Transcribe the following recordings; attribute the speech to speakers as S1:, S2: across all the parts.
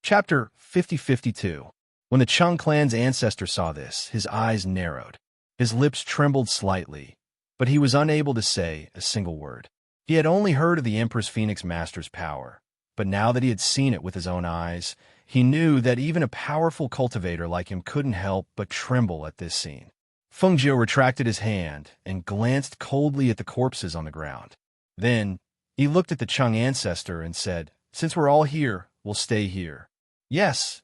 S1: Chapter 5052. When the Chung clan's ancestor saw this, his eyes narrowed. His lips trembled slightly, but he was unable to say a single word. He had only heard of the Empress Phoenix Master's power, but now that he had seen it with his own eyes, he knew that even a powerful cultivator like him couldn't help but tremble at this scene. Feng Jiu retracted his hand and glanced coldly at the corpses on the ground. Then, he looked at the Chung ancestor and said, "Since we're all here, we'll stay here." Yes,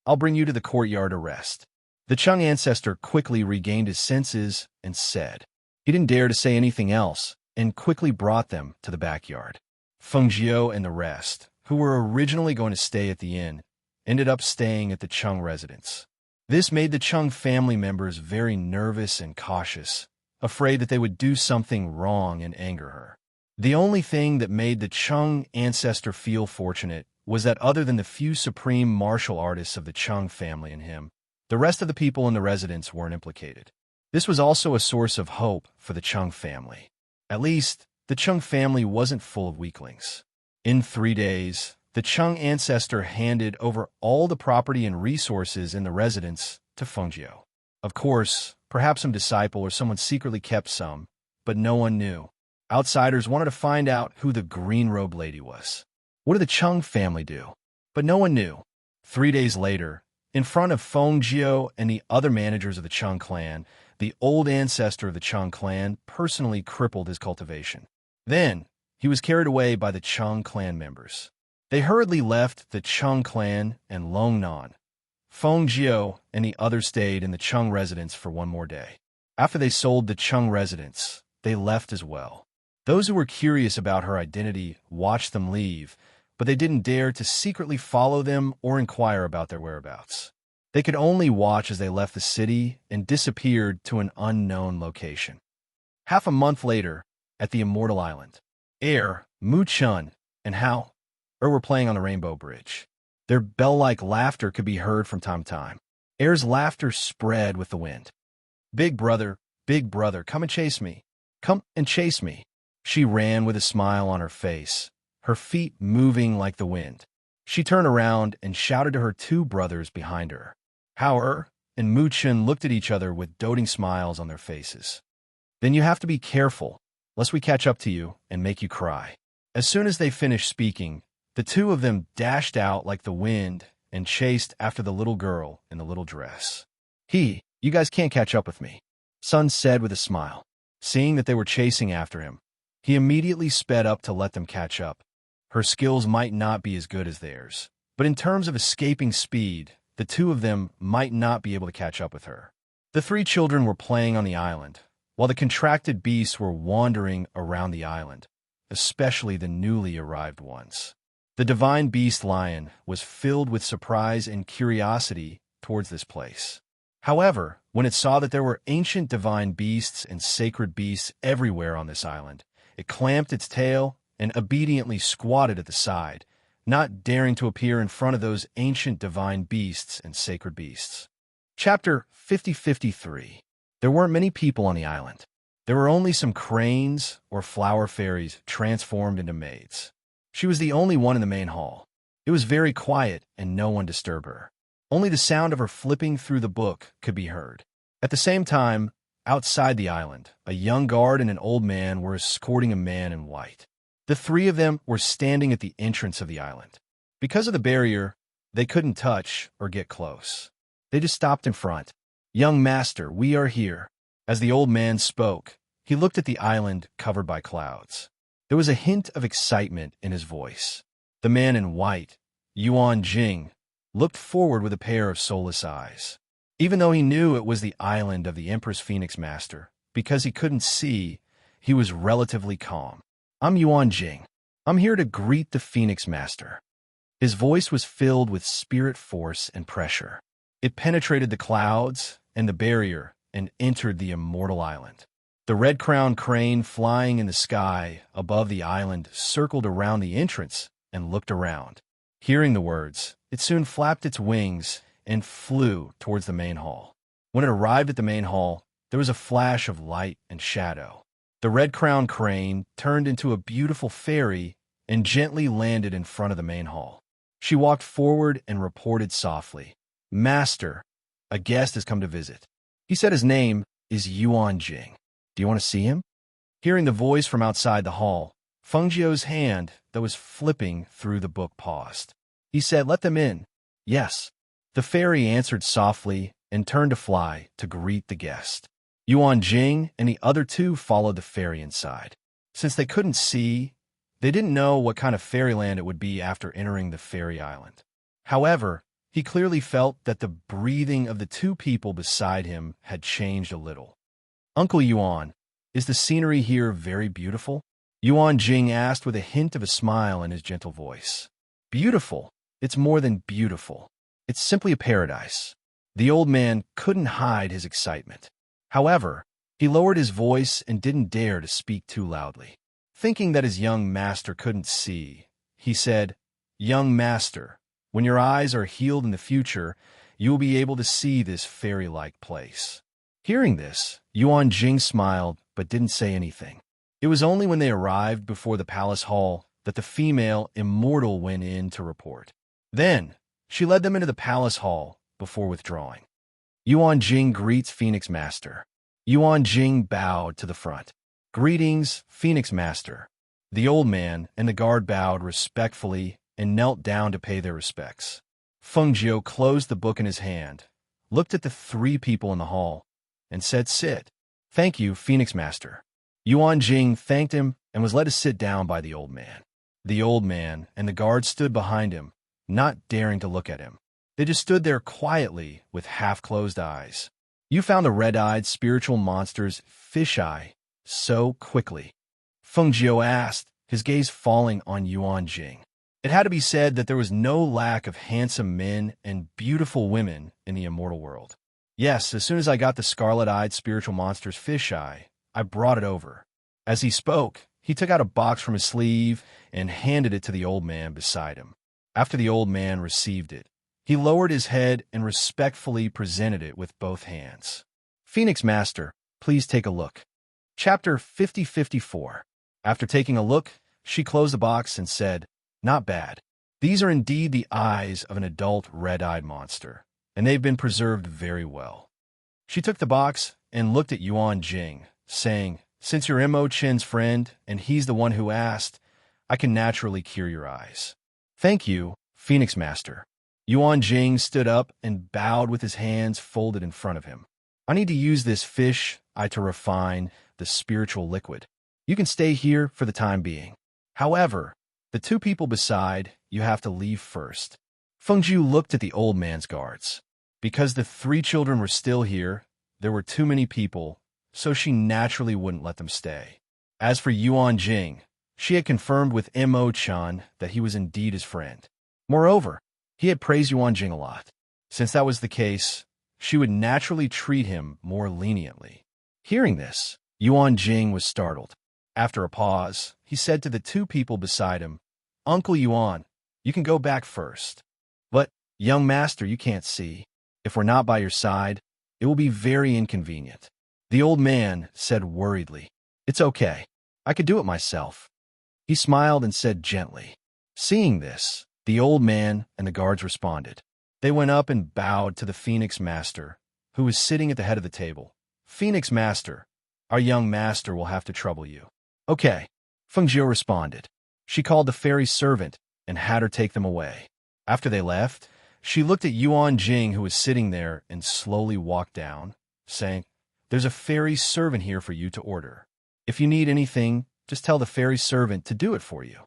S1: I'll bring you to the courtyard to rest." The Chung ancestor quickly regained his senses and said. He didn't dare to say anything else and quickly brought them to the backyard. Feng Jiu and the rest, who were originally going to stay at the inn, ended up staying at the Chung residence. This made the Chung family members very nervous and cautious, afraid that they would do something wrong and anger her. The only thing that made the Chung ancestor feel fortunate was that other than the few supreme martial artists of the Chung family and him, the rest of the people in the residence weren't implicated. This was also a source of hope for the Chung family. At least, the Chung family wasn't full of weaklings. In 3 days, the Chung ancestor handed over all the property and resources in the residence to Feng Jiu. Of course, perhaps some disciple or someone secretly kept some, but no one knew. Outsiders wanted to find out who the green-robed lady was. What did the Chung family do? But no one knew. 3 days later, in front of Feng Jiu and the other managers of the Chung clan, the old ancestor of the Chung clan personally crippled his cultivation. Then, he was carried away by the Chung clan members. They hurriedly left the Chung clan and Longnan. Feng Jiu and the others stayed in the Chung residence for one more day. After they sold the Chung residence, they left as well. Those who were curious about her identity watched them leave, but they didn't dare to secretly follow them or inquire about their whereabouts. They could only watch as they left the city and disappeared to an unknown location. Half a month later, at the Immortal Island, Mu Chun, and Hao were playing on the Rainbow Bridge. Their bell-like laughter could be heard from time to time. Laughter spread with the wind. Big brother, come and chase me. Come and chase me." She ran with a smile on her face, her feet moving like the wind. She turned around and shouted to her 2 brothers behind her. Hao and Mu Chun looked at each other with doting smiles on their faces. "Then you have to be careful, lest we catch up to you and make you cry." As soon as they finished speaking, the 2 of them dashed out like the wind and chased after the little girl in the little dress. You guys can't catch up with me," Sun said with a smile. Seeing that they were chasing after him, he immediately sped up to let them catch up. Her skills might not be as good as theirs, but in terms of escaping speed, the 2 of them might not be able to catch up with her. The 3 children were playing on the island, while the contracted beasts were wandering around the island, especially the newly arrived ones. The divine beast lion was filled with surprise and curiosity towards this place. However, when it saw that there were ancient divine beasts and sacred beasts everywhere on this island, it clamped its tail and obediently squatted at the side, not daring to appear in front of those ancient divine beasts and sacred beasts. Chapter 5053. There weren't many people on the island. There were only some cranes or flower fairies transformed into maids. She was the only one in the main hall. It was very quiet and no one disturbed her. Only the sound of her flipping through the book could be heard. At the same time, outside the island, a young guard and an old man were escorting a man in white. The 3 of them were standing at the entrance of the island. Because of the barrier, they couldn't touch or get close. They just stopped in front. "Young master, we are here." As the old man spoke, he looked at the island covered by clouds. There was a hint of excitement in his voice. The man in white, Yuan Jing, looked forward with a pair of soulless eyes. Even though he knew it was the island of the Empress Phoenix Master, because he couldn't see, he was relatively calm. "I'm Yuan Jing. I'm here to greet the Phoenix Master." His voice was filled with spirit force and pressure. It penetrated the clouds and the barrier and entered the Immortal Island. The red-crowned crane flying in the sky above the island circled around the entrance and looked around. Hearing the words, it soon flapped its wings and flew towards the main hall. When it arrived at the main hall, there was a flash of light and shadow. The red-crowned crane turned into a beautiful fairy and gently landed in front of the main hall. She walked forward and reported softly, "Master, a guest has come to visit. He said his name is Yuan Jing. Do you want to see him?" Hearing the voice from outside the hall, Fengjiu's hand that was flipping through the book paused. He said, "Let them in." "Yes." The fairy answered softly and turned to fly to greet the guest. Yuan Jing and the other two followed the fairy inside. Since they couldn't see, they didn't know what kind of fairyland it would be after entering the fairy island. However, he clearly felt that the breathing of the two people beside him had changed a little. "Uncle Yuan, is the scenery here very beautiful?" Yuan Jing asked with a hint of a smile in his gentle voice. "Beautiful? It's more than beautiful. It's simply a paradise." The old man couldn't hide his excitement. However, he lowered his voice and didn't dare to speak too loudly. Thinking that his young master couldn't see, he said, "Young master, when your eyes are healed in the future, you will be able to see this fairy-like place." Hearing this, Yuan Jing smiled but didn't say anything. It was only when they arrived before the palace hall that the female immortal went in to report. Then, she led them into the palace hall before withdrawing. Yuan Jing greets Phoenix Master. Yuan Jing bowed to the front. "Greetings, Phoenix Master." The old man and the guard bowed respectfully and knelt down to pay their respects. Fengjiu closed the book in his hand, looked at the three people in the hall, and said, "Sit." "Thank you, Phoenix Master." Yuan Jing thanked him and was led to sit down by the old man. The old man and the guard stood behind him, not daring to look at him. They just stood there quietly with half-closed eyes. "You found the red-eyed spiritual monster's fish-eye so quickly?" Fengjiu asked, his gaze falling on Yuan Jing. It had to be said that there was no lack of handsome men and beautiful women in the immortal world. "Yes, as soon as I got the scarlet-eyed spiritual monster's fish-eye, I brought it over." As he spoke, he took out a box from his sleeve and handed it to the old man beside him. After the old man received it, he lowered his head and respectfully presented it with both hands. "Phoenix Master, please take a look." Chapter 50-54. After taking a look, she closed the box and said, "Not bad. These are indeed the eyes of an adult red-eyed monster, and they've been preserved very well." She took the box and looked at Yuan Jing, saying, "Since you're Mo Chen's friend, and he's the one who asked, I can naturally cure your eyes." "Thank you, Phoenix Master." Yuan Jing stood up and bowed with his hands folded in front of him. "I need to use this fish eye to refine the spiritual liquid. You can stay here for the time being. However, the two people beside you have to leave first." Fengjiu looked at the old man's guards. Because the three children were still here, there were too many people, so she naturally wouldn't let them stay. As for Yuan Jing, she had confirmed with Mo Chen that he was indeed his friend. Moreover, he had praised Yuan Jing a lot. Since that was the case, she would naturally treat him more leniently. Hearing this, Yuan Jing was startled. After a pause, he said to the two people beside him, "Uncle Yuan, you can go back first. But, young master, you can't see. If we're not by your side, it will be very inconvenient." The old man said worriedly, "It's okay. I could do it myself." He smiled and said gently. Seeing this, the old man and the guards responded. They went up and bowed to the Phoenix Master, who was sitting at the head of the table. "Phoenix Master, our young master will have to trouble you." "Okay," Fengjiu responded. She called the fairy servant and had her take them away. After they left, she looked at Yuan Jing, who was sitting there, and slowly walked down, saying, "There's a fairy servant here for you to order. If you need anything, just tell the fairy servant to do it for you."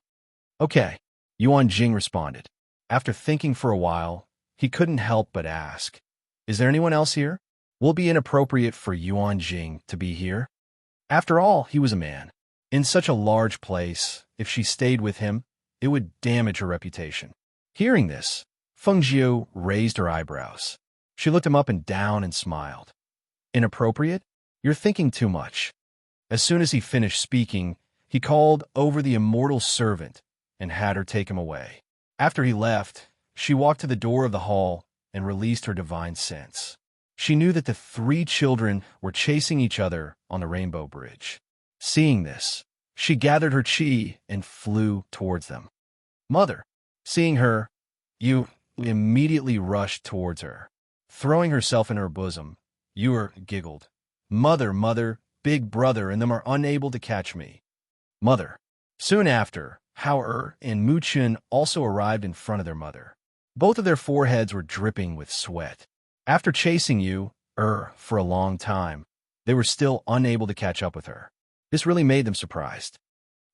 S1: "Okay," Yuan Jing responded. After thinking for a while, he couldn't help but ask, "Is there anyone else here? Will it be inappropriate for Yuan Jing to be here?" After all, he was a man. In such a large place, if she stayed with him, it would damage her reputation. Hearing this, Fengjiu raised her eyebrows. She looked him up and down and smiled. "Inappropriate? You're thinking too much." As soon as he finished speaking, he called over the immortal servant and had her take him away. After he left, she walked to the door of the hall and released her divine sense. She knew that the three children were chasing each other on the Rainbow Bridge. Seeing this, she gathered her chi and flew towards them. Mother, seeing her, Yu immediately rushed towards her. Throwing herself in her bosom, Yu giggled. Mother, mother, big brother and them are unable to catch me. Mother. Soon after, Hao and Mu Chun also arrived in front of their mother. Both of their foreheads were dripping with sweat. After chasing Yu for a long time, they were still unable to catch up with her. This really made them surprised.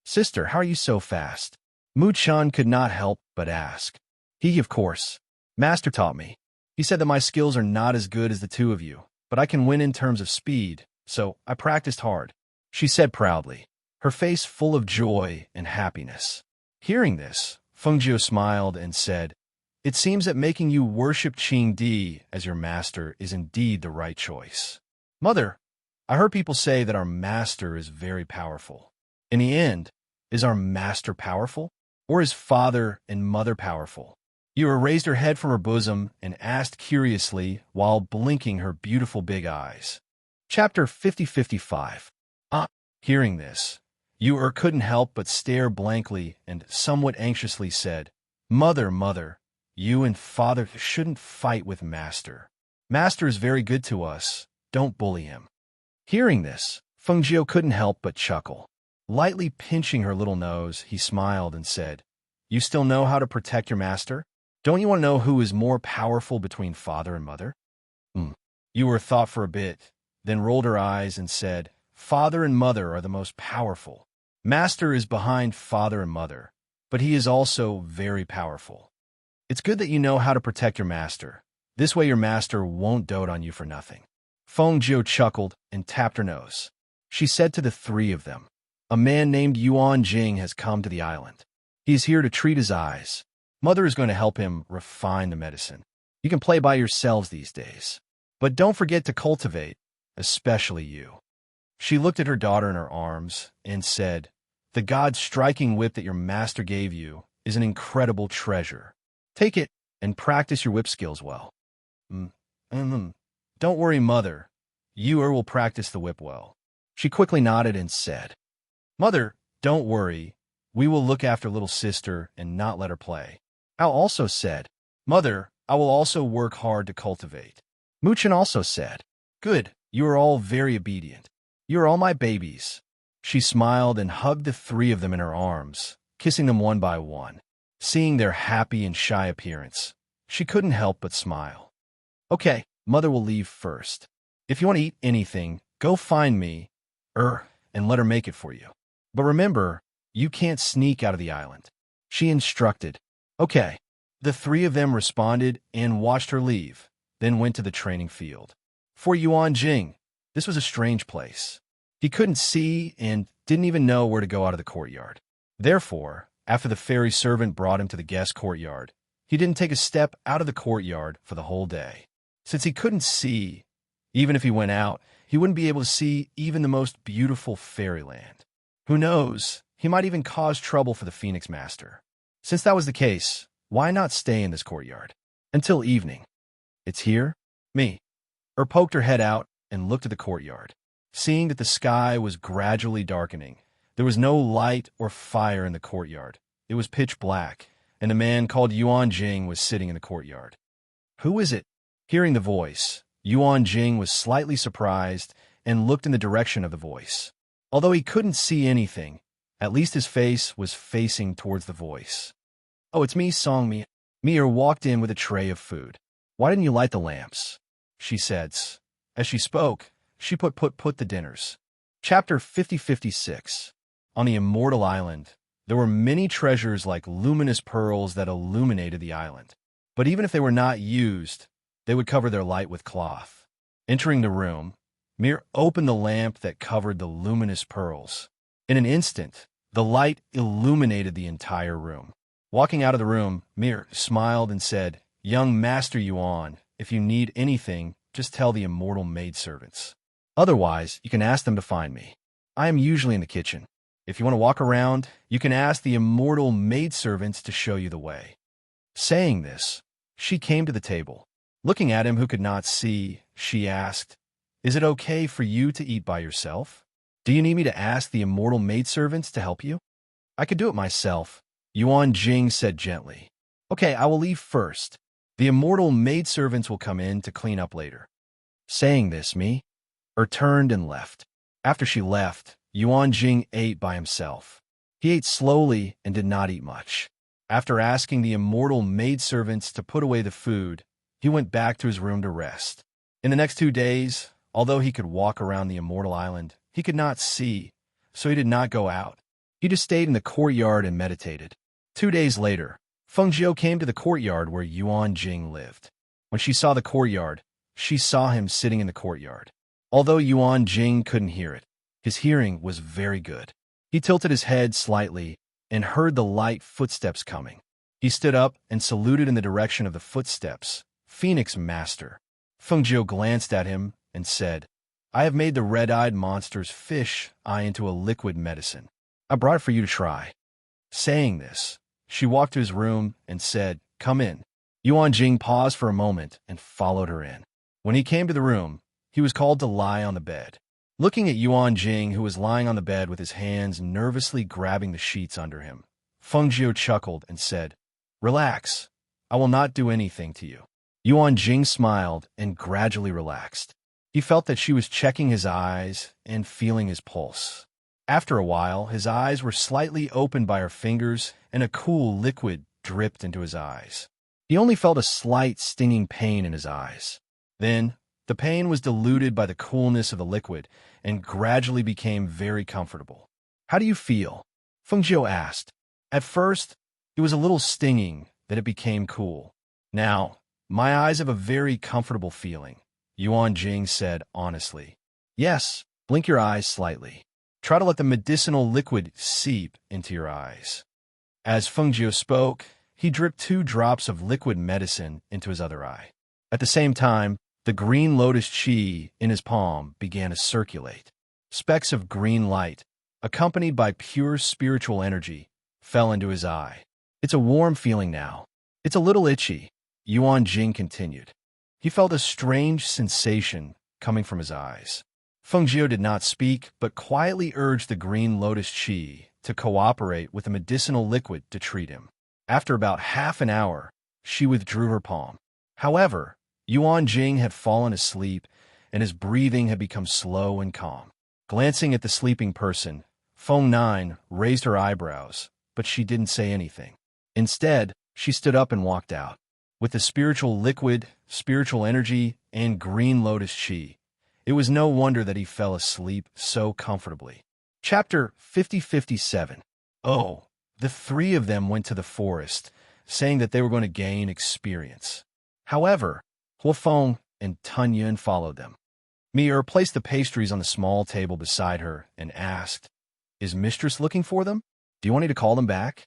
S1: Sister, how are you so fast? Mu Chun could not help but ask. Of course. Master taught me. He said that my skills are not as good as the two of you, but I can win in terms of speed, so I practiced hard, she said proudly, her face full of joy and happiness. Hearing this, Fengjiu smiled and said, It seems that making you worship Qing Di as your master is indeed the right choice. Mother, I heard people say that our master is very powerful. In the end, is our master powerful? Or is father and mother powerful? Yura raised her head from her bosom and asked curiously while blinking her beautiful big eyes. Chapter 50-55. Hearing this, Yura couldn't help but stare blankly and somewhat anxiously said, Mother, mother, you and father shouldn't fight with master. Master is very good to us. Don't bully him. Hearing this, Fengjiu couldn't help but chuckle. Lightly pinching her little nose, he smiled and said, You still know how to protect your master? Don't you want to know who is more powerful between father and mother? Yura thought for a bit, then rolled her eyes and said, Father and mother are the most powerful. Master is behind father and mother, but he is also very powerful. It's good that you know how to protect your master. This way your master won't dote on you for nothing. Fengjiu chuckled and tapped her nose. She said to the three of them, A man named Yuan Jing has come to the island. He is here to treat his eyes. Mother is going to help him refine the medicine. You can play by yourselves these days. But don't forget to cultivate, especially you. She looked at her daughter in her arms and said, The God-striking whip that your master gave you is an incredible treasure. Take it and practice your whip skills well. Don't worry, mother. You will practice the whip well. She quickly nodded and said, Mother, don't worry. We will look after little sister and not let her play. Al also said, Mother, I will also work hard to cultivate. Muchen also said, Good, you are all very obedient. You are all my babies. She smiled and hugged the three of them in her arms, kissing them one by one. Seeing their happy and shy appearance, she couldn't help but smile. Okay, Mother will leave first. If you want to eat anything, go find me, and let her make it for you. But remember, you can't sneak out of the island. She instructed. Okay. The three of them responded and watched her leave, then went to the training field. For Yuan Jing, this was a strange place. He couldn't see and didn't even know where to go out of the courtyard. Therefore, after the fairy servant brought him to the guest courtyard, he didn't take a step out of the courtyard for the whole day. Since he couldn't see, even if he went out, he wouldn't be able to see even the most beautiful fairyland. Who knows, he might even cause trouble for the Phoenix Master. Since that was the case, why not stay in this courtyard? Until evening. It's here? Me. Poked her head out and looked at the courtyard. Seeing that the sky was gradually darkening, there was no light or fire in the courtyard. It was pitch black, and a man called Yuan Jing was sitting in the courtyard. Who is it? Hearing the voice, Yuan Jing was slightly surprised and looked in the direction of the voice. Although he couldn't see anything, at least his face was facing towards the voice. Oh, it's me, Song Mi. Mir walked in with a tray of food. Why didn't you light the lamps? She said. As she spoke, she put the dinners. Chapter 50-56. On the Immortal Island, there were many treasures like luminous pearls that illuminated the island. But even if they were not used, they would cover their light with cloth. Entering the room, Mir opened the lamp that covered the luminous pearls. In an instant, the light illuminated the entire room. Walking out of the room, Mir smiled and said, Young Master Yuan, if you need anything, just tell the immortal maidservants. Otherwise, you can ask them to find me. I am usually in the kitchen. If you want to walk around, you can ask the immortal maidservants to show you the way. Saying this, she came to the table. Looking at him who could not see, she asked, Is it okay for you to eat by yourself? Do you need me to ask the immortal maidservants to help you? I could do it myself, Yuan Jing said gently. Okay, I will leave first. The immortal maidservants will come in to clean up later. Saying this, turned and left. After she left, Yuan Jing ate by himself. He ate slowly and did not eat much. After asking the immortal maidservants to put away the food, he went back to his room to rest. In the next 2 days, although he could walk around the immortal island, he could not see, so he did not go out. He just stayed in the courtyard and meditated. 2 days later, Feng Jiu came to the courtyard where Yuan Jing lived. When she saw the courtyard, she saw him sitting in the courtyard. Although Yuan Jing couldn't hear it, his hearing was very good. He tilted his head slightly and heard the light footsteps coming. He stood up and saluted in the direction of the footsteps. Phoenix Master. Feng Jiu glanced at him and said, I have made the red-eyed monster's fish eye into a liquid medicine. I brought it for you to try. Saying this, she walked to his room and said, Come in. Yuan Jing paused for a moment and followed her in. When he came to the room, he was called to lie on the bed. Looking at Yuan Jing, who was lying on the bed with his hands nervously grabbing the sheets under him, Feng Jiu chuckled and said, Relax. I will not do anything to you. Yuan Jing smiled and gradually relaxed. He felt that she was checking his eyes and feeling his pulse. After a while, his eyes were slightly opened by her fingers and a cool liquid dripped into his eyes. He only felt a slight stinging pain in his eyes. Then, the pain was diluted by the coolness of the liquid and gradually became very comfortable. How do you feel? Feng Jiu asked. At first, it was a little stinging, then it became cool. Now, my eyes have a very comfortable feeling, Yuan Jing said honestly. Yes, blink your eyes slightly. Try to let the medicinal liquid seep into your eyes. As Feng Jiu spoke, he dripped 2 drops of liquid medicine into his other eye. At the same time, the green lotus chi in his palm began to circulate. Specks of green light, accompanied by pure spiritual energy, fell into his eye. It's a warm feeling now. It's a little itchy, Yuan Jing continued. He felt a strange sensation coming from his eyes. Feng Jiu did not speak, but quietly urged the green lotus chi to cooperate with the medicinal liquid to treat him. After about half an hour, she withdrew her palm. However, Yuan Jing had fallen asleep, and his breathing had become slow and calm. Glancing at the sleeping person, Feng Nine raised her eyebrows, but she didn't say anything. Instead, she stood up and walked out. With the spiritual liquid, spiritual energy, and green lotus chi, it was no wonder that he fell asleep so comfortably. Chapter 50-57. Oh, the 3 of them went to the forest, saying that they were going to gain experience. However, Huafeng and Tun Yun followed them. Mi placed the pastries on the small table beside her and asked, Is Mistress looking for them? Do you want me to call them back?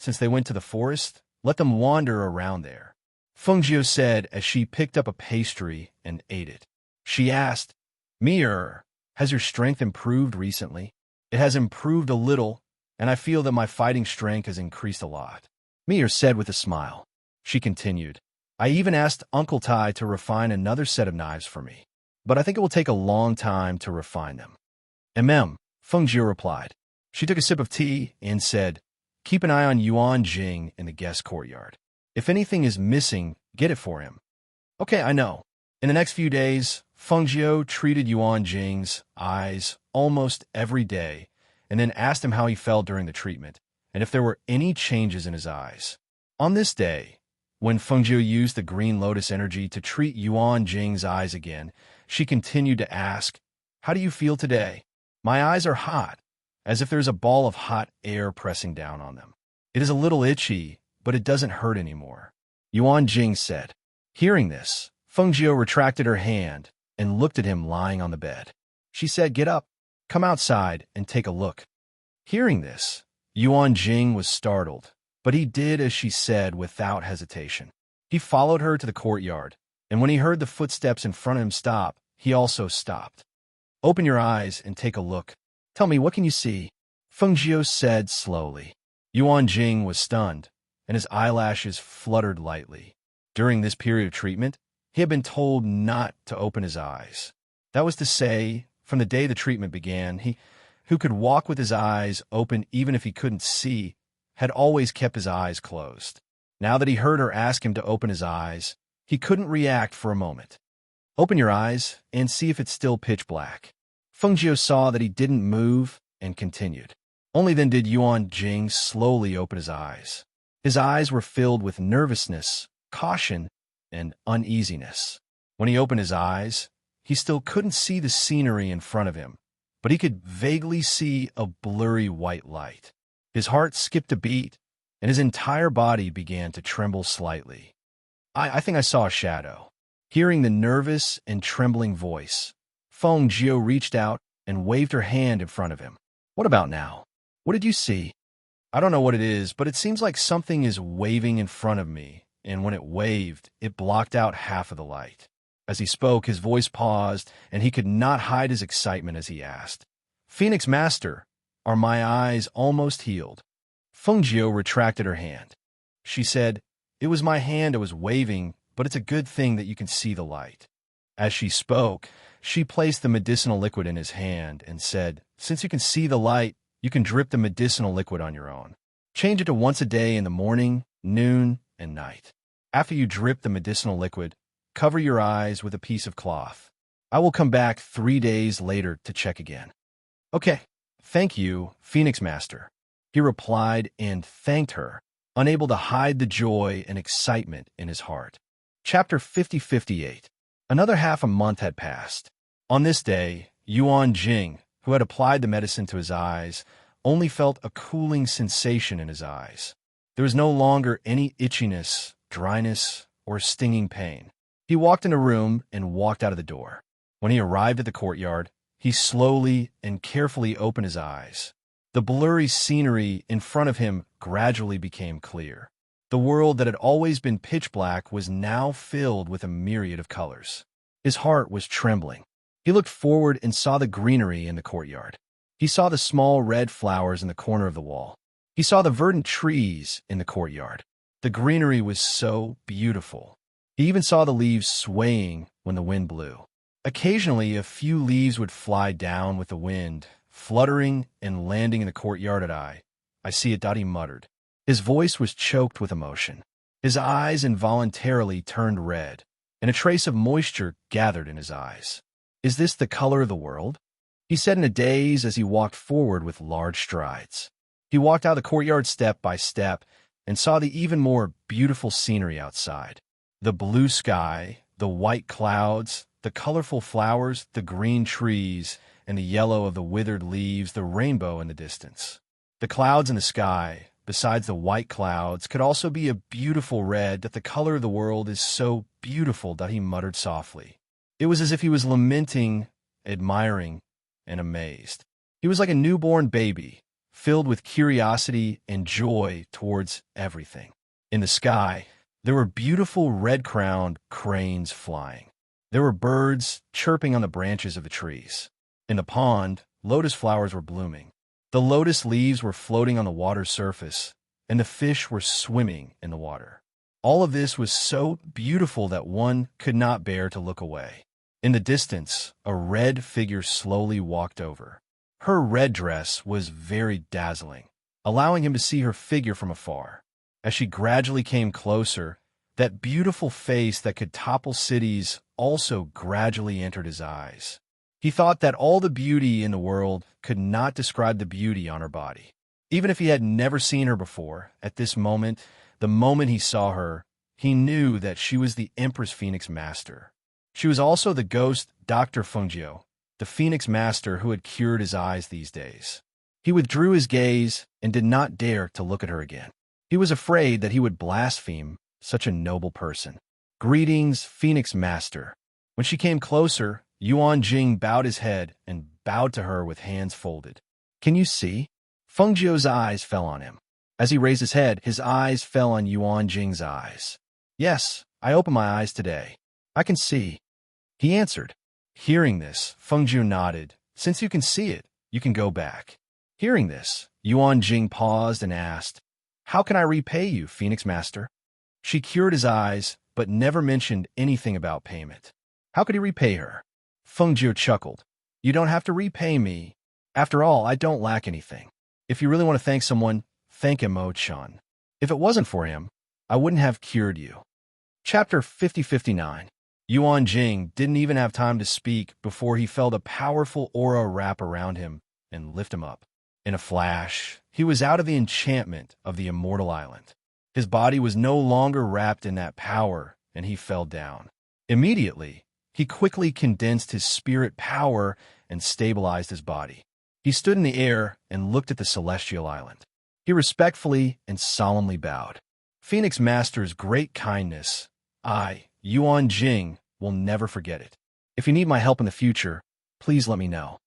S1: Since they went to the forest, let them wander around there. Feng Jiu said as she picked up a pastry and ate it. She asked, Mi, has your strength improved recently? It has improved a little, and I feel that my fighting strength has increased a lot. Mi said with a smile. She continued, I even asked Uncle Tai to refine another set of knives for me, but I think it will take a long time to refine them. Feng Jiu replied. She took a sip of tea and said, Keep an eye on Yuan Jing in the guest courtyard. If anything is missing, get it for him. Okay, I know. In the next few days, Feng Jiu treated Yuan Jing's eyes almost every day and then asked him how he felt during the treatment and if there were any changes in his eyes. On this day, when Feng Jiu used the green lotus energy to treat Yuan Jing's eyes again, she continued to ask, How do you feel today? My eyes are hot, as if there's a ball of hot air pressing down on them. It is a little itchy, but it doesn't hurt anymore, Yuan Jing said. Hearing this, Feng Jiu retracted her hand and looked at him lying on the bed. She said, Get up, come outside and take a look. Hearing this, Yuan Jing was startled, but he did as she said without hesitation. He followed her to the courtyard, and when he heard the footsteps in front of him stop, he also stopped. Open your eyes and take a look. Tell me, what can you see? Feng Jiu said slowly. Yuan Jing was stunned, and his eyelashes fluttered lightly. During this period of treatment, he had been told not to open his eyes. That was to say, from the day the treatment began, he, who could walk with his eyes open even if he couldn't see, had always kept his eyes closed. Now that he heard her ask him to open his eyes, he couldn't react for a moment. Open your eyes and see if it's still pitch black. Feng Jiu saw that he didn't move and continued. Only then did Yuan Jing slowly open his eyes. His eyes were filled with nervousness, caution, and uneasiness. When he opened his eyes, he still couldn't see the scenery in front of him, but he could vaguely see a blurry white light. His heart skipped a beat, and his entire body began to tremble slightly. I think I saw a shadow. Hearing the nervous and trembling voice, Feng Jiu reached out and waved her hand in front of him. What about now? What did you see? I don't know what it is, but it seems like something is waving in front of me, and when it waved, it blocked out half of the light. As he spoke, his voice paused, and he could not hide his excitement as he asked, Phoenix Master, are my eyes almost healed? Feng Jiu retracted her hand. She said, It was my hand that was waving, but it's a good thing that you can see the light. As she spoke, she placed the medicinal liquid in his hand and said, Since you can see the light, you can drip the medicinal liquid on your own. Change it to once a day in the morning, noon, and night. After you drip the medicinal liquid, cover your eyes with a piece of cloth. I will come back 3 days later to check again. Okay, thank you, Phoenix Master. He replied and thanked her, unable to hide the joy and excitement in his heart. Chapter 50-58. Another half a month had passed. On this day, Yuan Jing, who had applied the medicine to his eyes, only felt a cooling sensation in his eyes. There was no longer any itchiness, dryness, or stinging pain. He walked in a room and walked out of the door. When he arrived at the courtyard, he slowly and carefully opened his eyes. The blurry scenery in front of him gradually became clear. The world that had always been pitch black was now filled with a myriad of colors. His heart was trembling. He looked forward and saw the greenery in the courtyard. He saw the small red flowers in the corner of the wall. He saw the verdant trees in the courtyard. The greenery was so beautiful. He even saw the leaves swaying when the wind blew. Occasionally, a few leaves would fly down with the wind, fluttering and landing in the courtyard. I see it, he muttered. His voice was choked with emotion. His eyes involuntarily turned red, and a trace of moisture gathered in his eyes. Is this the color of the world? He said in a daze as he walked forward with large strides. He walked out the courtyard step by step and saw the even more beautiful scenery outside. The blue sky, the white clouds, the colorful flowers, the green trees, and the yellow of the withered leaves, the rainbow in the distance. The clouds in the sky, besides the white clouds, could also be a beautiful red. That the color of the world is so beautiful, that he muttered softly. It was as if he was lamenting, admiring, and amazed. He was like a newborn baby, filled with curiosity and joy towards everything. In the sky, there were beautiful red-crowned cranes flying. There were birds chirping on the branches of the trees. In the pond, lotus flowers were blooming. The lotus leaves were floating on the water's surface, and the fish were swimming in the water. All of this was so beautiful that one could not bear to look away. In the distance, a red figure slowly walked over. Her red dress was very dazzling, allowing him to see her figure from afar. As she gradually came closer, that beautiful face that could topple cities also gradually entered his eyes. He thought that all the beauty in the world could not describe the beauty on her body. Even if he had never seen her before, at this moment, the moment he saw her, he knew that she was the Empress Phoenix Master. She was also the ghost Dr. Feng Jiu, the Phoenix Master who had cured his eyes these days. He withdrew his gaze and did not dare to look at her again. He was afraid that he would blaspheme such a noble person. Greetings, Phoenix Master. When she came closer, Yuan Jing bowed his head and bowed to her with hands folded. Can you see? Feng Jiu's eyes fell on him. As he raised his head, his eyes fell on Yuan Jing's eyes. Yes, I opened my eyes today. I can see. He answered. Hearing this, Feng Jiu nodded. Since you can see it, you can go back. Hearing this, Yuan Jing paused and asked, How can I repay you, Phoenix Master? She cured his eyes, but never mentioned anything about payment. How could he repay her? Feng Jiu chuckled. You don't have to repay me. After all, I don't lack anything. If you really want to thank someone, thank him, Mo-chan. If it wasn't for him, I wouldn't have cured you. Chapter 5059. Yuan Jing didn't even have time to speak before he felt a powerful aura wrap around him and lift him up. In a flash, he was out of the enchantment of the immortal island. His body was no longer wrapped in that power, and he fell down. Immediately, he quickly condensed his spirit power and stabilized his body. He stood in the air and looked at the celestial island. He respectfully and solemnly bowed. Phoenix Master's great kindness, I, Yuan Jing, will never forget it. If you need my help in the future, please let me know.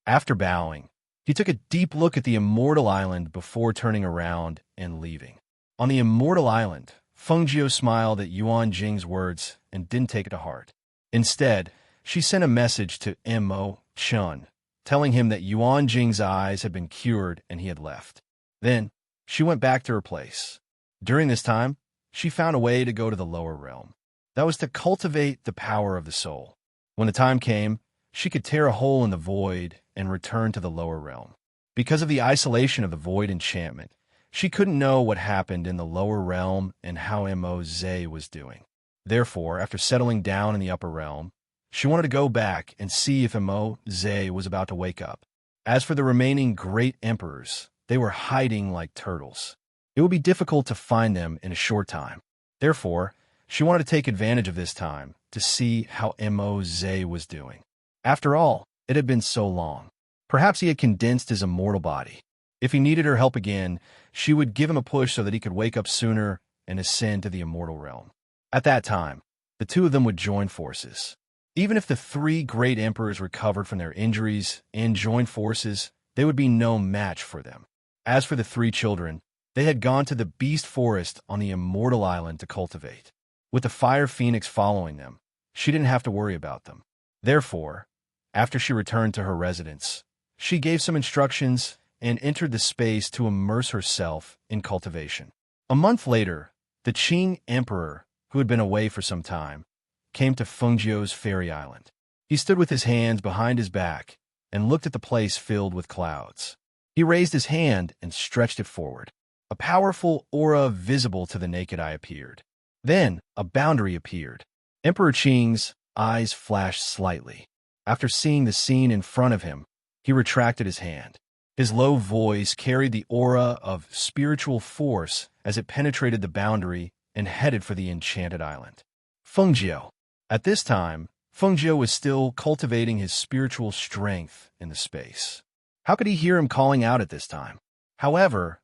S1: After bowing, he took a deep look at the immortal island before turning around and leaving. On the immortal island, Fengjiu smiled at Yuan Jing's words and didn't take it to heart. Instead, she sent a message to Mo Chun, telling him that Yuan Jing's eyes had been cured and he had left. Then, she went back to her place. During this time, she found a way to go to the lower realm. That was to cultivate the power of the soul. When the time came, she could tear a hole in the void and return to the lower realm. Because of the isolation of the void enchantment, she couldn't know what happened in the lower realm and how Mo Zhe was doing. Therefore, after settling down in the upper realm, she wanted to go back and see if Mo Zhe was about to wake up. As for the remaining great emperors, they were hiding like turtles. It would be difficult to find them in a short time. Therefore, she wanted to take advantage of this time to see how Mo Zhe was doing. After all, it had been so long. Perhaps he had condensed his immortal body. If he needed her help again, she would give him a push so that he could wake up sooner and ascend to the immortal realm. At that time, the two of them would join forces. Even if the three great emperors recovered from their injuries and joined forces, they would be no match for them. As for the three children, they had gone to the beast forest on the immortal island to cultivate. With the fire phoenix following them, she didn't have to worry about them. Therefore, after she returned to her residence, she gave some instructions and entered the space to immerse herself in cultivation. A month later, the Qing emperor, who had been away for some time, came to Fengjiu's fairy island. He stood with his hands behind his back and looked at the place filled with clouds. He raised his hand and stretched it forward. A powerful aura visible to the naked eye appeared. Then, a boundary appeared. Emperor Qing's eyes flashed slightly. After seeing the scene in front of him, he retracted his hand. His low voice carried the aura of spiritual force as it penetrated the boundary and headed for the enchanted island. Fengjiu. At this time, Fengjiu was still cultivating his spiritual strength in the space. How could he hear him calling out at this time? However,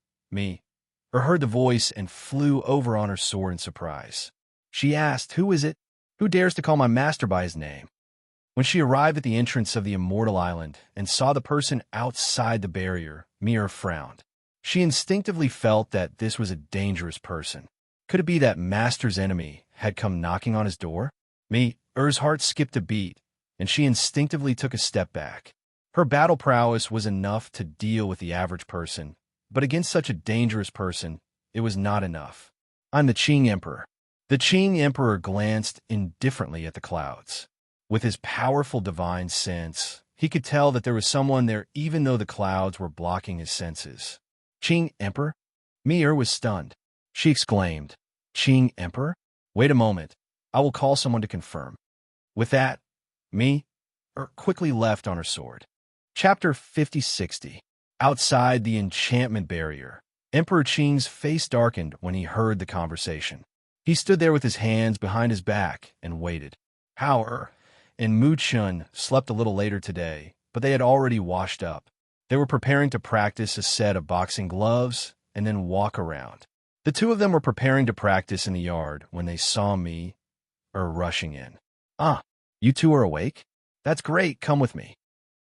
S1: heard the voice and flew over on her sword in surprise. She asked, "Who is it? Who dares to call my master by his name?" When she arrived at the entrance of the immortal island and saw the person outside the barrier, Mir frowned. She instinctively felt that this was a dangerous person. Could it be that Master's enemy had come knocking on his door? Mir's heart skipped a beat, and she instinctively took a step back. Her battle prowess was enough to deal with the average person, but against such a dangerous person, it was not enough. "I'm the Qing Emperor." The Qing Emperor glanced indifferently at the clouds. With his powerful divine sense, he could tell that there was someone there even though the clouds were blocking his senses. "Qing Emperor?" Mir was stunned. She exclaimed, "Qing Emperor? Wait a moment. I will call someone to confirm." With that, Mir quickly left on her sword. Chapter 5060. Outside the enchantment barrier, Emperor Qing's face darkened when he heard the conversation. He stood there with his hands behind his back and waited. Hao and Mu Chun slept a little later today, but they had already washed up. They were preparing to practice a set of boxing gloves and then walk around. The two of them were preparing to practice in the yard when they saw me rushing in. "Ah, you two are awake? That's great, come with me,"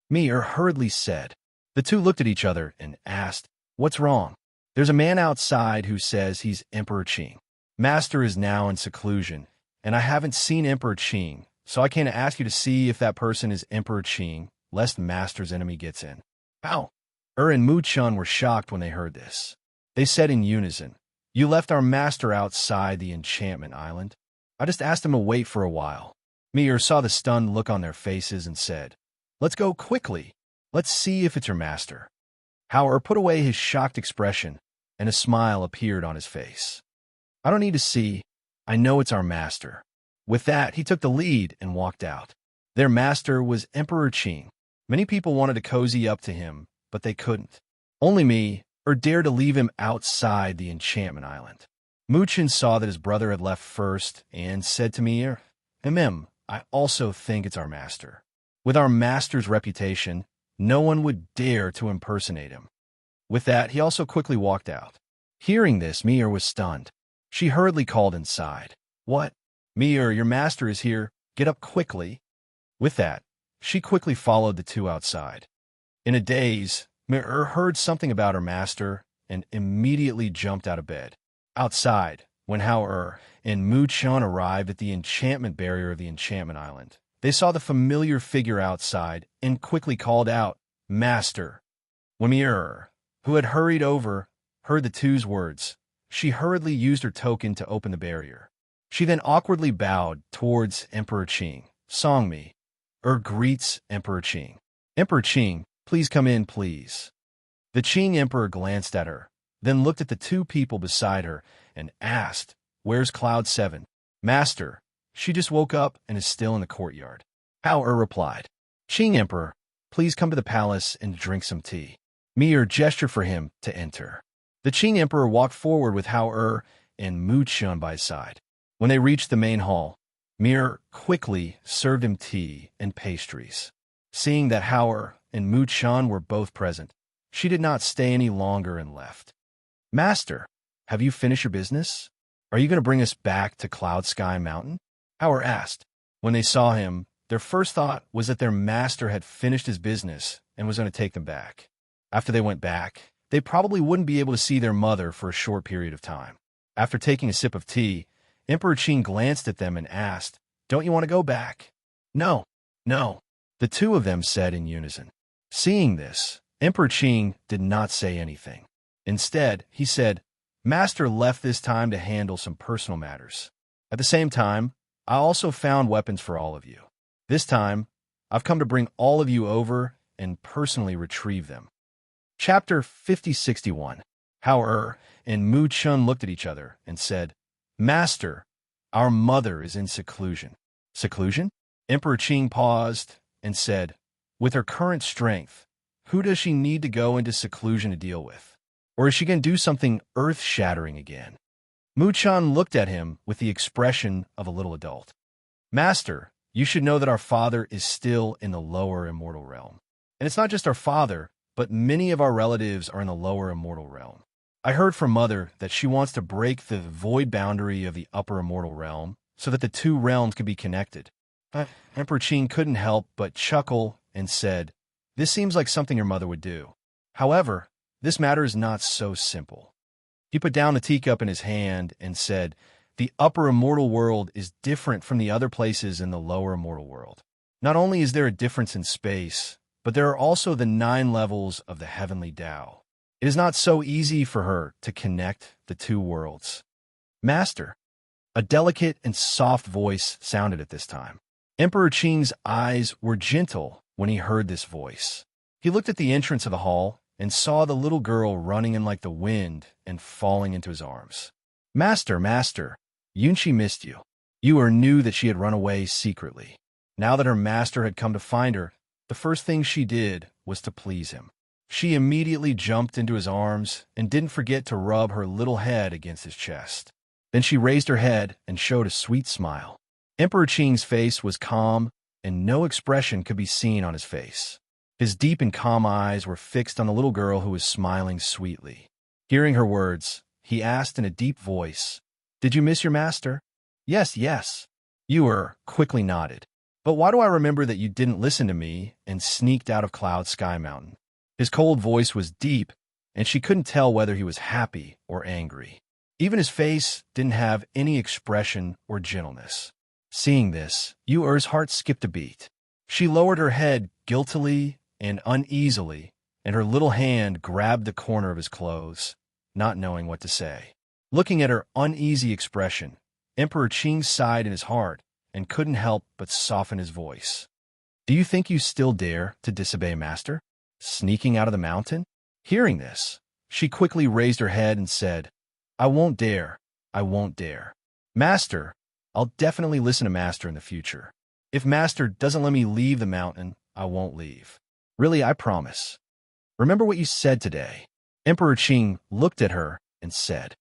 S1: Mir hurriedly said. The two looked at each other and asked, "What's wrong?" "There's a man outside who says he's Emperor Qing. Master is now in seclusion, and I haven't seen Emperor Qing, so I can't ask you to see if that person is Emperor Qing, lest Master's enemy gets in." "Ow!" And Mu Chun were shocked when they heard this. They said in unison, "You left our master outside the enchantment island." "I just asked him to wait for a while." Mir saw the stunned look on their faces and said, "Let's go quickly. Let's see if it's your master." Hao put away his shocked expression, and a smile appeared on his face. I don't need to see. I know it's our master. With that, he took the lead and walked out. Their master was Emperor Qing. Many people wanted to cozy up to him, but they couldn't. Only me, or dare to leave him outside the enchantment island. Muchin saw that his brother had left first and said to me, I also think it's our master. With our master's reputation, no one would dare to impersonate him. With that, he also quickly walked out. Hearing this, Mir was stunned. She hurriedly called inside. What? Mir, your master is here. Get up quickly. With that, she quickly followed the two outside. In a daze, Mir heard something about her master and immediately jumped out of bed. Outside, when Hao and Mu Chun arrived at the enchantment barrier of the enchantment island, they saw the familiar figure outside and quickly called out, Master. When Mir, who had hurried over, heard the two's words, she hurriedly used her token to open the barrier. She then awkwardly bowed towards Emperor Qing. Songmi. Greets Emperor Qing. Emperor Qing, please come in, please. The Qing Emperor glanced at her, then looked at the two people beside her and asked, Where's Cloud 7? Master, she just woke up and is still in the courtyard. Hao replied, Qing Emperor, please come to the palace and drink some tea. Mir gestured for him to enter. The Qing Emperor walked forward with Hao and Mu Chun by his side. When they reached the main hall, Mir quickly served him tea and pastries. Seeing that Hao and Mu Chun were both present, she did not stay any longer and left. Master, have you finished your business? Are you going to bring us back to Cloud Sky Mountain? Hao asked. When they saw him, their first thought was that their master had finished his business and was going to take them back. After they went back, they probably wouldn't be able to see their mother for a short period of time. After taking a sip of tea, Emperor Qing glanced at them and asked, Don't you want to go back? No, no, the two of them said in unison. Seeing this, Emperor Qing did not say anything. Instead, he said, Master left this time to handle some personal matters. At the same time, I also found weapons for all of you. This time, I've come to bring all of you over and personally retrieve them. Chapter 5061. Hao and Mu Chun looked at each other and said, Master, our mother is in seclusion. Seclusion? Emperor Qing paused and said, With her current strength, who does she need to go into seclusion to deal with? Or is she going to do something earth-shattering again? Mu Chun looked at him with the expression of a little adult. Master, you should know that our father is still in the lower immortal realm. And it's not just our father, but many of our relatives are in the lower immortal realm. I heard from Mother that she wants to break the void boundary of the upper immortal realm so that the two realms could be connected. Emperor Qing couldn't help but chuckle and said, This seems like something your mother would do. However, this matter is not so simple. He put down the teacup in his hand and said, The upper immortal world is different from the other places in the lower immortal world. Not only is there a difference in space, but there are also the 9 levels of the heavenly Tao. It is not so easy for her to connect the two worlds. Master, a delicate and soft voice sounded at this time. Emperor Qing's eyes were gentle when he heard this voice. He looked at the entrance of the hall and saw the little girl running in like the wind and falling into his arms. Master, Master, Yunqi missed you. You knew that she had run away secretly. Now that her master had come to find her, the first thing she did was to please him. She immediately jumped into his arms and didn't forget to rub her little head against his chest. Then she raised her head and showed a sweet smile. Emperor Qing's face was calm, and no expression could be seen on his face. His deep and calm eyes were fixed on the little girl who was smiling sweetly. Hearing her words, he asked in a deep voice, Did you miss your master? Yes, yes. You quickly nodded. But why do I remember that you didn't listen to me and sneaked out of Cloud Sky Mountain? His cold voice was deep, and she couldn't tell whether he was happy or angry. Even his face didn't have any expression or gentleness. Seeing this, Yu's heart skipped a beat. She lowered her head guiltily and uneasily, and her little hand grabbed the corner of his clothes, not knowing what to say. Looking at her uneasy expression, Emperor Qing sighed in his heart and couldn't help but soften his voice. Do you think you still dare to disobey Master? Sneaking out of the mountain? Hearing this, she quickly raised her head and said, I won't dare. I won't dare. Master, I'll definitely listen to Master in the future. If Master doesn't let me leave the mountain, I won't leave. Really, I promise. Remember what you said today. Emperor Qing looked at her and said,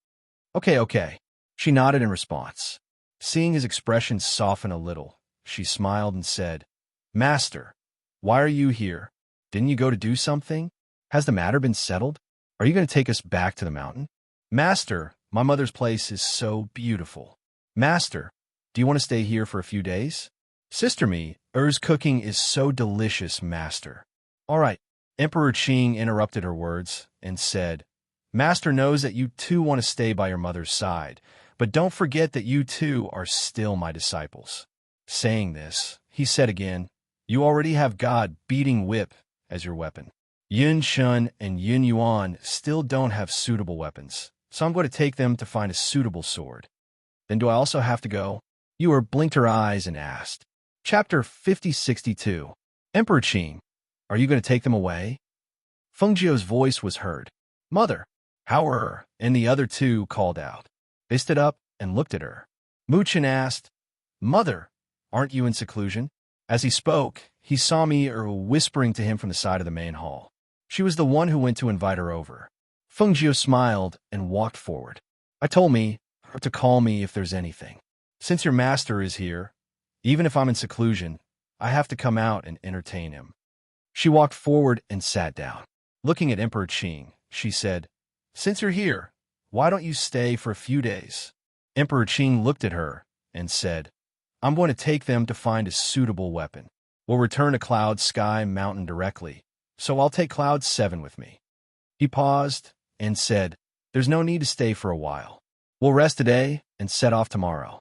S1: Okay, okay. She nodded in response. Seeing his expression soften a little, she smiled and said, Master, why are you here? Didn't you go to do something? Has the matter been settled? Are you going to take us back to the mountain? Master, my mother's place is so beautiful. Master, do you want to stay here for a few days? Sister me, Er's cooking is so delicious, Master. All right. Emperor Qing interrupted her words and said, Master knows that you too want to stay by your mother's side, but don't forget that you too are still my disciples. Saying this, he said again, You already have God beating whip as your weapon. Yun Shun and Yun Yuan still don't have suitable weapons, so I'm going to take them to find a suitable sword. Then do I also have to go? Yuer blinked her eyes and asked. Chapter 5062. Emperor Qing, are you going to take them away? Feng Jiu's voice was heard. Mother, how are her? And the other two called out. They stood up and looked at her. Mu Chen asked, Mother, aren't you in seclusion? As he spoke, he saw me whispering to him from the side of the main hall. She was the one who went to invite her over. Feng Jiu smiled and walked forward. I told me to call me if there's anything. Since your master is here, even if I'm in seclusion, I have to come out and entertain him. She walked forward and sat down. Looking at Emperor Qing, she said, Since you're here, why don't you stay for a few days? Emperor Qing looked at her and said, I'm going to take them to find a suitable weapon. We'll return to Cloud Sky Mountain directly, so I'll take Cloud 7 with me. He paused and said, There's no need to stay for a while. We'll rest today and set off tomorrow.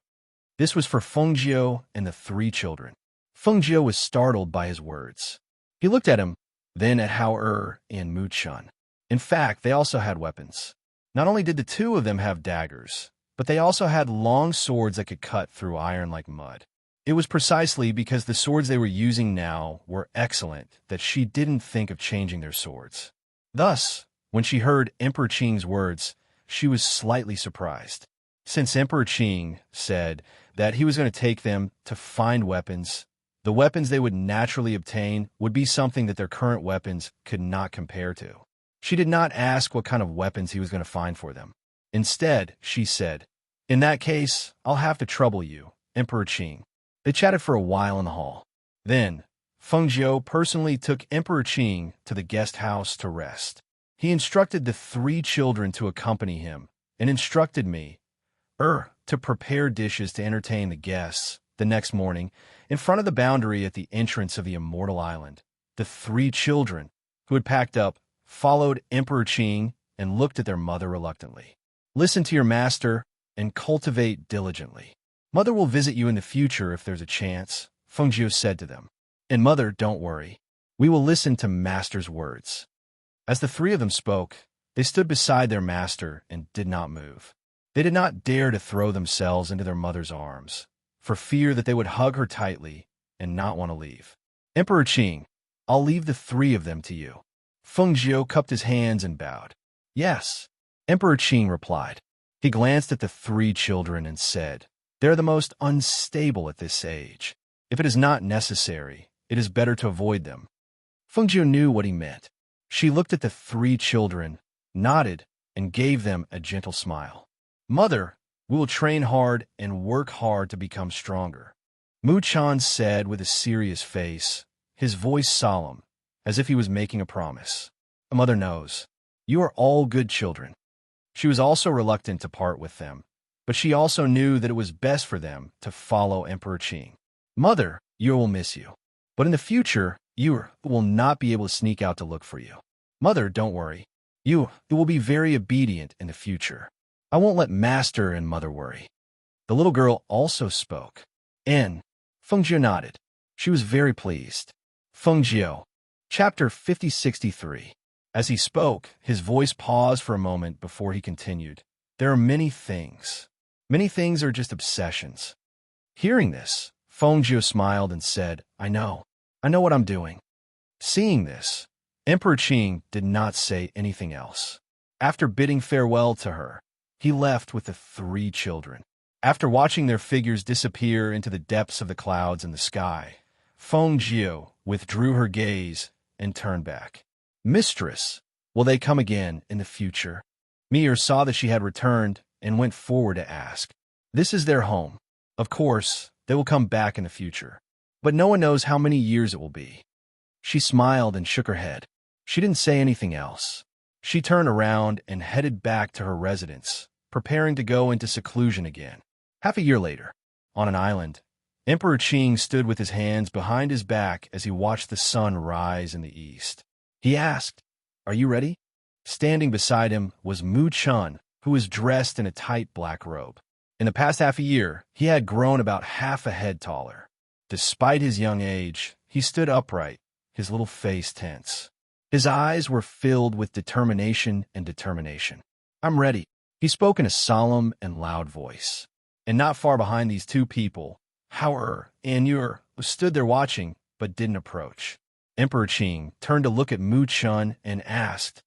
S1: This was for Feng Jiu and the three children. Feng Jiu was startled by his words. He looked at him, then at Hao and Mu Chun. In fact, they also had weapons. Not only did the two of them have daggers, but they also had long swords that could cut through iron like mud. It was precisely because the swords they were using now were excellent that she didn't think of changing their swords. Thus, when she heard Emperor Qing's words, she was slightly surprised. Since Emperor Qing said that he was going to take them to find weapons, the weapons they would naturally obtain would be something that their current weapons could not compare to. She did not ask what kind of weapons he was going to find for them. Instead, she said, In that case, I'll have to trouble you, Emperor Qing. They chatted for a while in the hall. Then, Feng Jiu personally took Emperor Qing to the guest house to rest. He instructed the three children to accompany him, and instructed me, to prepare dishes to entertain the guests the next morning in front of the boundary at the entrance of the Immortal Island. The three children, who had packed up, followed Emperor Qing and looked at their mother reluctantly. Listen to your master and cultivate diligently. Mother will visit you in the future if there's a chance, Feng Jiu said to them. And mother, don't worry. We will listen to master's words. As the three of them spoke, they stood beside their master and did not move. They did not dare to throw themselves into their mother's arms, for fear that they would hug her tightly and not want to leave. Emperor Qing, I'll leave the three of them to you. Feng Jiu cupped his hands and bowed. Yes, Emperor Qing replied. He glanced at the three children and said, They're the most unstable at this age. If it is not necessary, it is better to avoid them. Feng Jiu knew what he meant. She looked at the three children, nodded, and gave them a gentle smile. Mother, we will train hard and work hard to become stronger. Mu Chan said with a serious face, his voice solemn, as if he was making a promise. A mother knows. You are all good children. She was also reluctant to part with them, but she also knew that it was best for them to follow Emperor Qing. Mother, you will miss you. But in the future, you will not be able to sneak out to look for you. Mother, don't worry. You will be very obedient in the future. I won't let master and mother worry. The little girl also spoke. And Feng Jiu nodded. She was very pleased. Feng Jiu. Chapter 5063. As he spoke, his voice paused for a moment before he continued. There are many things. Many things are just obsessions. Hearing this, Feng Jiu smiled and said, I know what I'm doing. Seeing this, Emperor Qing did not say anything else. After bidding farewell to her, he left with the 3 children. After watching their figures disappear into the depths of the clouds and the sky, Feng Jiu withdrew her gaze and turned back. Mistress, will they come again in the future? Mir saw that she had returned and went forward to ask. This is their home. Of course, they will come back in the future, but no one knows how many years it will be. She smiled and shook her head. She didn't say anything else. She turned around and headed back to her residence, preparing to go into seclusion again. Half a year later, on an island, Emperor Qing stood with his hands behind his back as he watched the sun rise in the east. He asked, "Are you ready?" Standing beside him was Mu Chun, who was dressed in a tight black robe. In the past half a year, he had grown about half a head taller. Despite his young age, he stood upright, his little face tense. His eyes were filled with determination. "I'm ready," he spoke in a solemn and loud voice. And not far behind these 2 people, Hauer and Ur stood there watching, but didn't approach. Emperor Qing turned to look at Mu Chun and asked,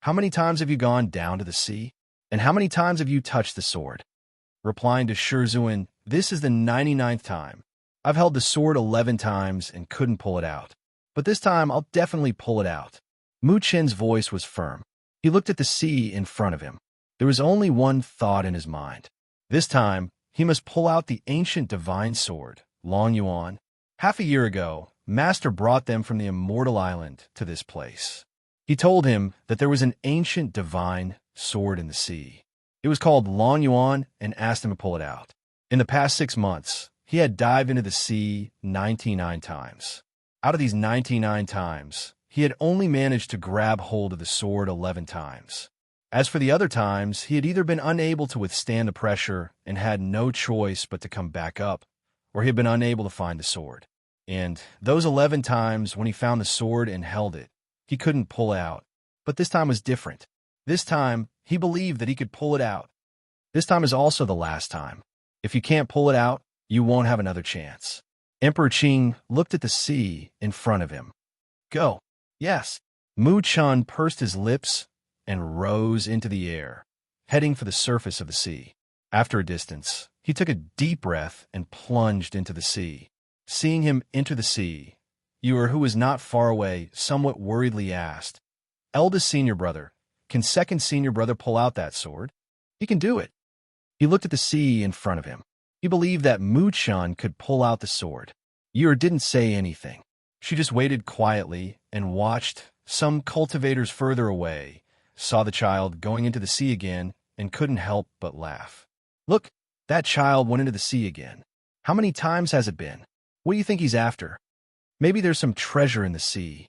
S1: "How many times have you gone down to the sea? And how many times have you touched the sword?" Replying to Shurzuan, "This is the 99th time. I've held the sword 11 times and couldn't pull it out. But this time I'll definitely pull it out." Mu Chen's voice was firm. He looked at the sea in front of him. There was only one thought in his mind. This time, he must pull out the ancient divine sword, Long Yuan. Half a year ago, Master brought them from the immortal island to this place. He told him that there was an ancient divine sword in the sea. It was called Long Yuan and asked him to pull it out. In the past 6 months, he had dived into the sea 99 times. Out of these 99 times, he had only managed to grab hold of the sword 11 times. As for the other times, he had either been unable to withstand the pressure and had no choice but to come back up, or he had been unable to find the sword. And those 11 times when he found the sword and held it, he couldn't pull it out. But this time was different. This time, he believed that he could pull it out. This time is also the last time. If you can't pull it out, you won't have another chance. Emperor Qing looked at the sea in front of him. "Go." "Yes." Mu Chun pursed his lips and rose into the air, heading for the surface of the sea. After a distance, he took a deep breath and plunged into the sea. Seeing him enter the sea, Ur, who was not far away, somewhat worriedly asked, "Eldest senior brother, can second senior brother pull out that sword?" "He can do it." He looked at the sea in front of him. He believed that Mu Chun could pull out the sword. Ur didn't say anything. She just waited quietly and watched. Some cultivators further away saw the child going into the sea again and couldn't help but laugh. "Look, that child went into the sea again. How many times has it been? What do you think he's after? Maybe there's some treasure in the sea."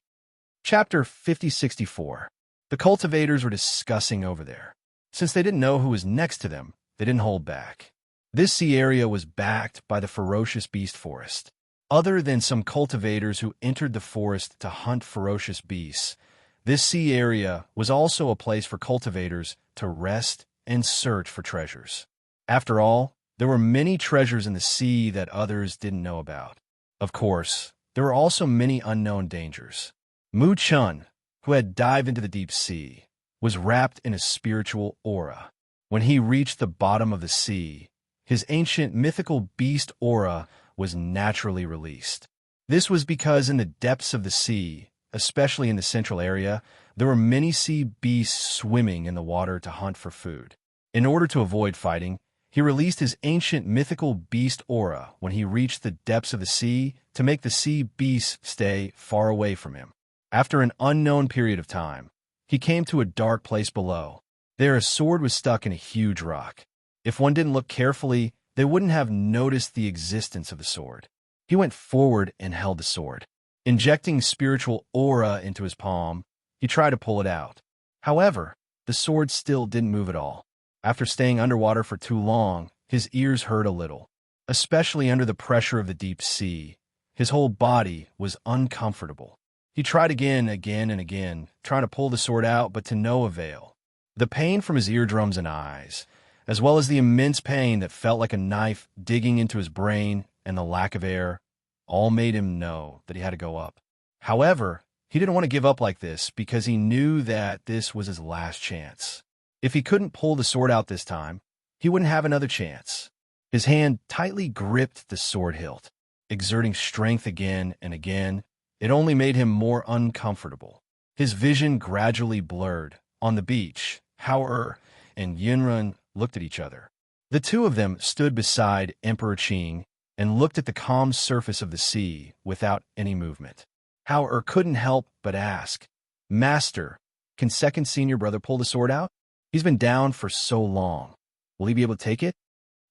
S1: Chapter 5064. The cultivators were discussing over there. Since they didn't know who was next to them, they didn't hold back. This sea area was backed by the ferocious beast forest. Other than some cultivators who entered the forest to hunt ferocious beasts, this sea area was also a place for cultivators to rest and search for treasures. After all, there were many treasures in the sea that others didn't know about. Of course, there were also many unknown dangers. Mu Chun, who had dived into the deep sea, was wrapped in a spiritual aura. When he reached the bottom of the sea, his ancient mythical beast aura was naturally released. This was because in the depths of the sea, especially in the central area, there were many sea beasts swimming in the water to hunt for food. In order to avoid fighting, he released his ancient mythical beast aura when he reached the depths of the sea to make the sea beasts stay far away from him. After an unknown period of time, he came to a dark place below. There a sword was stuck in a huge rock. If one didn't look carefully, they wouldn't have noticed the existence of the sword. He went forward and held the sword. Injecting spiritual aura into his palm, he tried to pull it out. However, the sword still didn't move at all. After staying underwater for too long, his ears hurt a little. Especially under the pressure of the deep sea, his whole body was uncomfortable. He tried again and again, trying to pull the sword out, but to no avail. The pain from his eardrums and eyes, as well as the immense pain that felt like a knife digging into his brain and the lack of air, all made him know that he had to go up. However, he didn't want to give up like this because he knew that this was his last chance. If he couldn't pull the sword out this time, he wouldn't have another chance. His hand tightly gripped the sword hilt, exerting strength again and again. It only made him more uncomfortable. His vision gradually blurred. On the beach, Hao and Yunrun looked at each other. The two of them stood beside Emperor Qing and looked at the calm surface of the sea without any movement. Hao couldn't help but ask, "Master, can second senior brother pull the sword out? He's been down for so long. Will he be able to take it?"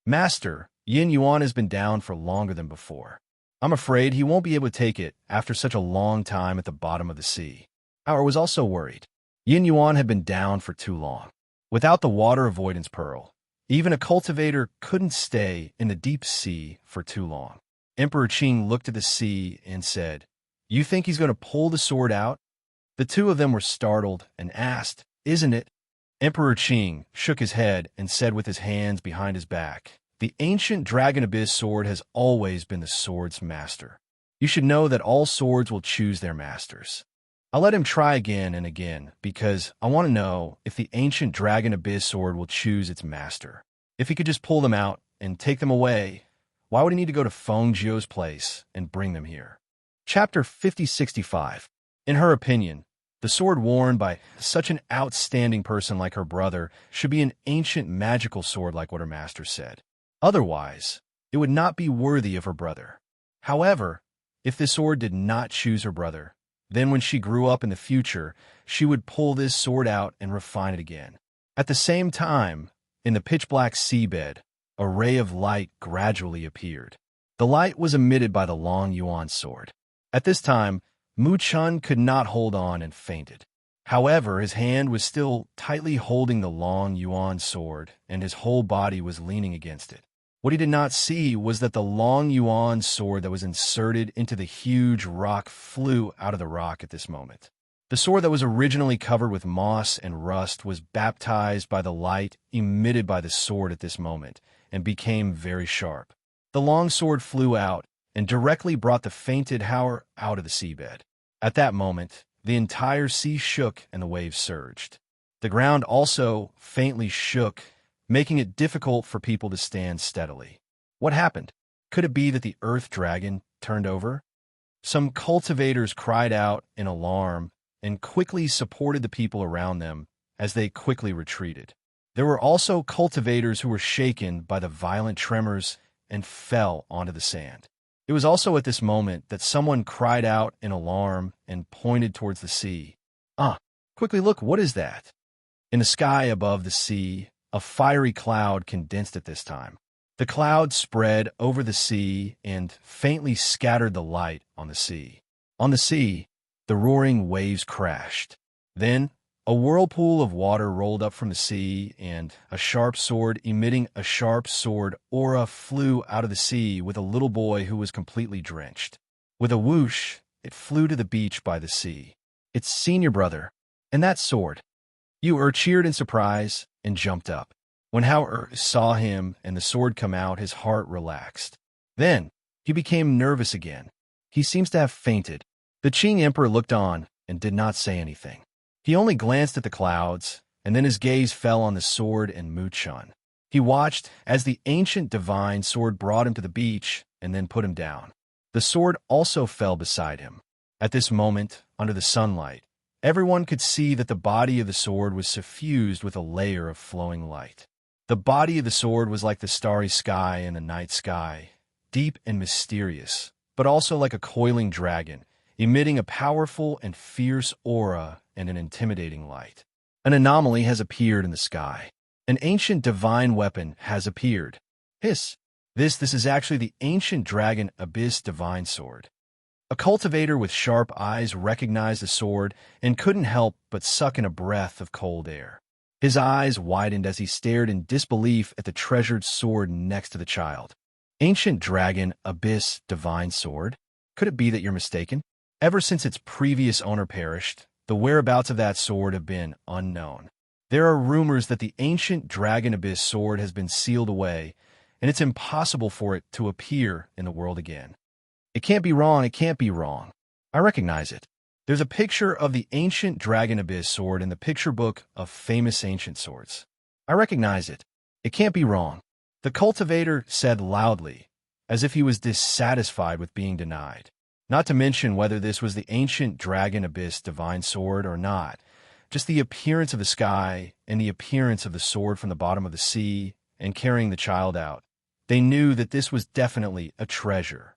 S1: "Master, Yin Yuan has been down for longer than before. I'm afraid he won't be able to take it after such a long time at the bottom of the sea." Hao was also worried. Yin Yuan had been down for too long. Without the water avoidance pearl, even a cultivator couldn't stay in the deep sea for too long. Emperor Qing looked at the sea and said, "You think he's going to pull the sword out?" The two of them were startled and asked, "Isn't it?" Emperor Qing shook his head and said with his hands behind his back, "The ancient Dragon Abyss sword has always been the sword's master. You should know that all swords will choose their masters. I'll let him try again and again because I want to know if the ancient Dragon Abyss sword will choose its master. If he could just pull them out and take them away, why would he need to go to Feng Jiu's place and bring them here?" Chapter 5065. In her opinion, the sword worn by such an outstanding person like her brother should be an ancient magical sword like what her master said. Otherwise, it would not be worthy of her brother. However, if this sword did not choose her brother, then when she grew up in the future, she would pull this sword out and refine it again. At the same time, in the pitch-black seabed, a ray of light gradually appeared. The light was emitted by the Long Yuan sword. At this time, Mu Chun could not hold on and fainted. However, his hand was still tightly holding the Long Yuan sword, and his whole body was leaning against it. What he did not see was that the Long Yuan sword that was inserted into the huge rock flew out of the rock at this moment. The sword that was originally covered with moss and rust was baptized by the light emitted by the sword at this moment, and became very sharp. The long sword flew out, and directly brought the fainted Hao out of the seabed. At that moment, the entire sea shook and the waves surged. The ground also faintly shook, making it difficult for people to stand steadily. What happened? Could it be that the earth dragon turned over? Some cultivators cried out in alarm and quickly supported the people around them as they quickly retreated. There were also cultivators who were shaken by the violent tremors and fell onto the sand. It was also at this moment that someone cried out in alarm and pointed towards the sea. Quickly look, what is that?" In the sky above the sea, a fiery cloud condensed at this time. The cloud spread over the sea and faintly scattered the light on the sea. On the sea, the roaring waves crashed. Then, a whirlpool of water rolled up from the sea, and a sharp sword emitting a sharp sword aura flew out of the sea with a little boy who was completely drenched. With a whoosh, it flew to the beach by the sea. "It's senior brother, and that sword." Yu cheered in surprise and jumped up. When Hao saw him and the sword come out, his heart relaxed. Then, he became nervous again. He seems to have fainted. The Qing Emperor looked on and did not say anything. He only glanced at the clouds, and then his gaze fell on the sword and Mu Chun. He watched as the ancient divine sword brought him to the beach and then put him down. The sword also fell beside him. At this moment, under the sunlight, everyone could see that the body of the sword was suffused with a layer of flowing light. The body of the sword was like the starry sky in the night sky, deep and mysterious, but also like a coiling dragon, emitting a powerful and fierce aura and an intimidating light. An anomaly has appeared in the sky. An ancient divine weapon has appeared. Hiss! This is actually the ancient Dragon Abyss divine sword. A cultivator with sharp eyes recognized the sword and couldn't help but suck in a breath of cold air. His eyes widened as he stared in disbelief at the treasured sword next to the child. Ancient Dragon Abyss divine sword? Could it be that you're mistaken? Ever since its previous owner perished, the whereabouts of that sword have been unknown. There are rumors that the ancient Dragon Abyss sword has been sealed away, and it's impossible for it to appear in the world again. It can't be wrong, it can't be wrong. I recognize it. There's a picture of the ancient Dragon Abyss sword in the picture book of famous ancient swords. I recognize it. It can't be wrong. The cultivator said loudly, as if he was dissatisfied with being denied. Not to mention whether this was the ancient Dragon Abyss divine sword or not. Just the appearance of the sky and the appearance of the sword from the bottom of the sea and carrying the child out. They knew that this was definitely a treasure.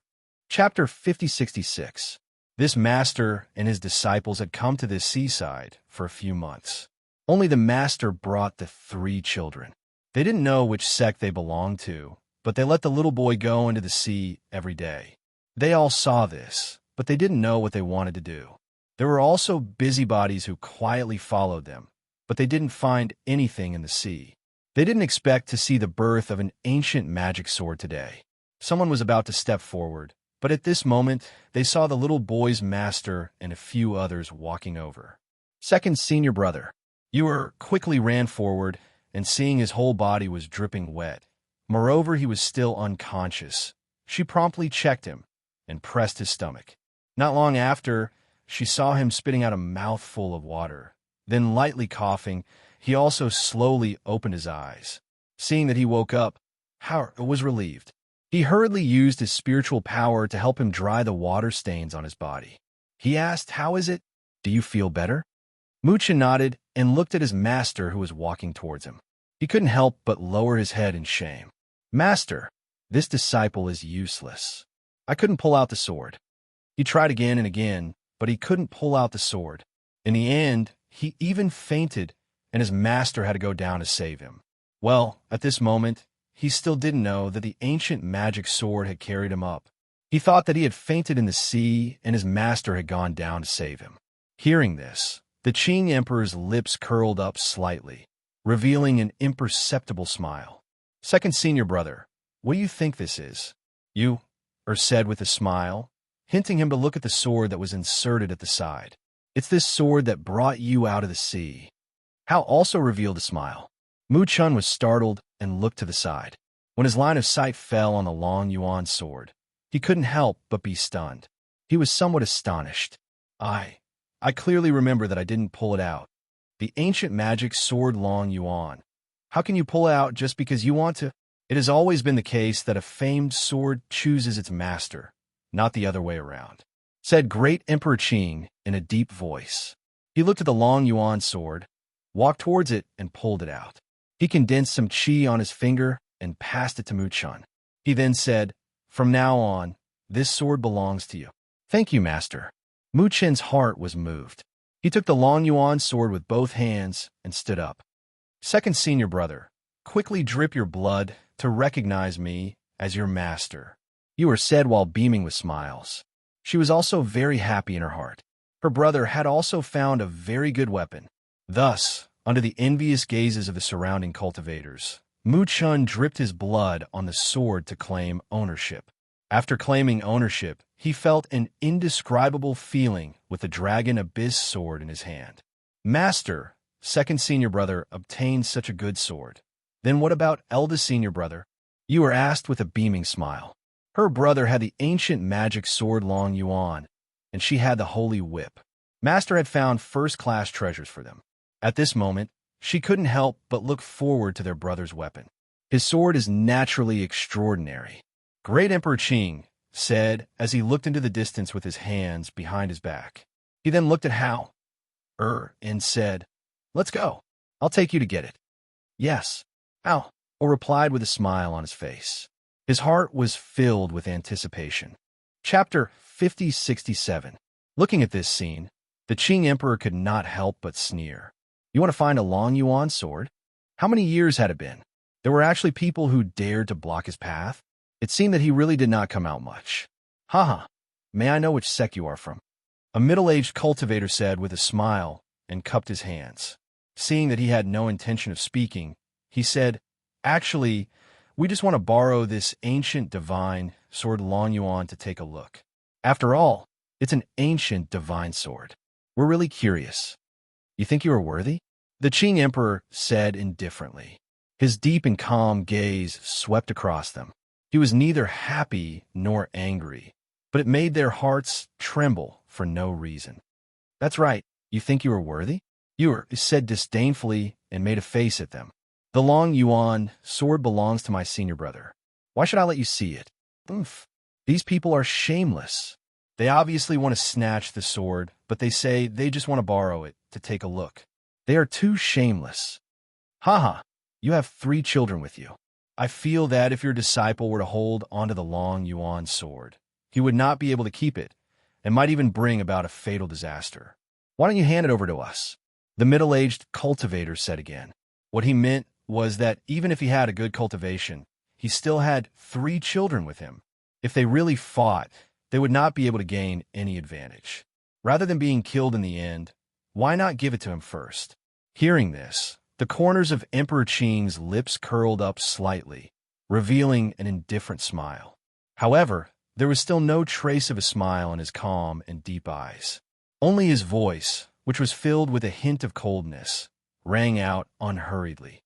S1: Chapter 5066. This master and his disciples had come to this seaside for a few months. Only the master brought the 3 children. They didn't know which sect they belonged to, but they let the little boy go into the sea every day. They all saw this, but they didn't know what they wanted to do. There were also busybodies who quietly followed them, but they didn't find anything in the sea. They didn't expect to see the birth of an ancient magic sword today. Someone was about to step forward, but at this moment, they saw the little boy's master and a few others walking over. Second senior brother. Ewer quickly ran forward, and seeing his whole body was dripping wet. Moreover, he was still unconscious. She promptly checked him and pressed his stomach. Not long after, she saw him spitting out a mouthful of water. Then, lightly coughing, he also slowly opened his eyes. Seeing that he woke up, Howard was relieved. He hurriedly used his spiritual power to help him dry the water stains on his body. He asked, "How is it? Do you feel better?" Mucha nodded and looked at his master who was walking towards him. He couldn't help but lower his head in shame. "Master, this disciple is useless. I couldn't pull out the sword." He tried again and again, but he couldn't pull out the sword. In the end, he even fainted, and his master had to go down to save him. Well, at this moment, he still didn't know that the ancient magic sword had carried him up. He thought that he had fainted in the sea, and his master had gone down to save him. Hearing this, the Qing Emperor's lips curled up slightly, revealing an imperceptible smile. Second senior brother, what do you think this is? You, said with a smile, hinting him to look at the sword that was inserted at the side. It's this sword that brought you out of the sea. Hao also revealed a smile. Mu Chun was startled and looked to the side. When his line of sight fell on the Long Yuan sword, he couldn't help but be stunned. He was somewhat astonished. I clearly remember that I didn't pull it out. The ancient magic sword Long Yuan. How can you pull it out just because you want to? It has always been the case that a famed sword chooses its master, not the other way around, said Great Emperor Qing in a deep voice. He looked at the Long Yuan sword, walked towards it, and pulled it out. He condensed some qi on his finger and passed it to Mu Chun. He then said, "From now on, this sword belongs to you." "Thank you, master." Mu Chun's heart was moved. He took the Long Yuan sword with both hands and stood up. Second senior brother, quickly drip your blood to recognize me as your master. Ewer said while beaming with smiles. She was also very happy in her heart. Her brother had also found a very good weapon. Thus, under the envious gazes of the surrounding cultivators, Mu Chun dripped his blood on the sword to claim ownership. After claiming ownership, he felt an indescribable feeling with the Dragon Abyss sword in his hand. Master, second senior brother, obtained such a good sword. Then what about eldest senior brother? You were asked with a beaming smile. Her brother had the ancient magic sword Long Yuan, and she had the holy whip. Master had found first-class treasures for them. At this moment, she couldn't help but look forward to their brother's weapon. His sword is naturally extraordinary. Great Emperor Qing said as he looked into the distance with his hands behind his back. He then looked at Hao, and said, "Let's go. I'll take you to get it." "Yes." Hao replied with a smile on his face. His heart was filled with anticipation. Chapter 5067. Looking at this scene, the Qing Emperor could not help but sneer. You want to find a Long Yuan sword? How many years had it been? There were actually people who dared to block his path. It seemed that he really did not come out much. Haha, may I know which sect you are from? A middle-aged cultivator said with a smile and cupped his hands. Seeing that he had no intention of speaking, he said, "Actually, we just want to borrow this ancient divine sword Long Yuan to take a look. After all, it's an ancient divine sword. We're really curious. You think you are worthy?" The Qing Emperor said indifferently. His deep and calm gaze swept across them. He was neither happy nor angry, but it made their hearts tremble for no reason. That's right. You think you are worthy? You said disdainfully and made a face at them. The Long Yuan sword belongs to my senior brother. Why should I let you see it? Oomph. These people are shameless. They obviously want to snatch the sword, but they say they just want to borrow it to take a look. They are too shameless. Haha, you have 3 children with you. I feel that if your disciple were to hold onto the Long Yuan sword, he would not be able to keep it and might even bring about a fatal disaster. Why don't you hand it over to us? The middle-aged cultivator said again. What he meant was that even if he had a good cultivation, he still had 3 children with him. If they really fought, they would not be able to gain any advantage. Rather than being killed in the end, why not give it to him first? Hearing this, the corners of Emperor Qing's lips curled up slightly, revealing an indifferent smile. However, there was still no trace of a smile in his calm and deep eyes. Only his voice, which was filled with a hint of coldness, rang out unhurriedly.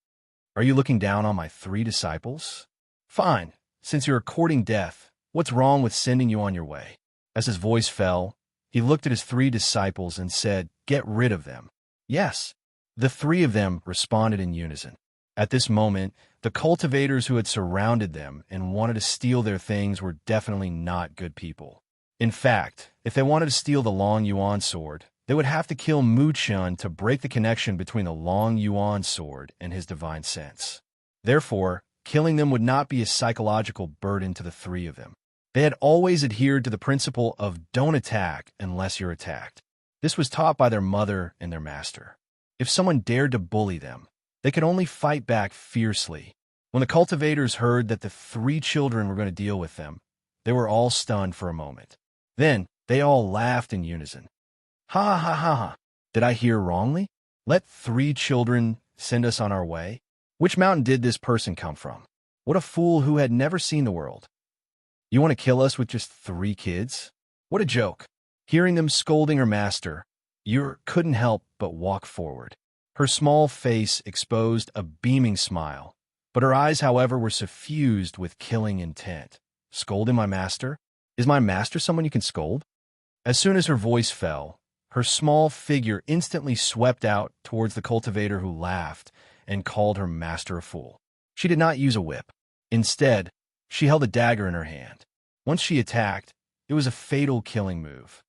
S1: Are you looking down on my 3 disciples? Fine. Since you are courting death, what's wrong with sending you on your way? As his voice fell, he looked at his 3 disciples and said, Get rid of them. Yes. The 3 of them responded in unison. At this moment, the cultivators who had surrounded them and wanted to steal their things were definitely not good people. In fact, if they wanted to steal the Long Yuan sword, they would have to kill Mu Chun to break the connection between the Long Yuan sword and his divine sense. Therefore, killing them would not be a psychological burden to the 3 of them. They had always adhered to the principle of don't attack unless you're attacked. This was taught by their mother and their master. If someone dared to bully them, they could only fight back fiercely. When the cultivators heard that the 3 children were going to deal with them, they were all stunned for a moment. Then, they all laughed in unison. Ha ha ha ha! Did I hear wrongly? Let 3 children send us on our way? Which mountain did this person come from? What a fool who had never seen the world. You want to kill us with just 3 kids? What a joke. Hearing them scolding her master, Yu couldn't help but walk forward. Her small face exposed a beaming smile, but her eyes, however, were suffused with killing intent. Scolding my master? Is my master someone you can scold? As soon as her voice fell, her small figure instantly swept out towards the cultivator who laughed and called her master a fool. She did not use a whip. Instead, she held a dagger in her hand. Once she attacked, it was a fatal killing move.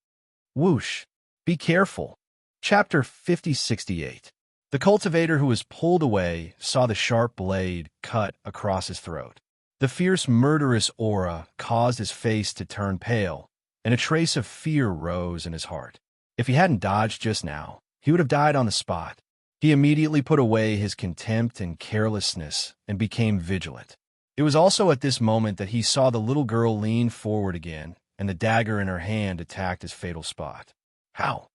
S1: Whoosh! Be careful. Chapter 5068. The cultivator who was pulled away saw the sharp blade cut across his throat. The fierce, murderous aura caused his face to turn pale, and a trace of fear rose in his heart. If he hadn't dodged just now, he would have died on the spot. He immediately put away his contempt and carelessness and became vigilant. It was also at this moment that he saw the little girl lean forward again, and the dagger in her hand attacked his fatal spot. How?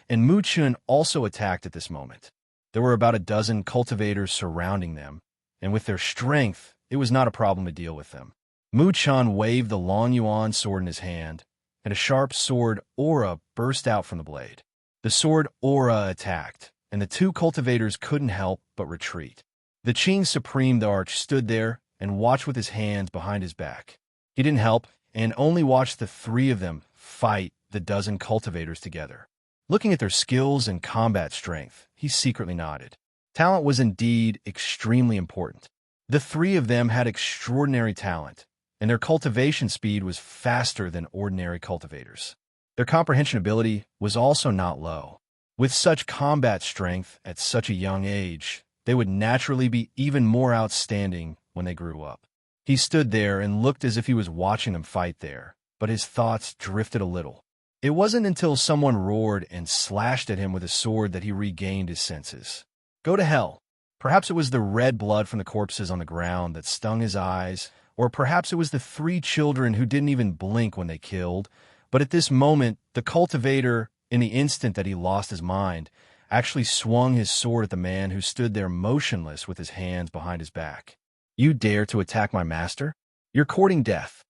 S1: And Mu Chun also attacked at this moment. There were about a dozen cultivators surrounding them, and with their strength, it was not a problem to deal with them. Mu Chun waved the Long Yuan sword in his hand, and a sharp sword aura burst out from the blade. The sword aura attacked, and the 2 cultivators couldn't help but retreat. The Qing Supreme Arch stood there and watched with his hands behind his back. He didn't help, and only watched the 3 of them fight the dozen cultivators together. Looking at their skills and combat strength, he secretly nodded. Talent was indeed extremely important. The 3 of them had extraordinary talent, and their cultivation speed was faster than ordinary cultivators. Their comprehension ability was also not low. With such combat strength at such a young age, they would naturally be even more outstanding when they grew up. He stood there and looked as if he was watching them fight there, but his thoughts drifted a little. It wasn't until someone roared and slashed at him with a sword that he regained his senses. Go to hell. Perhaps it was the red blood from the corpses on the ground that stung his eyes, or perhaps it was the 3 children who didn't even blink when they killed. But at this moment, the cultivator, in the instant that he lost his mind, actually swung his sword at the man who stood there motionless with his hands behind his back. You dare to attack my master? You're courting death.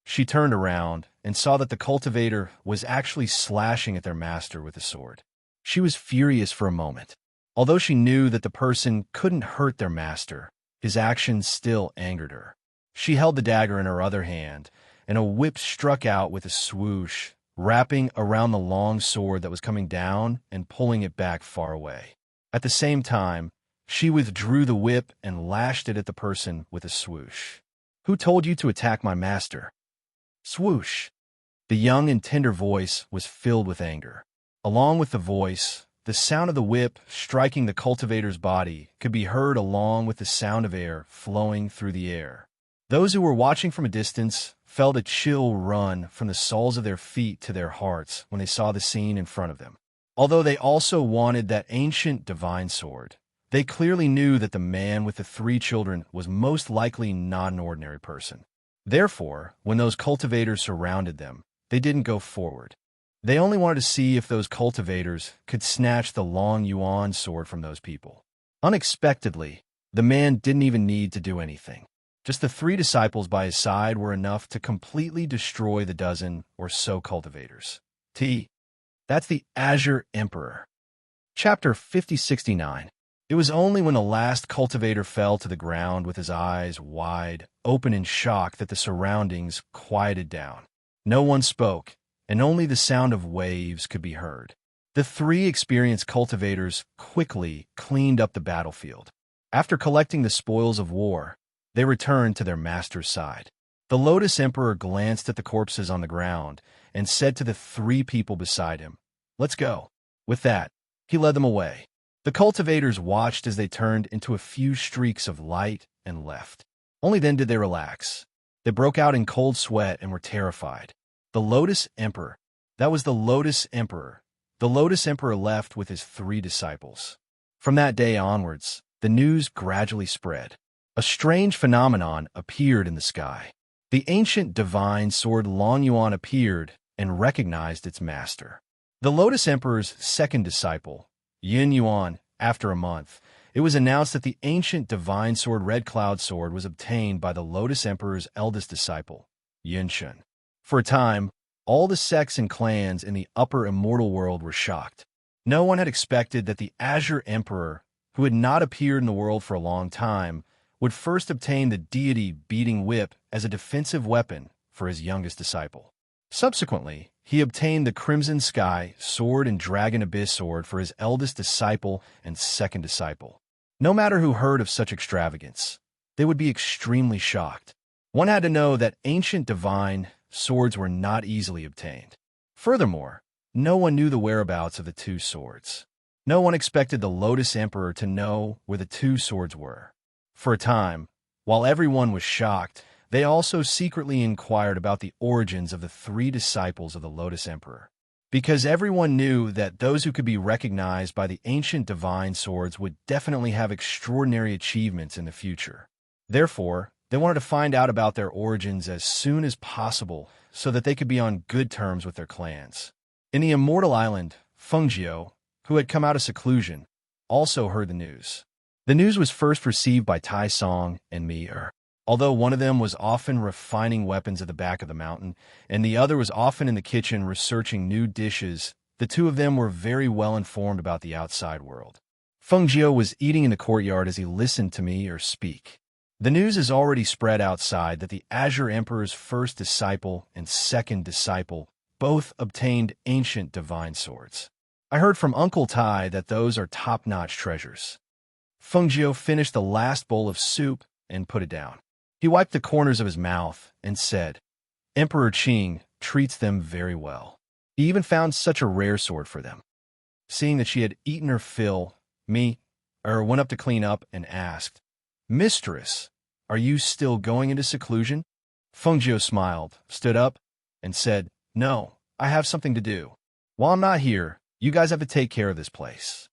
S1: She turned around and saw that the cultivator was actually slashing at their master with a sword. She was furious for a moment. Although she knew that the person couldn't hurt their master, his actions still angered her. She held the dagger in her other hand, and a whip struck out with a swoosh wrapping around the long sword that was coming down and pulling it back far away. At the same time, she withdrew the whip and lashed it at the person with a swoosh. "Who told you to attack my master?" Swoosh! The young and tender voice was filled with anger. Along with the voice, the sound of the whip striking the cultivator's body could be heard along with the sound of air flowing through the air. Those who were watching from a distance felt a chill run from the soles of their feet to their hearts when they saw the scene in front of them. Although they also wanted that ancient divine sword, they clearly knew that the man with the 3 children was most likely not an ordinary person. Therefore, when those cultivators surrounded them, they didn't go forward. They only wanted to see if those cultivators could snatch the long yuan sword from those people. Unexpectedly, the man didn't even need to do anything. Just the 3 disciples by his side were enough to completely destroy the dozen or so cultivators. That's the Azure Emperor. Chapter 5069. It was only when the last cultivator fell to the ground with his eyes wide open in shock that the surroundings quieted down. No one spoke, and only the sound of waves could be heard. The 3 experienced cultivators quickly cleaned up the battlefield. After collecting the spoils of war, they returned to their master's side. The Lotus Emperor glanced at the corpses on the ground and said to the 3 people beside him, "Let's go." With that, he led them away. The cultivators watched as they turned into a few streaks of light and left. Only then did they relax. They broke out in cold sweat and were terrified. The Lotus Emperor. That was the Lotus Emperor. The Lotus Emperor left with his 3 disciples. From that day onwards, the news gradually spread. A strange phenomenon appeared in the sky. The ancient divine sword Long Yuan appeared and recognized its master. The Lotus Emperor's 2nd disciple, Yin Yuan. After a month, it was announced that the ancient divine sword Red Cloud Sword was obtained by the Lotus Emperor's eldest disciple, Yin Shun. For a time, all the sects and clans in the upper immortal world were shocked. No one had expected that the Azure Emperor, who had not appeared in the world for a long time, would first obtain the deity-beating whip as a defensive weapon for his youngest disciple. Subsequently, he obtained the Crimson Sky Sword and Dragon Abyss Sword for his eldest disciple and 2nd disciple. No matter who heard of such extravagance, they would be extremely shocked. One had to know that ancient divine swords were not easily obtained. Furthermore, no one knew the whereabouts of the 2 swords. No one expected the Lotus Emperor to know where the 2 swords were. For a time, while everyone was shocked, they also secretly inquired about the origins of the 3 disciples of the Lotus Emperor. Because everyone knew that those who could be recognized by the ancient divine swords would definitely have extraordinary achievements in the future. Therefore, they wanted to find out about their origins as soon as possible so that they could be on good terms with their clans. In the Immortal Island, Fengjiu, who had come out of seclusion, also heard the news. The news was first received by Tai Song and Mi Er. Although one of them was often refining weapons at the back of the mountain, and the other was often in the kitchen researching new dishes, the 2 of them were very well informed about the outside world. Fengjiu was eating in the courtyard as he listened to Mi Er speak. The news is already spread outside that the Azure Emperor's 1st disciple and 2nd disciple both obtained ancient divine swords. I heard from Uncle Tai that those are top-notch treasures. Fengjiu finished the last bowl of soup and put it down. He wiped the corners of his mouth and said, "Emperor Qing treats them very well. He even found such a rare sword for them." Seeing that she had eaten her fill, Mi Er went up to clean up and asked, "Mistress, are you still going into seclusion?" Fengjiu smiled, stood up, and said, "No, I have something to do. While I'm not here, you guys have to take care of this place."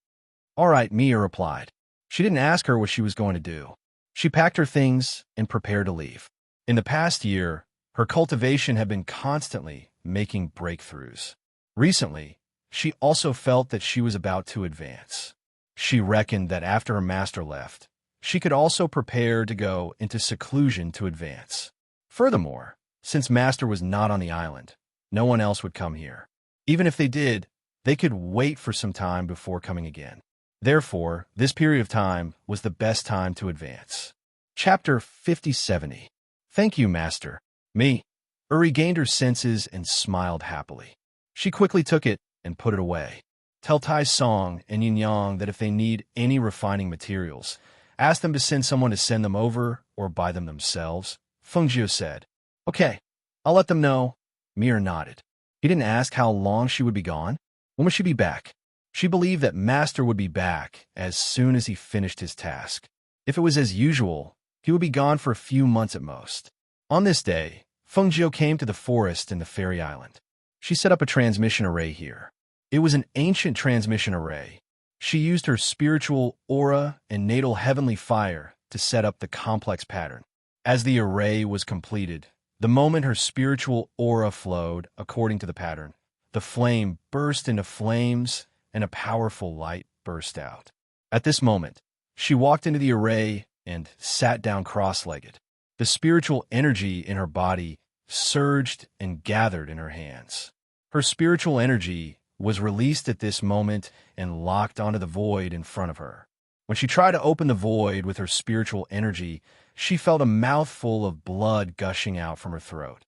S1: "All right," Mi Er replied. She didn't ask her what she was going to do. She packed her things and prepared to leave. In the past year, her cultivation had been constantly making breakthroughs. Recently, she also felt that she was about to advance. She reckoned that after her master left, she could also prepare to go into seclusion to advance. Furthermore, since master was not on the island, no one else would come here. Even if they did, they could wait for some time before coming again. Therefore, this period of time was the best time to advance. Chapter 5070. Thank you, Master. Mi Er regained her senses and smiled happily. She quickly took it and put it away. Tell Tai Song and Yin Yang that if they need any refining materials, ask them to send someone to send them over or buy them themselves. Feng Jiu said. Okay, I'll let them know. Mir nodded. He didn't ask how long she would be gone. When would she be back? She believed that Master would be back as soon as he finished his task. If it was as usual, he would be gone for a few months at most. On this day, Feng Jiu came to the forest in the Fairy Island. She set up a transmission array here. It was an ancient transmission array. She used her spiritual aura and natal heavenly fire to set up the complex pattern. As the array was completed, the moment her spiritual aura flowed according to the pattern, the flame burst into flames and a powerful light burst out. At this moment, she walked into the array and sat down cross-legged. The spiritual energy in her body surged and gathered in her hands. Her spiritual energy was released at this moment and locked onto the void in front of her. When she tried to open the void with her spiritual energy, she felt a mouthful of blood gushing out from her throat.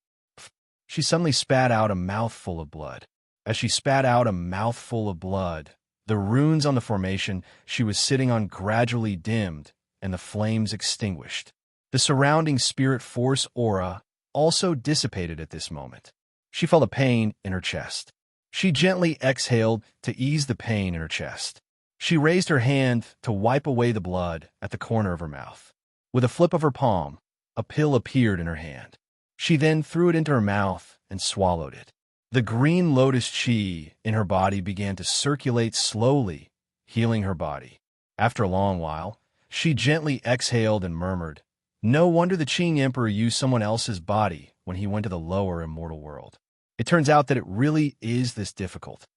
S1: She suddenly spat out a mouthful of blood. As she spat out a mouthful of blood, the runes on the formation she was sitting on gradually dimmed and the flames extinguished. The surrounding spirit force aura also dissipated at this moment. She felt a pain in her chest. She gently exhaled to ease the pain in her chest. She raised her hand to wipe away the blood at the corner of her mouth. With a flip of her palm, a pill appeared in her hand. She then threw it into her mouth and swallowed it. The green lotus chi in her body began to circulate slowly, healing her body. After a long while, she gently exhaled and murmured, "No wonder the Qing Emperor used someone else's body when he went to the lower immortal world. It turns out that it really is this difficult."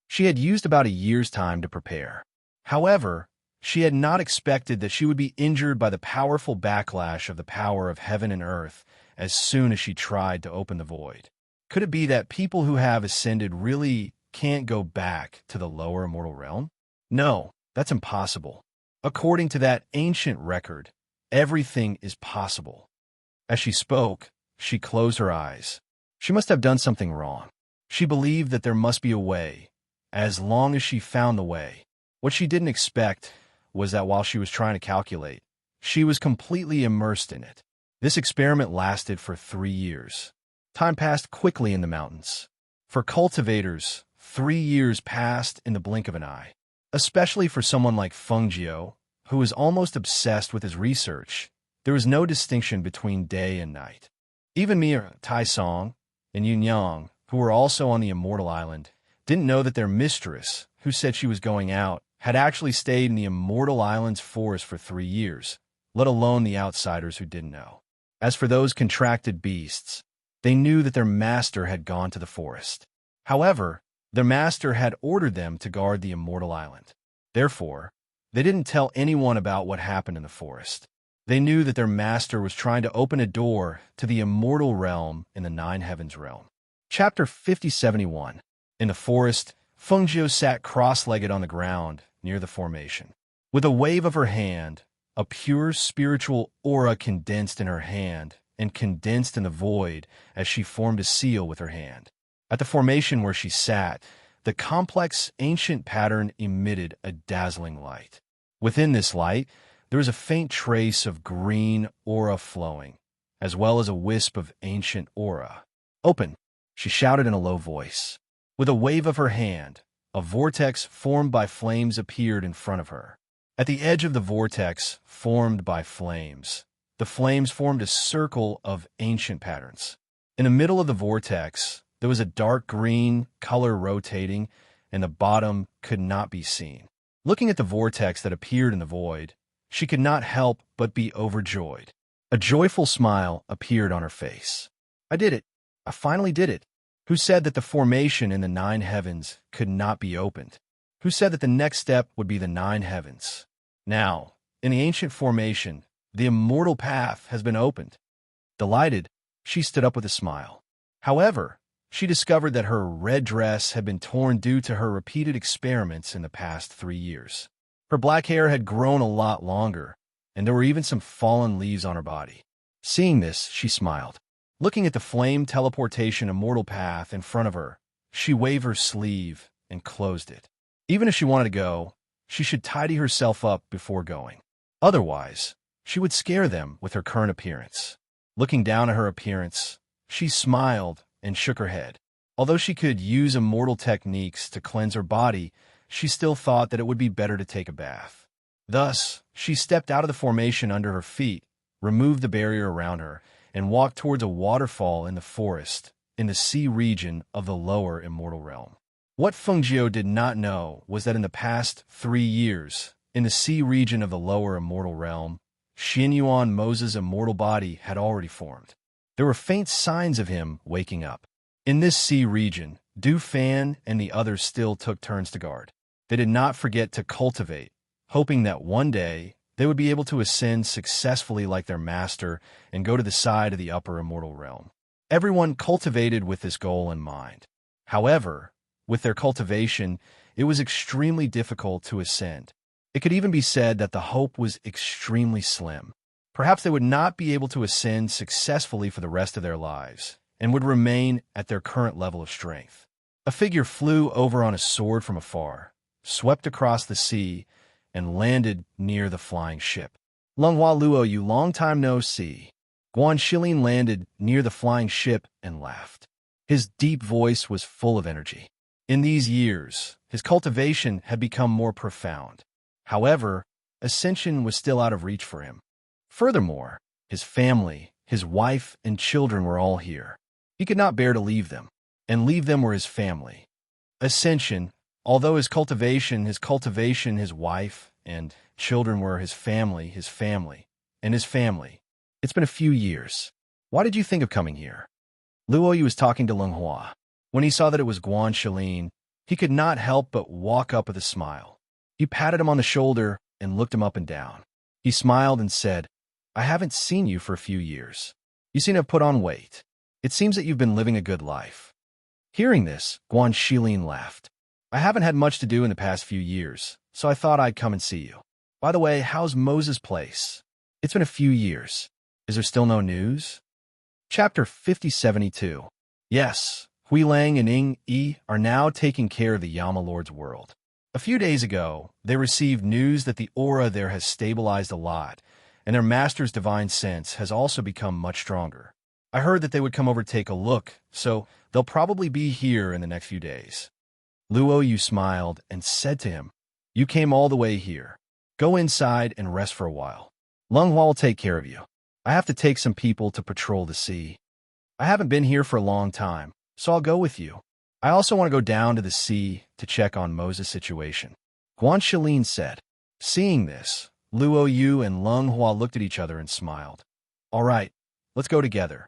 S1: She had used about a year's time to prepare. However, she had not expected that she would be injured by the powerful backlash of the power of heaven and earth as soon as she tried to open the void. Could it be that people who have ascended really can't go back to the lower immortal realm? No, that's impossible. According to that ancient record, everything is possible. As she spoke, she closed her eyes. She must have done something wrong. She believed that there must be a way, as long as she found the way. What she didn't expect was that while she was trying to calculate, she was completely immersed in it. This experiment lasted for 3 years. Time passed quickly in the mountains. For cultivators, 3 years passed in the blink of an eye. Especially for someone like Feng Jiu, who was almost obsessed with his research, there was no distinction between day and night. Even Mir, Tai Song, and Yin Yang, who were also on the Immortal Island, didn't know that their mistress, who said she was going out, had actually stayed in the Immortal Island's forest for 3 years, let alone the outsiders who didn't know. As for those contracted beasts, they knew that their master had gone to the forest. However, their master had ordered them to guard the Immortal Island. Therefore, they didn't tell anyone about what happened in the forest. They knew that their master was trying to open a door to the immortal realm in the Nine Heavens realm. Chapter 5071. In the forest, Feng Jiu sat cross-legged on the ground near the formation. With a wave of her hand, a pure spiritual aura condensed in her hand and condensed in the void as she formed a seal with her hand. At the formation where she sat, the complex ancient pattern emitted a dazzling light. Within this light, there was a faint trace of green aura flowing, as well as a wisp of ancient aura. "Open," she shouted in a low voice. With a wave of her hand, a vortex formed by flames appeared in front of her. At the edge of the vortex formed by flames, the flames formed a circle of ancient patterns. In the middle of the vortex, there was a dark green color rotating, and the bottom could not be seen. Looking at the vortex that appeared in the void, she could not help but be overjoyed. A joyful smile appeared on her face. "I did it. I finally did it." Who said that the formation in the Nine Heavens could not be opened? Who said that the next step would be the Nine Heavens? Now, in the ancient formation, the immortal path has been opened. Delighted, she stood up with a smile. However, she discovered that her red dress had been torn due to her repeated experiments in the past 3 years. Her black hair had grown a lot longer, and there were even some fallen leaves on her body. Seeing this, she smiled. Looking at the flame teleportation immortal path in front of her, She waved her sleeve and closed it. Even if she wanted to go, she should tidy herself up before going. Otherwise, she would scare them with her current appearance. Looking down at her appearance, she smiled and shook her head. Although she could use immortal techniques to cleanse her body, she still thought that it would be better to take a bath. Thus, she stepped out of the formation under her feet, removed the barrier around her, and walked towards a waterfall in the forest, in the sea region of the lower immortal realm. What Fengjiu did not know was that in the past 3 years, in the sea region of the lower immortal realm, Xianyuan Moses' immortal body had already formed. There were faint signs of him waking up. In this sea region, Du Fan and the others still took turns to guard. They did not forget to cultivate, hoping that one day they would be able to ascend successfully like their master and go to the side of the upper immortal realm. Everyone cultivated with this goal in mind. However, with their cultivation, it was extremely difficult to ascend. It could even be said that the hope was extremely slim. Perhaps they would not be able to ascend successfully for the rest of their lives, and would remain at their current level of strength. A figure flew over on a sword from afar, swept across the sea, and landed near the flying ship. Lenghua Luo, you long time no see. Guan Shilin landed near the flying ship and laughed. His deep voice was full of energy. In these years, his cultivation had become more profound. However, ascension was still out of reach for him. Furthermore, his family, his wife, and children were all here. He could not bear to leave them, and leave them were his family. Ascension, although his cultivation, his wife, and children were his family, and his family. It's been a few years. Why did you think of coming here? Luo Yu was talking to Lenghua. When he saw that it was Guan Shilin, he could not help but walk up with a smile. He patted him on the shoulder and looked him up and down. He smiled and said, I haven't seen you for a few years. You seem to have put on weight. It seems that you've been living a good life. Hearing this, Guan Shilin laughed. I haven't had much to do in the past few years, so I thought I'd come and see you. By the way, how's Moses' place? It's been a few years. Is there still no news? Chapter 5072. Yes, Hui Lang and Ing Yi are now taking care of the Yama Lord's world. A few days ago, they received news that the aura there has stabilized a lot, and their master's divine sense has also become much stronger. I heard that they would come over to take a look, so they'll probably be here in the next few days. Luo Yu smiled and said to him, You came all the way here. Go inside and rest for a while. Lenghua will take care of you. I have to take some people to patrol the sea. I haven't been here for a long time, so I'll go with you. I also want to go down to the sea to check on Moses' situation. Guan Shilin said. Seeing this, Luo Yu and Lenghua looked at each other and smiled. All right, let's go together.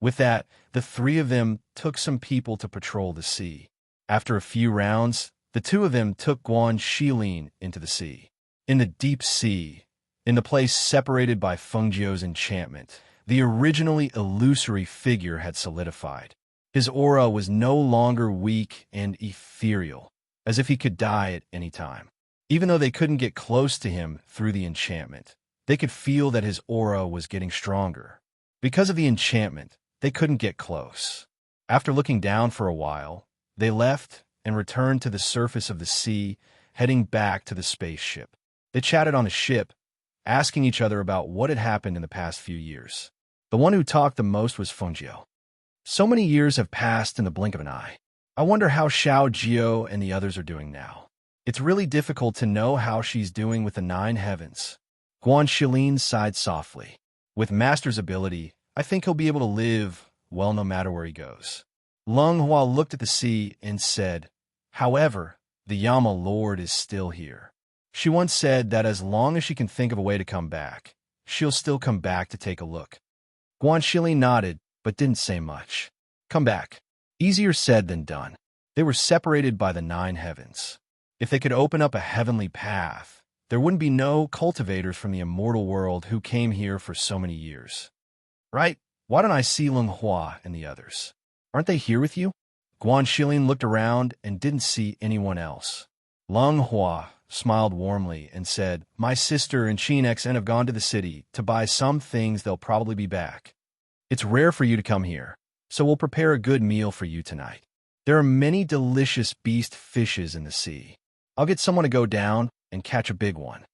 S1: With that, the three of them took some people to patrol the sea. After a few rounds, the two of them took Guan Shilin into the sea. In the deep sea, in the place separated by Fengjiu's enchantment, the originally illusory figure had solidified. His aura was no longer weak and ethereal, as if he could die at any time. Even though they couldn't get close to him through the enchantment, they could feel that his aura was getting stronger. Because of the enchantment, they couldn't get close. After looking down for a while, they left and returned to the surface of the sea, heading back to the spaceship. They chatted on the ship, asking each other about what had happened in the past few years. The one who talked the most was Fengjiu. So many years have passed in the blink of an eye. I wonder how Xiao Jio and the others are doing now. It's really difficult to know how she's doing with the 9 heavens. Guan Shilin sighed softly. With Master's ability, I think he'll be able to live well no matter where he goes. Lenghua looked at the sea and said, However, the Yama Lord is still here. She once said that as long as she can think of a way to come back, she'll still come back to take a look. Guan Shilin nodded, but didn't say much. Come back. Easier said than done. They were separated by the 9 heavens. If they could open up a heavenly path, there wouldn't be no cultivators from the immortal world who came here for so many years. Right? Why don't I see Lenghua and the others? Aren't they here with you? Guan Shilin looked around and didn't see anyone else. Lenghua smiled warmly and said, My sister and Xen have gone to the city to buy some things. They'll probably be back. It's rare for you to come here, so we'll prepare a good meal for you tonight. There are many delicious beast fishes in the sea. I'll get someone to go down and catch a big one.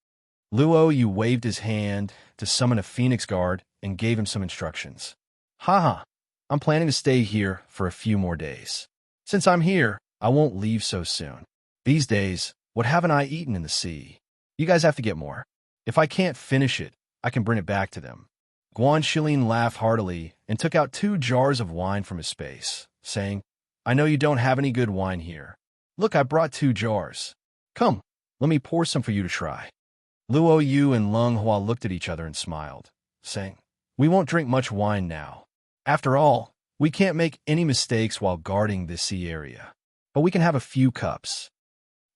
S1: Luo Yu waved his hand to summon a phoenix guard and gave him some instructions. Haha, I'm planning to stay here for a few more days. Since I'm here, I won't leave so soon. These days, what haven't I eaten in the sea? You guys have to get more. If I can't finish it, I can bring it back to them. Guan Shilin laughed heartily and took out 2 jars of wine from his space, saying, I know you don't have any good wine here. Look, I brought 2 jars. Come, let me pour some for you to try. Luo Yu and Leng Hua looked at each other and smiled, saying, We won't drink much wine now. After all, we can't make any mistakes while guarding this sea area. But we can have a few cups.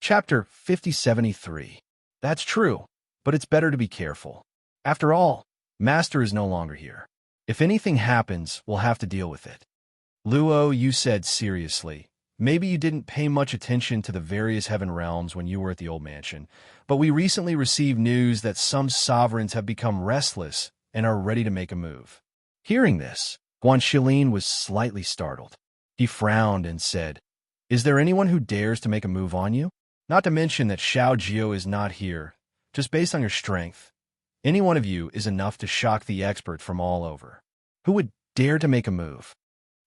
S1: Chapter 5073. That's true, but it's better to be careful. After all, Master is no longer here. If anything happens, we'll have to deal with it. Luo Yu said seriously, Maybe you didn't pay much attention to the various heaven realms when you were at the old mansion, but we recently received news that some sovereigns have become restless and are ready to make a move. Hearing this, Guan Shilin was slightly startled. He frowned and said, Is there anyone who dares to make a move on you? Not to mention that Xiao Jiao is not here. Just based on your strength, any one of you is enough to shock the expert from all over. Who would dare to make a move?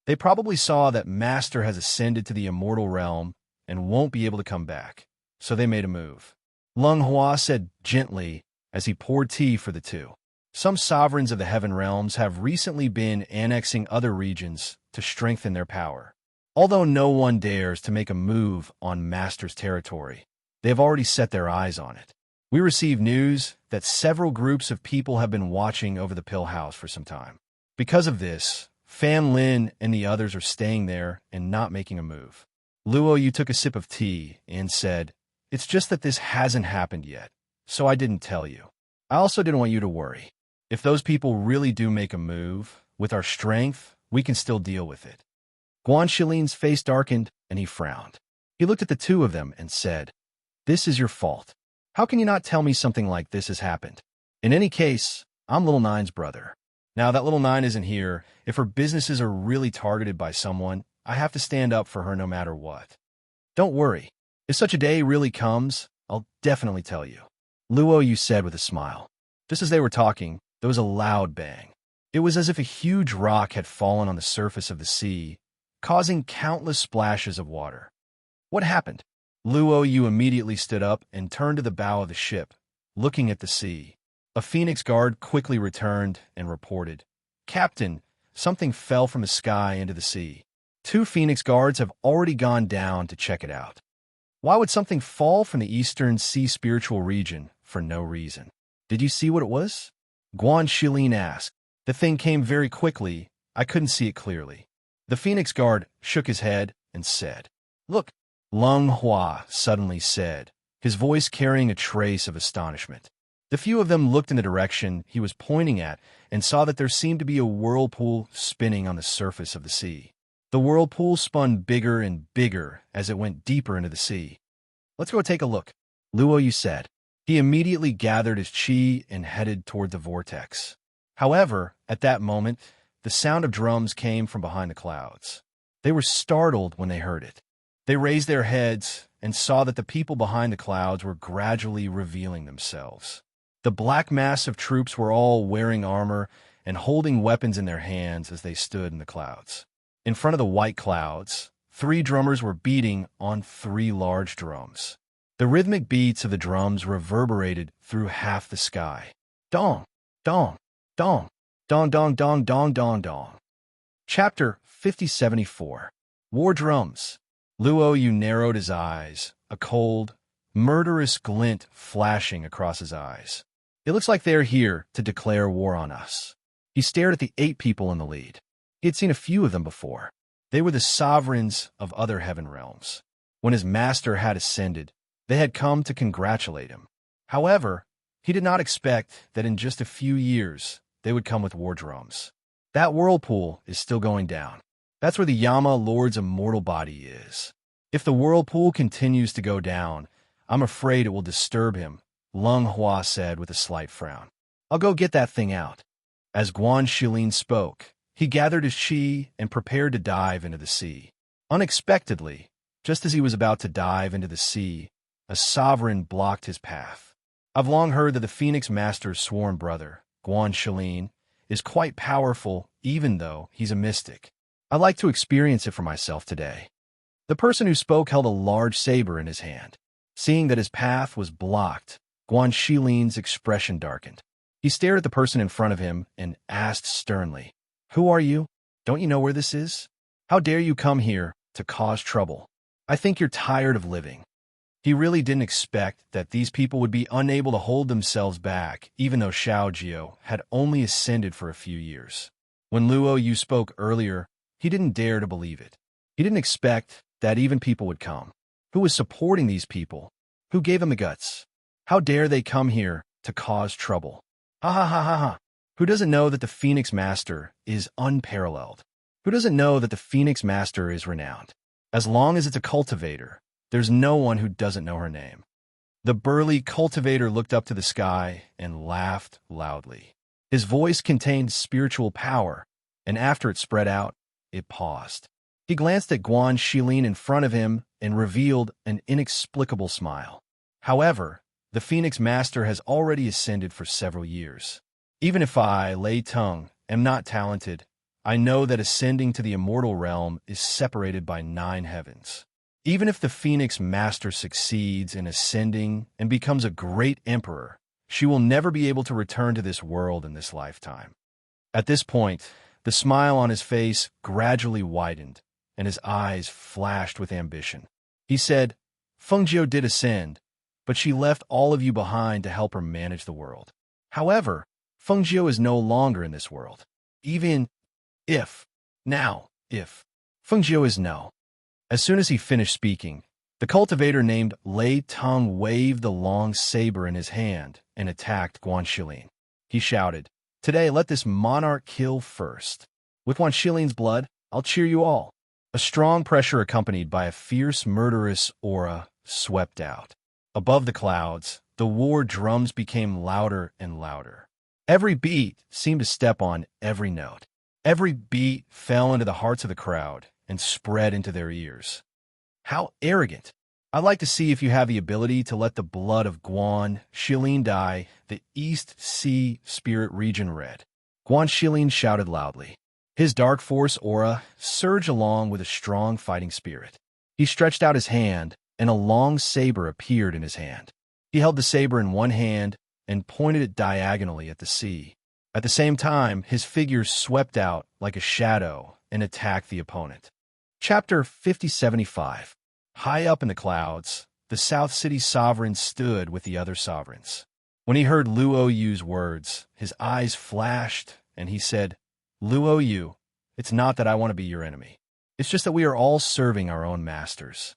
S1: They probably saw that Master has ascended to the immortal realm and won't be able to come back, so they made a move. Leng Hua said gently as he poured tea for the 2. Some sovereigns of the heaven realms have recently been annexing other regions to strengthen their power. Although no one dares to make a move on Master's territory, they have already set their eyes on it. We received news that several groups of people have been watching over the pill house for some time. Because of this, Fan Lin and the others are staying there and not making a move. Luo Yu took a sip of tea and said, It's just that this hasn't happened yet, so I didn't tell you. I also didn't want you to worry. If those people really do make a move, with our strength, we can still deal with it. Guan Shilin's face darkened and he frowned. He looked at the 2 of them and said, This is your fault. How can you not tell me something like this has happened? In any case, I'm Little Nine's brother. Now that Little Nine isn't here, if her businesses are really targeted by someone, I have to stand up for her no matter what. Don't worry. If such a day really comes, I'll definitely tell you. Luo Yu said with a smile. Just as they were talking, there was a loud bang. It was as if a huge rock had fallen on the surface of the sea, causing countless splashes of water. What happened? Luo Yu immediately stood up and turned to the bow of the ship, looking at the sea. A phoenix guard quickly returned and reported, Captain, something fell from the sky into the sea. 2 phoenix guards have already gone down to check it out. Why would something fall from the eastern sea spiritual region for no reason? Did you see what it was? Guan Shilin asked. The thing came very quickly. I couldn't see it clearly. The phoenix guard shook his head and said, Look, Leng Hua suddenly said, his voice carrying a trace of astonishment. The few of them looked in the direction he was pointing at and saw that there seemed to be a whirlpool spinning on the surface of the sea. The whirlpool spun bigger and bigger as it went deeper into the sea. Let's go take a look, Luo Yu said. He immediately gathered his chi and headed toward the vortex. However, at that moment, the sound of drums came from behind the clouds. They were startled when they heard it. They raised their heads and saw that the people behind the clouds were gradually revealing themselves. The black mass of troops were all wearing armor and holding weapons in their hands as they stood in the clouds. In front of the white clouds, 3 drummers were beating on 3 large drums. The rhythmic beats of the drums reverberated through half the sky. Dong, dong, dong, dong, dong, dong, dong, dong, dong. Chapter 5074. War Drums. Luo Yu narrowed his eyes, a cold, murderous glint flashing across his eyes. It looks like they're here to declare war on us. He stared at the 8 people in the lead. He had seen a few of them before. They were the sovereigns of other heaven realms. When his master had ascended, they had come to congratulate him. However, he did not expect that in just a few years they would come with war drums. That whirlpool is still going down. That's where the Yama Lord's immortal body is. If the whirlpool continues to go down, I'm afraid it will disturb him, Leng Hua said with a slight frown. I'll go get that thing out. As Guan Shilin spoke, he gathered his chi and prepared to dive into the sea. Unexpectedly, just as he was about to dive into the sea, a sovereign blocked his path. I've long heard that the Phoenix Master's sworn brother, Guan Shilin, is quite powerful even though he's a mystic. I'd like to experience it for myself today. The person who spoke held a large saber in his hand. Seeing that his path was blocked, Guan Shilin's expression darkened. He stared at the person in front of him and asked sternly, "Who are you? Don't you know where this is? How dare you come here to cause trouble? I think you're tired of living." He really didn't expect that these people would be unable to hold themselves back, even though Xiao Jiao had only ascended for a few years. When Luo Yu spoke earlier, he didn't dare to believe it. He didn't expect that even people would come. Who was supporting these people? Who gave them the guts? How dare they come here to cause trouble? Ha ha ha ha ha. Who doesn't know that the Phoenix Master is unparalleled? Who doesn't know that the Phoenix Master is renowned? As long as it's a cultivator, there's no one who doesn't know her name. The burly cultivator looked up to the sky and laughed loudly. His voice contained spiritual power, and after it spread out, it paused. He glanced at Guan Shilin in front of him and revealed an inexplicable smile. However, the Phoenix Master has already ascended for several years. Even if I, Lei Tung, am not talented, I know that ascending to the immortal realm is separated by 9 heavens. Even if the Phoenix Master succeeds in ascending and becomes a great emperor, she will never be able to return to this world in this lifetime. At this point, the smile on his face gradually widened, and his eyes flashed with ambition. He said, "Fengjiu did ascend, but she left all of you behind to help her manage the world. However, Fengjiu is no longer in this world. Even if Fengjiu is no." As soon as he finished speaking, the cultivator named Lei Tung waved the long saber in his hand and attacked Guan Shilin. He shouted, "Today let this monarch kill first. With Guan Shilin's blood, I'll cheer you all." A strong pressure accompanied by a fierce murderous aura swept out. Above the clouds, the war drums became louder and louder. Every beat seemed to step on every note. Every beat fell into the hearts of the crowd and spread into their ears. How arrogant! I'd like to see if you have the ability to let the blood of Guan Shilin dye the East Sea Spirit region red. Guan Shilin shouted loudly. His dark force aura surged along with a strong fighting spirit. He stretched out his hand, and a long saber appeared in his hand. He held the saber in one hand and pointed it diagonally at the sea. At the same time, his figure swept out like a shadow and attacked the opponent. Chapter 5075. High up in the clouds, the South City Sovereign stood with the other sovereigns. When he heard Luo Yu's words, his eyes flashed, and he said, "Luo Yu, it's not that I want to be your enemy. It's just that we are all serving our own masters."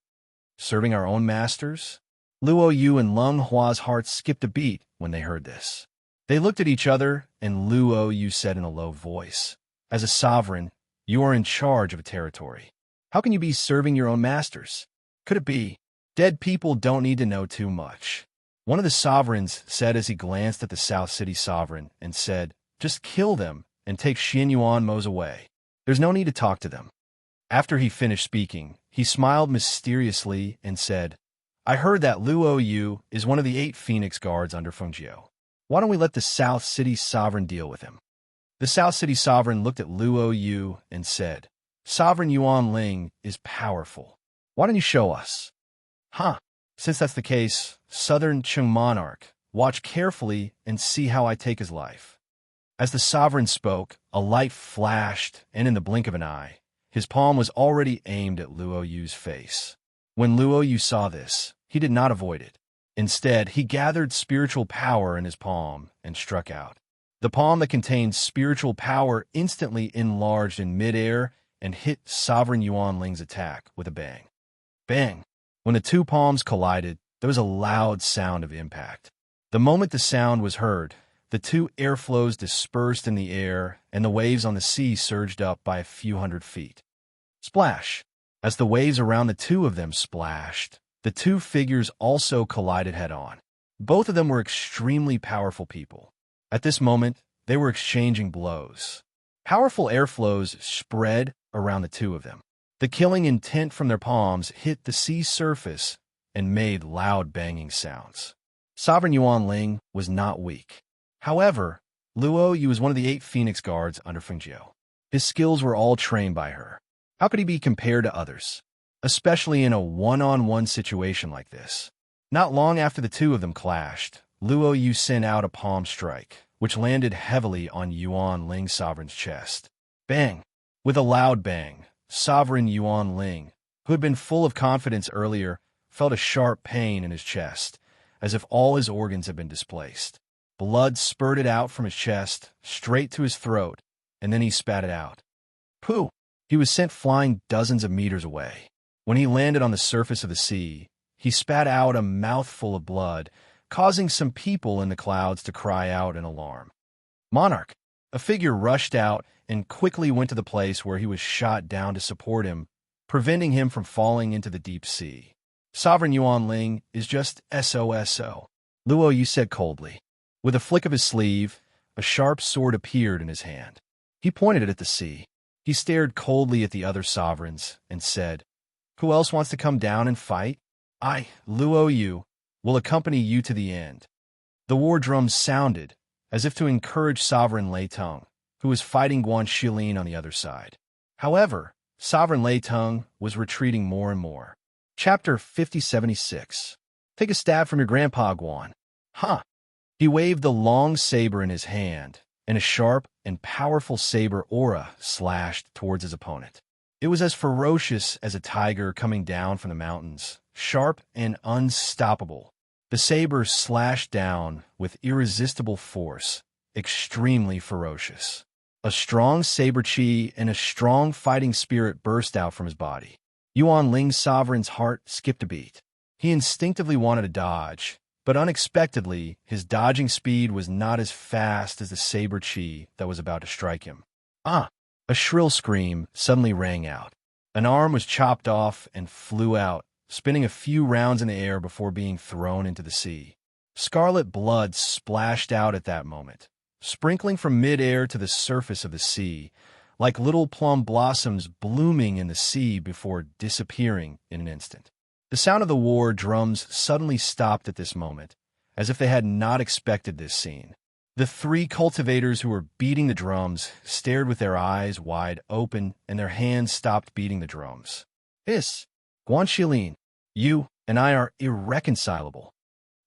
S1: Serving our own masters? Luo Yu and Lung Hua's hearts skipped a beat when they heard this. They looked at each other, and Luo Yu said in a low voice, "As a sovereign, you are in charge of a territory. How can you be serving your own masters? Could it be? Dead people don't need to know too much." One of the sovereigns said as he glanced at the South City Sovereign and said, "Just kill them and take Xin Yuan Mo's away. There's no need to talk to them." After he finished speaking, he smiled mysteriously and said, "I heard that Luo Yu is one of the 8 Phoenix Guards under Fengjiu. Why don't we let the South City Sovereign deal with him?" The South City Sovereign looked at Luo Yu and said, "Sovereign Yuan Ling is powerful. Why don't you show us?" "Huh. Since that's the case, Southern Qing Monarch, watch carefully and see how I take his life." As the sovereign spoke, a light flashed, and in the blink of an eye, his palm was already aimed at Luo Yu's face. When Luo Yu saw this, he did not avoid it. Instead, he gathered spiritual power in his palm and struck out. The palm that contained spiritual power instantly enlarged in midair and hit Sovereign Yuan Ling's attack with a bang. Bang! When the two palms collided, there was a loud sound of impact. The moment the sound was heard, the two airflows dispersed in the air, and the waves on the sea surged up by a few hundred feet. Splash! As the waves around the two of them splashed, the two figures also collided head-on. Both of them were extremely powerful people. At this moment, they were exchanging blows. Powerful airflows spread around the two of them. The killing intent from their palms hit the sea surface and made loud banging sounds. Sovereign Yuan Ling was not weak. However, Luo Yu was one of the 8 Phoenix Guards under Fengjiu. His skills were all trained by her. How could he be compared to others, especially in a one-on-one situation like this? Not long after the two of them clashed, Luo Yu sent out a palm strike, which landed heavily on Yuan Ling's sovereign's chest. Bang! With a loud bang, Sovereign Yuan Ling, who had been full of confidence earlier, felt a sharp pain in his chest, as if all his organs had been displaced. Blood spurted out from his chest, straight to his throat, and then he spat it out. Pooh! He was sent flying dozens of meters away. When he landed on the surface of the sea, he spat out a mouthful of blood, causing some people in the clouds to cry out in alarm. Monarch! A figure rushed out and quickly went to the place where he was shot down to support him, preventing him from falling into the deep sea. Sovereign Yuan Ling is just SOSO, Luo Yu said coldly. With a flick of his sleeve, a sharp sword appeared in his hand. He pointed it at the sea. He stared coldly at the other sovereigns and said, "Who else wants to come down and fight? I, Luo Yu, will accompany you to the end." The war drums sounded, as if to encourage Sovereign Lei Tung, who was fighting Guan Shilin on the other side. However, Sovereign Lei Tung was retreating more and more. Chapter 5076. Take a stab from your grandpa, Guan. Huh. He waved the long saber in his hand, and a sharp and powerful saber aura slashed towards his opponent. It was as ferocious as a tiger coming down from the mountains, sharp and unstoppable. The saber slashed down with irresistible force, extremely ferocious. A strong saber chi and a strong fighting spirit burst out from his body. Yuan Ling's sovereign's heart skipped a beat. He instinctively wanted to dodge, but unexpectedly, his dodging speed was not as fast as the saber chi that was about to strike him. Ah! A shrill scream suddenly rang out. An arm was chopped off and flew out, spinning a few rounds in the air before being thrown into the sea. Scarlet blood splashed out at that moment, sprinkling from mid-air to the surface of the sea, like little plum blossoms blooming in the sea before disappearing in an instant. The sound of the war drums suddenly stopped at this moment, as if they had not expected this scene. The 3 cultivators who were beating the drums stared with their eyes wide open, and their hands stopped beating the drums. Guan Shilin, you and I are irreconcilable.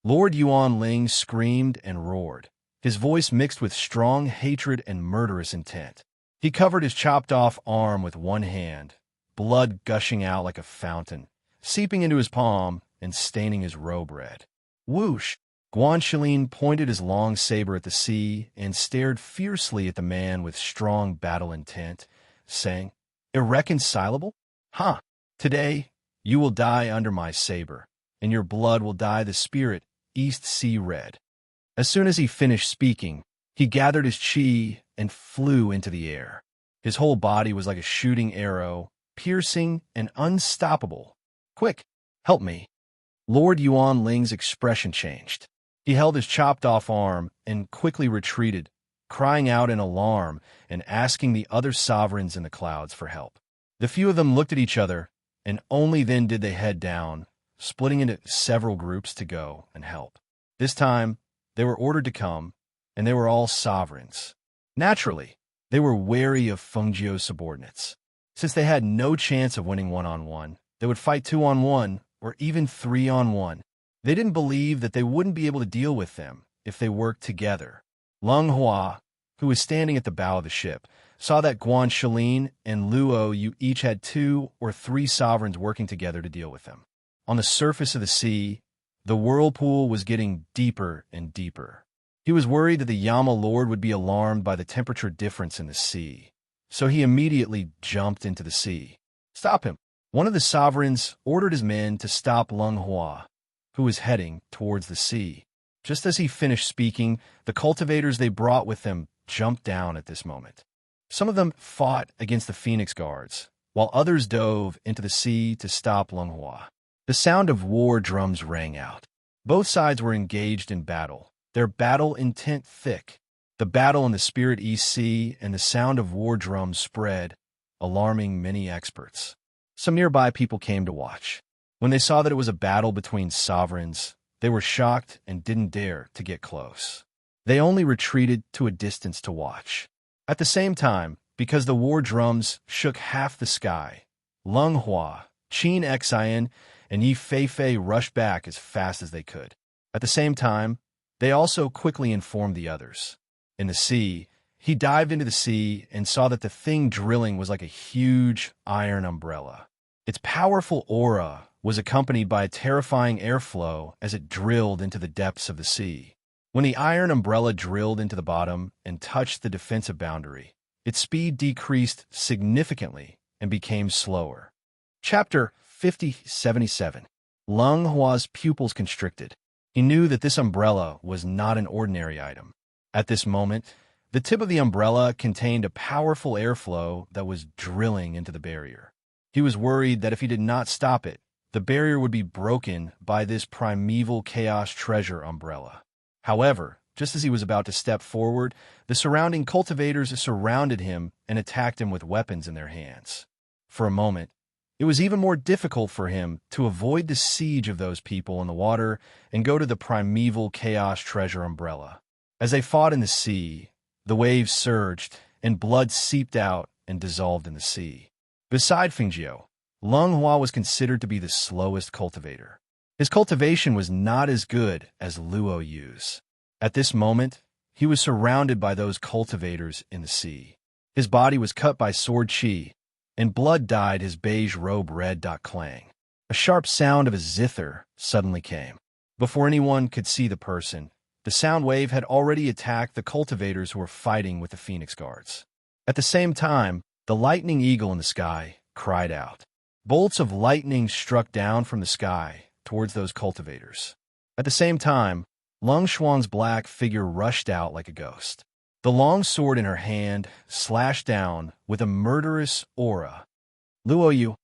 S1: Lord Yuan Ling screamed and roared, his voice mixed with strong hatred and murderous intent. He covered his chopped-off arm with one hand, blood gushing out like a fountain, seeping into his palm and staining his robe red. Whoosh! Guan Shilin pointed his long saber at the sea and stared fiercely at the man with strong battle intent, saying, "Irreconcilable? Huh! Today, you will die under my saber, and your blood will dye the spirit East Sea red." As soon as he finished speaking, he gathered his chi and flew into the air. His whole body was like a shooting arrow, piercing and unstoppable. "Quick, help me." Lord Yuan Ling's expression changed. He held his chopped-off arm and quickly retreated, crying out in alarm and asking the other sovereigns in the clouds for help. The few of them looked at each other, and only then did they head down, splitting into several groups to go and help. This time, they were ordered to come, and they were all sovereigns. Naturally, they were wary of Fengjiu's subordinates. Since they had no chance of winning one-on-one, they would fight 2-on-1 or even 3-on-1. They didn't believe that they wouldn't be able to deal with them if they worked together. Leng Hua, who was standing at the bow of the ship, saw that Guan Shilin and Luo Yu each had 2 or 3 sovereigns working together to deal with them. On the surface of the sea, the whirlpool was getting deeper and deeper. He was worried that the Yama Lord would be alarmed by the temperature difference in the sea, so he immediately jumped into the sea. "Stop him!" One of the sovereigns ordered his men to stop Leng Hua, who was heading towards the sea. Just as he finished speaking, the cultivators they brought with them jumped down at this moment. Some of them fought against the Phoenix Guards, while others dove into the sea to stop Leng Hua. The sound of war drums rang out. Both sides were engaged in battle, their battle intent thick. The battle in the Spirit East Sea and the sound of war drums spread, alarming many experts. Some nearby people came to watch. When they saw that it was a battle between sovereigns, they were shocked and didn't dare to get close. They only retreated to a distance to watch. At the same time, because the war drums shook half the sky, Lung Hua, Qin Xian, and Yi Feifei rushed back as fast as they could. At the same time, they also quickly informed the others. In the sea, he dived into the sea and saw that the thing drilling was like a huge iron umbrella. Its powerful aura was accompanied by a terrifying airflow as it drilled into the depths of the sea. When the iron umbrella drilled into the bottom and touched the defensive boundary, its speed decreased significantly and became slower. Chapter 5077. Lung Hua's pupils constricted. He knew that this umbrella was not an ordinary item. At this moment, the tip of the umbrella contained a powerful airflow that was drilling into the barrier. He was worried that if he did not stop it, the barrier would be broken by this primeval chaos treasure umbrella. However, just as he was about to step forward, the surrounding cultivators surrounded him and attacked him with weapons in their hands. For a moment, it was even more difficult for him to avoid the siege of those people in the water and go to the primeval chaos treasure umbrella. As they fought in the sea, the waves surged and blood seeped out and dissolved in the sea. Beside Fengjiu, Lung Hua was considered to be the slowest cultivator. His cultivation was not as good as Luo Yu's. At this moment, he was surrounded by those cultivators in the sea. His body was cut by sword qi, and blood dyed his beige robe red. Clang. A sharp sound of a zither suddenly came. Before anyone could see the person, the sound wave had already attacked the cultivators who were fighting with the Phoenix Guards. At the same time, the lightning eagle in the sky cried out. Bolts of lightning struck down from the sky towards those cultivators. At the same time, Lung Xuan's black figure rushed out like a ghost. The long sword in her hand slashed down with a murderous aura. Luo Yu,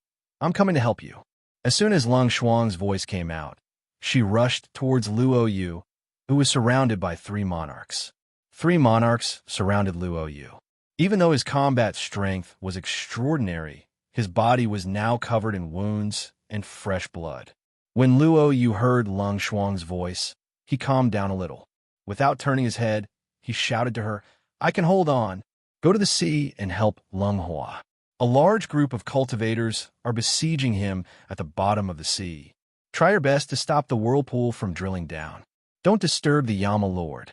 S1: I'm coming to help you. As soon as Lung Xuan's voice came out, she rushed towards Luo Yu, who was surrounded by 3 monarchs. 3 monarchs surrounded Luo Yu. Even though his combat strength was extraordinary, his body was now covered in wounds and fresh blood. When Luo Yu heard Lung Xuan's voice, he calmed down a little. Without turning his head, he shouted to her, I can hold on. Go to the sea and help Lung Hua. A large group of cultivators are besieging him at the bottom of the sea. Try your best to stop the whirlpool from drilling down. Don't disturb the Yama Lord.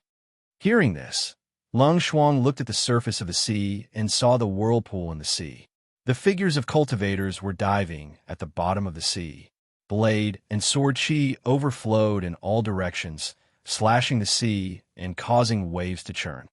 S1: Hearing this, Lung Xuan looked at the surface of the sea and saw the whirlpool in the sea. The figures of cultivators were diving at the bottom of the sea. Blade and sword qi overflowed in all directions, slashing the sea and causing waves to churn.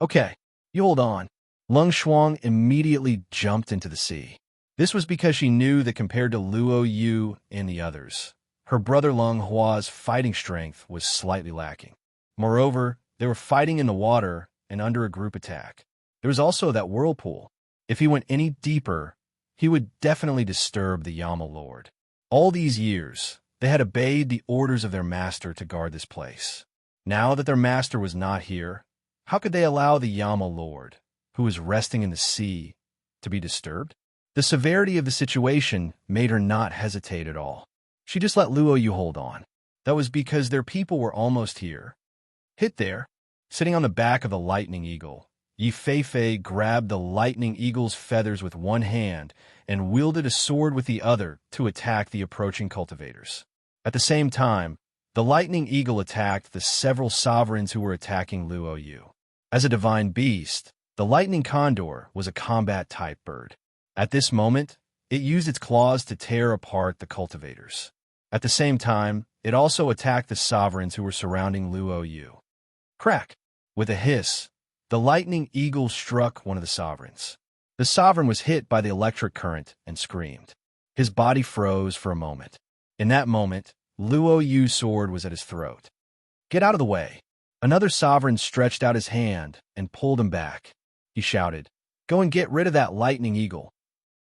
S1: Okay, you hold on. Lung Xuan immediately jumped into the sea. This was because she knew that compared to Luo Yu and the others, her brother Lung Hua's fighting strength was slightly lacking. Moreover, they were fighting in the water and under a group attack. There was also that whirlpool. If he went any deeper, he would definitely disturb the Yama Lord. All these years, they had obeyed the orders of their master to guard this place. Now that their master was not here, how could they allow the Yama Lord, who was resting in the sea, to be disturbed? The severity of the situation made her not hesitate at all. She just let Luo Yu hold on. That was because their people were almost here. Hit there, sitting on the back of the lightning eagle, Yi Feifei grabbed the lightning eagle's feathers with one hand and wielded a sword with the other to attack the approaching cultivators. At the same time, the lightning eagle attacked the several sovereigns who were attacking Luo Yu. As a divine beast, the lightning condor was a combat-type bird. At this moment, it used its claws to tear apart the cultivators. At the same time, it also attacked the sovereigns who were surrounding Luo Yu. Crack! With a hiss, the lightning eagle struck one of the sovereigns. The sovereign was hit by the electric current and screamed. His body froze for a moment. In that moment, Luo Yu's sword was at his throat. Get out of the way! Another sovereign stretched out his hand and pulled him back. He shouted, Go and get rid of that lightning eagle.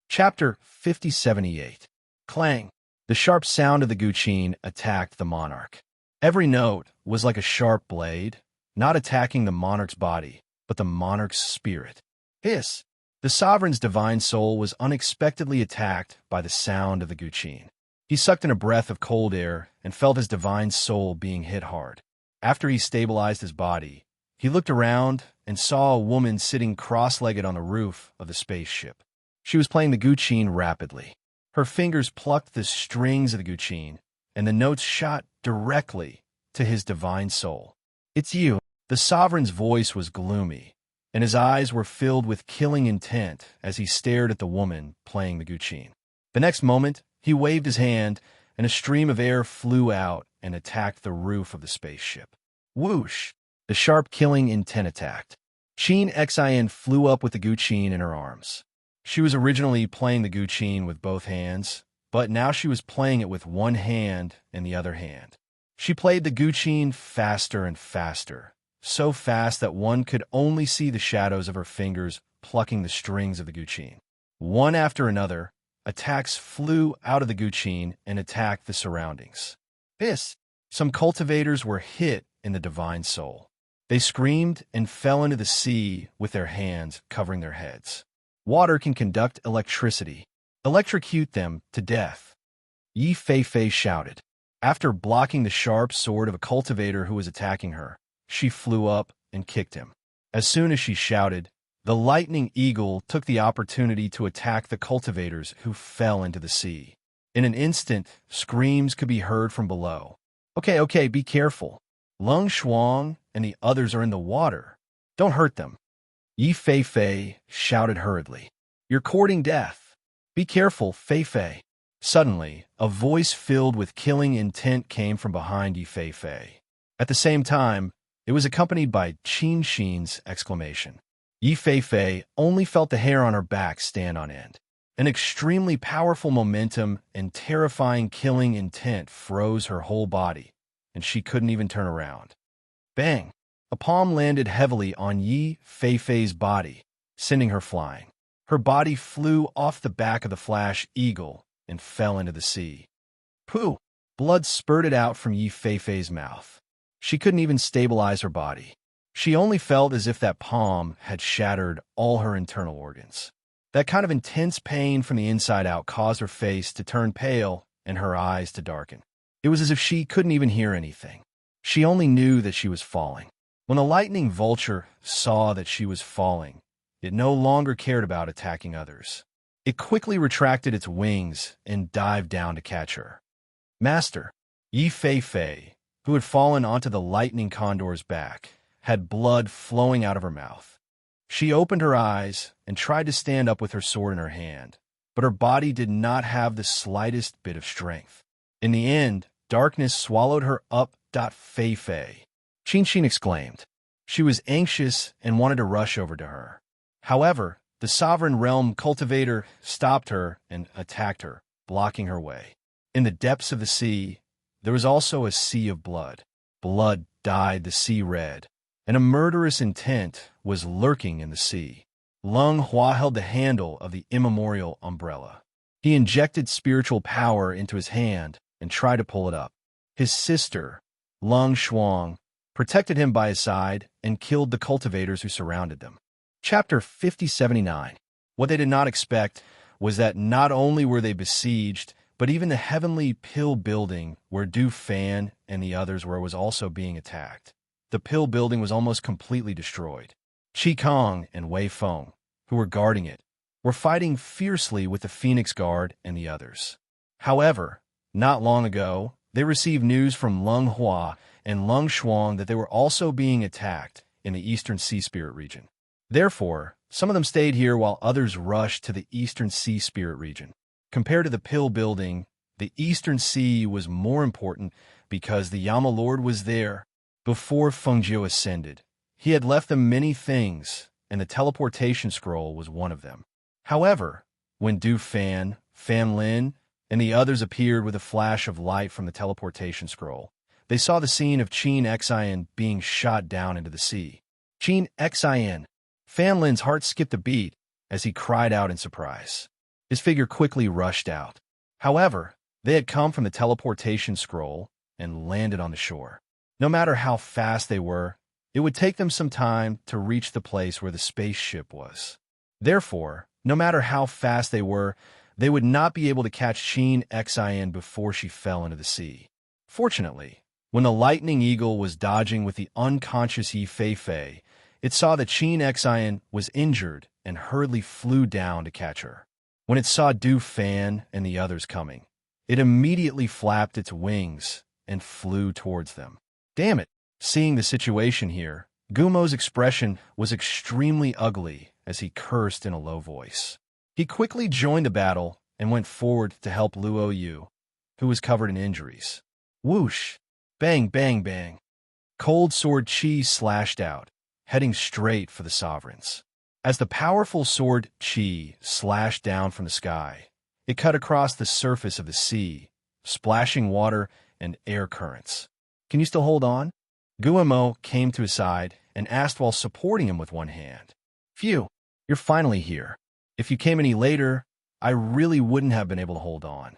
S1: Chapter 5078. Clang! The sharp sound of the guqin attacked the monarch. Every note was like a sharp blade, not attacking the monarch's body, but the monarch's spirit. Hiss! The sovereign's divine soul was unexpectedly attacked by the sound of the guqin. He sucked in a breath of cold air and felt his divine soul being hit hard. After he stabilized his body, he looked around and saw a woman sitting cross-legged on the roof of the spaceship. She was playing the guqin rapidly. Her fingers plucked the strings of the guqin, and the notes shot directly to his divine soul. "It's you." The sovereign's voice was gloomy, and his eyes were filled with killing intent as he stared at the woman playing the guqin. The next moment, he waved his hand, and a stream of air flew out and attacked the roof of the spaceship. Whoosh! The sharp killing intent attacked. Qin Xin flew up with the guqin in her arms. She was originally playing the guqin with both hands, but now she was playing it with one hand and the other hand. She played the guqin faster and faster, so fast that one could only see the shadows of her fingers plucking the strings of the guqin. One after another, attacks flew out of the guqin and attacked the surroundings. Some cultivators were hit in the divine soul. They screamed and fell into the sea with their hands covering their heads. Water can conduct electricity. Electrocute them to death. Yi Fei shouted. After blocking the sharp sword of a cultivator who was attacking her, she flew up and kicked him. As soon as she shouted, the lightning eagle took the opportunity to attack the cultivators who fell into the sea. In an instant, screams could be heard from below. Okay, be careful. Lung Shuang and the others are in the water. Don't hurt them. Yi Fei shouted hurriedly. You're courting death. Be careful, Fei. Suddenly, a voice filled with killing intent came from behind Yi Fei. At the same time, it was accompanied by Qin Xin's exclamation. Yi Fei only felt the hair on her back stand on end. An extremely powerful momentum and terrifying killing intent froze her whole body, and she couldn't even turn around. Bang! A palm landed heavily on Yi Fei's body, sending her flying. Her body flew off the back of the Flash Eagle and fell into the sea. Pooh! Blood spurted out from Yi Fei's mouth. She couldn't even stabilize her body. She only felt as if that palm had shattered all her internal organs. That kind of intense pain from the inside out caused her face to turn pale and her eyes to darken. It was as if she couldn't even hear anything. She only knew that she was falling. When the lightning vulture saw that she was falling, it no longer cared about attacking others. It quickly retracted its wings and dived down to catch her. Master, Yi Fei, who had fallen onto the lightning condor's back, had blood flowing out of her mouth. She opened her eyes and tried to stand up with her sword in her hand, but her body did not have the slightest bit of strength. In the end, darkness swallowed her up. Fei. Qin exclaimed. She was anxious and wanted to rush over to her. However, the Sovereign Realm cultivator stopped her and attacked her, blocking her way. In the depths of the sea, there was also a sea of blood. Blood dyed the sea red, and a murderous intent was lurking in the sea. Lung Hua held the handle of the immemorial umbrella. He injected spiritual power into his hand and tried to pull it up. His sister, Lung Shuang, protected him by his side and killed the cultivators who surrounded them. Chapter 5079. What they did not expect was that not only were they besieged, but even the heavenly pill building where Du Fan and the others were was also being attacked. The pill building was almost completely destroyed. Qi Kong and Wei Feng, who were guarding it, were fighting fiercely with the Phoenix Guard and the others. However, not long ago, they received news from Lung Hua and Lung Shuang that they were also being attacked in the Eastern Sea Spirit region. Therefore, some of them stayed here while others rushed to the Eastern Sea Spirit region. Compared to the pill building, the Eastern Sea was more important because the Yama Lord was there. Before Fengjiu ascended, he had left them many things, and the teleportation scroll was one of them. However, when Du Fan, Fan Lin, and the others appeared with a flash of light from the teleportation scroll, they saw the scene of Qin Xin being shot down into the sea. Qin Xin! Fan Lin's heart skipped a beat as he cried out in surprise. His figure quickly rushed out. However, they had come from the teleportation scroll and landed on the shore. No matter how fast they were, it would take them some time to reach the place where the spaceship was. Therefore, no matter how fast they would not be able to catch Qin Xian before she fell into the sea. Fortunately, when the lightning eagle was dodging with the unconscious Yi Fei, it saw that Qin Xian was injured and hurriedly flew down to catch her. When it saw Du Fan and the others coming, it immediately flapped its wings and flew towards them. Damn it! Seeing the situation here, Gumo's expression was extremely ugly as he cursed in a low voice. He quickly joined the battle and went forward to help Luo Yu, who was covered in injuries. Whoosh! Bang, bang, bang! Cold sword Qi slashed out, heading straight for the sovereigns. As the powerful sword Qi slashed down from the sky, it cut across the surface of the sea, splashing water and air currents. Can you still hold on? Guillermo came to his side and asked while supporting him with one hand. Phew, you're finally here. If you came any later, I really wouldn't have been able to hold on.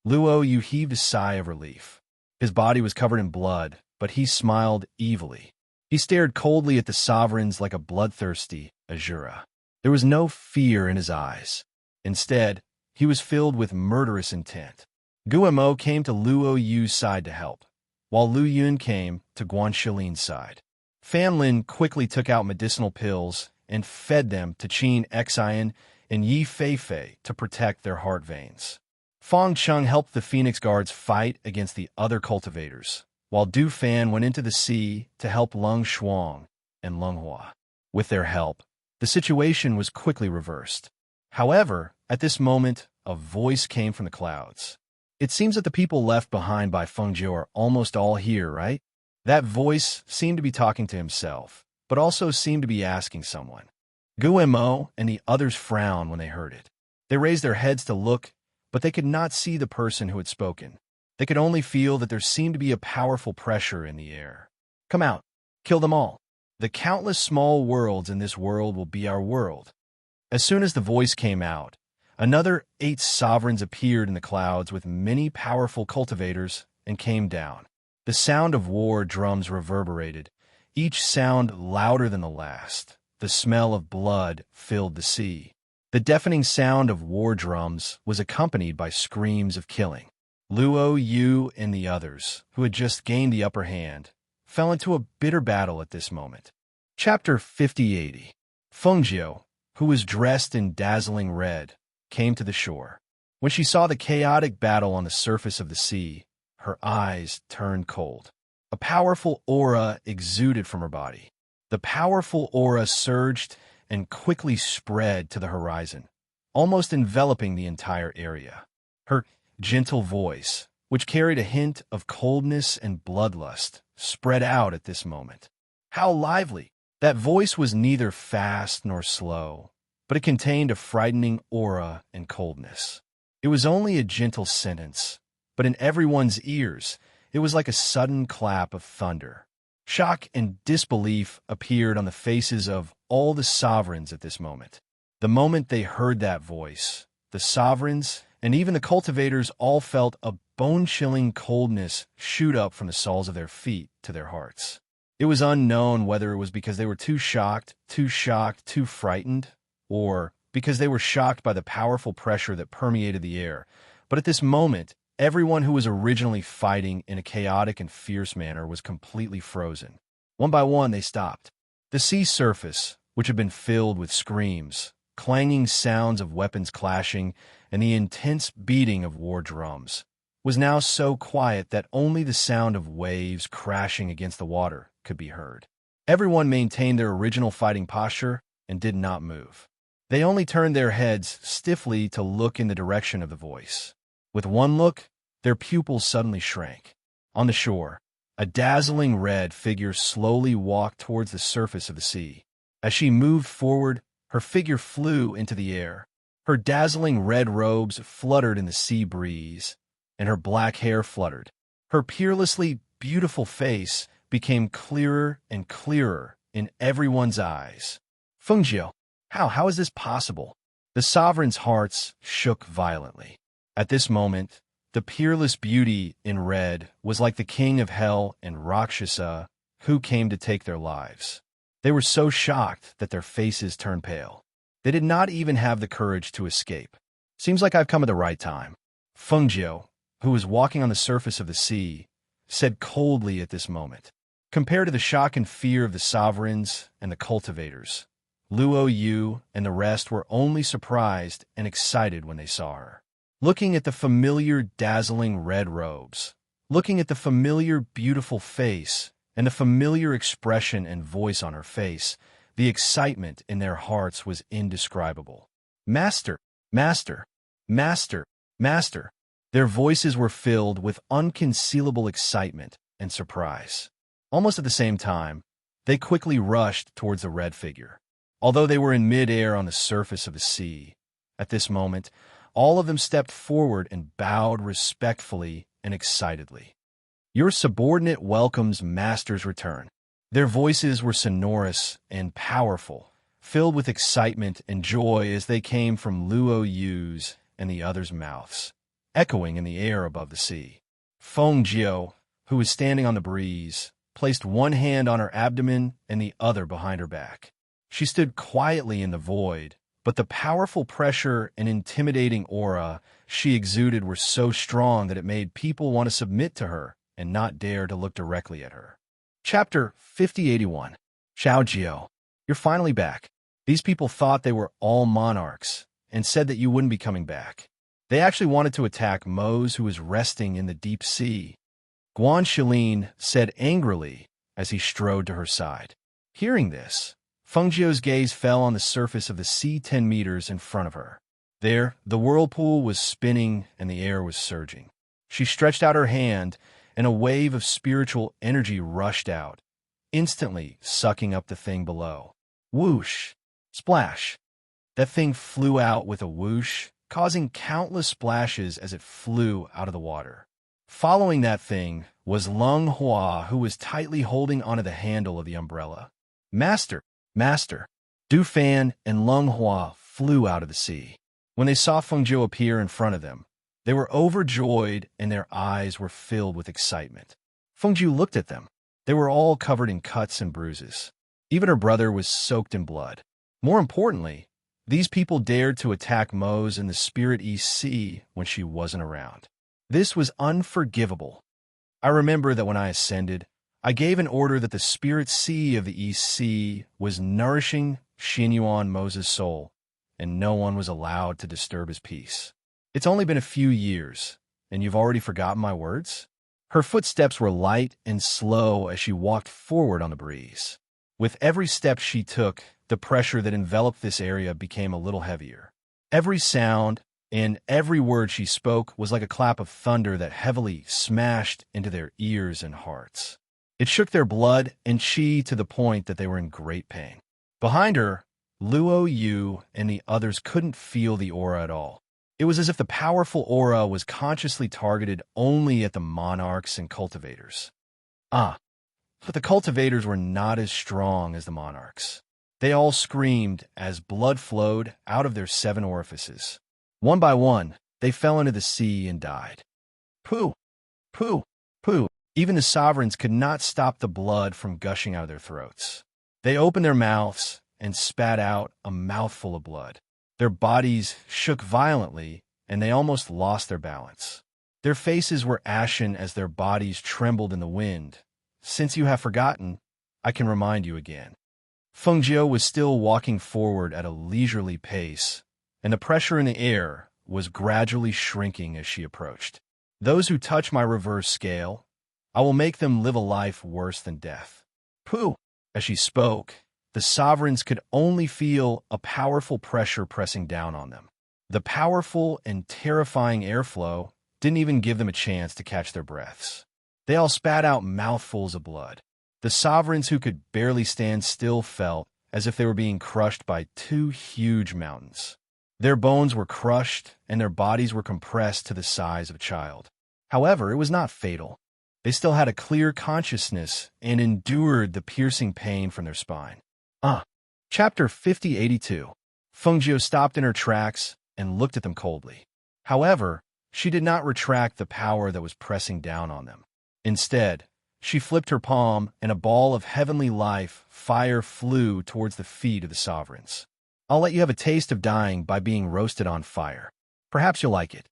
S1: Luo Yu heaved a sigh of relief. His body was covered in blood, but he smiled evilly. He stared coldly at the sovereigns like a bloodthirsty Azura. There was no fear in his eyes. Instead, he was filled with murderous intent. Guillermo came to Luo Yu's side to help, while Lu Yun came to Guan Shilin's side. Fan Lin quickly took out medicinal pills and fed them to Qin Xian and Yi Fei to protect their heart veins. Fong Chung helped the Phoenix Guards fight against the other cultivators, while Du Fan went into the sea to help Lung Shuang and Lung Hua. With their help, the situation was quickly reversed. However, at this moment, a voice came from the clouds. It seems that the people left behind by Feng Jiu are almost all here, right? That voice seemed to be talking to himself, but also seemed to be asking someone. Guillermo and the others frowned when they heard it. They raised their heads to look, but they could not see the person who had spoken. They could only feel that there seemed to be a powerful pressure in the air. Come out. Kill them all. The countless small worlds in this world will be our world. As soon as the voice came out, another 8 sovereigns appeared in the clouds with many powerful cultivators and came down. The sound of war drums reverberated, each sound louder than the last. The smell of blood filled the sea. The deafening sound of war drums was accompanied by screams of killing. Luo Yu and the others, who had just gained the upper hand, fell into a bitter battle at this moment. Chapter 5080. Feng Jiu, who was dressed in dazzling red, came to the shore. When she saw the chaotic battle on the surface of the sea, her eyes turned cold. A powerful aura exuded from her body. The powerful aura surged and quickly spread to the horizon, almost enveloping the entire area. Her gentle voice, which carried a hint of coldness and bloodlust, spread out at this moment. How lively! That voice was neither fast nor slow, but it contained a frightening aura and coldness. It was only a gentle sentence, but in everyone's ears, it was like a sudden clap of thunder. Shock and disbelief appeared on the faces of all the sovereigns at this moment. The moment they heard that voice, the sovereigns and even the cultivators all felt a bone-chilling coldness shoot up from the soles of their feet to their hearts. It was unknown whether it was because they were too shocked, too frightened, or because they were shocked by the powerful pressure that permeated the air. But at this moment, everyone who was originally fighting in a chaotic and fierce manner was completely frozen. One by one, they stopped. The sea surface, which had been filled with screams, clanging sounds of weapons clashing, and the intense beating of war drums, was now so quiet that only the sound of waves crashing against the water could be heard. Everyone maintained their original fighting posture and did not move. They only turned their heads stiffly to look in the direction of the voice. With one look, their pupils suddenly shrank. On the shore, a dazzling red figure slowly walked towards the surface of the sea. As she moved forward, her figure flew into the air. Her dazzling red robes fluttered in the sea breeze, and her black hair fluttered. Her peerlessly beautiful face became clearer and clearer in everyone's eyes. Feng Jiu, how is this possible? The sovereigns' hearts shook violently. At this moment, the peerless beauty in red was like the king of hell and Rakshasa who came to take their lives. They were so shocked that their faces turned pale. They did not even have the courage to escape. Seems like I've come at the right time. Fengjiu, who was walking on the surface of the sea, said coldly at this moment. Compared to the shock and fear of the sovereigns and the cultivators, Luo Yu and the rest were only surprised and excited when they saw her. Looking at the familiar, dazzling red robes, looking at the familiar, beautiful face, and the familiar expression and voice on her face, the excitement in their hearts was indescribable. Master, master, master, master. Their voices were filled with unconcealable excitement and surprise. Almost at the same time, they quickly rushed towards the red figure. Although they were in mid-air on the surface of the sea, at this moment, all of them stepped forward and bowed respectfully and excitedly. Your subordinate welcomes Master's return. Their voices were sonorous and powerful, filled with excitement and joy as they came from Luo Yu's and the others' mouths, echoing in the air above the sea. Fengjiu, who was standing on the breeze, placed one hand on her abdomen and the other behind her back. She stood quietly in the void, but the powerful pressure and intimidating aura she exuded were so strong that it made people want to submit to her and not dare to look directly at her. Chapter 5081. Xiaojiu, you're finally back. These people thought they were all monarchs and said that you wouldn't be coming back. They actually wanted to attack Mose, who was resting in the deep sea. Guan Shilin said angrily as he strode to her side. Hearing this, Fengjiu's gaze fell on the surface of the sea 10 meters in front of her. There, the whirlpool was spinning and the air was surging. She stretched out her hand, and a wave of spiritual energy rushed out, instantly sucking up the thing below. Whoosh! Splash! That thing flew out with a whoosh, causing countless splashes as it flew out of the water. Following that thing was Lung Hua, who was tightly holding onto the handle of the umbrella. Master! Master! Du Fan and Lung Hua flew out of the sea. When they saw Fengjiu appear in front of them, they were overjoyed and their eyes were filled with excitement. Fengjiu looked at them. They were all covered in cuts and bruises. Even her brother was soaked in blood. More importantly, these people dared to attack Mose in the Spirit East Sea when she wasn't around. This was unforgivable. I remember that when I ascended, I gave an order that the Spirit Sea of the East Sea was nourishing Xinyuan Moses' soul, and no one was allowed to disturb his peace. It's only been a few years, and you've already forgotten my words? Her footsteps were light and slow as she walked forward on the breeze. With every step she took, the pressure that enveloped this area became a little heavier. Every sound and every word she spoke was like a clap of thunder that heavily smashed into their ears and hearts. It shook their blood and chi to the point that they were in great pain. Behind her, Luo Yu and the others couldn't feel the aura at all. It was as if the powerful aura was consciously targeted only at the monarchs and cultivators. But the cultivators were not as strong as the monarchs. They all screamed as blood flowed out of their 7 orifices. One by one, they fell into the sea and died. Pooh! Pooh! Pooh! Even the sovereigns could not stop the blood from gushing out of their throats. They opened their mouths and spat out a mouthful of blood. Their bodies shook violently, and they almost lost their balance. Their faces were ashen as their bodies trembled in the wind. Since you have forgotten, I can remind you again. Fengjiu was still walking forward at a leisurely pace, and the pressure in the air was gradually shrinking as she approached. Those who touch my reverse scale, I will make them live a life worse than death. Pooh! As she spoke, the sovereigns could only feel a powerful pressure pressing down on them. The powerful and terrifying airflow didn't even give them a chance to catch their breaths. They all spat out mouthfuls of blood. The sovereigns who could barely stand still felt as if they were being crushed by 2 huge mountains. Their bones were crushed and their bodies were compressed to the size of a child. However, it was not fatal. They still had a clear consciousness and endured the piercing pain from their spine. Chapter 5082. Fengjiu stopped in her tracks and looked at them coldly. However, she did not retract the power that was pressing down on them. Instead, she flipped her palm and a ball of heavenly life fire flew towards the feet of the sovereigns. I'll let you have a taste of dying by being roasted on fire. Perhaps you'll like it."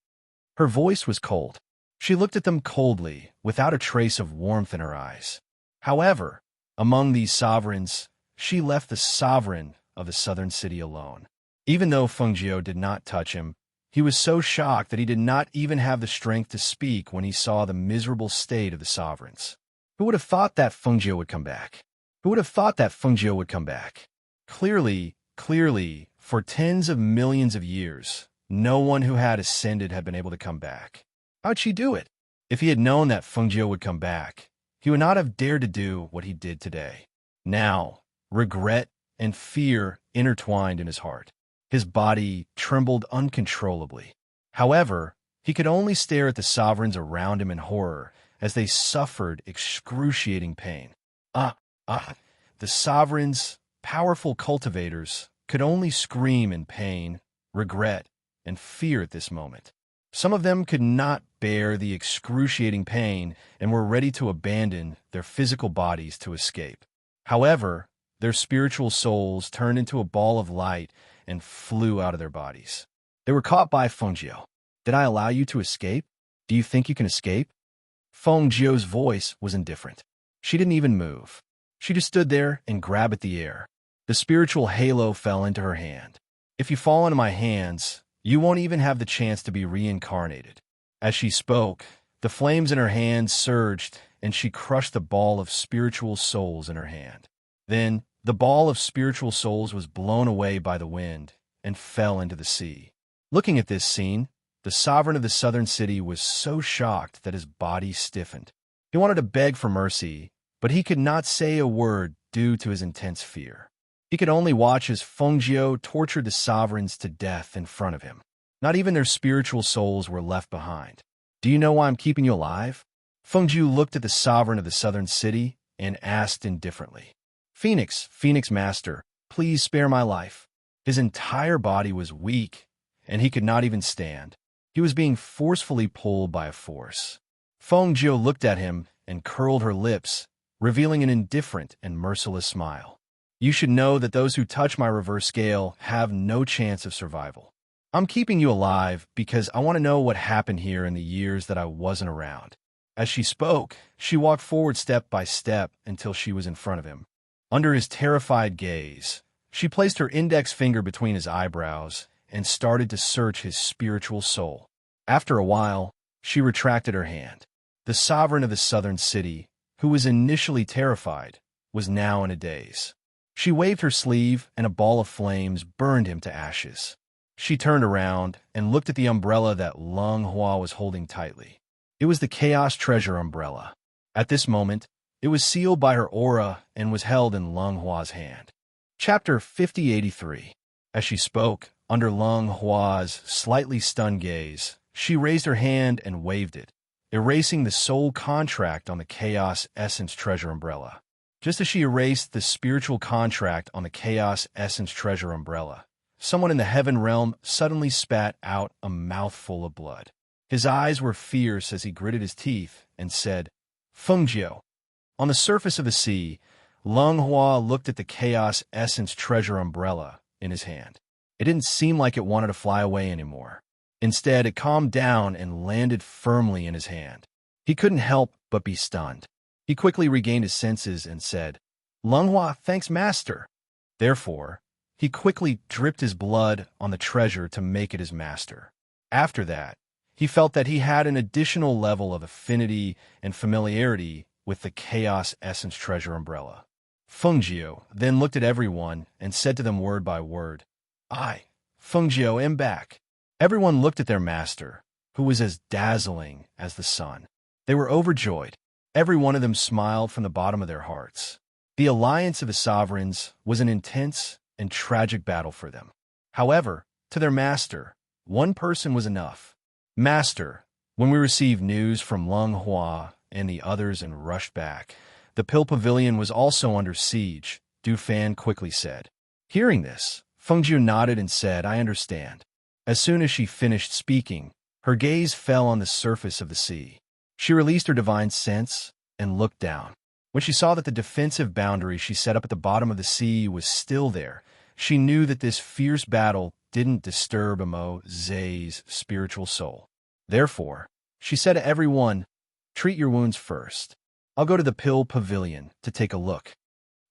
S1: Her voice was cold. She looked at them coldly, without a trace of warmth in her eyes. However, among these sovereigns, she left the sovereign of the southern city alone. Even though Fengjiu did not touch him, he was so shocked that he did not even have the strength to speak when he saw the miserable state of the sovereigns. Who would have thought that Fengjiu would come back? Who would have thought that Fengjiu would come back? Clearly, for tens of millions of years, no one who had ascended had been able to come back. How'd she do it? If he had known that Fengjiu would come back, he would not have dared to do what he did today. Now, regret and fear intertwined in his heart. His body trembled uncontrollably. However, he could only stare at the sovereigns around him in horror as they suffered excruciating pain. The sovereigns, powerful cultivators, could only scream in pain, regret, and fear at this moment. Some of them could not bear the excruciating pain and were ready to abandon their physical bodies to escape. However, their spiritual souls turned into a ball of light and flew out of their bodies. They were caught by Fengjiu. "Did I allow you to escape? Do you think you can escape?" Fengjiu's voice was indifferent. She didn't even move. She just stood there and grabbed at the air. The spiritual halo fell into her hand. "If you fall into my hands, you won't even have the chance to be reincarnated." As she spoke, the flames in her hand surged, and she crushed the ball of spiritual souls in her hand. Then, the ball of spiritual souls was blown away by the wind and fell into the sea. Looking at this scene, the sovereign of the southern city was so shocked that his body stiffened. He wanted to beg for mercy, but he could not say a word due to his intense fear. He could only watch as Fengjiu tortured the sovereigns to death in front of him. Not even their spiritual souls were left behind. "Do you know why I'm keeping you alive?" Fengjiu looked at the sovereign of the southern city and asked indifferently. Phoenix Master, please spare my life." His entire body was weak, and he could not even stand. He was being forcefully pulled by a force. Fengjiu looked at him and curled her lips, revealing an indifferent and merciless smile. "You should know that those who touch my reverse scale have no chance of survival. I'm keeping you alive because I want to know what happened here in the years that I wasn't around." As she spoke, she walked forward step by step until she was in front of him. Under his terrified gaze, she placed her index finger between his eyebrows and started to search his spiritual soul. After a while, she retracted her hand. The sovereign of the southern city, who was initially terrified, was now in a daze. She waved her sleeve, and a ball of flames burned him to ashes. She turned around and looked at the umbrella that Lung Hua was holding tightly. It was the Chaos Treasure umbrella. At this moment, it was sealed by her aura and was held in Lung Hua's hand. Chapter 5083. As she spoke, under Lung Hua's slightly stunned gaze, she raised her hand and waved it, erasing the soul contract on the Chaos Essence Treasure umbrella. Just as she erased the spiritual contract on the Chaos Essence Treasure umbrella, someone in the heaven realm suddenly spat out a mouthful of blood. His eyes were fierce as he gritted his teeth and said, "Fengjiu." On the surface of the sea, Lung Hua looked at the Chaos Essence Treasure umbrella in his hand. It didn't seem like it wanted to fly away anymore. Instead, it calmed down and landed firmly in his hand. He couldn't help but be stunned. He quickly regained his senses and said, "Lung Hua, thanks, Master." Therefore, he quickly dripped his blood on the treasure to make it his master. After that, he felt that he had an additional level of affinity and familiarity with the Chaos Essence Treasure umbrella. Fengjiu then looked at everyone and said to them word by word, "I, Fengjiu, am back." Everyone looked at their master, who was as dazzling as the sun. They were overjoyed. Every one of them smiled from the bottom of their hearts. The alliance of the sovereigns was an intense and tragic battle for them. However, to their master, one person was enough. "Master, when we received news from Lung Hua and the others and rushed back, the Pill Pavilion was also under siege," Du Fan quickly said. Hearing this, Fengjiu nodded and said, "I understand." As soon as she finished speaking, her gaze fell on the surface of the sea. She released her divine sense and looked down. When she saw that the defensive boundary she set up at the bottom of the sea was still there, she knew that this fierce battle didn't disturb Amo Zay's spiritual soul. Therefore, she said to everyone, "Treat your wounds first. I'll go to the pill pavilion to take a look."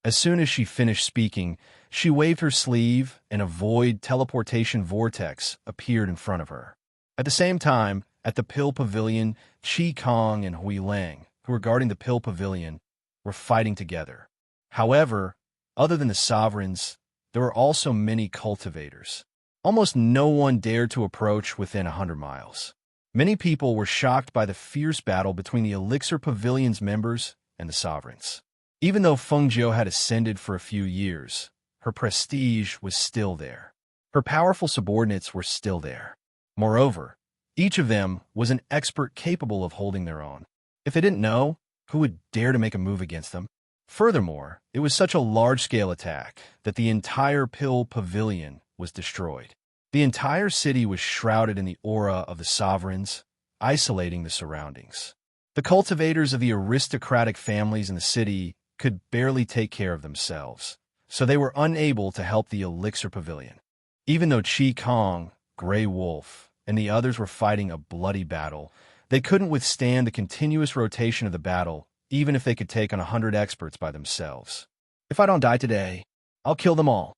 S1: As soon as she finished speaking, she waved her sleeve and a void teleportation vortex appeared in front of her. At the same time, at the pill pavilion, Qi Kong and Hui Lang, who were guarding the pill pavilion, were fighting together. However, other than the sovereigns, there were also many cultivators. Almost no one dared to approach within 100 miles. Many people were shocked by the fierce battle between the Elixir Pavilion's members and the sovereigns. Even though Feng Jiu had ascended for a few years, her prestige was still there. Her powerful subordinates were still there. Moreover, each of them was an expert capable of holding their own. If they didn't know, who would dare to make a move against them? Furthermore, it was such a large-scale attack that the entire Pill Pavilion was destroyed. The entire city was shrouded in the aura of the sovereigns, isolating the surroundings. The cultivators of the aristocratic families in the city could barely take care of themselves, so they were unable to help the Elixir Pavilion. Even though Qi Kong, Grey Wolf, and the others were fighting a bloody battle, they couldn't withstand the continuous rotation of the battle, even if they could take on 100 experts by themselves. "If I don't die today, I'll kill them all,"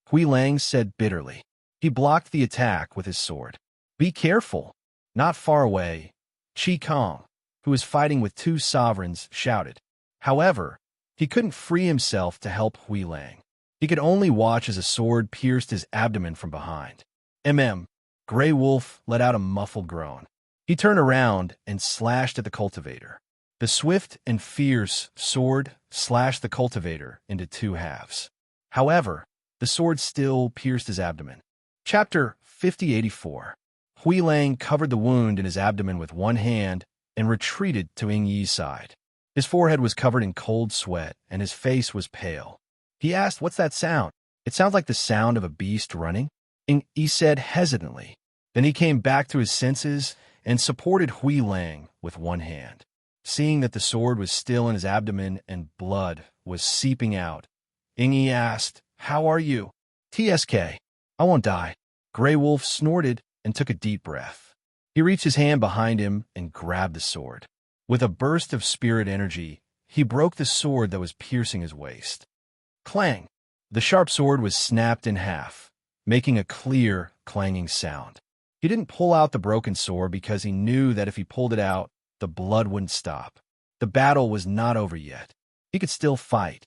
S1: Hui Lang said bitterly. He blocked the attack with his sword. "Be careful." Not far away, Qi Kong, who was fighting with two sovereigns, shouted. However, he couldn't free himself to help Hui Lang. He could only watch as a sword pierced his abdomen from behind. Grey Wolf let out a muffled groan. He turned around and slashed at the cultivator. The swift and fierce sword slashed the cultivator into two halves. However, the sword still pierced his abdomen. Chapter 5084. Hui Lang covered the wound in his abdomen with one hand and retreated to Ying Yi's side. His forehead was covered in cold sweat, and his face was pale. He asked, "What's that sound?" "It sounds like the sound of a beast running," Ying Yi said hesitantly. Then he came back to his senses and supported Hui Lang with one hand. Seeing that the sword was still in his abdomen and blood was seeping out, Ying Yi asked, "How are you?" "TSK. I won't die." Grey Wolf snorted and took a deep breath. He reached his hand behind him and grabbed the sword. With a burst of spirit energy, he broke the sword that was piercing his waist. Clang! The sharp sword was snapped in half, making a clear, clanging sound. He didn't pull out the broken sword because he knew that if he pulled it out, the blood wouldn't stop. The battle was not over yet. He could still fight.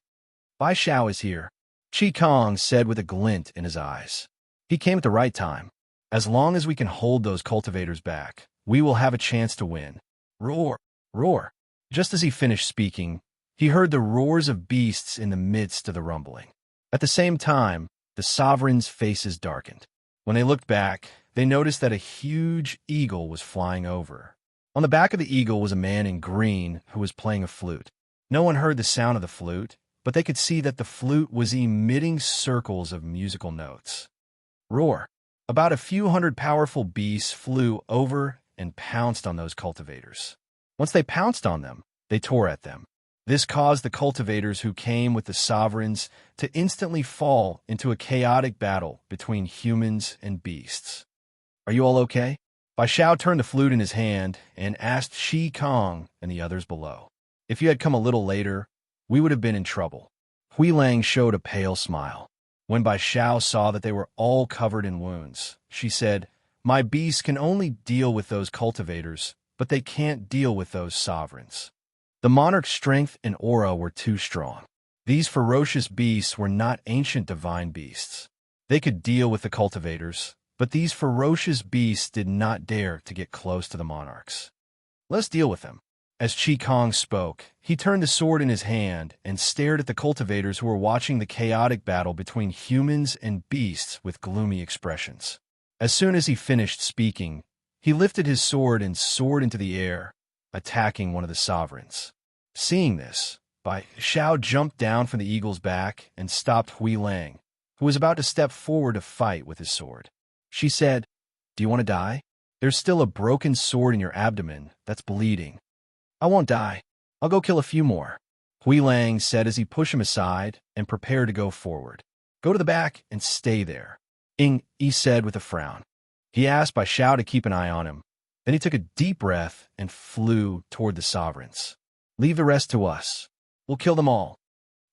S1: "Bai Xiao is here," Qi Kong said with a glint in his eyes. "He came at the right time. As long as we can hold those cultivators back, we will have a chance to win." Roar! Roar! Just as he finished speaking, he heard the roars of beasts in the midst of the rumbling. At the same time, the sovereigns' faces darkened. When they looked back, they noticed that a huge eagle was flying over. On the back of the eagle was a man in green who was playing a flute. No one heard the sound of the flute, but they could see that the flute was emitting circles of musical notes. Roar! About a few hundred powerful beasts flew over and pounced on those cultivators. Once they pounced on them, they tore at them. This caused the cultivators who came with the sovereigns to instantly fall into a chaotic battle between humans and beasts. "Are you all okay?" Bai Xiao turned the flute in his hand and asked Qi Kong and the others below. "If you had come a little later, we would have been in trouble." Hui Lang showed a pale smile. When Bai Xiao saw that they were all covered in wounds, she said, "My beasts can only deal with those cultivators, but they can't deal with those sovereigns." The monarch's strength and aura were too strong. These ferocious beasts were not ancient divine beasts. They could deal with the cultivators, but these ferocious beasts did not dare to get close to the monarchs. "Let's deal with them." As Qi Kong spoke, he turned the sword in his hand and stared at the cultivators who were watching the chaotic battle between humans and beasts with gloomy expressions. As soon as he finished speaking, he lifted his sword and soared into the air, attacking one of the sovereigns. Seeing this, Bai Xiao jumped down from the eagle's back and stopped Hui Lang, who was about to step forward to fight with his sword. She said, "Do you want to die? There's still a broken sword in your abdomen that's bleeding." "I won't die. I'll go kill a few more," Hui Lang said as he pushed him aside and prepared to go forward. Go to the back and stay there. He said with a frown. He asked Bai Shao to keep an eye on him. Then he took a deep breath and flew toward the sovereigns. Leave the rest to us. We'll kill them all.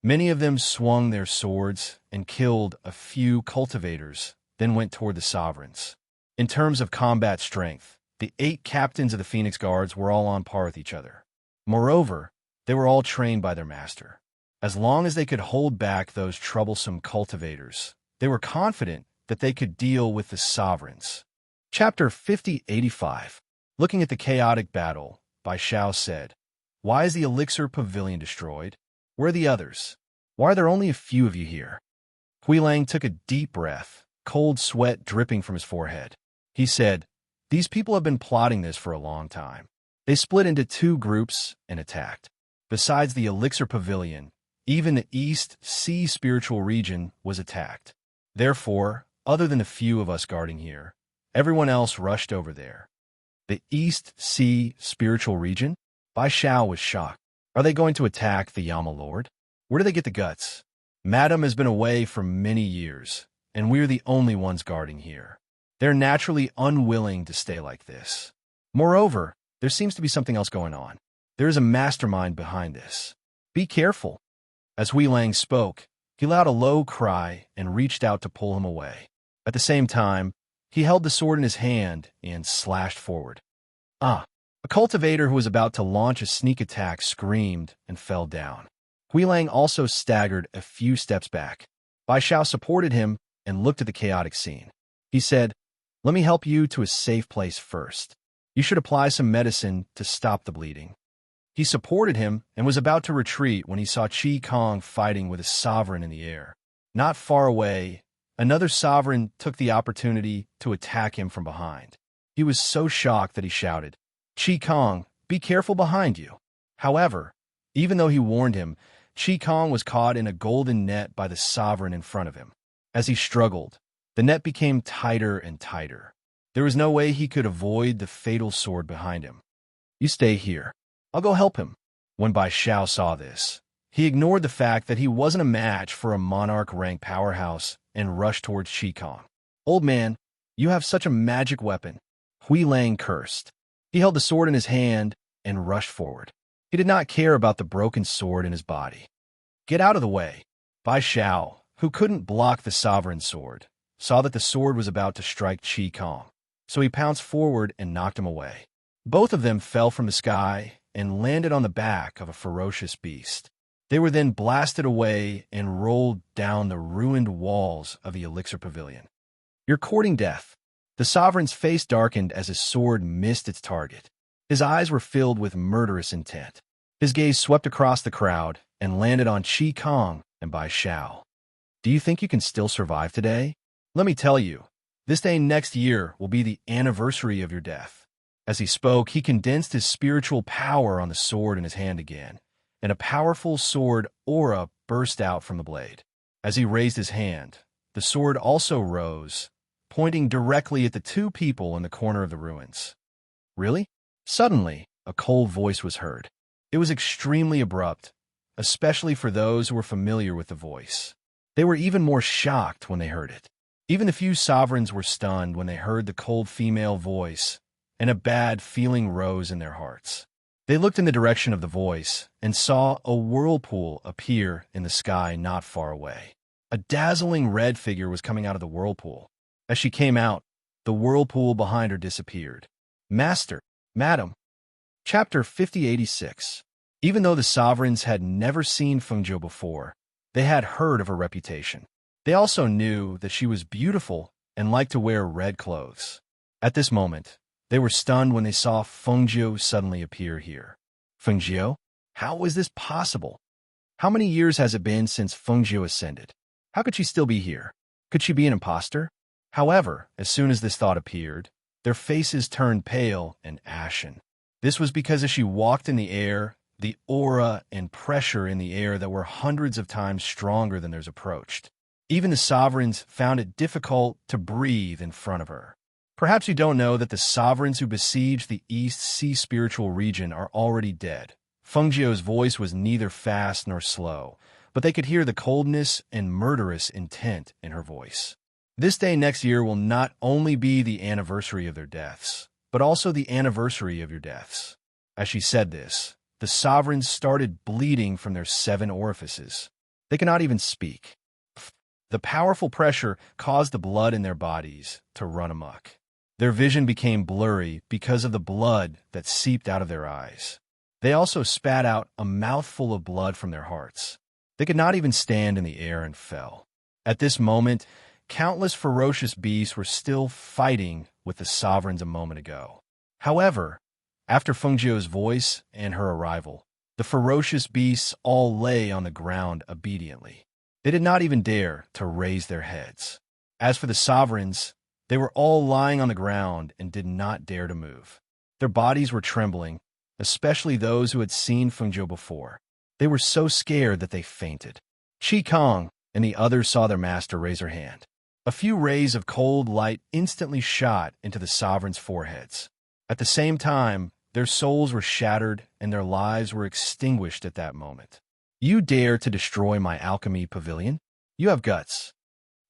S1: Many of them swung their swords and killed a few cultivators, then went toward the sovereigns. In terms of combat strength, the 8 captains of the Phoenix Guards were all on par with each other. Moreover, they were all trained by their master. As long as they could hold back those troublesome cultivators, they were confident that they could deal with the sovereigns. Chapter 5085. Looking at the chaotic battle, Bai Shao said, "Why is the elixir pavilion destroyed? Where are the others? Why are there only a few of you here?" Hui Lang took a deep breath, cold sweat dripping from his forehead. He said, "These people have been plotting this for a long time. They split into 2 groups and attacked. Besides the elixir pavilion, even the East Sea spiritual region was attacked. Therefore, other than a few of us guarding here, everyone else rushed over there." The East Sea spiritual region? Bai Shao was shocked. Are they going to attack the Yama Lord? Where do they get the guts? Madam has been away for many years, and we're the only ones guarding here. They're naturally unwilling to stay like this. Moreover, there seems to be something else going on. There is a mastermind behind this. Be careful. As Hui Lang spoke, he let out a low cry and reached out to pull him away. At the same time, he held the sword in his hand and slashed forward. A cultivator who was about to launch a sneak attack screamed and fell down. Hui Lang also staggered a few steps back. Bai Shao supported him and looked at the chaotic scene. He said, "Let me help you to a safe place first. You should apply some medicine to stop the bleeding." He supported him and was about to retreat when he saw Qi Kong fighting with a sovereign in the air. Not far away, another sovereign took the opportunity to attack him from behind. He was so shocked that he shouted, "Qi Kong, be careful behind you." However, even though he warned him, Qi Kong was caught in a golden net by the sovereign in front of him. As he struggled, the net became tighter and tighter. There was no way he could avoid the fatal sword behind him. "You stay here. I'll go help him." When Bai Shao saw this, he ignored the fact that he wasn't a match for a monarch-rank powerhouse and rushed towards Qi Kong. "Old man, you have such a magic weapon." Hui Lang cursed. He held the sword in his hand and rushed forward. He did not care about the broken sword in his body. "Get out of the way." Bai Shao, who couldn't block the sovereign's sword, saw that the sword was about to strike Qi Kong, so he pounced forward and knocked him away. Both of them fell from the sky and landed on the back of a ferocious beast. They were then blasted away and rolled down the ruined walls of the elixir pavilion. "You're courting death." The sovereign's face darkened as his sword missed its target. His eyes were filled with murderous intent. His gaze swept across the crowd and landed on Qi Kong and Bai Shao. "Do you think you can still survive today? Let me tell you, this day next year will be the anniversary of your death." As he spoke, he condensed his spiritual power on the sword in his hand again, and a powerful sword aura burst out from the blade. As he raised his hand, the sword also rose, pointing directly at the 2 people in the corner of the ruins. "Really?" Suddenly, a cold voice was heard. It was extremely abrupt, especially for those who were familiar with the voice. They were even more shocked when they heard it. Even the few sovereigns were stunned when they heard the cold female voice, and a bad feeling rose in their hearts. They looked in the direction of the voice and saw a whirlpool appear in the sky not far away. A dazzling red figure was coming out of the whirlpool. As she came out, the whirlpool behind her disappeared. "Master, Madam." Chapter 5086. Even though the sovereigns had never seen Fengjiu before, they had heard of her reputation. They also knew that she was beautiful and liked to wear red clothes. At this moment, they were stunned when they saw Fengjiu suddenly appear here. "Fengjiu? How is this possible? How many years has it been since Fengjiu ascended? How could she still be here? Could she be an imposter?" However, as soon as this thought appeared, their faces turned pale and ashen. This was because as she walked in the air, the aura and pressure in the air that were hundreds of times stronger than theirs approached. Even the sovereigns found it difficult to breathe in front of her. Perhaps you don't know that the sovereigns who besieged the East Sea spiritual region are already dead. Fengjiu's voice was neither fast nor slow, but they could hear the coldness and murderous intent in her voice. This day next year will not only be the anniversary of their deaths, but also the anniversary of your deaths. As she said this, the sovereigns started bleeding from their 7 orifices. They could not even speak. The powerful pressure caused the blood in their bodies to run amok. Their vision became blurry because of the blood that seeped out of their eyes. They also spat out a mouthful of blood from their hearts. They could not even stand in the air and fell. At this moment, countless ferocious beasts were still fighting with the sovereigns a moment ago. However, after Fengjiu's voice and her arrival, the ferocious beasts all lay on the ground obediently. They did not even dare to raise their heads. As for the sovereigns, they were all lying on the ground and did not dare to move. Their bodies were trembling, especially those who had seen Fengjiu before. They were so scared that they fainted. Qi Kong and the others saw their master raise her hand. A few rays of cold light instantly shot into the sovereigns' foreheads. At the same time, their souls were shattered and their lives were extinguished at that moment. You dare to destroy my alchemy pavilion? You have guts.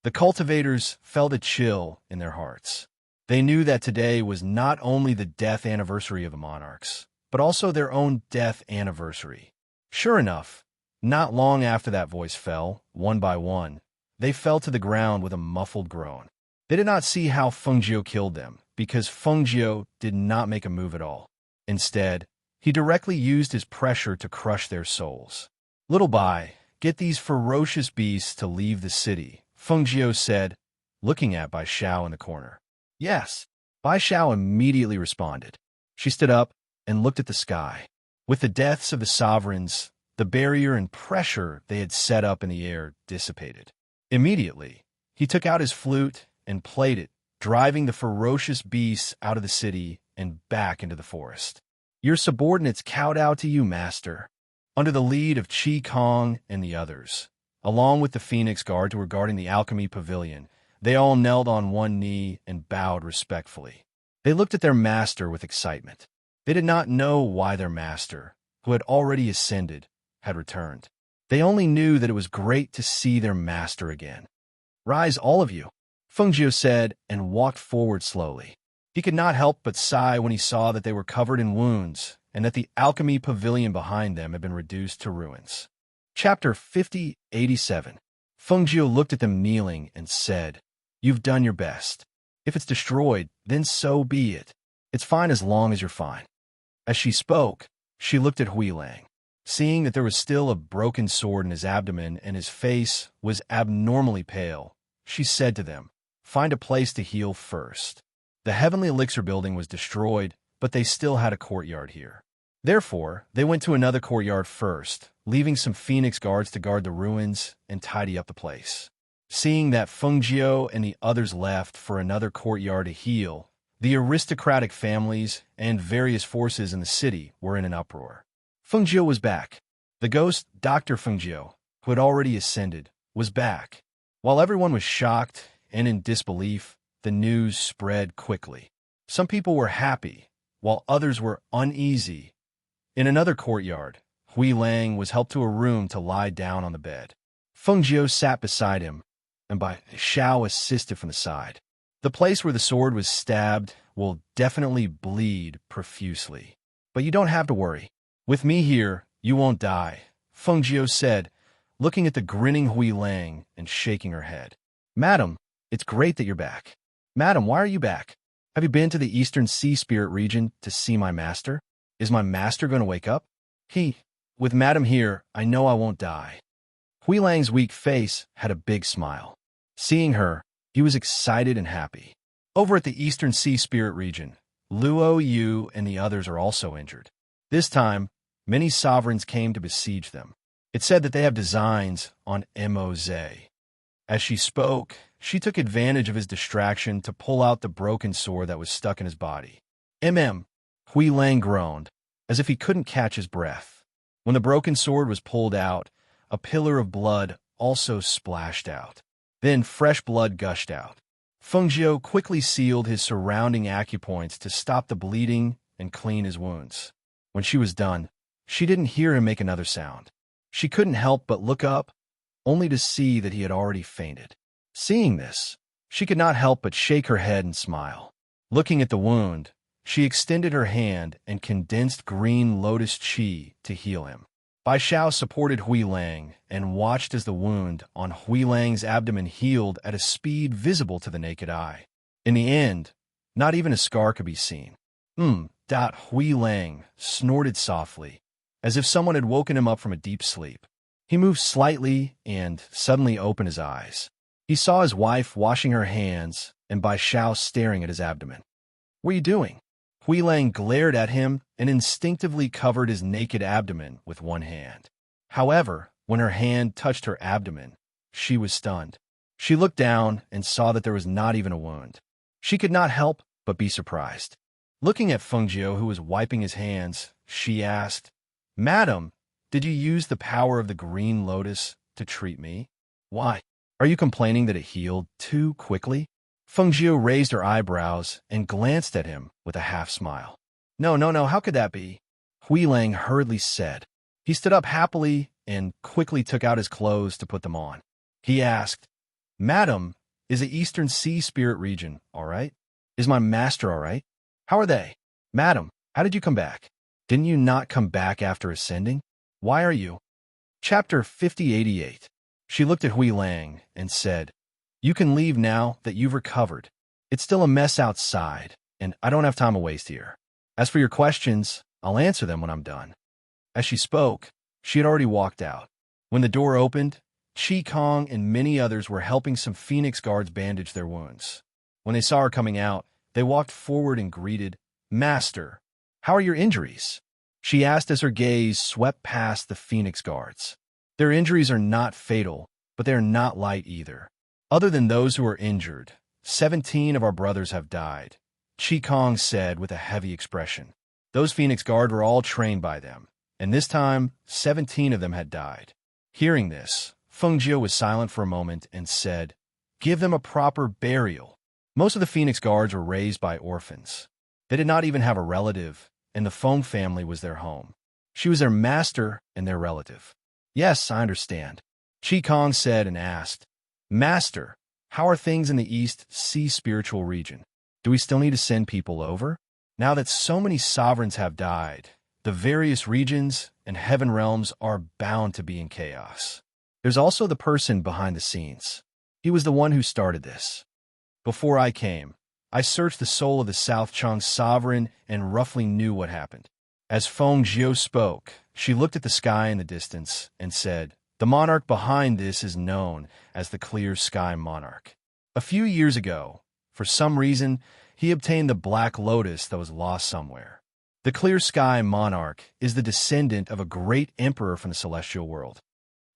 S1: The cultivators felt a chill in their hearts. They knew that today was not only the death anniversary of the monarchs, but also their own death anniversary. Sure enough, not long after that voice fell, one by one, they fell to the ground with a muffled groan. They did not see how Fengjiu killed them, because Fengjiu did not make a move at all. Instead, he directly used his pressure to crush their souls. Little Bai, get these ferocious beasts to leave the city, Fengjiu said, looking at Bai Xiao in the corner. Yes, Bai Xiao immediately responded. She stood up and looked at the sky. With the deaths of the sovereigns, the barrier and pressure they had set up in the air dissipated. Immediately, he took out his flute and played it, driving the ferocious beasts out of the city and back into the forest. Your subordinates kowtow to you, master. Under the lead of Qi Kong and the others, along with the Phoenix Guards who were guarding the alchemy pavilion, they all knelt on one knee and bowed respectfully. They looked at their master with excitement. They did not know why their master, who had already ascended, had returned. They only knew that it was great to see their master again. Rise, all of you, Fengjiu said and walked forward slowly. He could not help but sigh when he saw that they were covered in wounds and that the alchemy pavilion behind them had been reduced to ruins. Chapter 5087. Fengjiu looked at them kneeling and said, You've done your best. If it's destroyed, then so be it. It's fine as long as you're fine. As she spoke, she looked at Hui Lang. Seeing that there was still a broken sword in his abdomen and his face was abnormally pale, she said to them, Find a place to heal first. The Heavenly Elixir building was destroyed, but they still had a courtyard here. Therefore, they went to another courtyard first, leaving some Phoenix Guards to guard the ruins and tidy up the place. Seeing that Fengjiu and the others left for another courtyard to heal, the aristocratic families and various forces in the city were in an uproar. Fengjiu was back. The ghost, Dr. Fengjiu, who had already ascended, was back. While everyone was shocked and in disbelief, the news spread quickly. Some people were happy, while others were uneasy. In another courtyard, Hui Lang was helped to a room to lie down on the bed. Fengjiu sat beside him, and Bai Xiao assisted from the side. The place where the sword was stabbed will definitely bleed profusely. But you don't have to worry. With me here, you won't die, Fengjiu said, looking at the grinning Hui Lang and shaking her head. Madam, it's great that you're back. Madam, why are you back? Have you been to the Eastern Sea Spirit region to see my master? Is my master going to wake up? With Madam here, I know I won't die. Hui Lang's weak face had a big smile. Seeing her, he was excited and happy. Over at the Eastern Sea Spirit region, Luo Yu and the others are also injured. This time, many sovereigns came to besiege them. It said that they have designs on Moze. As she spoke, she took advantage of his distraction to pull out the broken sword that was stuck in his body. Hui Lang groaned, as if he couldn't catch his breath. When the broken sword was pulled out, a pillar of blood also splashed out. Then fresh blood gushed out. Fengjiu quickly sealed his surrounding acupoints to stop the bleeding and clean his wounds. When she was done, she didn't hear him make another sound. She couldn't help but look up only to see that he had already fainted. Seeing this, she could not help but shake her head and smile. Looking at the wound, she extended her hand and condensed green lotus chi to heal him. Bai Xiao supported Hui Lang and watched as the wound on Hui Lang's abdomen healed at a speed visible to the naked eye. In the end, not even a scar could be seen. Hui Lang snorted softly, as if someone had woken him up from a deep sleep. He moved slightly and suddenly opened his eyes. He saw his wife washing her hands and Bai Xiao staring at his abdomen. "What are you doing?" Hui Lang glared at him and instinctively covered his naked abdomen with one hand. However, when her hand touched her abdomen, she was stunned. She looked down and saw that there was not even a wound. She could not help but be surprised. Looking at Feng Jiu, who was wiping his hands, she asked, "Madam, did you use the power of the green lotus to treat me? Why? Are you complaining that it healed too quickly?" Feng Jiu raised her eyebrows and glanced at him with a half-smile. No, how could that be?" Hui Lang hurriedly said. He stood up happily and quickly took out his clothes to put them on. He asked, "Madam, is the Eastern Sea Spirit region all right? Is my master all right? How are they? Madam, how did you come back? Didn't you not come back after ascending? Why are you?" Chapter 5088. She looked at Hui Lang and said, "You can leave now that you've recovered. It's still a mess outside, and I don't have time to waste here. As for your questions, I'll answer them when I'm done." As she spoke, she had already walked out. When the door opened, Chi Kong and many others were helping some Phoenix guards bandage their wounds. When they saw her coming out, they walked forward and greeted, "Master, how are your injuries?" She asked as her gaze swept past the Phoenix guards. "Their injuries are not fatal, but they are not light either. Other than those who are injured, 17 of our brothers have died," Chi Kong said with a heavy expression. Those Phoenix Guard were all trained by them, and this time 17 of them had died. Hearing this, Feng Jiu was silent for a moment and said, "Give them a proper burial." Most of the Phoenix Guards were raised by orphans. They did not even have a relative, and the Feng family was their home. She was their master and their relative. "Yes, I understand," Chi Kong said and asked, "Master, how are things in the East Sea spiritual region? Do we still need to send people over? Now that so many sovereigns have died, the various regions and heaven realms are bound to be in chaos. There's also the person behind the scenes. He was the one who started this. Before I came, I searched the soul of the South Chang sovereign and roughly knew what happened." As Feng Jiu spoke, she looked at the sky in the distance and said, "The monarch behind this is known as the Clear Sky Monarch. A few years ago, for some reason, he obtained the Black Lotus that was lost somewhere. The Clear Sky Monarch is the descendant of a great emperor from the celestial world."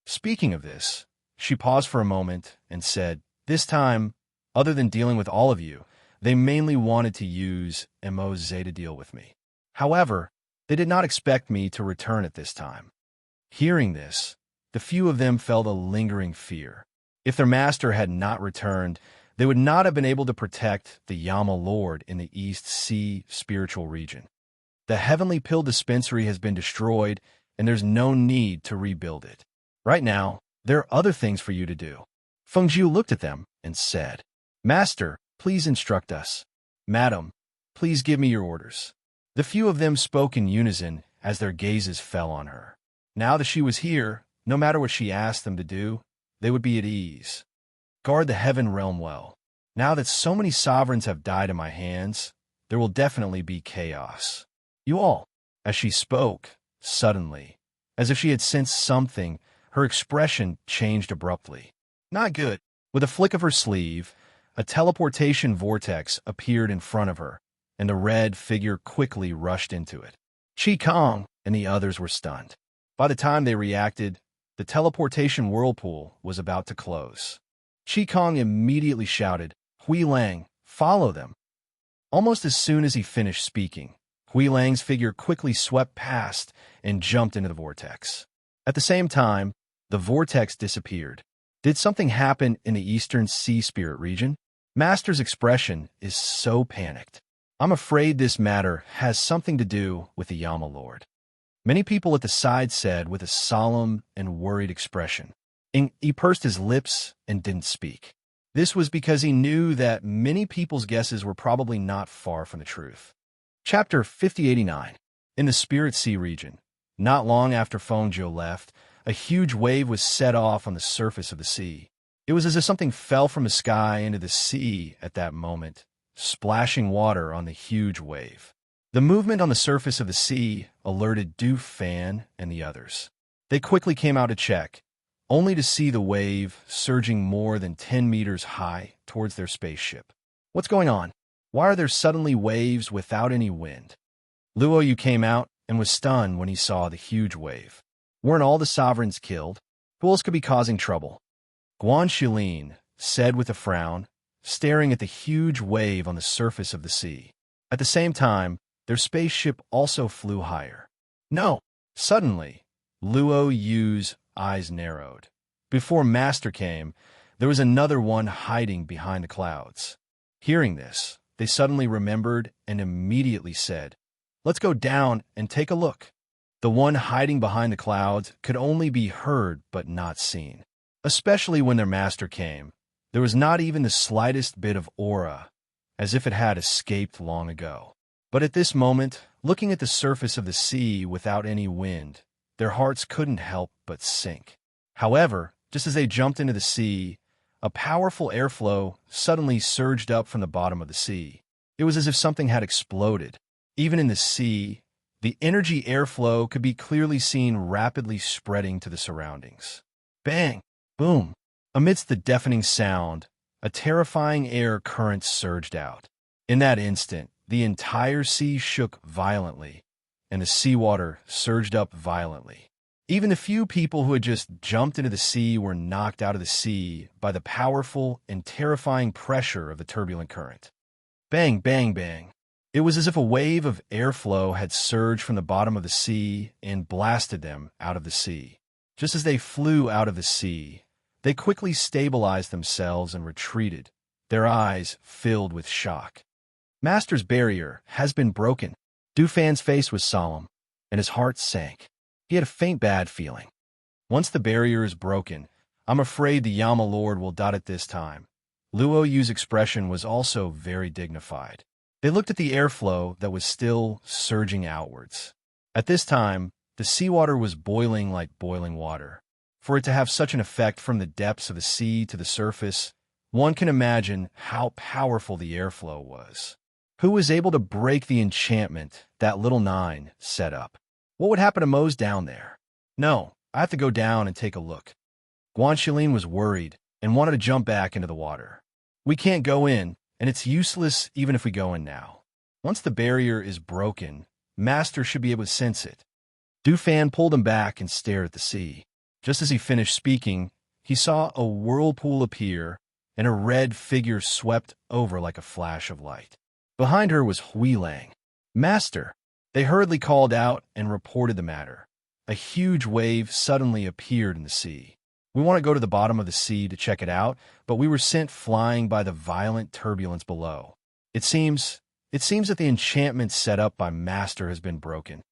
S1: Speaking of this, she paused for a moment and said, "This time, other than dealing with all of you, they mainly wanted to use Moz to deal with me. However, they did not expect me to return at this time." Hearing this, the few of them felt a lingering fear. If their master had not returned, they would not have been able to protect the Yama Lord in the East Sea spiritual region. The Heavenly Pill Dispensary has been destroyed, and there's no need to rebuild it. Right now, there are other things for you to do. Feng Jiu looked at them and said, "Master, please instruct us. Madam, please give me your orders." The few of them spoke in unison as their gazes fell on her. Now that she was here, no matter what she asked them to do, they would be at ease. "Guard the heaven realm well. Now that so many sovereigns have died in my hands, there will definitely be chaos. You all," as she spoke, suddenly, as if she had sensed something, her expression changed abruptly. "Not good." With a flick of her sleeve, a teleportation vortex appeared in front of her, and the red figure quickly rushed into it. Chi Kong and the others were stunned. By the time they reacted, the teleportation whirlpool was about to close. Chi Kong immediately shouted, "Hui Lang, follow them." Almost as soon as he finished speaking, Hui Lang's figure quickly swept past and jumped into the vortex. At the same time, the vortex disappeared. Did something happen in the Eastern Sea Spirit region? Master's expression is so panicked. I'm afraid this matter has something to do with the Yama Lord. Many people at the side said with a solemn and worried expression. He pursed his lips and didn't speak. This was because he knew that many people's guesses were probably not far from the truth. Chapter 5089. In the Spirit Sea region, not long after Fengzhou left, a huge wave was set off on the surface of the sea. It was as if something fell from the sky into the sea at that moment, splashing water on the huge wave. The movement on the surface of the sea alerted Du Fan and the others. They quickly came out to check, only to see the wave surging more than 10 meters high towards their spaceship. What's going on? Why are there suddenly waves without any wind? Luo Yu came out and was stunned when he saw the huge wave. Weren't all the sovereigns killed? Who else could be causing trouble? Guan Shilin said with a frown, staring at the huge wave on the surface of the sea. At the same time, their spaceship also flew higher. No! Suddenly, Luo Yu's eyes narrowed. Before Master came, there was another one hiding behind the clouds. Hearing this, they suddenly remembered and immediately said, "Let's go down and take a look." The one hiding behind the clouds could only be heard but not seen. Especially when their master came, there was not even the slightest bit of aura, as if it had escaped long ago. But at this moment, looking at the surface of the sea without any wind, their hearts couldn't help but sink. However, just as they jumped into the sea, a powerful airflow suddenly surged up from the bottom of the sea. It was as if something had exploded. Even in the sea, the energy airflow could be clearly seen rapidly spreading to the surroundings. Bang! Boom! Amidst the deafening sound, a terrifying air current surged out. In that instant, the entire sea shook violently, and the seawater surged up violently. Even the few people who had just jumped into the sea were knocked out of the sea by the powerful and terrifying pressure of the turbulent current. Bang, bang, bang. It was as if a wave of airflow had surged from the bottom of the sea and blasted them out of the sea. Just as they flew out of the sea, they quickly stabilized themselves and retreated, their eyes filled with shock. Master's barrier has been broken. Du Fan's face was solemn, and his heart sank. He had a faint bad feeling. Once the barrier is broken, I'm afraid the Yama Lord will dot it this time. Luo Yu's expression was also very dignified. They looked at the airflow that was still surging outwards. At this time, the seawater was boiling like boiling water. For it to have such an effect from the depths of the sea to the surface, one can imagine how powerful the airflow was. Who was able to break the enchantment that little Nine set up? What would happen to Mo's down there? No, I have to go down and take a look. Guan Shilin was worried and wanted to jump back into the water. We can't go in, and it's useless even if we go in now. Once the barrier is broken, Master should be able to sense it. Du Fan pulled him back and stared at the sea. Just as he finished speaking, he saw a whirlpool appear, and a red figure swept over like a flash of light. Behind her was Hui Lang. "Master!" They hurriedly called out and reported the matter. A huge wave suddenly appeared in the sea. We want to go to the bottom of the sea to check it out, but we were sent flying by the violent turbulence below. It seems that the enchantment set up by Master has been broken.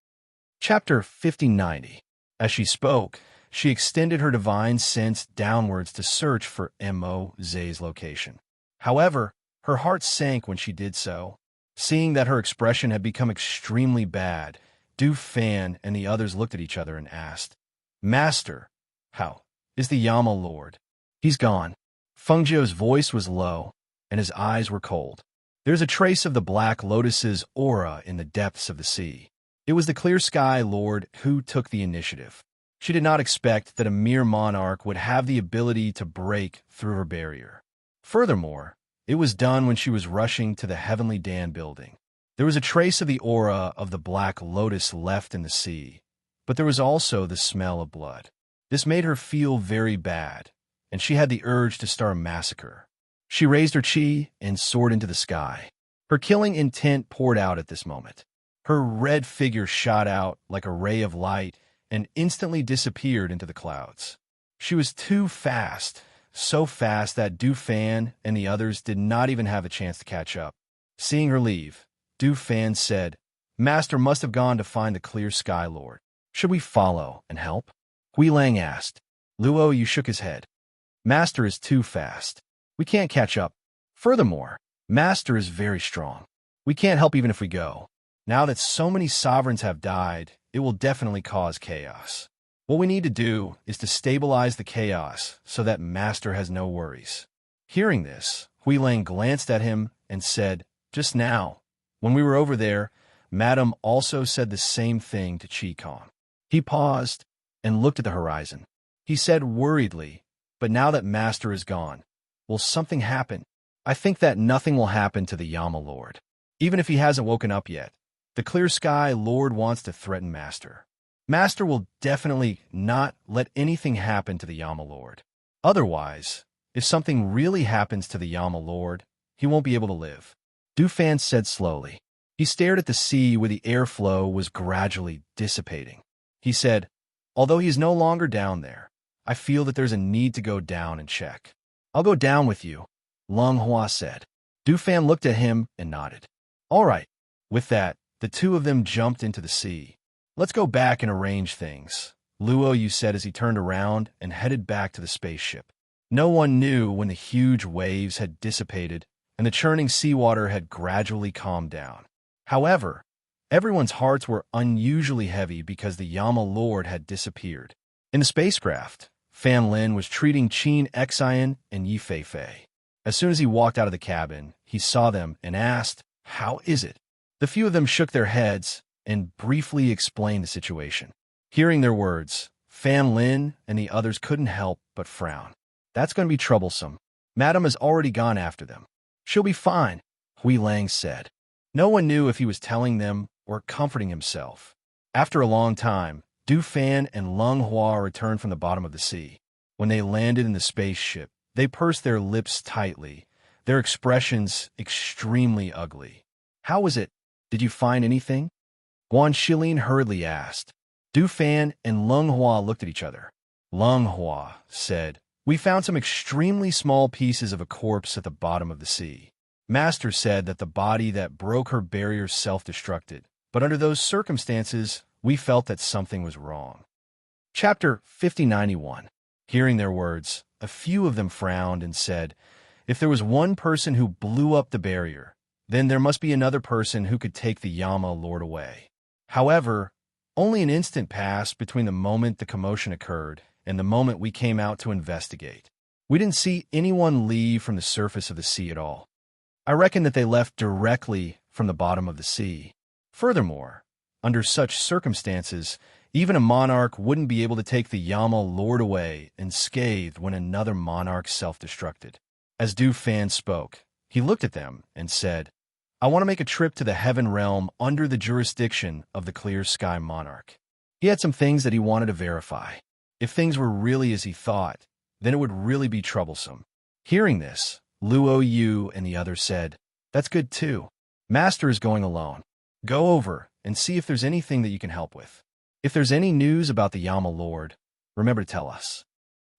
S1: Chapter 5090. As she spoke, she extended her divine sense downwards to search for Mo Zay's location. However, her heart sank when she did so. Seeing that her expression had become extremely bad, Du Fan and the others looked at each other and asked, "Master, how is the Yama Lord?" "He's gone." Fengzhou's voice was low, and his eyes were cold. There's a trace of the Black Lotus's aura in the depths of the sea. It was the Clear Sky Lord who took the initiative. She did not expect that a mere monarch would have the ability to break through her barrier. Furthermore, it was done when she was rushing to the Heavenly Dan building. There was a trace of the aura of the Black Lotus left in the sea, but there was also the smell of blood. This made her feel very bad, and she had the urge to start a massacre. She raised her chi and soared into the sky. Her killing intent poured out at this moment. Her red figure shot out like a ray of light and instantly disappeared into the clouds. She was too fast, so fast that Du Fan and the others did not even have a chance to catch up. Seeing her leave, Du Fan said, "Master must have gone to find the Clear Sky Lord. Should we follow and help?" Hui Lang asked. Luo Yu shook his head. Master is too fast. We can't catch up. Furthermore, Master is very strong. We can't help even if we go. Now that so many sovereigns have died, it will definitely cause chaos. What we need to do is to stabilize the chaos so that Master has no worries. Hearing this, Hui Lang glanced at him and said, just now, when we were over there, Madam also said the same thing to Chi Kong. He paused and looked at the horizon. He said worriedly, but now that Master is gone, will something happen? I think that nothing will happen to the Yama Lord. Even if he hasn't woken up yet, the Clear Sky Lord wants to threaten Master. Master will definitely not let anything happen to the Yama Lord. Otherwise, if something really happens to the Yama Lord, he won't be able to live. Du Fan said slowly. He stared at the sea where the airflow was gradually dissipating. He said, although he is no longer down there, I feel that there's a need to go down and check. I'll go down with you, Lung Hua said. Du Fan looked at him and nodded. All right. With that, the two of them jumped into the sea. Let's go back and arrange things, Luo Yu said as he turned around and headed back to the spaceship. No one knew when the huge waves had dissipated and the churning seawater had gradually calmed down. However, everyone's hearts were unusually heavy because the Yama Lord had disappeared. In the spacecraft, Fan Lin was treating Qin Xian and Yi Fei Fei. As soon as he walked out of the cabin, he saw them and asked, how is it? The few of them shook their heads and briefly explained the situation. Hearing their words, Fan Lin and the others couldn't help but frown. That's going to be troublesome. Madam has already gone after them. She'll be fine, Hui Lang said. No one knew if he was telling them or comforting himself. After a long time, Du Fan and Lung Hua returned from the bottom of the sea. When they landed in the spaceship, they pursed their lips tightly, their expressions extremely ugly. How was it? Did you find anything? Guan Shilin hurriedly asked. Du Fan and Lung Hua looked at each other. Lung Hua said, we found some extremely small pieces of a corpse at the bottom of the sea. Master said that the body that broke her barrier self-destructed, but under those circumstances, we felt that something was wrong. Chapter 5091. Hearing their words, a few of them frowned and said, if there was one person who blew up the barrier, then there must be another person who could take the Yama Lord away. However, only an instant passed between the moment the commotion occurred and the moment we came out to investigate. We didn't see anyone leave from the surface of the sea at all. I reckon that they left directly from the bottom of the sea. Furthermore, under such circumstances, even a monarch wouldn't be able to take the Yama Lord away unscathed when another monarch self-destructed. As Du Fan spoke, he looked at them and said, I want to make a trip to the Heaven Realm under the jurisdiction of the Clear Sky Monarch. He had some things that he wanted to verify. If things were really as he thought, then it would really be troublesome. Hearing this, Luo Yu and the others said, that's good too. Master is going alone. Go over and see if there's anything that you can help with. If there's any news about the Yama Lord, remember to tell us.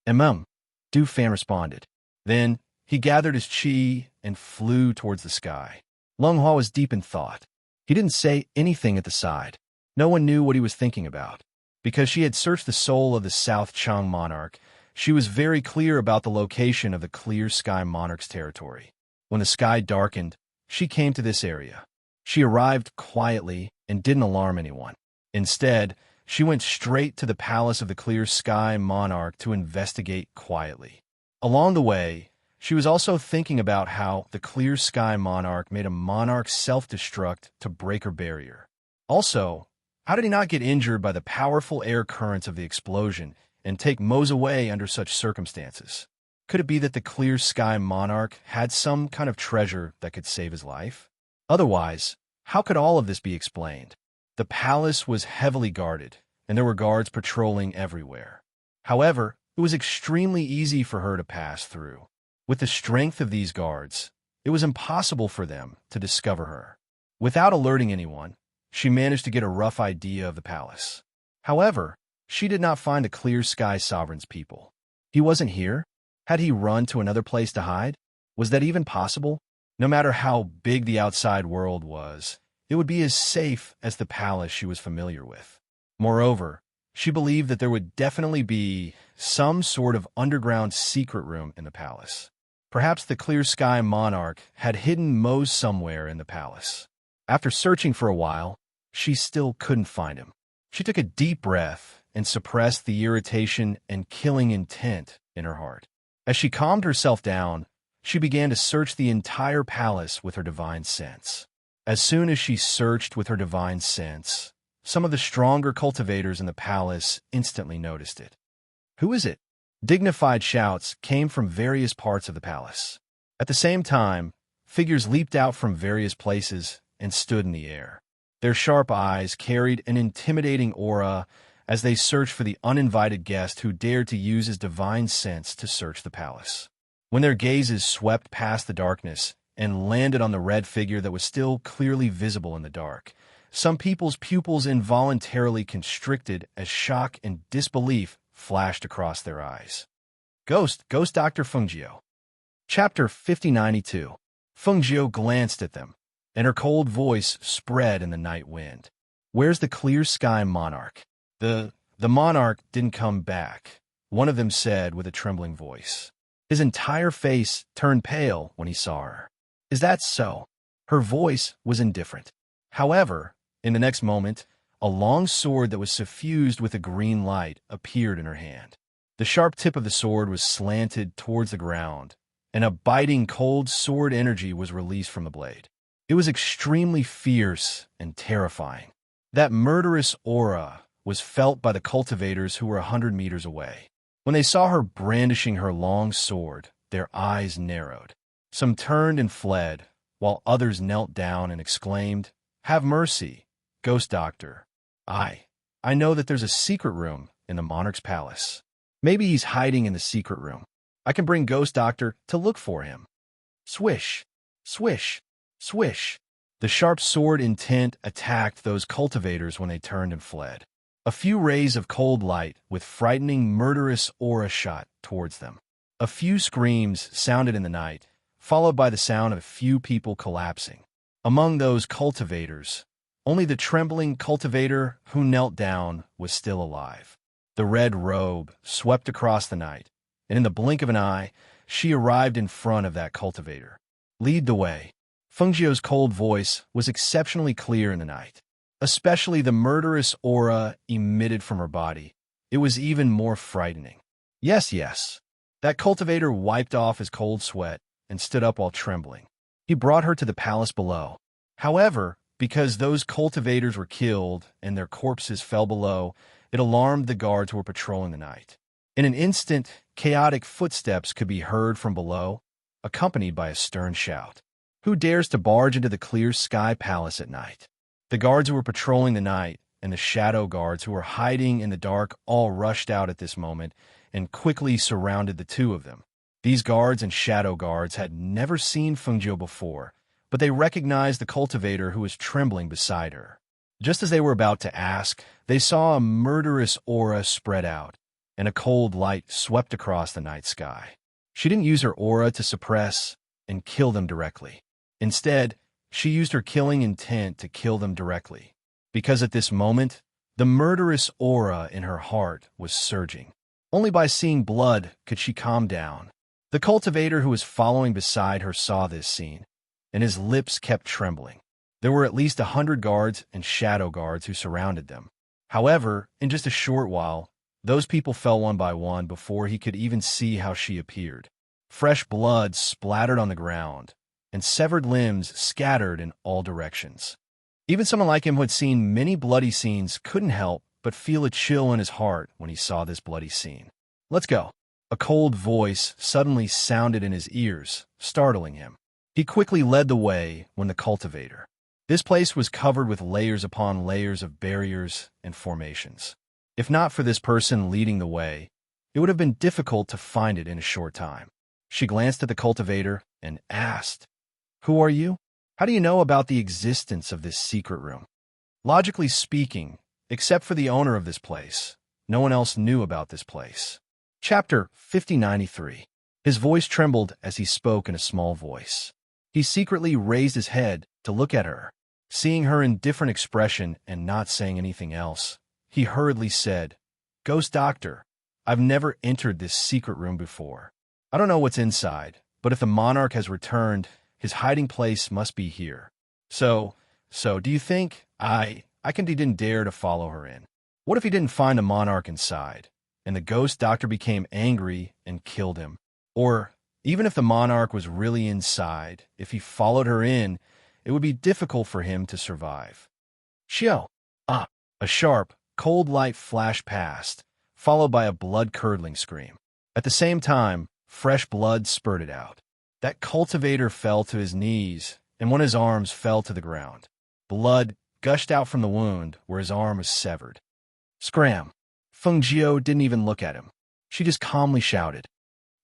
S1: Du Fan responded. Then he gathered his chi and flew towards the sky. Lung Hua was deep in thought. He didn't say anything at the side. No one knew what he was thinking about. Because she had searched the soul of the South Chang monarch, she was very clear about the location of the Clear Sky Monarch's territory. When the sky darkened, she came to this area. She arrived quietly and didn't alarm anyone. Instead, she went straight to the palace of the Clear Sky Monarch to investigate quietly. Along the way, she was also thinking about how the Clear Sky Monarch made a monarch self-destruct to break her barrier. Also, how did he not get injured by the powerful air currents of the explosion and take Mo's away under such circumstances? Could it be that the Clear Sky Monarch had some kind of treasure that could save his life? Otherwise, how could all of this be explained? The palace was heavily guarded, and there were guards patrolling everywhere. However, it was extremely easy for her to pass through. With the strength of these guards, it was impossible for them to discover her. Without alerting anyone, she managed to get a rough idea of the palace. However, she did not find the Clear Sky Sovereign's people. He wasn't here? Had he run to another place to hide? Was that even possible? No matter how big the outside world was, it would be as safe as the palace she was familiar with. Moreover, She believed that there would definitely be some sort of underground secret room in the palace. Perhaps the Clear Sky Monarch had hidden Mose somewhere in the palace. After searching for a while, she still couldn't find him. She took a deep breath and suppressed the irritation and killing intent in her heart. As she calmed herself down, she began to search the entire palace with her divine sense. As soon as she searched with her divine sense, some of the stronger cultivators in the palace instantly noticed it. "Who is it?" Dignified shouts came from various parts of the palace. At the same time, figures leaped out from various places and stood in the air. Their sharp eyes carried an intimidating aura as they searched for the uninvited guest who dared to use his divine sense to search the palace. When their gazes swept past the darkness and landed on the red figure that was still clearly visible in the dark, some people's pupils involuntarily constricted as shock and disbelief flashed across their eyes. Ghost Dr. Fengjiu. Chapter 5092. Fengjiu glanced at them, and her cold voice spread in the night wind. "Where's the Clear Sky Monarch?" The monarch didn't come back," one of them said with a trembling voice. His entire face turned pale when he saw her. "Is that so?" Her voice was indifferent. However, in the next moment, a long sword that was suffused with a green light appeared in her hand. The sharp tip of the sword was slanted towards the ground, and a biting cold sword energy was released from the blade. It was extremely fierce and terrifying. That murderous aura was felt by the cultivators who were 100 meters away. When they saw her brandishing her long sword, their eyes narrowed. Some turned and fled, while others knelt down and exclaimed, "Have mercy, Ghost Doctor. I know that there's a secret room in the monarch's palace. Maybe he's hiding in the secret room. I can bring Ghost Doctor to look for him." Swish, swish, swish. The sharp sword intent attacked those cultivators when they turned and fled. A few rays of cold light with frightening, murderous aura shot towards them. A few screams sounded in the night, followed by the sound of a few people collapsing. Among those cultivators, only the trembling cultivator who knelt down was still alive. The red robe swept across the night, and in the blink of an eye, she arrived in front of that cultivator. "Lead the way." Fengjiu's cold voice was exceptionally clear in the night. Especially the murderous aura emitted from her body. It was even more frightening. Yes. That cultivator wiped off his cold sweat and stood up while trembling. He brought her to the palace below. However, because those cultivators were killed and their corpses fell below, it alarmed the guards who were patrolling the night. In an instant, chaotic footsteps could be heard from below, accompanied by a stern shout. "Who dares to barge into the Clear Sky Palace at night?" The guards who were patrolling the night and the shadow guards who were hiding in the dark all rushed out at this moment and quickly surrounded the two of them. These guards and shadow guards had never seen Fengjiu before, but they recognized the cultivator who was trembling beside her. Just as they were about to ask, they saw a murderous aura spread out, and a cold light swept across the night sky. She didn't use her aura to suppress and kill them directly. Instead, she used her killing intent to kill them directly, because at this moment, the murderous aura in her heart was surging. Only by seeing blood could she calm down. The cultivator who was following beside her saw this scene, and his lips kept trembling. There were at least 100 guards and shadow guards who surrounded them. However, in just a short while, those people fell one by one before he could even see how she appeared. Fresh blood splattered on the ground, and severed limbs scattered in all directions. Even someone like him who had seen many bloody scenes couldn't help but feel a chill in his heart when he saw this bloody scene. "Let's go." A cold voice suddenly sounded in his ears, startling him. He quickly led the way when the cultivator. This place was covered with layers upon layers of barriers and formations. If not for this person leading the way, it would have been difficult to find it in a short time. She glanced at the cultivator and asked, "Who are you? How do you know about the existence of this secret room?" Logically speaking, except for the owner of this place, no one else knew about this place. Chapter 5093. His voice trembled as he spoke in a small voice. He secretly raised his head to look at her. Seeing her indifferent expression and not saying anything else, he hurriedly said, Ghost Doctor, I've never entered this secret room before. I don't know what's inside, but if the monarch has returned, his hiding place must be here. So, do you think I can he didn't dare to follow her in? What if he didn't find the monarch inside, and the Ghost Doctor became angry and killed him? Or, even if the monarch was really inside, if he followed her in, it would be difficult for him to survive. Xiao! Ah! A sharp, cold light flashed past, followed by a blood-curdling scream. At the same time, fresh blood spurted out. That cultivator fell to his knees, and one of his arms fell to the ground. Blood gushed out from the wound where his arm was severed. Scram! Feng Jiao didn't even look at him. She just calmly shouted,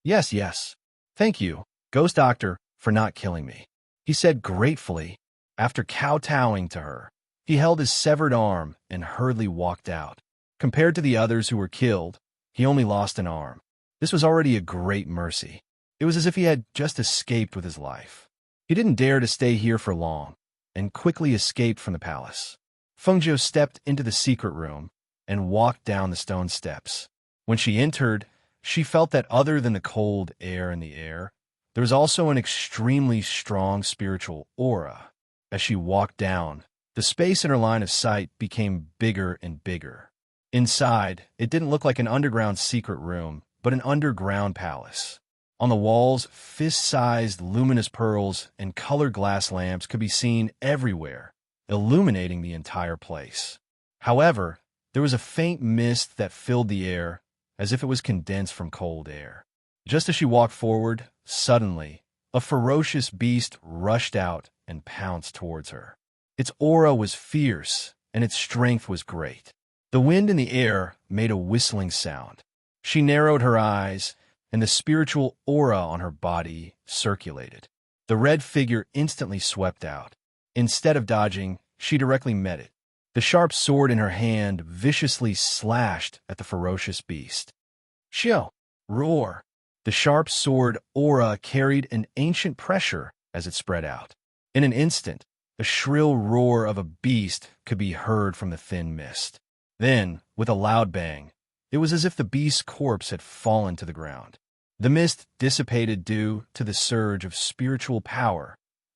S1: "Yes, yes. Thank you, Ghost Doctor, for not killing me," he said gratefully. After kowtowing to her, he held his severed arm and hurriedly walked out. Compared to the others who were killed, he only lost an arm. This was already a great mercy. It was as if he had just escaped with his life. He didn't dare to stay here for long, and quickly escaped from the palace. Feng Jiao stepped into the secret room and walked down the stone steps. When she entered, she felt that other than the cold air in the air, there was also an extremely strong spiritual aura. As she walked down, the space in her line of sight became bigger and bigger. Inside, it didn't look like an underground secret room, but an underground palace. On the walls, fist-sized luminous pearls and colored glass lamps could be seen everywhere, illuminating the entire place. However, there was a faint mist that filled the air, as if it was condensed from cold air. Just as she walked forward, suddenly, a ferocious beast rushed out and pounced towards her. Its aura was fierce, and its strength was great. The wind in the air made a whistling sound. She narrowed her eyes, and the spiritual aura on her body circulated. The red figure instantly swept out. Instead of dodging, she directly met it. The sharp sword in her hand viciously slashed at the ferocious beast. Xiao! Roar! The sharp sword aura carried an ancient pressure as it spread out. In an instant, the shrill roar of a beast could be heard from the thin mist. Then, with a loud bang, it was as if the beast's corpse had fallen to the ground. The mist dissipated due to the surge of spiritual power,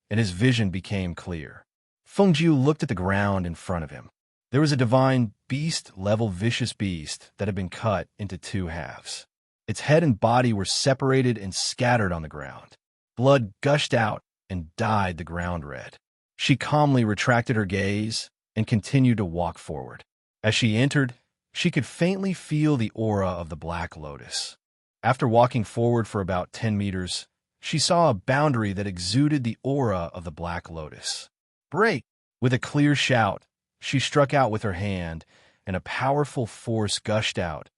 S1: and his vision became clear. Feng Jiu looked at the ground in front of him. There was a divine beast-level vicious beast that had been cut into two halves. Its head and body were separated and scattered on the ground. Blood gushed out and dyed the ground red. She calmly retracted her gaze and continued to walk forward. As she entered, she could faintly feel the aura of the Black Lotus. After walking forward for about 10 meters, she saw a boundary that exuded the aura of the Black Lotus. Break! With a clear shout, she struck out with her hand, and a powerful force gushed out,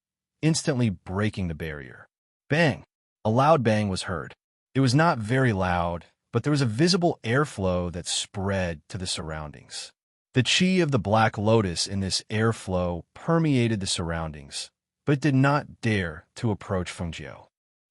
S1: instantly breaking the barrier. Bang! A loud bang was heard. It was not very loud, but there was a visible airflow that spread to the surroundings. The chi of the Black Lotus in this airflow permeated the surroundings, but did not dare to approach Feng Jiao.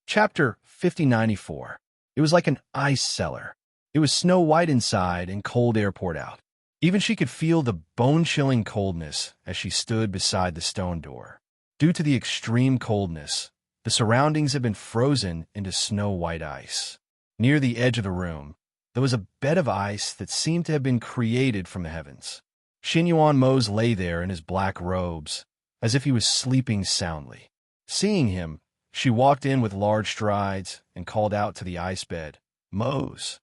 S1: Chapter 5094. It was like an ice cellar. It was snow-white inside and cold air poured out. Even she could feel the bone-chilling coldness as she stood beside the stone door. Due to the extreme coldness, the surroundings had been frozen into snow-white ice. Near the edge of the room, there was a bed of ice that seemed to have been created from the heavens. Xin Yuan Mose lay there in his black robes, as if he was sleeping soundly. Seeing him, she walked in with large strides and called out to the ice bed, "Mose."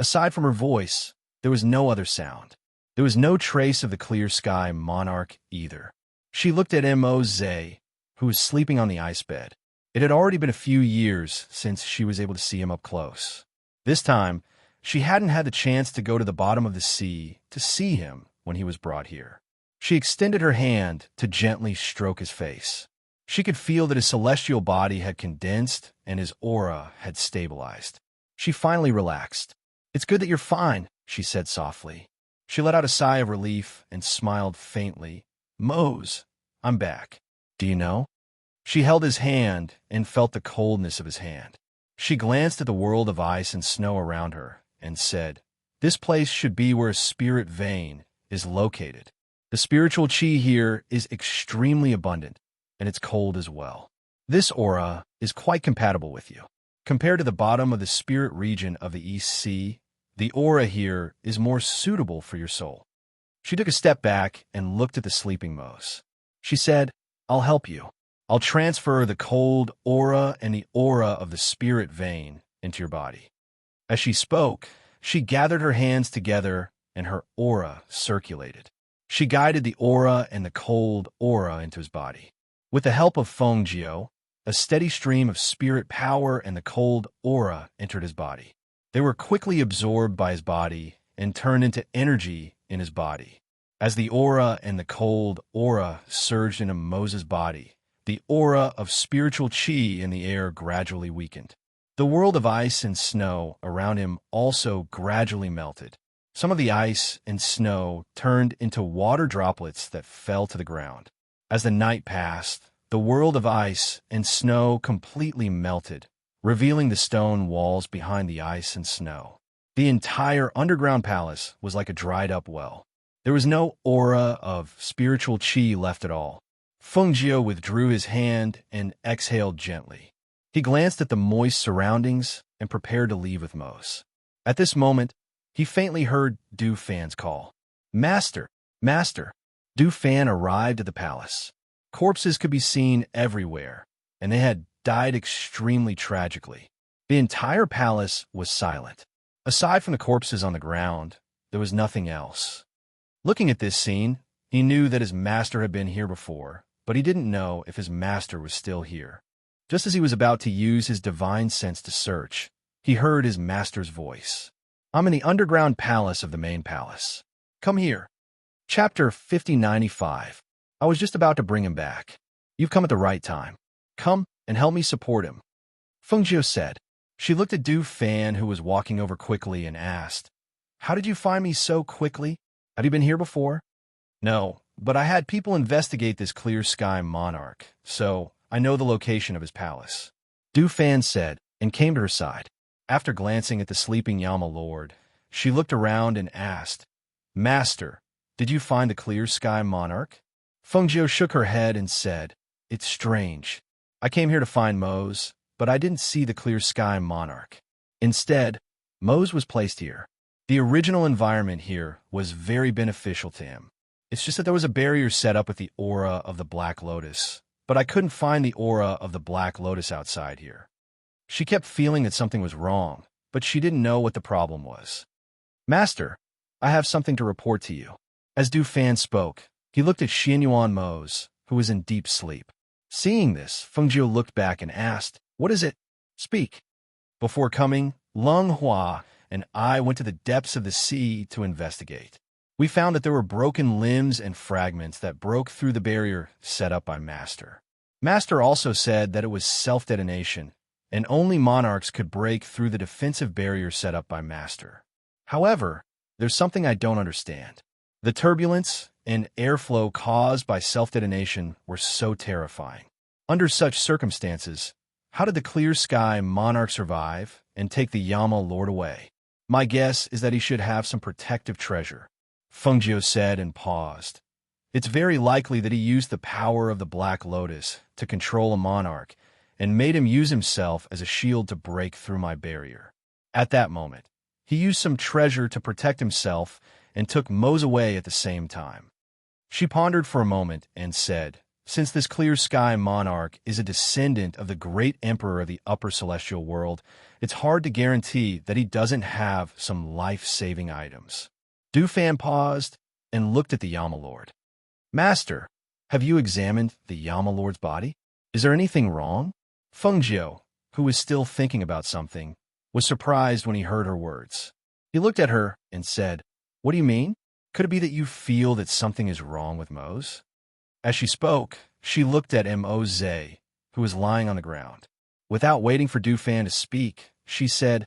S1: Aside from her voice, there was no other sound. There was no trace of the clear sky monarch either. She looked at Mose, who was sleeping on the ice bed. It had already been a few years since she was able to see him up close. This time, she hadn't had the chance to go to the bottom of the sea to see him when he was brought here. She extended her hand to gently stroke his face. She could feel that his celestial body had condensed and his aura had stabilized. She finally relaxed. "It's good that you're fine," she said softly. She let out a sigh of relief and smiled faintly. "Mose, I'm back. Do you know?" She held his hand and felt the coldness of his hand. She glanced at the world of ice and snow around her and said, "This place should be where a spirit vein is located. The spiritual chi here is extremely abundant. and it's cold as well. This aura is quite compatible with you. Compared to the bottom of the spirit region of the East Sea, the aura here is more suitable for your soul. She took a step back and looked at the sleeping Mose. She said, I'll help you. I'll transfer the cold aura and the aura of the spirit vein into your body. As she spoke, she gathered her hands together and her aura circulated. She guided the aura and the cold aura into his body. With the help of Feng Jiao, a steady stream of spirit power and the cold aura entered his body. They were quickly absorbed by his body and turned into energy in his body. As the aura and the cold aura surged into Moses' body, the aura of spiritual chi in the air gradually weakened. The world of ice and snow around him also gradually melted. Some of the ice and snow turned into water droplets that fell to the ground. As the night passed, the world of ice and snow completely melted, revealing the stone walls behind the ice and snow. The entire underground palace was like a dried-up well. There was no aura of spiritual chi left at all. Feng Jiao withdrew his hand and exhaled gently. He glanced at the moist surroundings and prepared to leave with Mose. At this moment, he faintly heard Du Fan's call. Master! Master! Du Fan arrived at the palace. Corpses could be seen everywhere, and they had died extremely tragically. The entire palace was silent. Aside from the corpses on the ground, there was nothing else. Looking at this scene, he knew that his master had been here before, but he didn't know if his master was still here. Just as he was about to use his divine sense to search, he heard his master's voice. I'm in the underground palace of the main palace. Come here. Chapter 5095. I was just about to bring him back. You've come at the right time. Come and help me support him. Feng Jiao said. She looked at Du Fan, who was walking over quickly, and asked, How did you find me so quickly? Have you been here before? No, but I had people investigate this clear sky monarch, so I know the location of his palace. Du Fan said, and came to her side. After glancing at the sleeping Yama Lord, she looked around and asked, Master, did you find the clear sky monarch? Feng Jiao shook her head and said, It's strange. I came here to find Mose, but I didn't see the clear sky monarch. Instead, Mose was placed here. The original environment here was very beneficial to him. It's just that there was a barrier set up with the aura of the Black Lotus, but I couldn't find the aura of the Black Lotus outside here. She kept feeling that something was wrong, but she didn't know what the problem was. Master, I have something to report to you. As Du Fan spoke, he looked at Xianyuan Mose, who was in deep sleep. Seeing this, Feng Jiao looked back and asked, What is it? Speak. Before coming, Lung Hua and I went to the depths of the sea to investigate. We found that there were broken limbs and fragments that broke through the barrier set up by Master. Master also said that it was self-detonation, and only monarchs could break through the defensive barrier set up by Master. However, there's something I don't understand. The turbulence and airflow caused by self-detonation were so terrifying. Under such circumstances, how did the clear sky monarch survive and take the Yama Lord away? My guess is that he should have some protective treasure. Feng Jiao said and paused. It's very likely that he used the power of the Black Lotus to control a monarch and made him use himself as a shield to break through my barrier. At that moment, he used some treasure to protect himself and took Mose away at the same time. She pondered for a moment and said, Since this clear sky monarch is a descendant of the great emperor of the upper celestial world, it's hard to guarantee that he doesn't have some life-saving items. Du Fan paused and looked at the Yama Lord. Master, have you examined the Yama Lord's body? Is there anything wrong? Feng Jiao, who was still thinking about something, was surprised when he heard her words. He looked at her and said, What do you mean? Could it be that you feel that something is wrong with Mose? As she spoke, she looked at Mose, who was lying on the ground. Without waiting for Du Fan to speak, she said,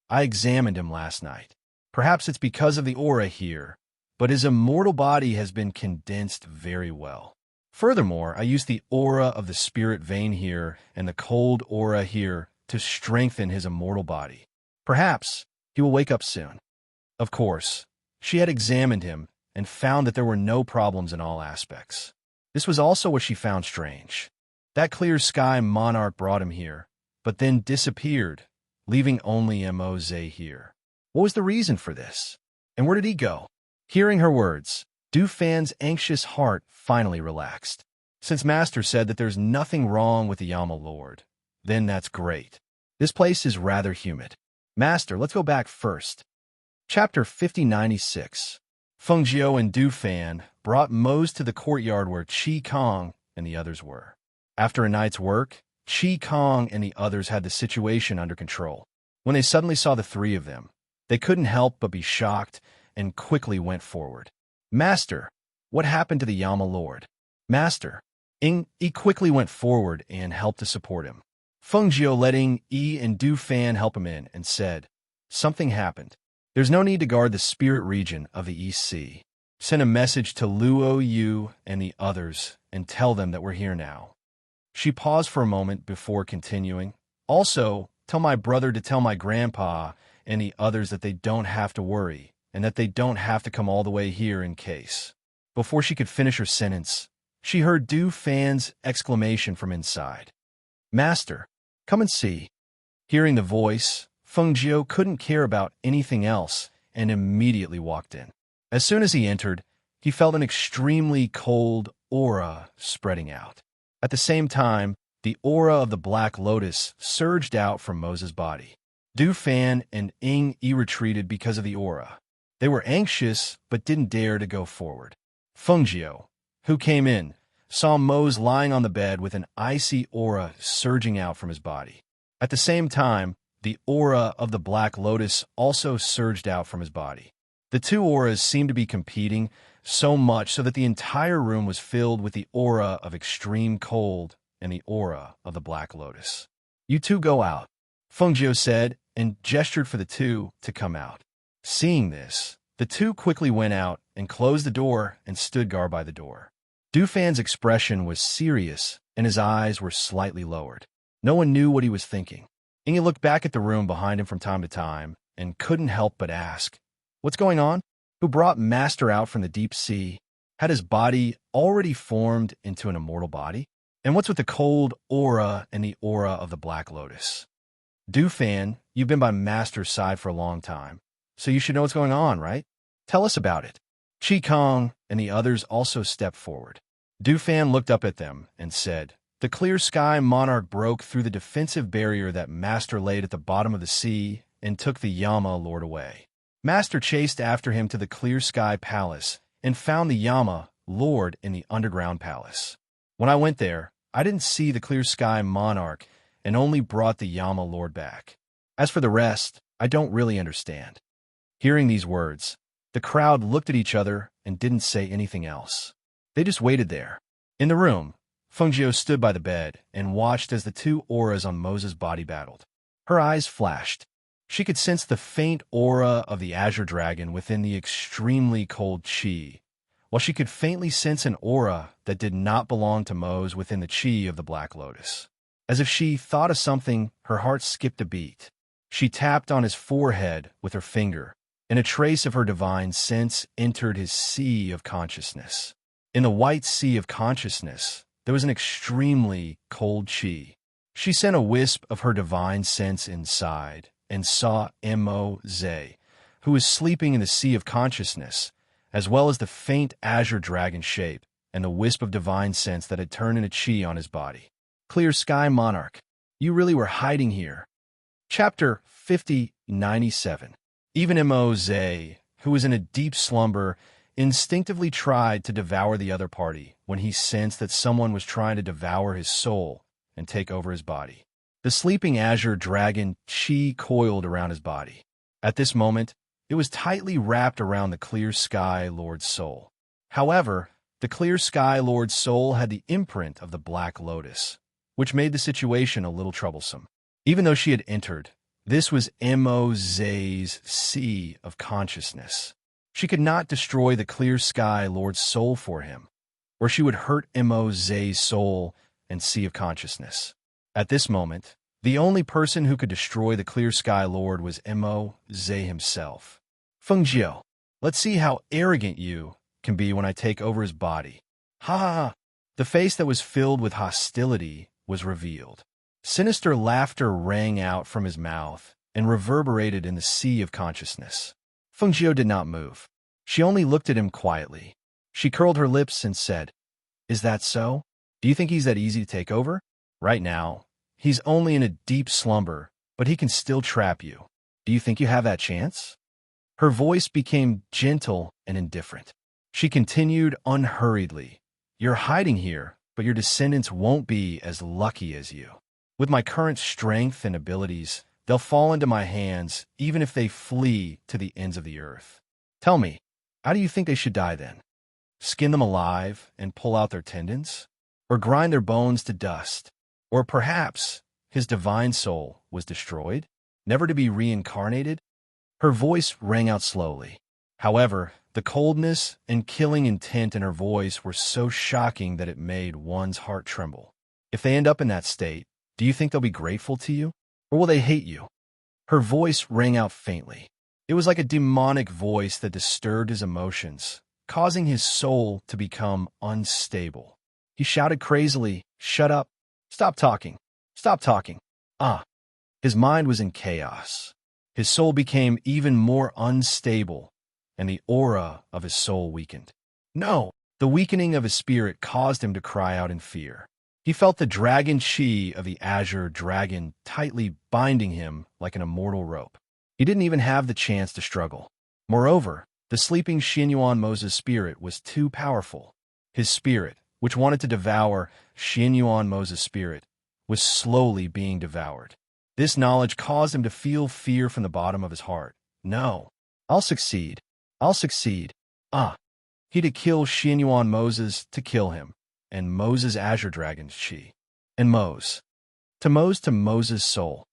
S1: I examined him last night. Perhaps it's because of the aura here, but his immortal body has been condensed very well. Furthermore, I used the aura of the spirit vein here and the cold aura here to strengthen his immortal body. Perhaps he will wake up soon. Of course, she had examined him and found that there were no problems in all aspects. This was also what she found strange. That clear sky monarch brought him here, but then disappeared, leaving only Mose here. What was the reason for this? And where did he go? Hearing her words, Du Fan's anxious heart finally relaxed. Since Master said that there's nothing wrong with the Yama Lord, then that's great. This place is rather humid. Master, let's go back first. Chapter 5096. Feng Jiao and Du Fan brought Mose to the courtyard where Qi Kong and the others were. After a night's work, Qi Kong and the others had the situation under control. When they suddenly saw the three of them, they couldn't help but be shocked and quickly went forward. Master, what happened to the Yama Lord? Master, Yi quickly went forward and helped to support him. Feng Jiao letting Yi and Du Fan help him in and said, something happened. There's no need to guard the spirit region of the East Sea. Send a message to Luo Yu and the others and tell them that we're here now. She paused for a moment before continuing. Also, tell my brother to tell my grandpa and the others that they don't have to worry and that they don't have to come all the way here in case. Before she could finish her sentence, she heard Du Fan's exclamation from inside. Master, come and see. Hearing the voice, Feng Jiao couldn't care about anything else and immediately walked in. As soon as he entered, he felt an extremely cold aura spreading out. At the same time, the aura of the Black Lotus surged out from Mose's body. Du Fan and Yi retreated because of the aura. They were anxious but didn't dare to go forward. Feng Jiao, who came in, saw Mose lying on the bed with an icy aura surging out from his body. At the same time, the aura of the Black Lotus also surged out from his body. The two auras seemed to be competing so much so that the entire room was filled with the aura of extreme cold and the aura of the Black Lotus. You two go out, Feng Jiao said and gestured for the two to come out. Seeing this, the two quickly went out and closed the door and stood guard by the door. Du Fan's expression was serious and his eyes were slightly lowered. No one knew what he was thinking. He looked back at the room behind him from time to time and couldn't help but ask, what's going on? Who brought Master out from the deep sea? Had his body already formed into an immortal body? And what's with the cold aura and the aura of the Black Lotus? Du Fan, you've been by Master's side for a long time, so you should know what's going on, right? Tell us about it. Qi Kong and the others also stepped forward. Du Fan looked up at them and said, the clear sky monarch broke through the defensive barrier that Master laid at the bottom of the sea and took the Yama Lord away. Master chased after him to the Clear Sky Palace and found the Yama Lord in the underground palace. When I went there, I didn't see the Clear Sky Monarch and only brought the Yama Lord back. As for the rest, I don't really understand. Hearing these words, the crowd looked at each other and didn't say anything else. They just waited there. In the room, Feng Jiao stood by the bed and watched as the two auras on Moses' body battled. Her eyes flashed. She could sense the faint aura of the Azure Dragon within the extremely cold Qi, while she could faintly sense an aura that did not belong to Mose within the Qi of the Black Lotus. As if she thought of something, her heart skipped a beat. She tapped on his forehead with her finger, and a trace of her divine sense entered his sea of consciousness. In the white sea of consciousness, there was an extremely cold Qi. She sent a wisp of her divine sense inside, and saw Mose, who was sleeping in the sea of consciousness, as well as the faint azure dragon shape and the wisp of divine sense that had turned into Qi on his body. Clear Sky Monarch, you really were hiding here. Chapter 5097. Even Mose, who was in a deep slumber, instinctively tried to devour the other party when he sensed that someone was trying to devour his soul and take over his body. The sleeping azure dragon Qi coiled around his body. At this moment, it was tightly wrapped around the Clear Sky Lord's soul. However, the Clear Sky Lord's soul had the imprint of the Black Lotus, which made the situation a little troublesome. Even though she had entered, this was Mose's sea of consciousness. She could not destroy the Clear Sky Lord's soul for him, or she would hurt Mose's soul and sea of consciousness. At this moment, the only person who could destroy the Clear Sky Lord was Mose himself. Feng Jiao, let's see how arrogant you can be when I take over his body. Ha ha ha. The face that was filled with hostility was revealed. Sinister laughter rang out from his mouth and reverberated in the sea of consciousness. Fengjiu did not move. She only looked at him quietly. She curled her lips and said, "Is that so? Do you think he's that easy to take over? Right now, he's only in a deep slumber, but he can still trap you. Do you think you have that chance?" Her voice became gentle and indifferent. She continued unhurriedly, "You're hiding here, but your descendants won't be as lucky as you. With my current strength and abilities, they'll fall into my hands even if they flee to the ends of the earth. Tell me, how do you think they should die then? Skin them alive and pull out their tendons? Or grind their bones to dust? Or perhaps his divine soul was destroyed, never to be reincarnated?" Her voice rang out slowly. However, the coldness and killing intent in her voice were so shocking that it made one's heart tremble. If they end up in that state, do you think they'll be grateful to you? Or will they hate you? Her voice rang out faintly. It was like a demonic voice that disturbed his emotions, causing his soul to become unstable. He shouted crazily, "Shut up! Stop talking! Stop talking!" His mind was in chaos. His soul became even more unstable, and the aura of his soul weakened. No! The weakening of his spirit caused him to cry out in fear. He felt the dragon chi of the azure dragon tightly binding him like an immortal rope. He didn't even have the chance to struggle. Moreover, the sleeping Xianyuan Mose's spirit was too powerful. His spirit, which wanted to devour Xianyuan Mose's spirit, was slowly being devoured. This knowledge caused him to feel fear from the bottom of his heart. No, I'll succeed. I'll succeed. He to kill Xianyuan Moses to kill him, and Moses' azure dragon's chi. And Mose. To Moses' soul.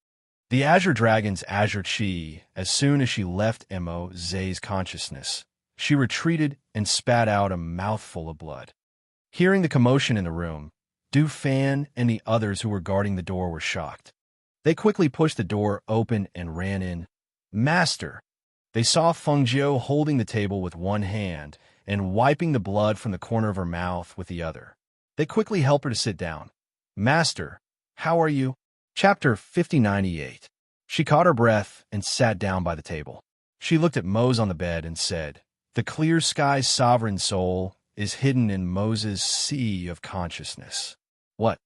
S1: The azure dragon's azure chi, as soon as she left Mose's consciousness, she retreated and spat out a mouthful of blood. Hearing the commotion in the room, Du Fan and the others who were guarding the door were shocked. They quickly pushed the door open and ran in. "Master!" They saw Fengjiu holding the table with one hand and wiping the blood from the corner of her mouth with the other. They quickly helped her to sit down. "Master, how are you?" Chapter 5098. She caught her breath and sat down by the table. She looked at Mose on the bed and said, "The clear sky's sovereign soul is hidden in Moses' sea of consciousness." What?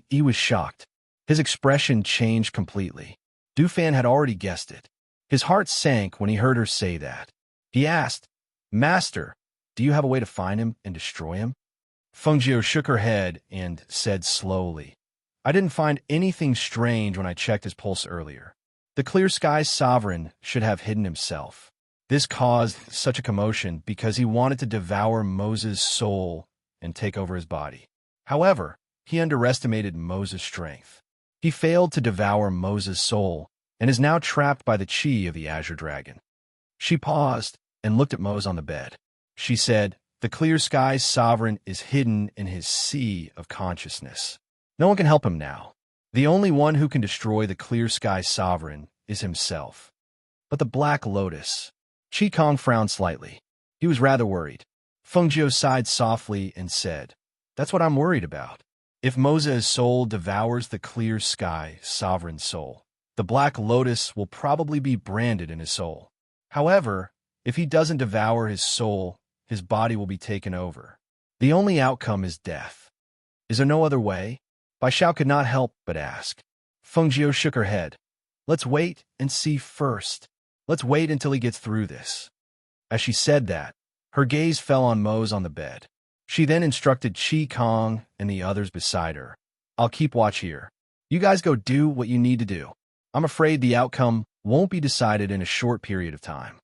S1: He was shocked. His expression changed completely. Du Fan had already guessed it. His heart sank when he heard her say that. He asked, "Master, do you have a way to find him and destroy him?" Fengjiu shook her head and said slowly, "I didn't find anything strange when I checked his pulse earlier. The clear sky's sovereign should have hidden himself. This caused such a commotion because he wanted to devour Moses' soul and take over his body. However, he underestimated Moses' strength. He failed to devour Moses' soul and is now trapped by the chi of the azure dragon." She paused and looked at Mose on the bed. She said, "The clear sky's sovereign is hidden in his sea of consciousness. No one can help him now. The only one who can destroy the clear sky sovereign is himself." But the Black Lotus. Chi Kong frowned slightly. He was rather worried. Fengjiu sighed softly and said, "That's what I'm worried about. If Moses' soul devours the clear sky sovereign soul, the Black Lotus will probably be branded in his soul. However, if he doesn't devour his soul, his body will be taken over. The only outcome is death. Is there no other way?" Bai Xiao could not help but ask. Fengjiu shook her head. "Let's wait and see first. Let's wait until he gets through this." As she said that, her gaze fell on Mose on the bed. She then instructed Chi Kong and the others beside her. "I'll keep watch here. You guys go do what you need to do. I'm afraid the outcome won't be decided in a short period of time."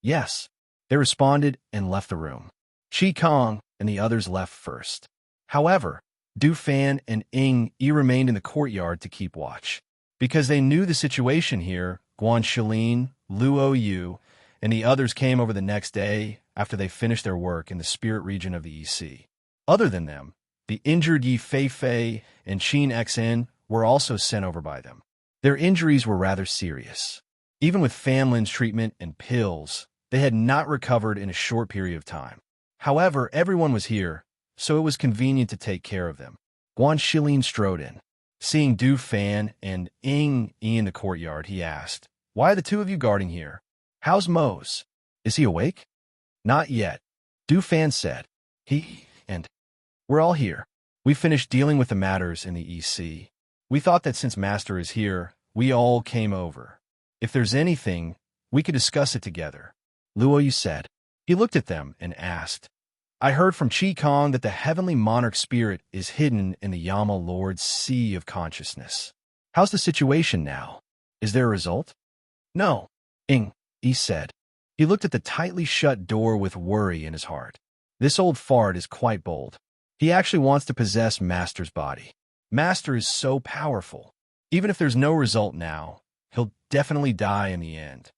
S1: "Yes," they responded and left the room. Chi Kong and the others left first. However, Du Fan and Yi remained in the courtyard to keep watch. Because they knew the situation here, Guan Shilin, Luo Yu, and the others came over the next day after they finished their work in the spirit region of the EC. Other than them, the injured Yi Fei and Qin Xn were also sent over by them. Their injuries were rather serious. Even with Fanlin's treatment and pills, they had not recovered in a short period of time. However, everyone was here, so it was convenient to take care of them. Guan Shilin strode in. Seeing Du Fan and Ying Yi in the courtyard, he asked, "Why are the two of you guarding here? How's Mose? Is he awake?" "Not yet," Du Fan said. We're all here. We finished dealing with the matters in the EC. We thought that since Master is here, we all came over. If there's anything, we could discuss it together," Luo Yu said. He looked at them and asked, "I heard from Qi Kong that the heavenly monarch spirit is hidden in the Yama Lord's sea of consciousness. How's the situation now? Is there a result?" "No," Yi said. He looked at the tightly shut door with worry in his heart. This old fart is quite bold. He actually wants to possess Master's body. Master is so powerful. Even if there's no result now, he'll definitely die in the end.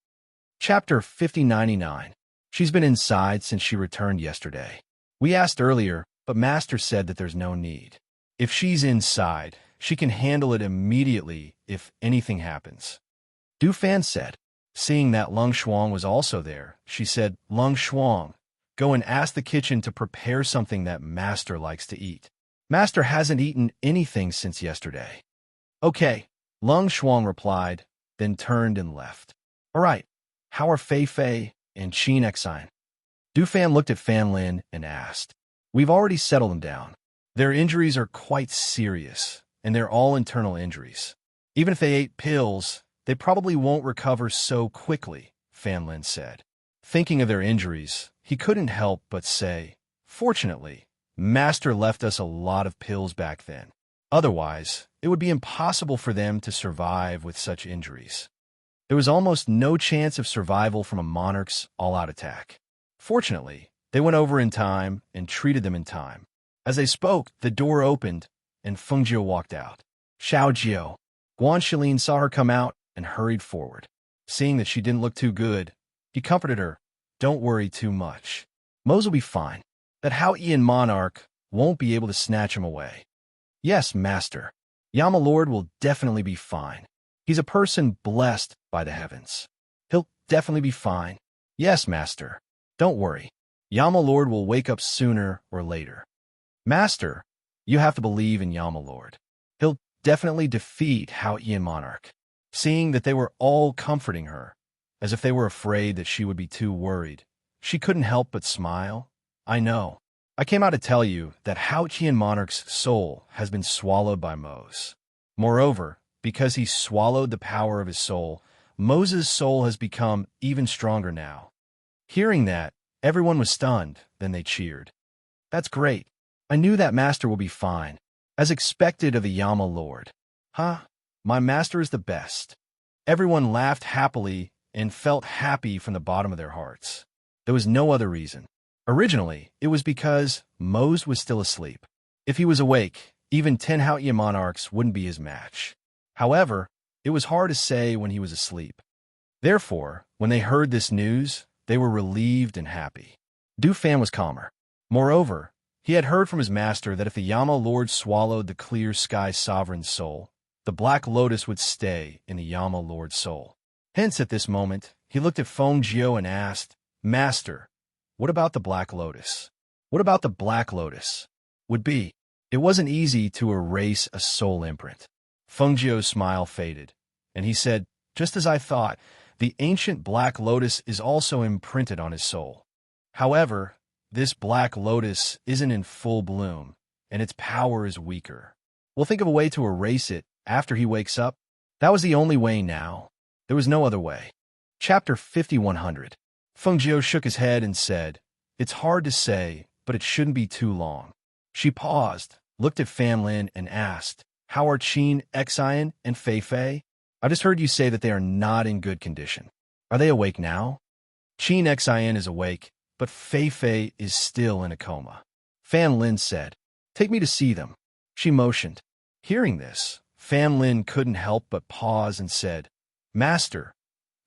S1: Chapter 5099. She's been inside since she returned yesterday. We asked earlier, but Master said that there's no need. If she's inside, she can handle it immediately if anything happens. Du Fan said. Seeing that Lung Shuang was also there, she said, "Lung Shuang, go and ask the kitchen to prepare something that Master likes to eat. Master hasn't eaten anything since yesterday." "Okay," Lung Shuang replied, then turned and left. "All right, how are Fei Fei and Qin Exine?" Du Fan looked at Fan Lin and asked. "We've already settled them down. Their injuries are quite serious, and they're all internal injuries. Even if they ate pills, they probably won't recover so quickly," Fan Lin said. Thinking of their injuries, he couldn't help but say, "Fortunately, Master left us a lot of pills back then. Otherwise, it would be impossible for them to survive with such injuries. There was almost no chance of survival from a monarch's all-out attack. Fortunately, they went over in time and treated them in time." As they spoke, the door opened, and Feng Jiu walked out. Xiao Jiu. Guan Shilin saw her come out and hurried forward. Seeing that she didn't look too good, he comforted her. "Don't worry too much. Mose will be fine. That Hao Ian monarch won't be able to snatch him away." "Yes, Master. Yama Lord will definitely be fine. He's a person blessed by the heavens. He'll definitely be fine." "Yes, Master. Don't worry. Yama Lord will wake up sooner or later." "Master, you have to believe in Yama Lord. He'll definitely defeat Hao Ian monarch." Seeing that they were all comforting her, as if they were afraid that she would be too worried, she couldn't help but smile. "I know. I came out to tell you that Hao Qian monarch's soul has been swallowed by Mose. Moreover, because he swallowed the power of his soul, Mose's soul has become even stronger now." Hearing that, everyone was stunned, then they cheered. "That's great. I knew that Master will be fine, as expected of the Yama Lord. Huh? My Master is the best." Everyone laughed happily and felt happy from the bottom of their hearts. There was no other reason. Originally, it was because Mose was still asleep. If he was awake, even 10 Haoye monarchs wouldn't be his match. However, it was hard to say when he was asleep. Therefore, when they heard this news, they were relieved and happy. Du Fan was calmer. Moreover, he had heard from his master that if the Yama Lord swallowed the clear sky sovereign's soul, the Black Lotus would stay in the Yama Lord's soul. Hence, at this moment, he looked at Feng Jiu and asked, "Master, what about the Black Lotus? What about the Black Lotus?" Would be. It wasn't easy to erase a soul imprint. Feng Jiu's smile faded, and he said, "Just as I thought, the ancient Black Lotus is also imprinted on his soul. However, this Black Lotus isn't in full bloom, and its power is weaker. We'll think of a way to erase it after he wakes up." That was the only way now. There was no other way. Chapter 5100. Feng Jiu shook his head and said, "It's hard to say, but it shouldn't be too long." She paused, looked at Fan Lin, and asked, "How are Qin, Exine, and Fei Fei? I just heard you say that they are not in good condition. Are they awake now?" "Qin Exine is awake, but Fei Fei is still in a coma," Fan Lin said. "Take me to see them." She motioned. Hearing this, Fan Lin couldn't help but pause and said, "Master,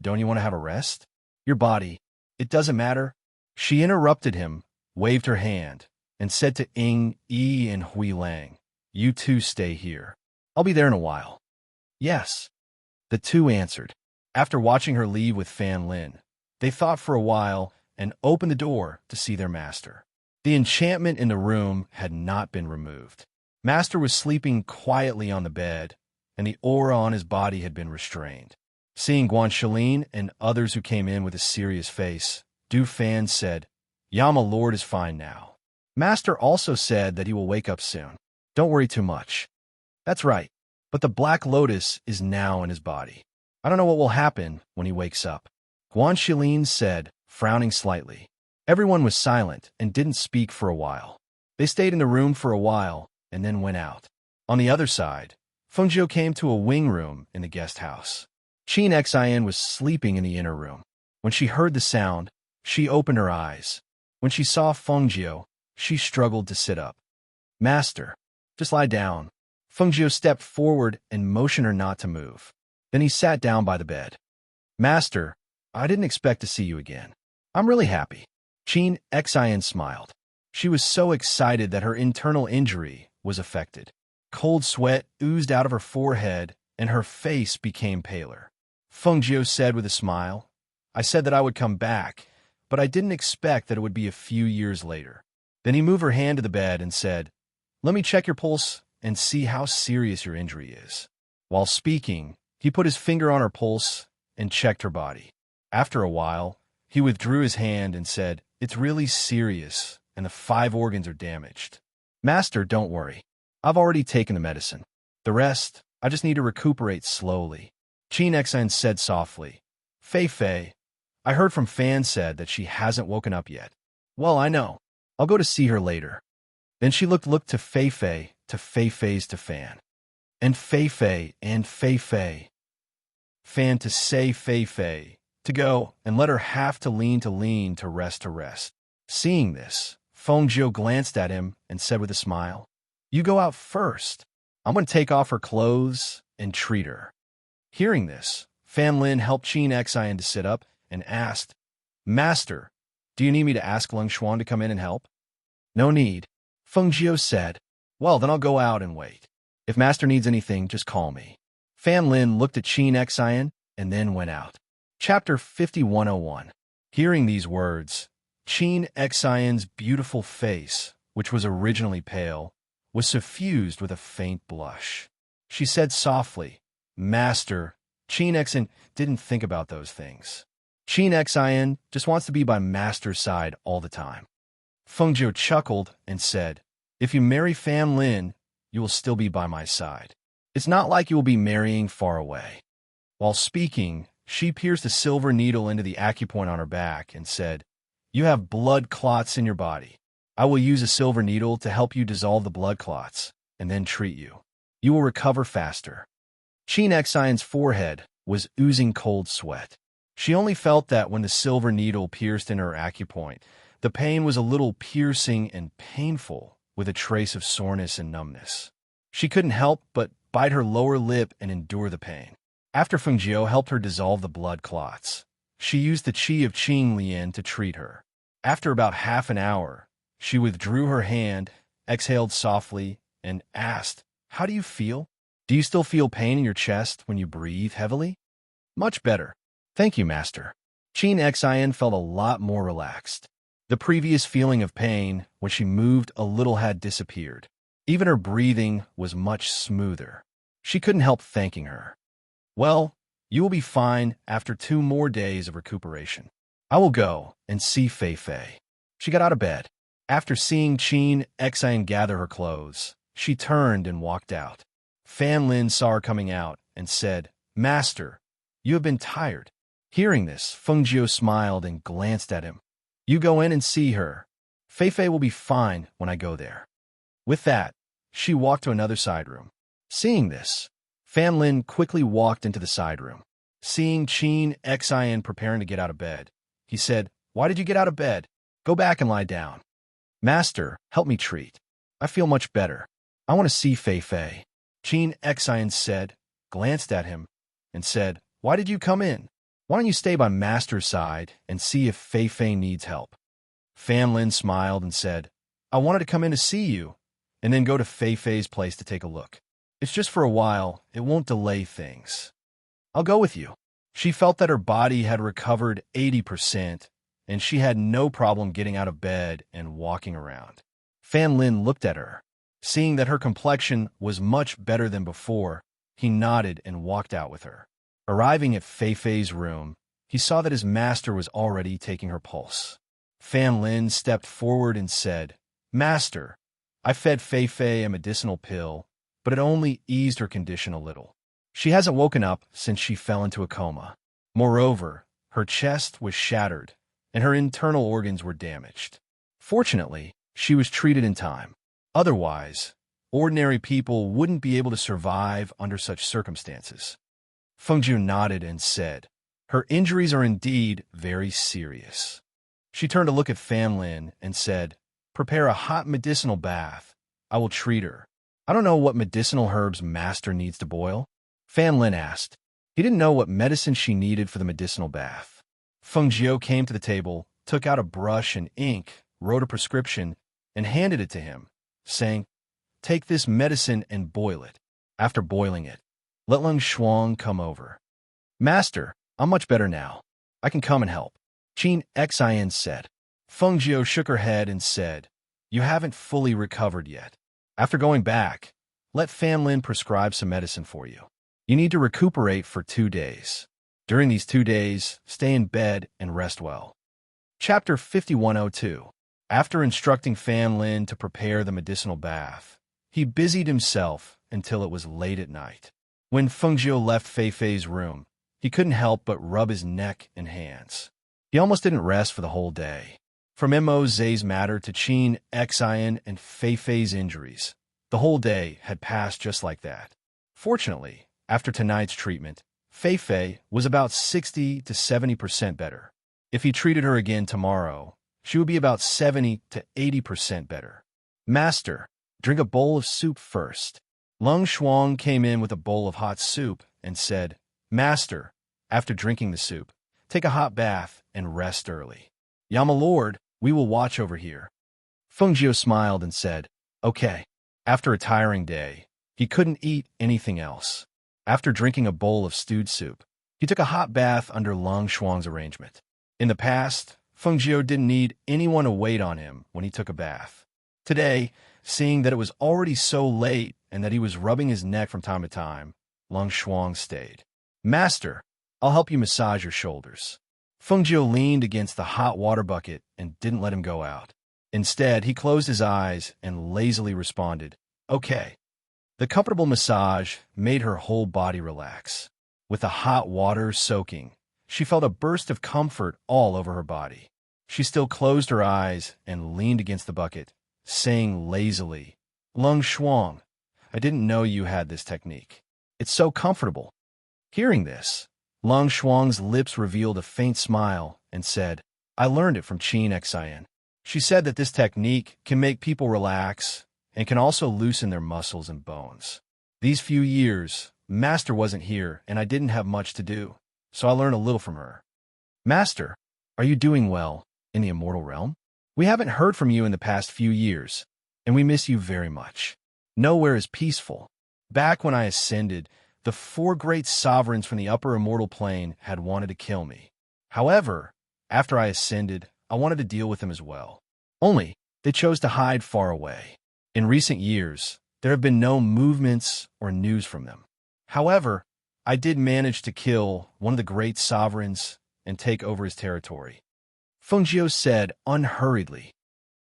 S1: don't you want to have a rest? Your body, it doesn't matter." She interrupted him, waved her hand, and said to Ying Yi and Hui Lang, "You two stay here. I'll be there in a while." "Yes." The two answered. After watching her leave with Fan Lin, they thought for a while and opened the door to see their master. The enchantment in the room had not been removed. Master was sleeping quietly on the bed, and the aura on his body had been restrained. Seeing Guanxilin and others who came in with a serious face, Du Fan said, "Yama Lord is fine now. Master also said that he will wake up soon. Don't worry too much." "That's right, but the Black Lotus is now in his body. I don't know what will happen when he wakes up," Guanxilin said, frowning slightly. Everyone was silent and didn't speak for a while. They stayed in the room for a while and then went out. On the other side, Fengjiu came to a wing room in the guest house. Qin Xian was sleeping in the inner room. When she heard the sound, she opened her eyes. When she saw Fengjiu, she struggled to sit up. "Master, just lie down." Fengjiu stepped forward and motioned her not to move. Then he sat down by the bed. "Master, I didn't expect to see you again. I'm really happy." Qin Xian smiled. She was so excited that her internal injury was affected. Cold sweat oozed out of her forehead, and her face became paler. Fengjiu said with a smile, "I said that I would come back, but I didn't expect that it would be a few years later." Then he moved her hand to the bed and said, "Let me check your pulse and see how serious your injury is." While speaking, he put his finger on her pulse and checked her body. After a while, he withdrew his hand and said, "It's really serious, and the 5 organs are damaged. Master, don't worry. I've already taken the medicine. The rest, I just need to recuperate slowly." Qin Xian said softly, "Fei Fei, I heard from Fan said that she hasn't woken up yet." "Well, I know. I'll go to see her later." Then she looked to Fei Fei, to Fei Fei's to Fan. And Fei Fei, and Fei Fei. Fan to say Fei Fei, to go, and let her have to lean to rest. Seeing this, Fengjiu glanced at him and said with a smile, "You go out first. I'm going to take off her clothes and treat her." Hearing this, Fan Lin helped Qin Xian to sit up and asked, "Master, do you need me to ask Leng Xuan to come in and help?" "No need," Fengjiu said. "Well, then I'll go out and wait. If Master needs anything, just call me." Fan Lin looked at Qin Xian and then went out. Chapter 5101. Hearing these words, Qin Xian's beautiful face, which was originally pale, was suffused with a faint blush. She said softly, "Master." Qin Xian didn't think about those things. Qin Xian just wants to be by Master's side all the time. Fengjiu chuckled and said, "If you marry Fan Lin, you will still be by my side. It's not like you will be marrying far away." While speaking, she pierced a silver needle into the acupoint on her back and said, "You have blood clots in your body. I will use a silver needle to help you dissolve the blood clots and then treat you. You will recover faster." Qin Xian's forehead was oozing cold sweat. She only felt that when the silver needle pierced in her acupoint, the pain was a little piercing and painful, with a trace of soreness and numbness. She couldn't help but bite her lower lip and endure the pain. After Fengjiu helped her dissolve the blood clots, she used the qi of Qing Lian to treat her. After about half an hour, she withdrew her hand, exhaled softly, and asked, "How do you feel? Do you still feel pain in your chest when you breathe heavily?" "Much better. Thank you, Master." Qin Xian felt a lot more relaxed. The previous feeling of pain when she moved a little had disappeared. Even her breathing was much smoother. She couldn't help thanking her. "Well, you will be fine after 2 more days of recuperation. I will go and see Fei Fei." She got out of bed. After seeing Qin Xian gather her clothes, she turned and walked out. Fan Lin saw her coming out and said, "Master, you have been tired." Hearing this, Fengjiu smiled and glanced at him. "You go in and see her. Fei Fei will be fine when I go there." With that, she walked to another side room. Seeing this, Fan Lin quickly walked into the side room. Seeing Qin Xian preparing to get out of bed, he said, "Why did you get out of bed? Go back and lie down." "Master, help me treat. I feel much better. I want to see Fei Fei." Qin Xian said, glanced at him, and said, "Why did you come in? Why don't you stay by Master's side and see if Fei Fei needs help?" Fan Lin smiled and said, "I wanted to come in to see you, and then go to Fei Fei's place to take a look. It's just for a while. It won't delay things. I'll go with you." She felt that her body had recovered 80%, and she had no problem getting out of bed and walking around. Fan Lin looked at her. Seeing that her complexion was much better than before, he nodded and walked out with her. Arriving at Fei Fei's room, he saw that his master was already taking her pulse. Fan Lin stepped forward and said, "Master, I fed Fei Fei a medicinal pill, but it only eased her condition a little. She hasn't woken up since she fell into a coma. Moreover, her chest was shattered, and her internal organs were damaged. Fortunately, she was treated in time. Otherwise, ordinary people wouldn't be able to survive under such circumstances." Fengjiu nodded and said, "Her injuries are indeed very serious." She turned to look at Fan Lin and said, "Prepare a hot medicinal bath. I will treat her. I don't know what medicinal herbs Master needs to boil." Fan Lin asked. He didn't know what medicine she needed for the medicinal bath. Fengjiu came to the table, took out a brush and ink, wrote a prescription, and handed it to him, saying, "Take this medicine and boil it. After boiling it, let Lung Shuang come over." "Master, I'm much better now. I can come and help," Qin Xin said. Fengjiu shook her head and said, "You haven't fully recovered yet. After going back, let Fan Lin prescribe some medicine for you. You need to recuperate for 2 days. During these 2 days, stay in bed and rest well." Chapter 5102. After instructing Fan Lin to prepare the medicinal bath, he busied himself until it was late at night. When Fengjiu left Fei Fei's room, he couldn't help but rub his neck and hands. He almost didn't rest for the whole day. From Mo Zay's matter to Qin Xin and Fei Fei's injuries, the whole day had passed just like that. Fortunately, after tonight's treatment, Fei Fei was about 60 to 70% better. If he treated her again tomorrow, she would be about 70 to 80% better. "Master, drink a bowl of soup first." Lung Shuang came in with a bowl of hot soup and said, "Master, after drinking the soup, take a hot bath and rest early." "Ya, my lord, we will watch over here." Fengjiu smiled and said, "Okay." After a tiring day, he couldn't eat anything else. After drinking a bowl of stewed soup, he took a hot bath under Lung Shuang's arrangement. In the past, Fengjiu didn't need anyone to wait on him when he took a bath. Today, seeing that it was already so late and that he was rubbing his neck from time to time, Lung Shuang stayed. "Master, I'll help you massage your shoulders." Fengjiu leaned against the hot water bucket and didn't let him go out. Instead, he closed his eyes and lazily responded, "Okay." The comfortable massage made her whole body relax. With the hot water soaking, she felt a burst of comfort all over her body. She still closed her eyes and leaned against the bucket, saying lazily, "Lung Shuang, I didn't know you had this technique. It's so comfortable." Hearing this, Lung Shuang's lips revealed a faint smile and said, "I learned it from Qin Xin. She said that this technique can make people relax and can also loosen their muscles and bones. These few years, Master wasn't here and I didn't have much to do, so I learned a little from her." "Master, are you doing well in the immortal realm? We haven't heard from you in the past few years, and we miss you very much. Nowhere is peaceful. Back when I ascended, the 4 great sovereigns from the upper immortal plane had wanted to kill me. However, after I ascended, I wanted to deal with them as well. Only, they chose to hide far away. In recent years, there have been no movements or news from them. However, I did manage to kill one of the great sovereigns and take over his territory." Fengjiu said unhurriedly,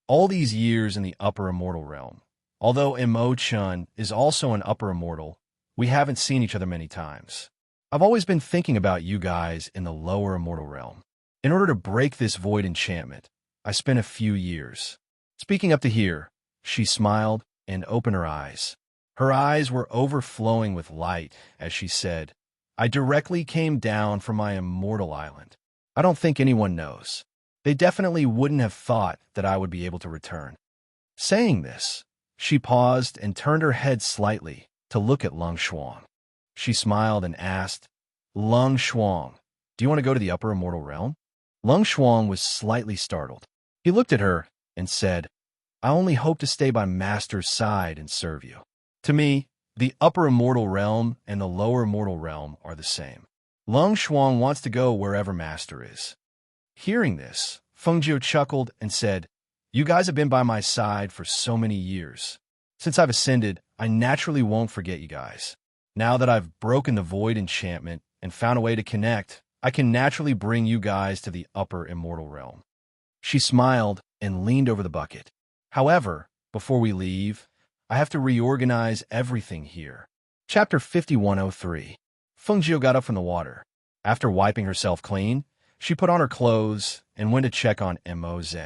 S1: "All these years in the upper immortal realm, although Mo-chun is also an upper immortal, we haven't seen each other many times. I've always been thinking about you guys in the lower immortal realm. In order to break this void enchantment, I spent a few years." Speaking up to here, she smiled and opened her eyes. Her eyes were overflowing with light as she said, "I directly came down from my immortal island. I don't think anyone knows. They definitely wouldn't have thought that I would be able to return." Saying this, she paused and turned her head slightly to look at Lung Shuang. She smiled and asked, "Lung Shuang, do you want to go to the upper immortal realm?" Lung Shuang was slightly startled. He looked at her and said, "I only hope to stay by Master's side and serve you. To me, the upper immortal realm and the lower immortal realm are the same. Lung Shuang wants to go wherever Master is." Hearing this, Feng Jiu chuckled and said, "You guys have been by my side for so many years. Since I've ascended, I naturally won't forget you guys. Now that I've broken the void enchantment and found a way to connect, I can naturally bring you guys to the upper immortal realm." She smiled and leaned over the bucket. "However, before we leave, I have to reorganize everything here." Chapter 5103. Feng Jiu got up from the water. After wiping herself clean, she put on her clothes and went to check on Moze.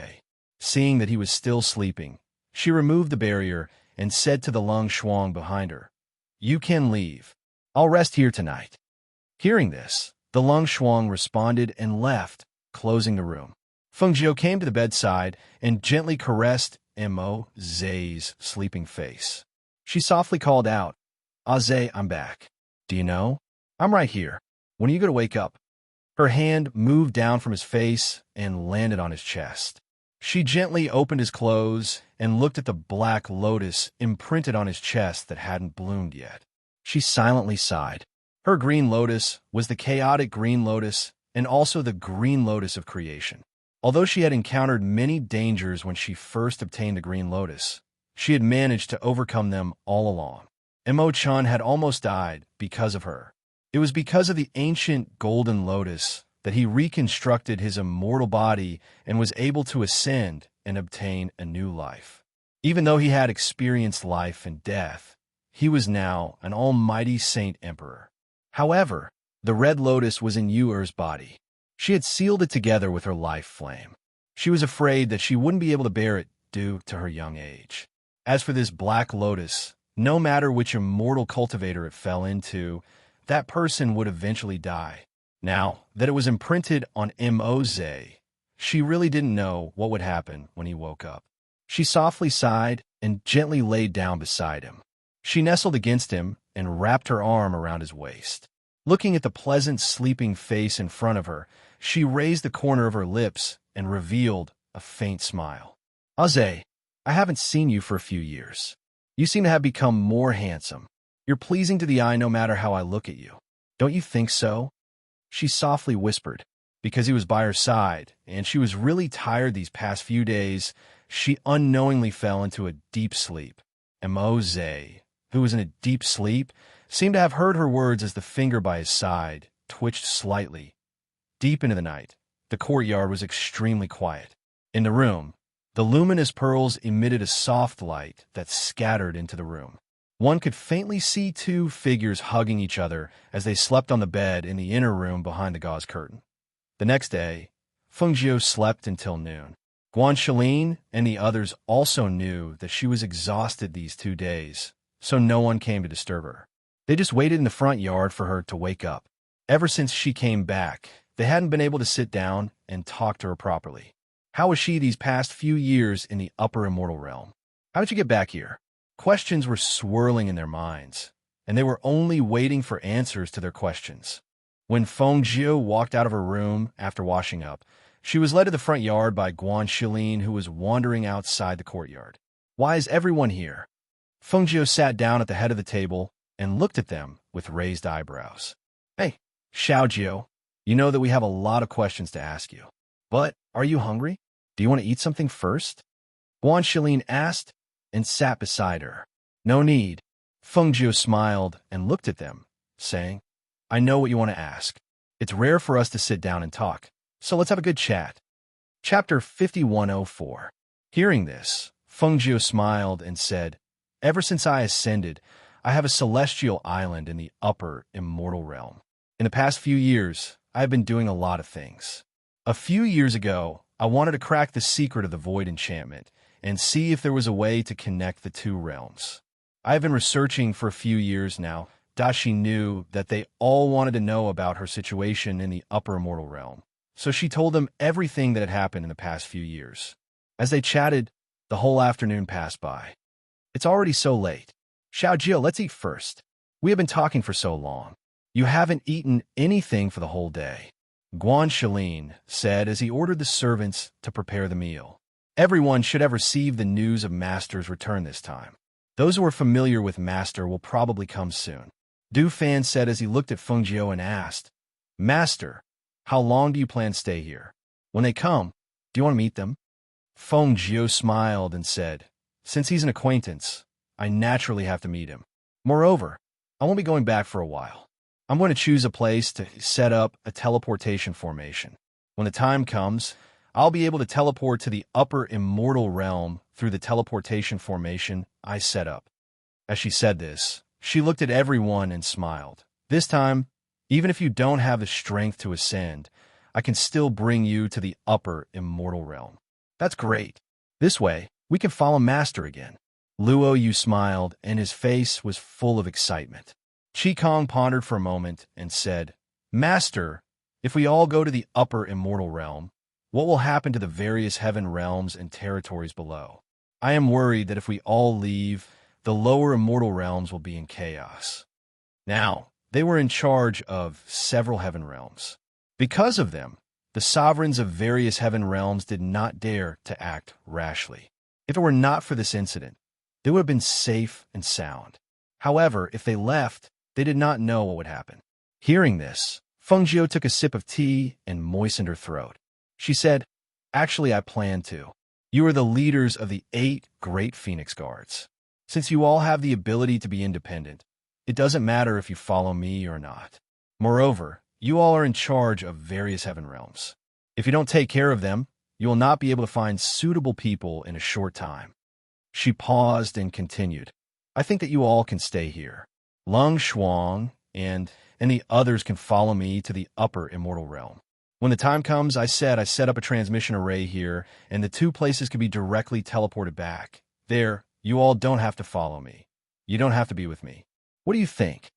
S1: Seeing that he was still sleeping, she removed the barrier and said to the Lung Shuang behind her, "You can leave. I'll rest here tonight." Hearing this, the Lung Shuang responded and left, closing the room. Feng Jiu came to the bedside and gently caressed Moze's sleeping face. She softly called out, "Aze, I'm back. Do you know? I'm right here. When are you going to wake up?" Her hand moved down from his face and landed on his chest. She gently opened his clothes and looked at the black lotus imprinted on his chest that hadn't bloomed yet. She silently sighed. Her green lotus was the chaotic green lotus and also the green lotus of creation. Although she had encountered many dangers when she first obtained the green lotus, she had managed to overcome them all along. Mo-chan had almost died because of her. It was because of the ancient golden lotus that he reconstructed his immortal body and was able to ascend and obtain a new life. Even though he had experienced life and death, he was now an almighty saint emperor. However, the red lotus was in Yuer's body. She had sealed it together with her life flame. She was afraid that she wouldn't be able to bear it due to her young age. As for this black lotus, no matter which immortal cultivator it fell into, that person would eventually die. Now that it was imprinted on Moze, she really didn't know what would happen when he woke up. She softly sighed and gently laid down beside him. She nestled against him and wrapped her arm around his waist. Looking at the pleasant sleeping face in front of her, she raised the corner of her lips and revealed a faint smile. "Aze, I haven't seen you for a few years. You seem to have become more handsome. You're pleasing to the eye no matter how I look at you. Don't you think so?" She softly whispered. Because he was by her side, and she was really tired these past few days, she unknowingly fell into a deep sleep. And Moze, who was in a deep sleep, seemed to have heard her words as the finger by his side twitched slightly. Deep into the night, the courtyard was extremely quiet. In the room, the luminous pearls emitted a soft light that scattered into the room. One could faintly see two figures hugging each other as they slept on the bed in the inner room behind the gauze curtain. The next day, Feng Jiu slept until noon. Guanshelin and the others also knew that she was exhausted these 2 days, so no one came to disturb her. They just waited in the front yard for her to wake up. Ever since she came back, they hadn't been able to sit down and talk to her properly. How was she these past few years in the upper immortal realm? How did you get back here? Questions were swirling in their minds, and they were only waiting for answers to their questions. When Feng Jiu walked out of her room after washing up, she was led to the front yard by Guanshelin, who was wandering outside the courtyard. "Why is everyone here?" Feng Jiu sat down at the head of the table and looked at them with raised eyebrows. "Hey, Xiao Jiu, you know that we have a lot of questions to ask you. But are you hungry? Do you want to eat something first?" Guanshelin asked and sat beside her. "No need." Feng Jiu smiled and looked at them, saying, "I know what you want to ask. It's rare for us to sit down and talk, so let's have a good chat." Chapter 5104. Hearing this, Feng Jiu smiled and said, "Ever since I ascended, I have a celestial island in the upper immortal realm. In the past few years, I have been doing a lot of things. A few years ago, I wanted to crack the secret of the void enchantment and see if there was a way to connect the two realms. I have been researching for a few years now. Dashi knew that they all wanted to know about her situation in the upper immortal realm, so she told them everything that had happened in the past few years. As they chatted, the whole afternoon passed by. It's already so late. Xiao Jiu, let's eat first. We have been talking for so long. You haven't eaten anything for the whole day," Guanshelin said as he ordered the servants to prepare the meal. Everyone should have received the news of Master's return this time. Those who are familiar with Master will probably come soon. Du Fan said as he looked at Feng Jiu and asked, "Master, how long do you plan to stay here? When they come, Do you want to meet them? Feng Jiu smiled and said, since he's an acquaintance, I naturally have to meet him. Moreover, I won't be going back for a while. I'm going to choose a place to set up a teleportation formation. When the time comes, I'll be able to teleport to the upper immortal realm through the teleportation formation I set up. As she said this, she looked at everyone and smiled. This time, even if you don't have the strength to ascend, I can still bring you to the upper immortal realm. That's great. This way, we can follow Master again. Luo Yu smiled, and his face was full of excitement. Qi Kong pondered for a moment and said, Master, if we all go to the upper immortal realm, what will happen to the various heaven realms and territories below? I am worried that if we all leave, the lower immortal realms will be in chaos. Now, they were in charge of several heaven realms. Because of them, the sovereigns of various heaven realms did not dare to act rashly. If it were not for this incident, they would have been safe and sound. However, if they left, they did not know what would happen. Hearing this, Feng Jiu took a sip of tea and moistened her throat. She said, actually, I plan to. You are the leaders of the 8 great Phoenix Guards. Since you all have the ability to be independent, it doesn't matter if you follow me or not. Moreover, you all are in charge of various heaven realms. If you don't take care of them, you will not be able to find suitable people in a short time. She paused and continued, I think that you all can stay here. Lung Shuang and the others can follow me to the upper immortal realm. When the time comes, I set up a transmission array here, and the 2 places can be directly teleported back. There, you all don't have to follow me. You don't have to be with me. What do you think?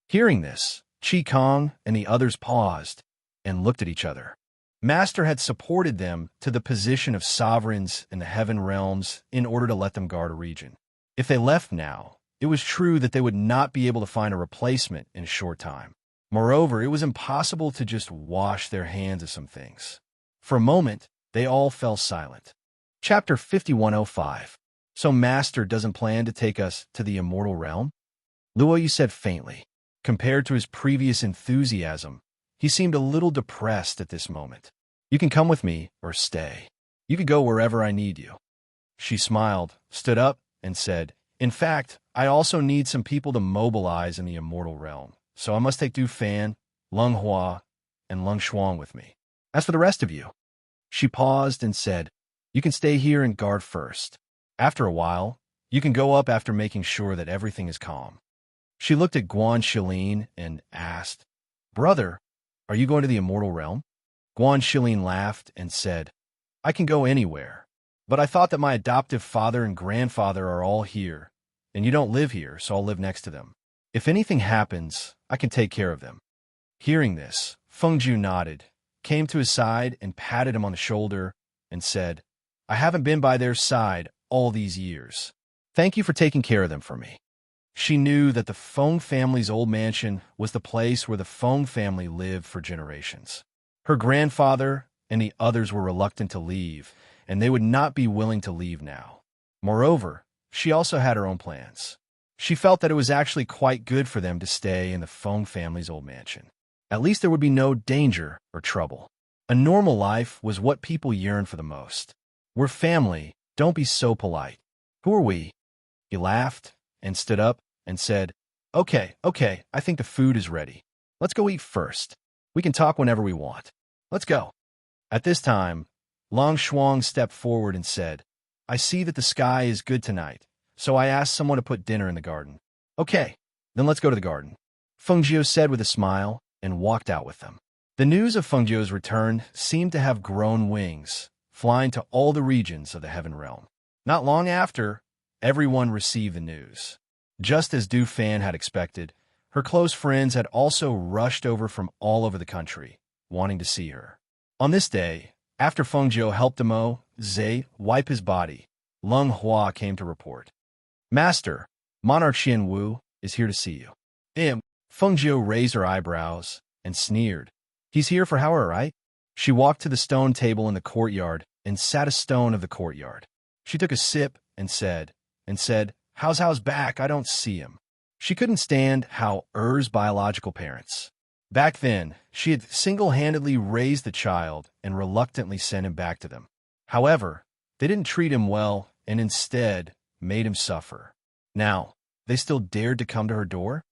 S1: Hearing this, Qi Kong and the others paused and looked at each other. Master had supported them to the position of sovereigns in the heaven realms in order to let them guard a region. If they left now, it was true that they would not be able to find a replacement in a short time. Moreover, it was impossible to just wash their hands of some things. For a moment, they all fell silent. Chapter 5105. So Master doesn't plan to take us to the immortal realm? Luo Yu said faintly. Compared to his previous enthusiasm, he seemed a little depressed at this moment. You can come with me or stay. You can go wherever I need you. She smiled, stood up, and said, in fact, I also need some people to mobilize in the immortal realm, so I must take Du Fan, Lung Hua, and Lung Shuang with me. As for the rest of you, she paused and said, you can stay here and guard first. After a while, you can go up after making sure that everything is calm. She looked at Guan Shilin and asked, Brother, are you going to the immortal realm? Guan Shilin laughed and said, I can go anywhere, but I thought that my adoptive father and grandfather are all here, and you don't live here, so I'll live next to them. If anything happens, I can take care of them. Hearing this, Feng Jiu nodded, came to his side and patted him on the shoulder and said, I haven't been by their side all these years. Thank you for taking care of them for me. She knew that the Feng family's old mansion was the place where the Feng family lived for generations. Her grandfather and the others were reluctant to leave, and they would not be willing to leave now. Moreover, she also had her own plans. She felt that it was actually quite good for them to stay in the Feng family's old mansion. At least there would be no danger or trouble. A normal life was what people yearned for the most. We're family, don't be so polite. Who are we? He laughed and stood up and said, Okay, I think the food is ready. Let's go eat first. We can talk whenever we want. Let's go. At this time, Long Shuang stepped forward and said, I see that the sky is good tonight, so I asked someone to put dinner in the garden. Okay, then let's go to the garden. Feng Jiu said with a smile and walked out with them. The news of Feng Jiu's return seemed to have grown wings, flying to all the regions of the heaven realm. Not long after, everyone received the news. Just as Du Fan had expected, her close friends had also rushed over from all over the country, wanting to see her. On this day, after Feng Jiu helped Mo Zhe wipe his body, Lung Hua came to report. Master, Monarch Xian Wu is here to see you. Feng Jiu raised her eyebrows and sneered. He's here for Howard, right? She walked to the stone table in the courtyard and sat a stone of the courtyard. She took a sip and said, How's back? I don't see him. She couldn't stand Er's biological parents. Back then, she had single-handedly raised the child and reluctantly sent him back to them. However, they didn't treat him well and instead made him suffer. Now, they still dared to come to her door?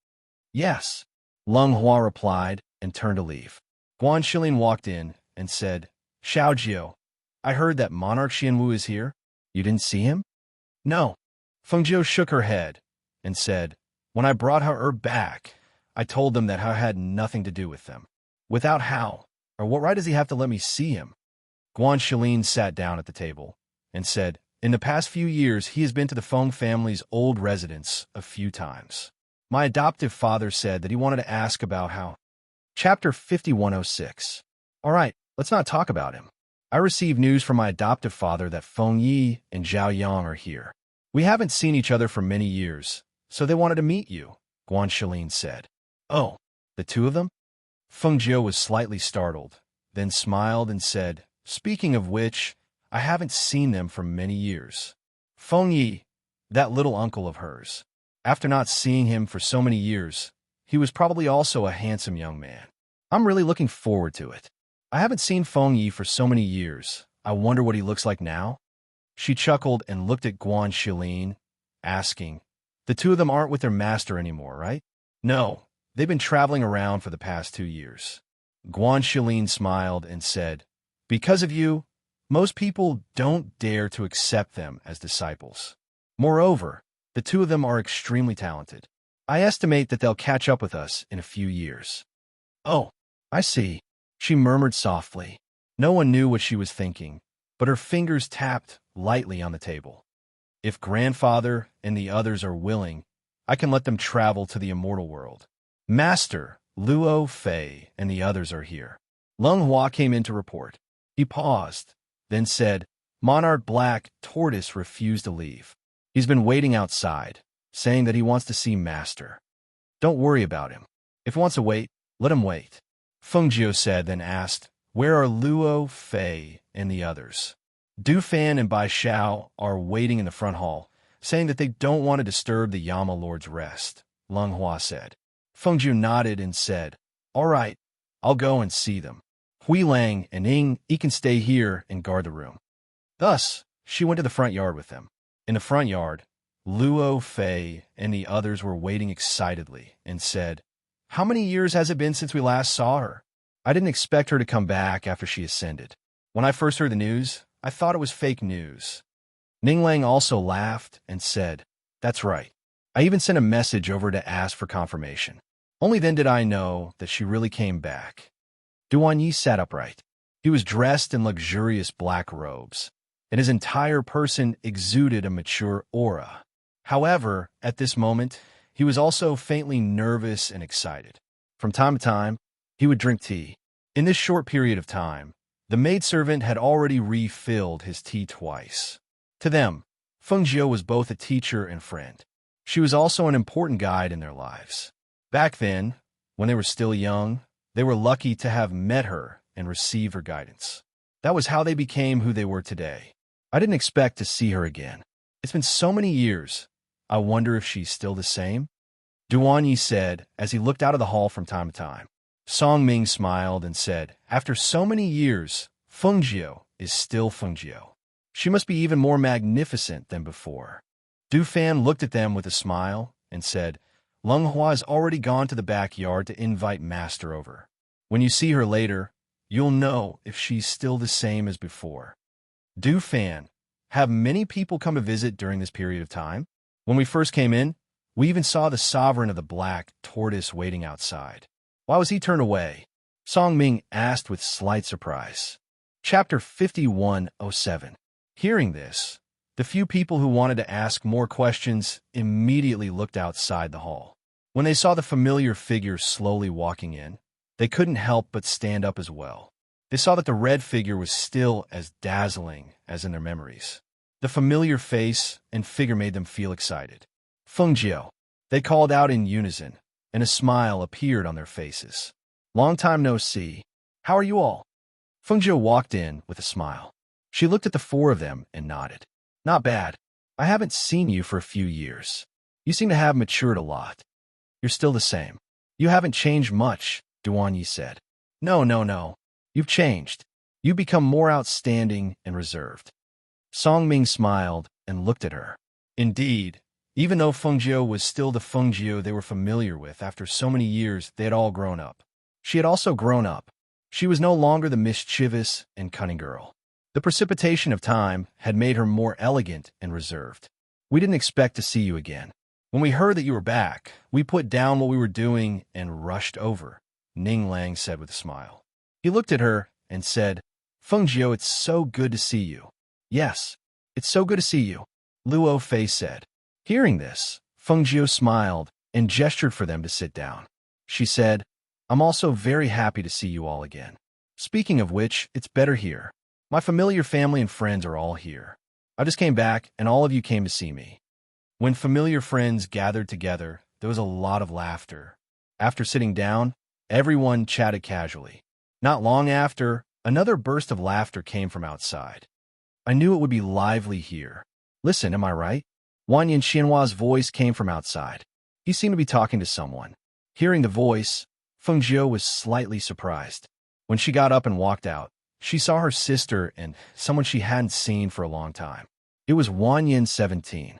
S1: Yes, Leng Hua replied and turned to leave. Guan Shilin walked in and said, Xiao Jiu, I heard that Monarch Xianwu is here. You didn't see him? No. Feng Jiu shook her head and said, When I brought her back, I told them that I had nothing to do with them. Without how, or what right does he have to let me see him? Guan Shilin sat down at the table and said, In the past few years, he has been to the Feng family's old residence a few times. My adoptive father said that he wanted to ask about how. Chapter 5106. All right, let's not talk about him. I received news from my adoptive father that Feng Yi and Zhao Yang are here. We haven't seen each other for many years, so they wanted to meet you, Guan Shilin said. Oh, the two of them? Feng Jiu was slightly startled, then smiled and said, Speaking of which, I haven't seen them for many years. Feng Yi, that little uncle of hers. After not seeing him for so many years, he was probably also a handsome young man. I'm really looking forward to it. I haven't seen Feng Yi for so many years. I wonder what he looks like now? She chuckled and looked at Guan Shilin, asking, The two of them aren't with their master anymore, right? No, they've been traveling around for the past 2 years. Guan Shilin smiled and said, Because of you, most people don't dare to accept them as disciples. Moreover, the two of them are extremely talented. I estimate that they'll catch up with us in a few years. Oh, I see, she murmured softly. No one knew what she was thinking, but her fingers tapped lightly on the table. If grandfather and the others are willing, I can let them travel to the immortal world. Master, Luo, Fei, and the others are here. Leng Hua came in to report. He paused, then said, Monarch Black Tortoise refused to leave. He's been waiting outside, saying that he wants to see Master. Don't worry about him. If he wants to wait, let him wait. Feng Jiu said, then asked, Where are Luo, Fei, and the others? Du Fan and Bai Xiao are waiting in the front hall, saying that they don't want to disturb the Yama Lord's rest, Leng Hua said. Feng Jiu nodded and said, All right, I'll go and see them. Hui Lang and Yi can stay here and guard the room. Thus, she went to the front yard with them. In the front yard, Luo, Fei, and the others were waiting excitedly and said, How many years has it been since we last saw her? I didn't expect her to come back after she ascended. When I first heard the news, I thought it was fake news. Ninglang also laughed and said, That's right. I even sent a message over to ask for confirmation. Only then did I know that she really came back. Duan Yi sat upright. He was dressed in luxurious black robes, and his entire person exuded a mature aura. However, at this moment, he was also faintly nervous and excited. From time to time, he would drink tea. In this short period of time, the maidservant had already refilled his tea twice. To them, Feng Jiu was both a teacher and friend. She was also an important guide in their lives. Back then, when they were still young, they were lucky to have met her and received her guidance. That was how they became who they were today. I didn't expect to see her again. It's been so many years. I wonder if she's still the same? Duan Yi said as he looked out of the hall from time to time. Song Ming smiled and said, After so many years, Feng Jiu is still Feng Jiu. She must be even more magnificent than before. Du Fan looked at them with a smile and said, Leng Hua has already gone to the backyard to invite Master over. When you see her later, you'll know if she's still the same as before. Du Fan, have many people come to visit during this period of time? When we first came in, we even saw the sovereign of the Black Tortoise waiting outside. Why was he turned away? Song Ming asked with slight surprise. Chapter 5107. Hearing this, the few people who wanted to ask more questions immediately looked outside the hall. When they saw the familiar figure slowly walking in, they couldn't help but stand up as well. They saw that the red figure was still as dazzling as in their memories. The familiar face and figure made them feel excited. Feng Jiu, they called out in unison, and a smile appeared on their faces. Long time no see. How are you all? Feng Jiu walked in with a smile. She looked at the four of them and nodded. Not bad. I haven't seen you for a few years. You seem to have matured a lot. You're still the same. You haven't changed much, Duan Yi said. No. You've changed. You become more outstanding and reserved. Song Ming smiled and looked at her. Indeed, even though Fengjiu was still the Fengjiu they were familiar with after so many years, they had all grown up. She had also grown up. She was no longer the mischievous and cunning girl. The precipitation of time had made her more elegant and reserved. We didn't expect to see you again. When we heard that you were back, we put down what we were doing and rushed over, Ning Lang said with a smile. He looked at her and said, Fengjiu, it's so good to see you. Yes, it's so good to see you, Luo Fei said. Hearing this, Fengjiu smiled and gestured for them to sit down. She said, I'm also very happy to see you all again. Speaking of which, it's better here. My familiar family and friends are all here. I just came back and all of you came to see me. When familiar friends gathered together, there was a lot of laughter. After sitting down, everyone chatted casually. Not long after, another burst of laughter came from outside. I knew it would be lively here. Listen, am I right? Wang Xianhua's voice came from outside. He seemed to be talking to someone. Hearing the voice, Fengjiu was slightly surprised. When she got up and walked out, she saw her sister and someone she hadn't seen for a long time. It was Wang Yin 17.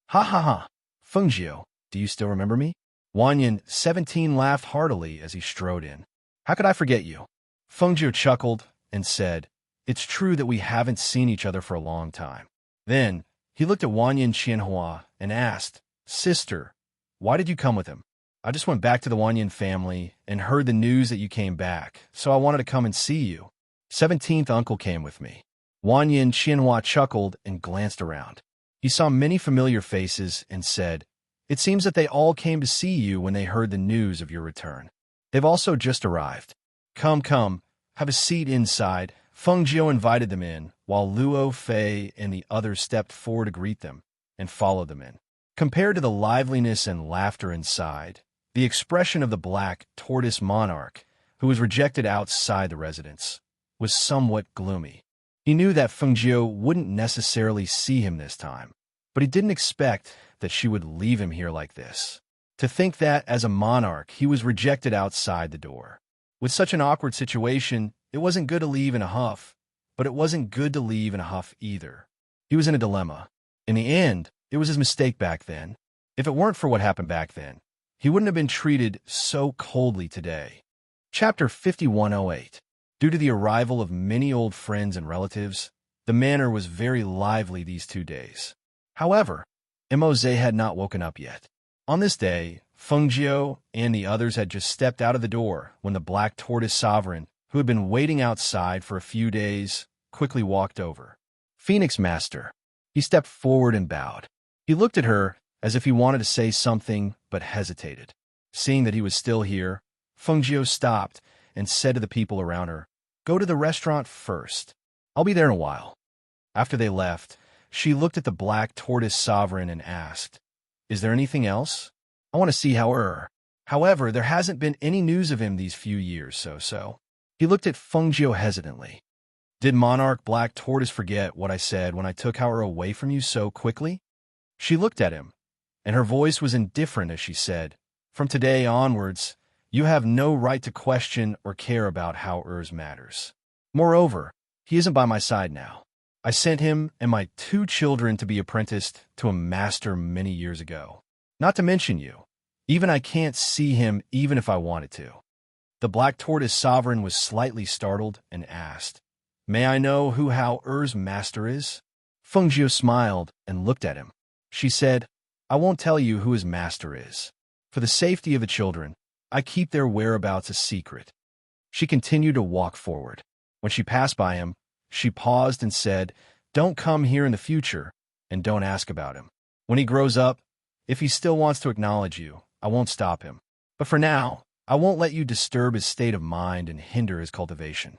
S1: Ha ha ha, Fengjiu, do you still remember me? Wang Yin 17 laughed heartily as he strode in. How could I forget you? Fengjiu chuckled and said, It's true that we haven't seen each other for a long time. Then, he looked at Wang Xianhua and asked, Sister, why did you come with him? I just went back to the Wang Yin family and heard the news that you came back, so I wanted to come and see you. 17th uncle came with me. Wang Xianhua chuckled and glanced around. He saw many familiar faces and said, It seems that they all came to see you when they heard the news of your return. They've also just arrived. Come, have a seat inside. Fengjiu invited them in, while Luo Fei and the others stepped forward to greet them and followed them in. Compared to the liveliness and laughter inside, the expression of the black tortoise monarch, who was rejected outside the residence, was somewhat gloomy. He knew that Fengjiu wouldn't necessarily see him this time, but he didn't expect that she would leave him here like this. To think that, as a monarch, he was rejected outside the door. With such an awkward situation, it wasn't good to leave in a huff, but it wasn't good to leave in a huff either. He was in a dilemma. In the end, it was his mistake back then. If it weren't for what happened back then, he wouldn't have been treated so coldly today. Chapter 5108. Due to the arrival of many old friends and relatives, the manor was very lively these 2 days. However, Moze had not woken up yet. On this day, Fengjiu and the others had just stepped out of the door when the black tortoise sovereign, who had been waiting outside for a few days, quickly walked over. Phoenix Master. He stepped forward and bowed. He looked at her as if he wanted to say something but hesitated. Seeing that he was still here, Fengjiu stopped and said to the people around her, Go to the restaurant first. I'll be there in a while. After they left, she looked at the black tortoise sovereign and asked, Is there anything else? I want to see how However, there hasn't been any news of him these few years, so. He looked at Fengjiu hesitantly. Did Monarch Black Tortoise forget what I said when I took her away from you so quickly? She looked at him, and her voice was indifferent as she said, From today onwards, you have no right to question or care about how matters. Moreover, he isn't by my side now. I sent him and my 2 children to be apprenticed to a master many years ago. Not to mention you. Even I can't see him even if I wanted to. The black tortoise sovereign was slightly startled and asked, May I know who Hao-Er's master is? Fengjiu smiled and looked at him. She said, I won't tell you who his master is. For the safety of the children, I keep their whereabouts a secret. She continued to walk forward. When she passed by him, she paused and said, Don't come here in the future, and don't ask about him. When he grows up, if he still wants to acknowledge you, I won't stop him. But for now, I won't let you disturb his state of mind and hinder his cultivation.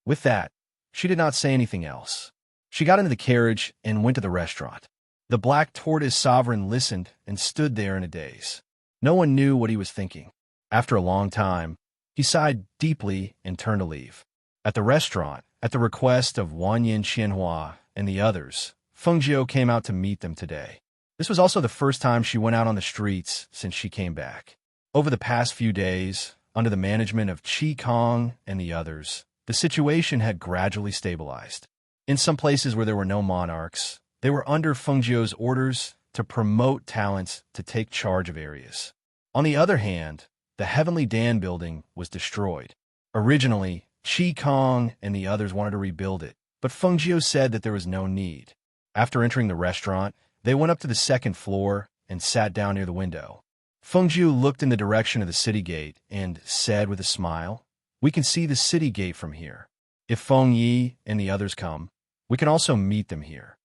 S1: With that, she did not say anything else. She got into the carriage and went to the restaurant. The black tortoise sovereign listened and stood there in a daze. No one knew what he was thinking. After a long time, he sighed deeply and turned to leave. At the restaurant, at the request of Wang Xianhua and the others, Fengjiu came out to meet them today. This was also the first time she went out on the streets since she came back. Over the past few days, under the management of Qi Kong and the others, The situation had gradually stabilized. In some places where there were no monarchs, they were under Fengjiu's orders to promote talents to take charge of areas. On the other hand, the Heavenly Dan building was destroyed. Originally, Qi Kong and the others wanted to rebuild it, but Fengjiu said that there was no need. After entering the restaurant, they went up to the second floor and sat down near the window. Fengjiu looked in the direction of the city gate and said with a smile, "We can see the city gate from here. If Feng Yi and the others come, we can also meet them here."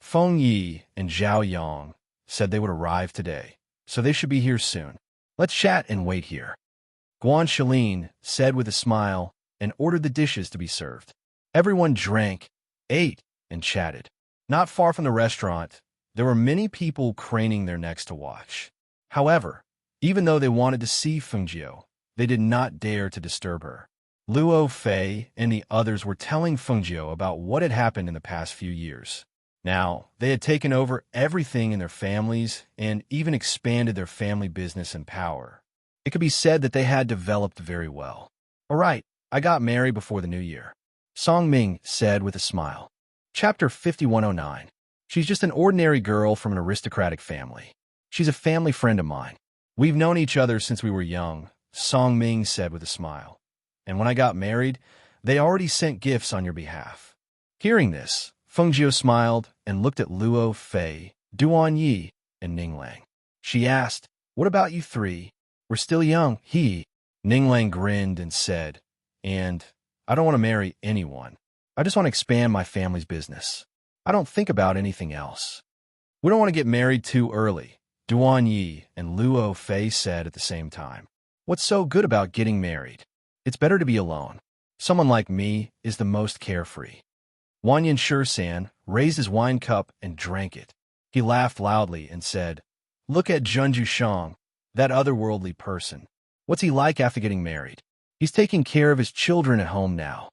S1: Feng Yi and Zhao Yang said they would arrive today, so they should be here soon. "Let's chat and wait here," Guan Shilin said with a smile and ordered the dishes to be served. Everyone drank, ate, and chatted. Not far from the restaurant, there were many people craning their necks to watch. However, even though they wanted to see Fengjiu, they did not dare to disturb her. Luo Fei and the others were telling Fengjiu about what had happened in the past few years. Now, they had taken over everything in their families and even expanded their family business and power. It could be said that they had developed very well. "All right, I got married before the new year," Song Ming said with a smile. Chapter 5109. She's just an ordinary girl from an aristocratic family. She's a family friend of mine. We've known each other since we were young, Song Ming said with a smile. And when I got married, they already sent gifts on your behalf. Hearing this, Fengjiu smiled and looked at Luo Fei, Duan Yi, and Ninglang. She asked, "What about you three? We're still young." Ninglang grinned and said, "And I don't want to marry anyone. I just want to expand my family's business. I don't think about anything else." "We don't want to get married too early," Duan Yi and Luo Fei said at the same time. "What's so good about getting married? It's better to be alone. Someone like me is the most carefree." Wanyan Shursan raised his wine cup and drank it. He laughed loudly and said, "Look at Junju Shang, that otherworldly person. What's he like after getting married? He's taking care of his children at home now.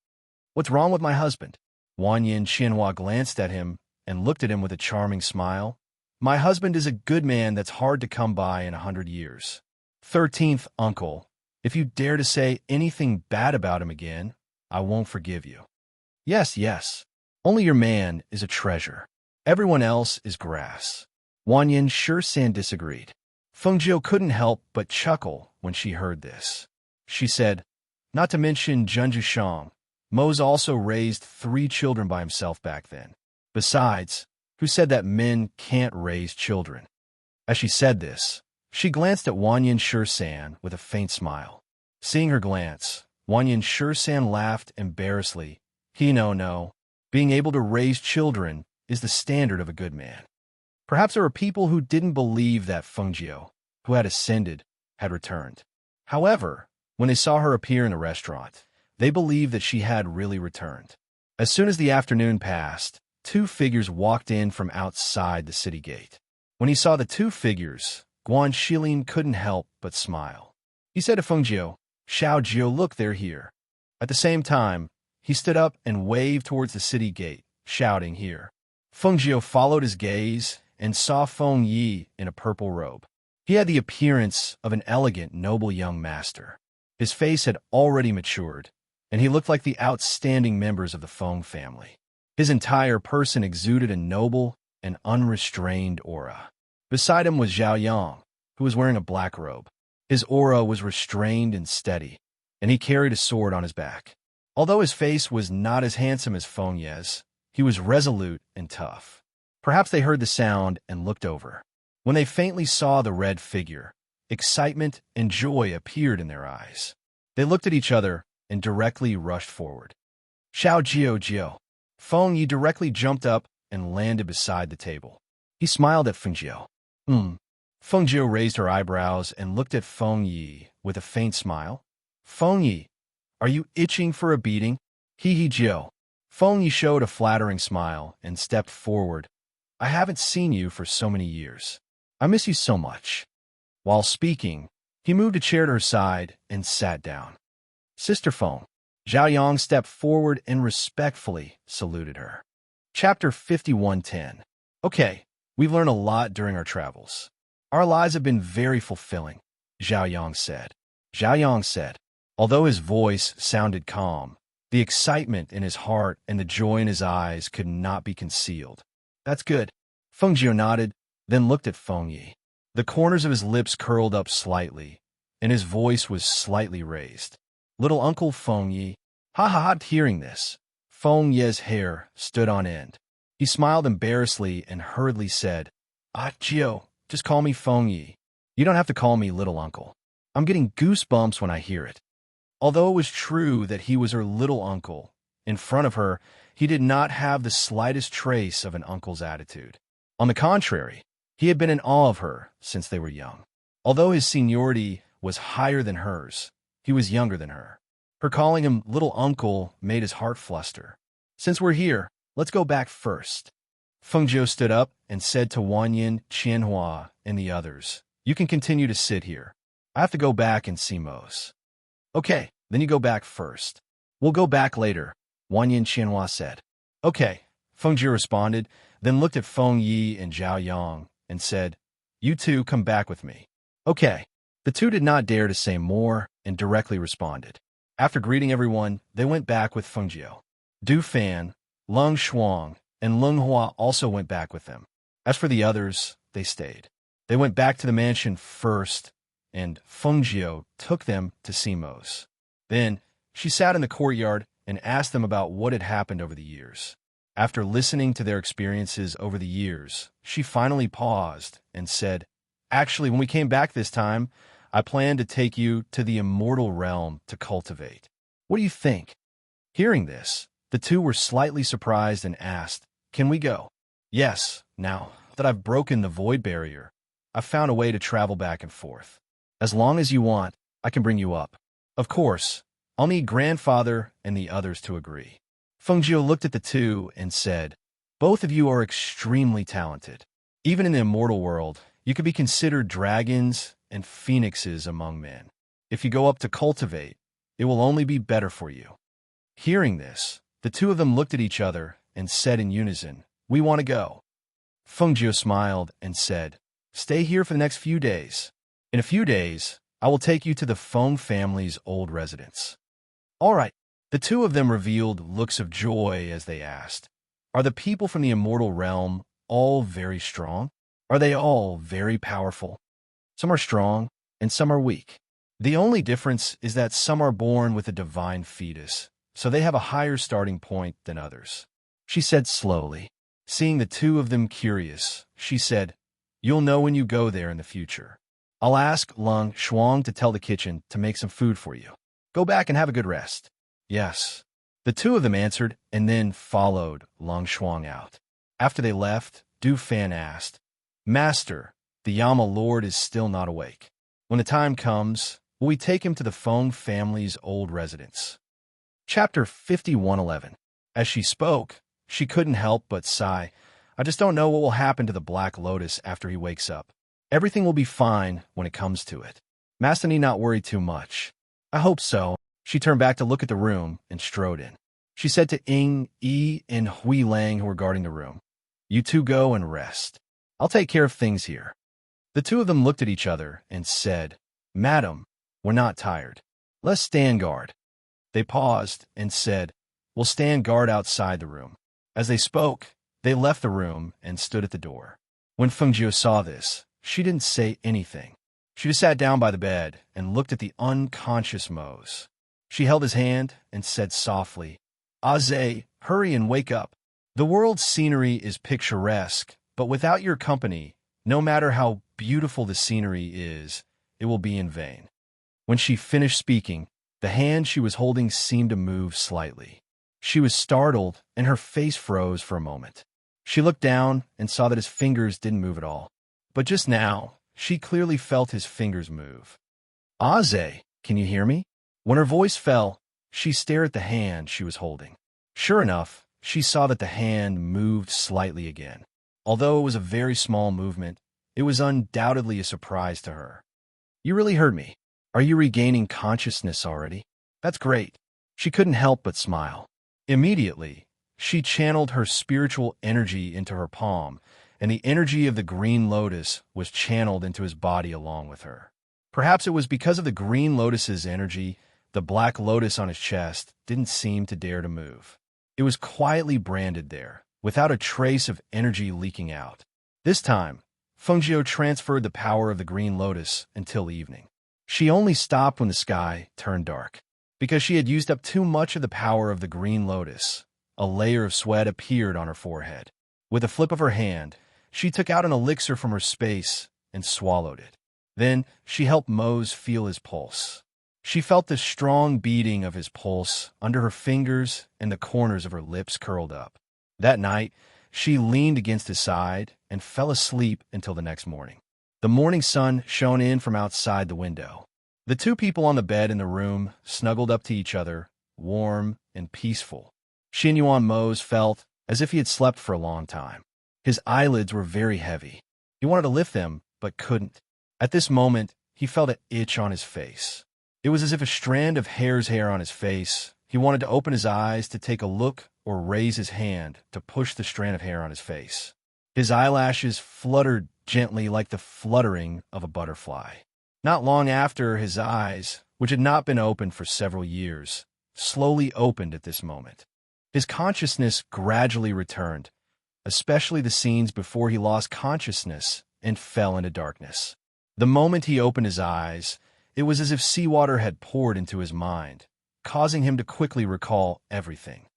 S1: What's wrong with my husband?" Wanyan Xianhua glanced at him and looked at him with a charming smile. "My husband is a good man that's hard to come by in 100 years. 13th uncle, if you dare to say anything bad about him again, I won't forgive you." Yes. Only your man is a treasure. Everyone else is grass." Wanyan Shursan disagreed. Fengjiu couldn't help but chuckle when she heard this. She said, "Not to mention Junju Shang. Mo's also raised 3 children by himself back then. Besides, who said that men can't raise children?" As she said this, she glanced at Wanyan Shursan with a faint smile. Seeing her glance, Wanyan Shursan laughed embarrassedly. No. Being able to raise children is the standard of a good man. Perhaps there were people who didn't believe that Fengjiu, who had ascended, had returned. However, when they saw her appear in the restaurant, they believed that she had really returned. As soon as the afternoon passed, 2 figures walked in from outside the city gate. When he saw the 2 figures, Guan Shilin couldn't help but smile. He said to Fengjiu, "Xiao Jiu, look, they're here." At the same time, he stood up and waved towards the city gate, shouting, "Here." Fengjiu followed his gaze and saw Feng Yi in a purple robe. He had the appearance of an elegant, noble young master. His face had already matured, and he looked like the outstanding members of the Feng family. His entire person exuded a noble and unrestrained aura. Beside him was Zhao Yang, who was wearing a black robe. His aura was restrained and steady, and he carried a sword on his back. Although his face was not as handsome as Feng Ye's, he was resolute and tough. Perhaps they heard the sound and looked over. When they faintly saw the red figure, excitement and joy appeared in their eyes. They looked at each other and directly rushed forward. "Xiao Jiu." Feng Yi directly jumped up and landed beside the table. He smiled at Fengjiu. Fengjiu raised her eyebrows and looked at Feng Yi with a faint smile. "Feng Yi, are you itching for a beating?" Jiu. Feng Yi showed a flattering smile and stepped forward. "I haven't seen you for so many years. I miss you so much." While speaking, he moved a chair to her side and sat down. "Sister Feng." Zhao Yang stepped forward and respectfully saluted her. Chapter 5110. "Okay, we've learned a lot during our travels. Our lives have been very fulfilling," Zhao Yang said. Although his voice sounded calm, The excitement in his heart and the joy in his eyes could not be concealed. That's good. Feng Jiu nodded, then looked at Feng Yi. The corners of his lips curled up slightly, and his voice was slightly raised. Little Uncle Feng Yi. Ha ha ha! Hearing this, Feng Yi's hair stood on end. He smiled embarrassedly and hurriedly said, Ah, Jiu, just call me Feng Yi. You don't have to call me Little Uncle. I'm getting goosebumps when I hear it. Although it was true that he was her little uncle, in front of her, he did not have the slightest trace of an uncle's attitude. On the contrary, he had been in awe of her since they were young. Although his seniority was higher than hers, he was younger than her. Her calling him Little Uncle made his heart fluster. Since we're here, let's go back first. Feng Jiu stood up and said to Wanyan, Qianhua, and the others, You can continue to sit here. I have to go back and see Mose. Okay, then you go back first. We'll go back later, Wanyan Qianhua said. Okay, Feng Jiu responded, then looked at Feng Yi and Zhao Yang and said, You two come back with me. Okay. The two did not dare to say more and directly responded. After greeting everyone, they went back with Feng Jiu. Du Fan, Lung Shuang, and Lung Hua also went back with them. As for the others, they stayed. They went back to the mansion first, and Feng Jiu took them to see Mose. Then, she sat in the courtyard and asked them about what had happened over the years. After listening to their experiences over the years, she finally paused and said, Actually, when we came back this time, I planned to take you to the immortal realm to cultivate. What do you think? Hearing this, the two were slightly surprised and asked, Can we go? Yes, now that I've broken the void barrier, I've found a way to travel back and forth. As long as you want, I can bring you up. Of course, I'll need grandfather and the others to agree. Feng Jiu looked at the two and said, Both of you are extremely talented. Even in the immortal world, you could be considered dragons and phoenixes among men. If you go up to cultivate, it will only be better for you. Hearing this, the two of them looked at each other and said in unison, We want to go. Feng Jiu smiled and said, Stay here for the next few days. In a few days, I will take you to the Feng family's old residence. All right. The two of them revealed looks of joy as they asked, Are the people from the immortal realm all very strong? Are they all very powerful? Some are strong, and some are weak. The only difference is that some are born with a divine fetus, so they have a higher starting point than others. She said slowly. Seeing the two of them curious, she said, You'll know when you go there in the future. I'll ask Lung Shuang to tell the kitchen to make some food for you. Go back and have a good rest. Yes. The two of them answered and then followed Lung Shuang out. After they left, Du Fan asked, Master, the Yama Lord is still not awake. When the time comes, will we take him to the Feng family's old residence? Chapter 51:11. As she spoke, she couldn't help but sigh. I just don't know what will happen to the Black Lotus after he wakes up. Everything will be fine when it comes to it. Master need not worry too much. I hope so. She turned back to look at the room and strode in. She said to Ying, Yi, and Hui Lang who were guarding the room, You two go and rest. I'll take care of things here. The two of them looked at each other and said, Madam, we're not tired. Let's stand guard. They paused and said, We'll stand guard outside the room. As they spoke, they left the room and stood at the door. When Feng Jiu saw this, she didn't say anything. She just sat down by the bed and looked at the unconscious Mose. She held his hand and said softly, Aze, hurry and wake up. The world's scenery is picturesque, but without your company, no matter how beautiful the scenery is, it will be in vain. When she finished speaking, the hand she was holding seemed to move slightly. She was startled, and her face froze for a moment. She looked down and saw that his fingers didn't move at all. But just now, she clearly felt his fingers move. Aze, can you hear me? When her voice fell, she stared at the hand she was holding. Sure enough, she saw that the hand moved slightly again. Although it was a very small movement, it was undoubtedly a surprise to her. You really heard me. Are you regaining consciousness already? That's great. She couldn't help but smile. Immediately, she channeled her spiritual energy into her palm, and the energy of the green lotus was channeled into his body along with her. Perhaps it was because of the green lotus's energy, The black lotus on his chest didn't seem to dare to move. It was quietly branded there, without a trace of energy leaking out. This time, Fengjiu transferred the power of the green lotus until evening. She only stopped when the sky turned dark. Because she had used up too much of the power of the green lotus, a layer of sweat appeared on her forehead. With a flip of her hand, she took out an elixir from her space and swallowed it. Then she helped Mose feel his pulse. She felt the strong beating of his pulse under her fingers and the corners of her lips curled up. That night, she leaned against his side and fell asleep until the next morning. The morning sun shone in from outside the window. The two people on the bed in the room snuggled up to each other, warm and peaceful. Xinyuan Mose felt as if he had slept for a long time. His eyelids were very heavy. He wanted to lift them, but couldn't. At this moment, he felt an itch on his face. It was as if a strand of hair on his face. He wanted to open his eyes to take a look or raise his hand to push the strand of hair on his face. His eyelashes fluttered gently like the fluttering of a butterfly. Not long after, his eyes, which had not been opened for several years, slowly opened at this moment. His consciousness gradually returned, especially the scenes before he lost consciousness and fell into darkness. The moment he opened his eyes, it was as if seawater had poured into his mind, causing him to quickly recall everything.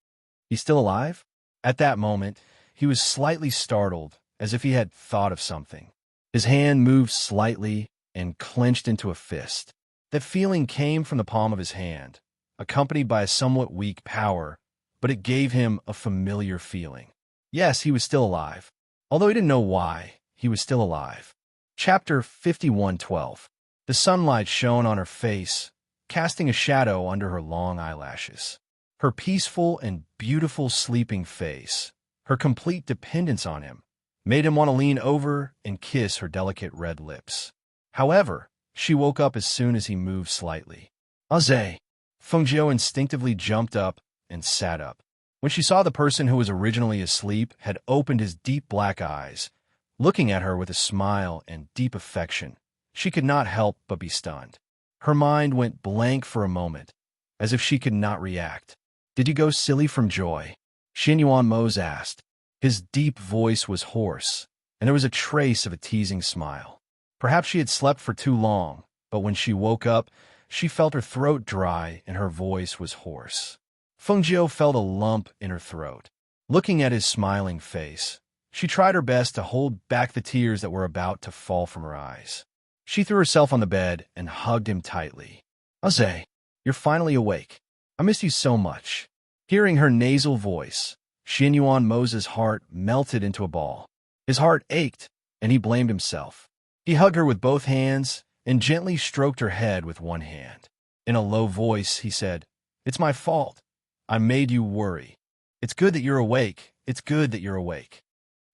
S1: He's still alive? At that moment, he was slightly startled, as if he had thought of something. His hand moved slightly and clenched into a fist. That feeling came from the palm of his hand, accompanied by a somewhat weak power, but it gave him a familiar feeling. Yes, he was still alive. Although he didn't know why, he was still alive. Chapter 51:12. The sunlight shone on her face, casting a shadow under her long eyelashes. Her peaceful and beautiful sleeping face, her complete dependence on him, made him want to lean over and kiss her delicate red lips. However, she woke up as soon as he moved slightly. Aze! Fengjiu instinctively jumped up and sat up. When she saw the person who was originally asleep had opened his deep black eyes, looking at her with a smile and deep affection, she could not help but be stunned. Her mind went blank for a moment, as if she could not react. "Did you go silly from joy?" Xinyuan Mose asked. His deep voice was hoarse, and there was a trace of a teasing smile. Perhaps she had slept for too long, but when she woke up, she felt her throat dry and her voice was hoarse. Fengjiu felt a lump in her throat. Looking at his smiling face, she tried her best to hold back the tears that were about to fall from her eyes. She threw herself on the bed and hugged him tightly. "Aze, you're finally awake. I missed you so much." Hearing her nasal voice, Xinyuan Mose's heart melted into a ball. His heart ached, and he blamed himself. He hugged her with both hands and gently stroked her head with one hand. In a low voice, he said, "It's my fault. I made you worry. It's good that you're awake. It's good that you're awake."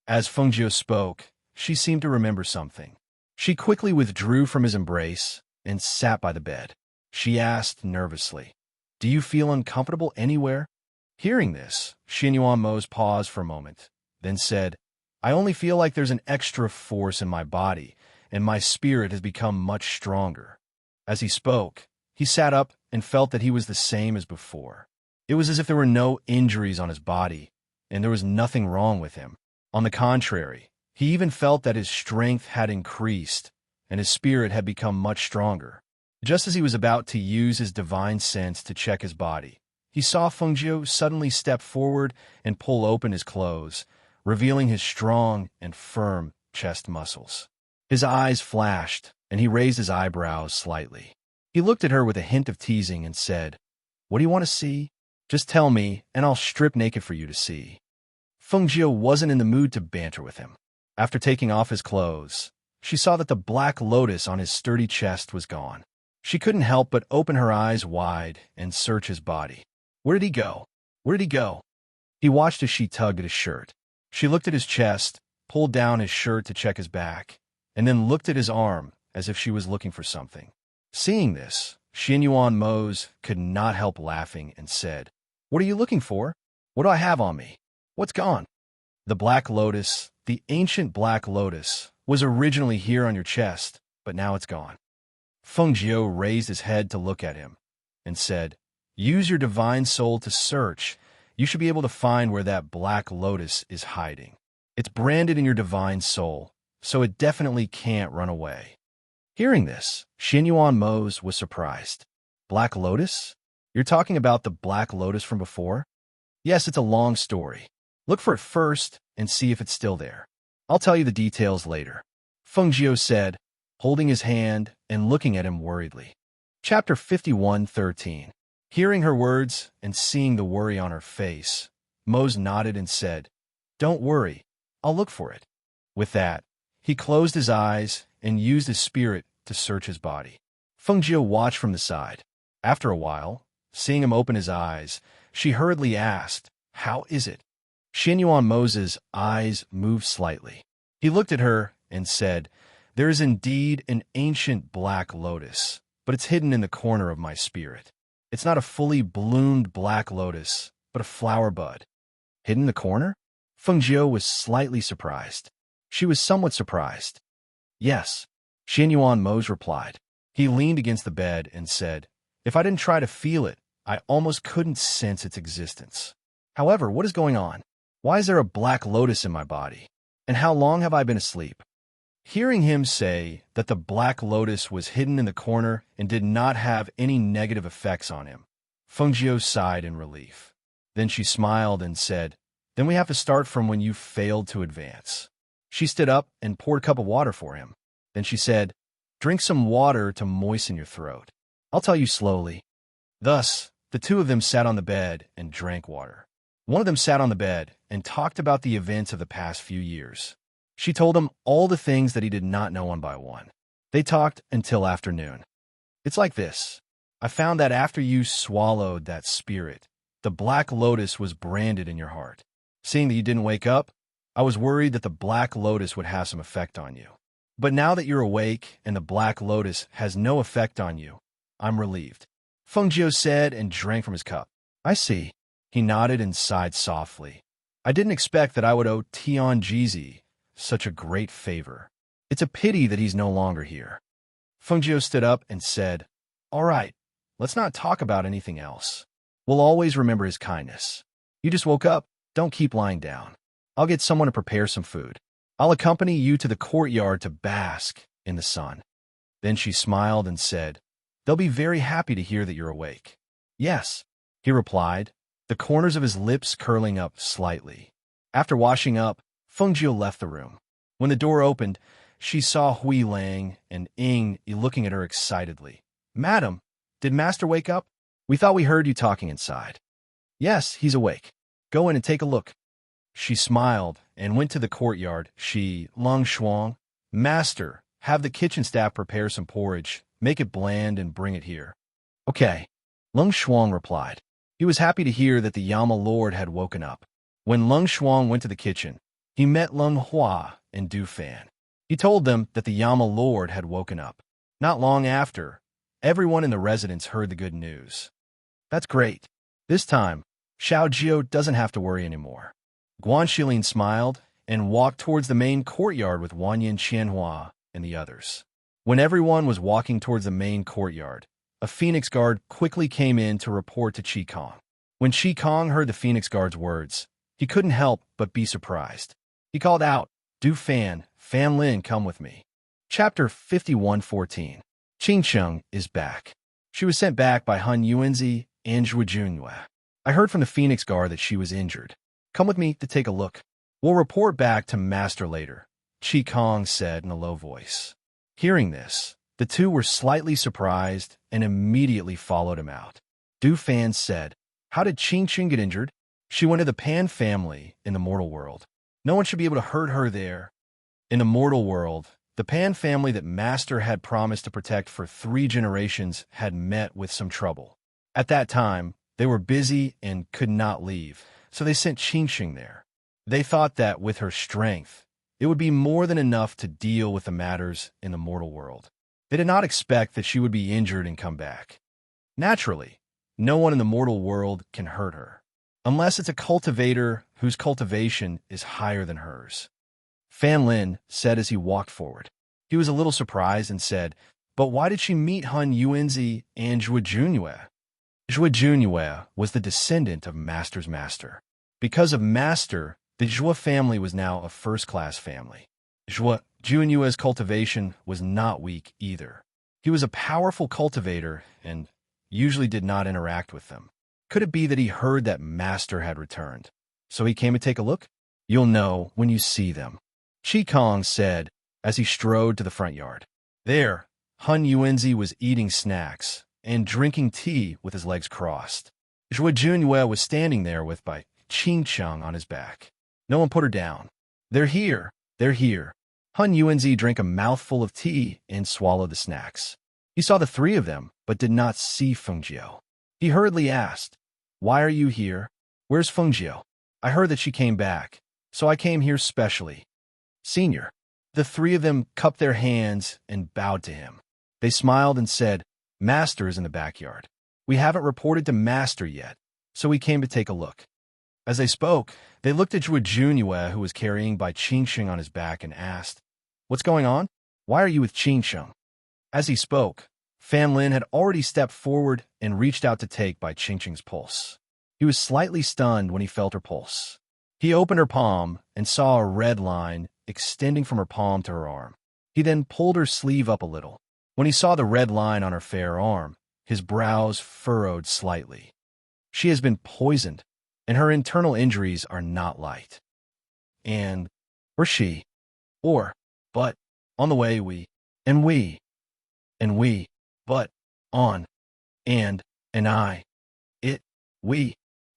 S1: As Fengjiu spoke, she seemed to remember something. She quickly withdrew from his embrace and sat by the bed. She asked nervously, "Do you feel uncomfortable anywhere?" Hearing this, Xinyuan Mose paused for a moment, then said, "I only feel like there's an extra force in my body, and my spirit has become much stronger." As he spoke, he sat up and felt that he was the same as before. It was as if there were no injuries on his body, and there was nothing wrong with him. On the contrary, he even felt that his strength had increased, and his spirit had become much stronger. Just as he was about to use his divine sense to check his body, he saw Fengjiu suddenly step forward and pull open his clothes, revealing his strong and firm chest muscles. His eyes flashed, and he raised his eyebrows slightly. He looked at her with a hint of teasing and said, "What do you want to see? Just tell me, and I'll strip naked for you to see." Fengjiu wasn't in the mood to banter with him. After taking off his clothes, she saw that the black lotus on his sturdy chest was gone. She couldn't help but open her eyes wide and search his body. Where did he go? Where did he go? He watched as she tugged at his shirt. She looked at his chest, pulled down his shirt to check his back, and then looked at his arm as if she was looking for something. Seeing this, Xinyuan Mose could not help laughing and said, "What are you looking for? What do I have on me? What's gone?" "The black lotus, the ancient black lotus, was originally here on your chest, but now it's gone." Fengjiu raised his head to look at him. and said, "Use your divine soul to search. You should be able to find where that black lotus is hiding. It's branded in your divine soul, so it definitely can't run away." Hearing this, Xinyuan Mose was surprised. Black lotus? You're talking about the black lotus from before? Yes, it's a long story. Look for it first and see if it's still there. I'll tell you the details later, Feng Jiu said, holding his hand and looking at him worriedly. Chapter 51:13. Hearing her words and seeing the worry on her face, Mose nodded and said, "Don't worry, I'll look for it." With that, he closed his eyes and used his spirit to search his body. Feng Jiu watched from the side. After a while, seeing him open his eyes, she hurriedly asked, "How is it?" Xinyuan Mose's eyes moved slightly. He looked at her and said, "There is indeed an ancient black lotus, but it's hidden in the corner of my spirit. It's not a fully bloomed black lotus, but a flower bud." Hidden in the corner? Feng Jiu was slightly surprised. She was somewhat surprised. "Yes," Xinyuan Mose replied. He leaned against the bed and said, "If I didn't try to feel it, I almost couldn't sense its existence. However, what is going on? Why is there a black lotus in my body? And how long have I been asleep?" Hearing him say that the black lotus was hidden in the corner and did not have any negative effects on him, Feng Jiu sighed in relief. Then she smiled and said, "Then we have to start from when you failed to advance." She stood up and poured a cup of water for him. Then she said, "Drink some water to moisten your throat. I'll tell you slowly." Thus, the two of them sat on the bed and drank water. One of them sat on the bed and talked about the events of the past few years. She told him all the things that he did not know one by one. They talked until afternoon. "It's like this. I found that after you swallowed that spirit, the black lotus was branded in your heart. Seeing that you didn't wake up, I was worried that the black lotus would have some effect on you. But now that you're awake and the black lotus has no effect on you, I'm relieved." Feng Jiu said and drank from his cup. "I see." He nodded and sighed softly. "I didn't expect that I would owe Tian Jizi such a great favor. It's a pity that he's no longer here." Feng Jiu stood up and said, "All right, let's not talk about anything else. We'll always remember his kindness. You just woke up, don't keep lying down. I'll get someone to prepare some food. I'll accompany you to the courtyard to bask in the sun." Then she smiled and said, "They'll be very happy to hear that you're awake." "Yes," he replied, the corners of his lips curling up slightly. After washing up, Feng Jiu left the room. When the door opened, she saw Hui Lang and Ying looking at her excitedly. "Madam, did Master wake up? We thought we heard you talking inside." "Yes, he's awake. Go in and take a look." She smiled and went to the courtyard. Lung Shuang, "Master, have the kitchen staff prepare some porridge, make it bland and bring it here." "Okay," Lung Shuang replied. He was happy to hear that the Yama Lord had woken up. When Lung Shuang went to the kitchen, he met Lung Hua and Du Fan. He told them that the Yama Lord had woken up. Not long after, everyone in the residence heard the good news. "That's great. This time, Xiao Jiu doesn't have to worry anymore." Guan Shilin smiled and walked towards the main courtyard with Wanyan Qianhua and the others. When everyone was walking towards the main courtyard, a Phoenix Guard quickly came in to report to Qi Kong. When Qi Kong heard the Phoenix Guard's words, he couldn't help but be surprised. He called out, "Du Fan, Fan Lin, come with me." Chapter 51:14. Qing Sheng is back. She was sent back by Han Yuanzi and Zhuo Junyue. "I heard from the Phoenix Guard that she was injured. Come with me to take a look. We'll report back to Master later," Qi Kong said in a low voice. Hearing this, the two were slightly surprised and immediately followed him out. Du Fan said, "How did Qing Qing get injured?" "She went to the Pan family in the mortal world. No one should be able to hurt her there." In the mortal world, the Pan family that Master had promised to protect for 3 generations had met with some trouble. At that time, they were busy and could not leave, so they sent Qing Qing there. They thought that with her strength, it would be more than enough to deal with the matters in the mortal world. They did not expect that she would be injured and come back. Naturally, no one in the mortal world can hurt her, unless it's a cultivator whose cultivation is higher than hers. Fan Lin said as he walked forward. He was a little surprised and said, "But why did she meet Han Yuanzi and Zhuo Junyue?" Zhou Junyue was the descendant of Master's master. Because of Master, the Zhou family was now a first-class family. Zhou Junyue's cultivation was not weak either. He was a powerful cultivator and usually did not interact with them. Could it be that he heard that Master had returned? So he came to take a look? You'll know when you see them, Qi Kong said as he strode to the front yard. There, Hun Yuanzi was eating snacks and drinking tea with his legs crossed. Zhou Junyue was standing there with Bai Qingcheng on his back. No one put her down. They're here. They're here. Hun Yuanzi drank a mouthful of tea and swallowed the snacks. He saw the three of them, but did not see Fengjiu. He hurriedly asked, "Why are you here? Where's Fengjiu? I heard that she came back, so I came here specially." Senior. The three of them cupped their hands and bowed to him. They smiled and said, "Master is in the backyard. We haven't reported to Master yet, so we came to take a look." As they spoke, they looked at Zhou Junyue, who was carrying Bai Qingsheng on his back, and asked, "What's going on? Why are you with Qingsheng?" As he spoke, Fan Lin had already stepped forward and reached out to take Bai Qingsheng's pulse. He was slightly stunned when he felt her pulse. He opened her palm and saw a red line extending from her palm to her arm. He then pulled her sleeve up a little. When he saw the red line on her fair arm, his brows furrowed slightly. She has been poisoned, and her internal injuries are not light. And, or she, or, but, on the way and we, but, on, and I, it, we.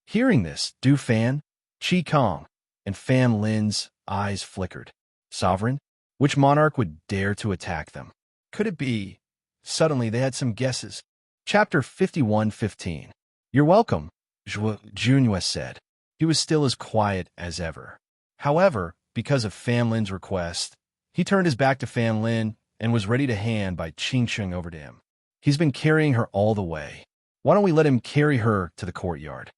S1: Hearing this, Du Fan, Qi Kong, and Fan Lin's eyes flickered. Sovereign? Which monarch would dare to attack them? Could it be? Suddenly they had some guesses. Chapter 51:15. You're welcome, Zhou Junyue said. He was still as quiet as ever. However, because of Fan Lin's request, he turned his back to Fan Lin and was ready to hand Bai Qingsheng over to him. He's been carrying her all the way. Why don't we let him carry her to the courtyard?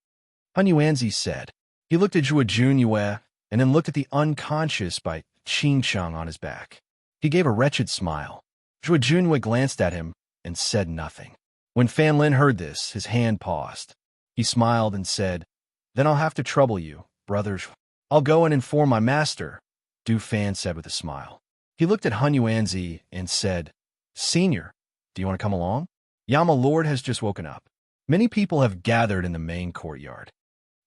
S1: Hun Yuanzi said. He looked at Zhou Junyue and then looked at the unconscious Bai Qingsheng on his back. He gave a wretched smile. Zhou Junyue glanced at him and said nothing. When Fan Lin heard this, his hand paused. He smiled and said, "Then I'll have to trouble you, brothers. I'll go and inform my master," Du Fan said with a smile. He looked at Hun Yuanzi and said, "Senior, do you want to come along? Yama Lord has just woken up. Many people have gathered in the main courtyard."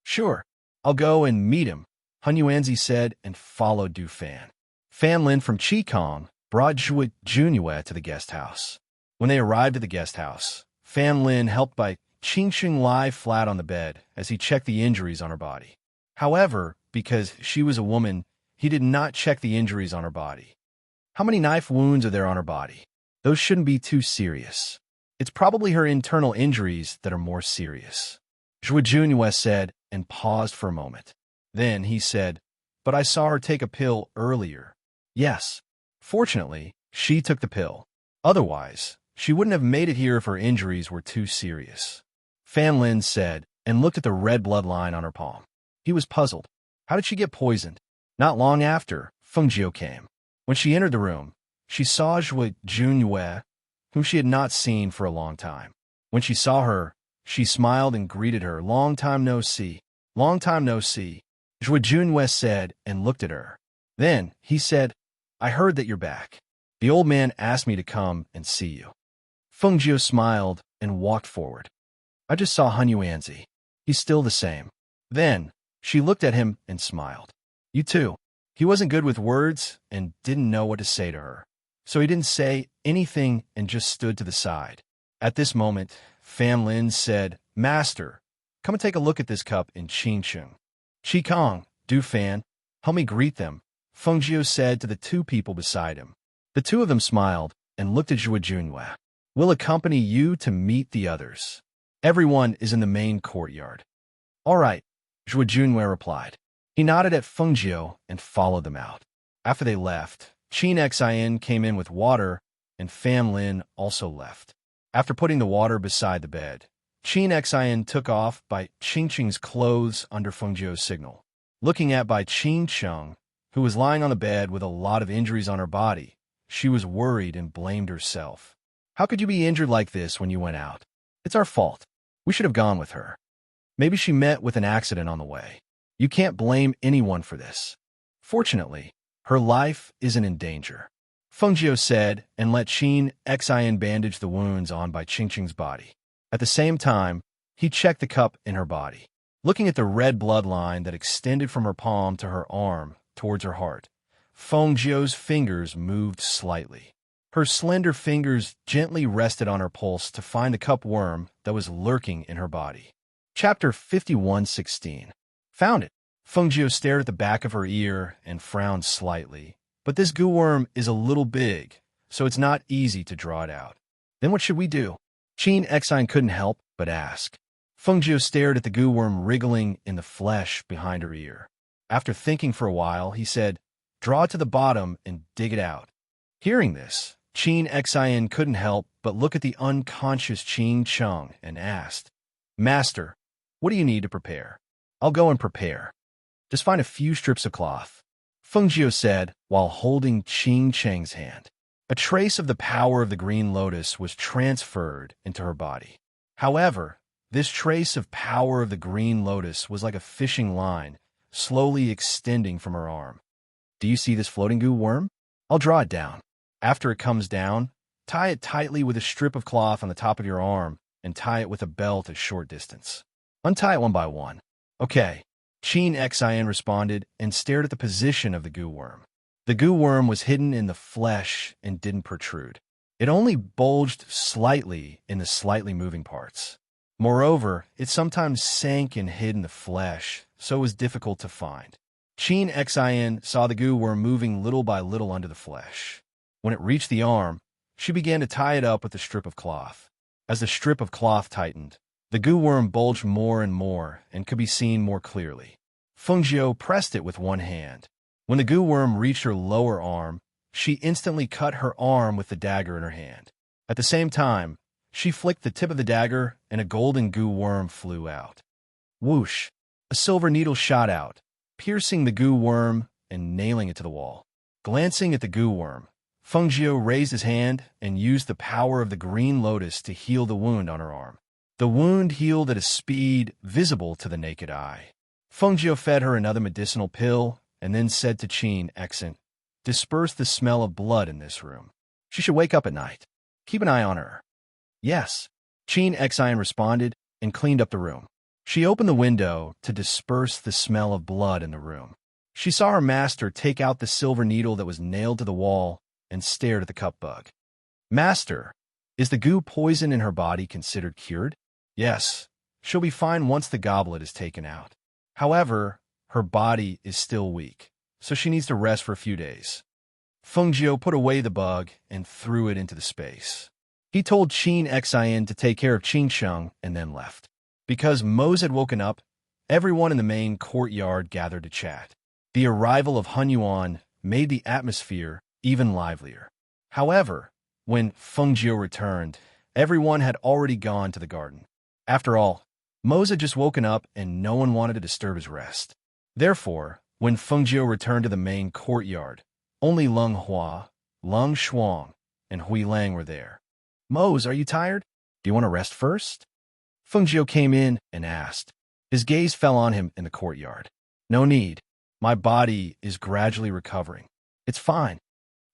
S1: "Sure, I'll go and meet him," Hun Yuanzi said and followed Du Fan. Fan Lin from Qi Kong brought Zhou Junyue to the guest house. When they arrived at the guest house, Fan Lin helped Bai Qingsheng lie flat on the bed as he checked the injuries on her body. However, because she was a woman, he did not check the injuries on her body. How many knife wounds are there on her body? Those shouldn't be too serious. It's probably her internal injuries that are more serious, Zhou Junyue said and paused for a moment. Then he said, "But I saw her take a pill earlier." Yes. Fortunately, she took the pill. Otherwise, she wouldn't have made it here if her injuries were too serious, Fan Lin said and looked at the red bloodline on her palm. He was puzzled. How did she get poisoned? Not long after, Fengjiu came. When she entered the room, she saw Zhou Junyue, whom she had not seen for a long time. When she saw her, she smiled and greeted her. "Long time no see. Long time no see," Zhou Junyue said and looked at her. Then he said, "I heard that you're back. The old man asked me to come and see you." Fengjiu smiled and walked forward. "I just saw Hun Yuanzi. He's still the same." Then she looked at him and smiled. "You too." He wasn't good with words and didn't know what to say to her, so he didn't say anything and just stood to the side. At this moment, Fan Lin said, "Master, come and take a look at this cup in Qingsheng." "Qi Kong, Du Fan, help me greet them," Fengjiu said to the two people beside him. The two of them smiled and looked at Zhou Junyue. "We'll accompany you to meet the others. Everyone is in the main courtyard." "All right," Zhou Junyue replied. He nodded at Fengjiu and followed them out. After they left, Qin Xin came in with water, and Fan Lin also left. After putting the water beside the bed, Qin Xin took off Bai Qingsheng's clothes under Fengjiu's signal. Looking at Bai Qingsheng, who was lying on the bed with a lot of injuries on her body, she was worried and blamed herself. "How could you be injured like this when you went out? It's our fault." We should have gone with her. Maybe she met with an accident on the way. You can't blame anyone for this. Fortunately, her life isn't in danger, Feng Jiu said, and let Qin Xin bandage the wounds on by Qingqing's body. At the same time, he checked the cup in her body. Looking at the red bloodline that extended from her palm to her arm towards her heart, Feng Jiu's fingers moved slightly. Her slender fingers gently rested on her pulse to find the cup worm that was lurking in her body. Chapter 51:16. Found it. Feng Jiu stared at the back of her ear and frowned slightly. But this goo worm is a little big, so it's not easy to draw it out. Then what should we do? Qin Xin couldn't help but ask. Feng Jiu stared at the goo worm wriggling in the flesh behind her ear. After thinking for a while, he said, "Draw it to the bottom and dig it out." Hearing this, Qin Xin couldn't help but look at the unconscious Qing Cheng and asked, "Master, what do you need to prepare?" "I'll go and prepare. Just find a few strips of cloth," Feng Jiu said while holding Qing Cheng's hand. A trace of the power of the green lotus was transferred into her body. However, this trace of power of the green lotus was like a fishing line, slowly extending from her arm. "Do you see this floating goo worm? I'll draw it down. After it comes down, tie it tightly with a strip of cloth on the top of your arm and tie it with a belt a short distance. Untie it one by one." "Okay," Qin Xin responded and stared at the position of the goo worm. The goo worm was hidden in the flesh and didn't protrude. It only bulged slightly in the slightly moving parts. Moreover, it sometimes sank and hid in the flesh, so it was difficult to find. Qin Xin saw the goo worm moving little by little under the flesh. When it reached the arm, she began to tie it up with a strip of cloth. As the strip of cloth tightened, the goo worm bulged more and more and could be seen more clearly. Feng Jiu pressed it with one hand. When the goo worm reached her lower arm, she instantly cut her arm with the dagger in her hand. At the same time, she flicked the tip of the dagger and a golden goo worm flew out. Whoosh! A silver needle shot out, piercing the goo worm and nailing it to the wall. Glancing at the goo worm, Feng Jiu raised his hand and used the power of the green lotus to heal the wound on her arm. The wound healed at a speed visible to the naked eye. Feng Jiu fed her another medicinal pill and then said to Qin Xin, "Disperse the smell of blood in this room. She should wake up at night. Keep an eye on her." "Yes," Qin Xin responded and cleaned up the room. She opened the window to disperse the smell of blood in the room. She saw her master take out the silver needle that was nailed to the wall and stared at the cup bug. "Master, is the goo poison in her body considered cured?" "Yes, she'll be fine once the goblet is taken out. However, her body is still weak, so she needs to rest for a few days." Feng Jiu put away the bug and threw it into the space. He told Qin Xin to take care of Qingsheng and then left. Because Mose had woken up, everyone in the main courtyard gathered to chat. The arrival of Hun Yuan made the atmosphere even livelier. However, when Feng Jiu returned, everyone had already gone to the garden. After all, Mose had just woken up and no one wanted to disturb his rest. Therefore, when Feng Jiu returned to the main courtyard, only Leng Hua, Leng Shuang, and Hui Lang were there. "Mose, are you tired? Do you want to rest first?" Feng Jiu came in and asked. His gaze fell on him in the courtyard. "No need. My body is gradually recovering. It's fine,"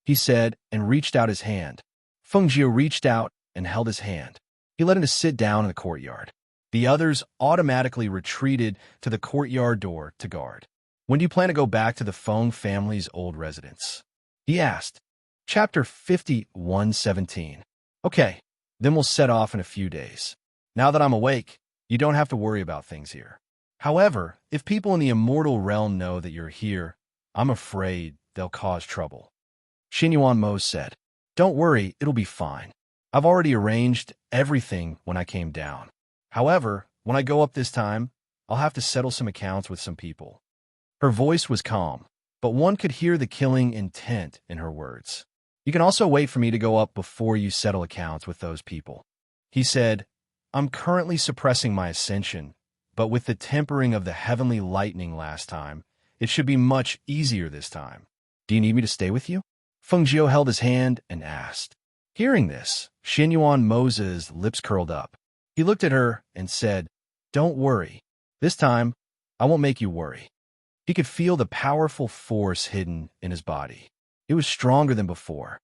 S1: he said and reached out his hand. Feng Jiu reached out and held his hand. He let him sit down in the courtyard. The others automatically retreated to the courtyard door to guard. "When do you plan to go back to the Feng family's old residence?" he asked. Chapter 51:17. "Okay, then we'll set off in a few days. Now that I'm awake, you don't have to worry about things here. However, if people in the immortal realm know that you're here, I'm afraid they'll cause trouble." Xinyuan Mo said, "Don't worry, it'll be fine. I've already arranged everything when I came down. However, when I go up this time, I'll have to settle some accounts with some people." Her voice was calm, but one could hear the killing intent in her words. "You can also wait for me to go up before you settle accounts with those people," he said. "I'm currently suppressing my ascension, but with the tempering of the heavenly lightning last time, it should be much easier this time. Do you need me to stay with you?" Feng Jiu held his hand and asked. Hearing this, Xinyuan Mose's lips curled up. He He looked at her and said, "Don't worry. This time, I won't make you worry." He could feel the powerful force hidden in his body. It was stronger than before.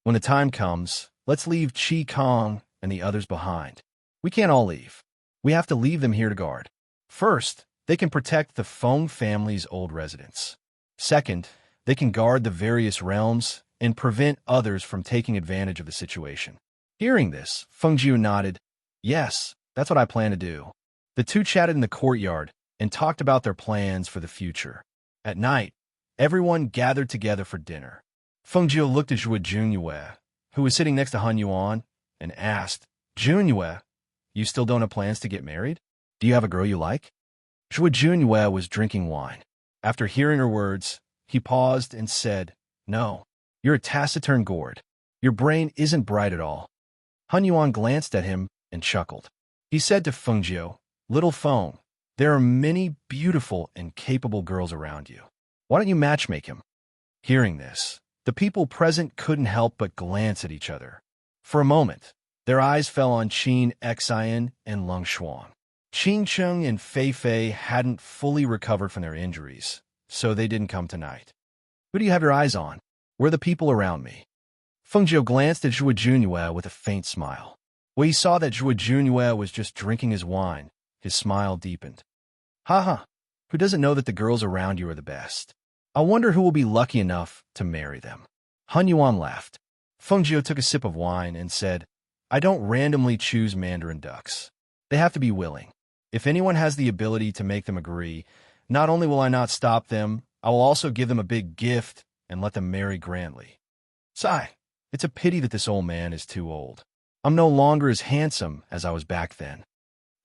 S1: "When the time comes, let's leave Chi Kong and the others behind. We can't all leave. We have to leave them here to guard. First, they can protect the Feng family's old residence. Second, they can guard the various realms and prevent others from taking advantage of the situation." Hearing this, Feng Jiu nodded. "Yes, that's what I plan to do." The two chatted in the courtyard and talked about their plans for the future. At night, everyone gathered together for dinner. Feng Jiu looked at Zhuo Junyue, who was sitting next to Han Yuan, and asked, "Junyue, you still don't have plans to get married? Do you have a girl you like?" Zhuo Junyue was drinking wine. After hearing her words, he paused and said, "No, you're a taciturn gourd. Your brain isn't bright at all." Han Yuan glanced at him and chuckled. He said to Feng Jiu, "Little Feng, there are many beautiful and capable girls around you. Why don't you matchmake him?" Hearing this, the people present couldn't help but glance at each other. For a moment, their eyes fell on Qin Xian and Leng Shuang. Qin Cheng and Fei Fei hadn't fully recovered from their injuries, so they didn't come tonight. "Who do you have your eyes on? Where are the people around me?" Feng Jiu glanced at Zhuo Junyue with a faint smile. When he saw that Zhuo Junyue was just drinking his wine, his smile deepened. "Ha! Who doesn't know that the girls around you are the best? I wonder who will be lucky enough to marry them." Han Yuan laughed. Feng Jiu took a sip of wine and said, "I don't randomly choose Mandarin ducks. They have to be willing. If anyone has the ability to make them agree, not only will I not stop them, I will also give them a big gift and let them marry grandly. Sigh, it's a pity that this old man is too old. I'm no longer as handsome as I was back then."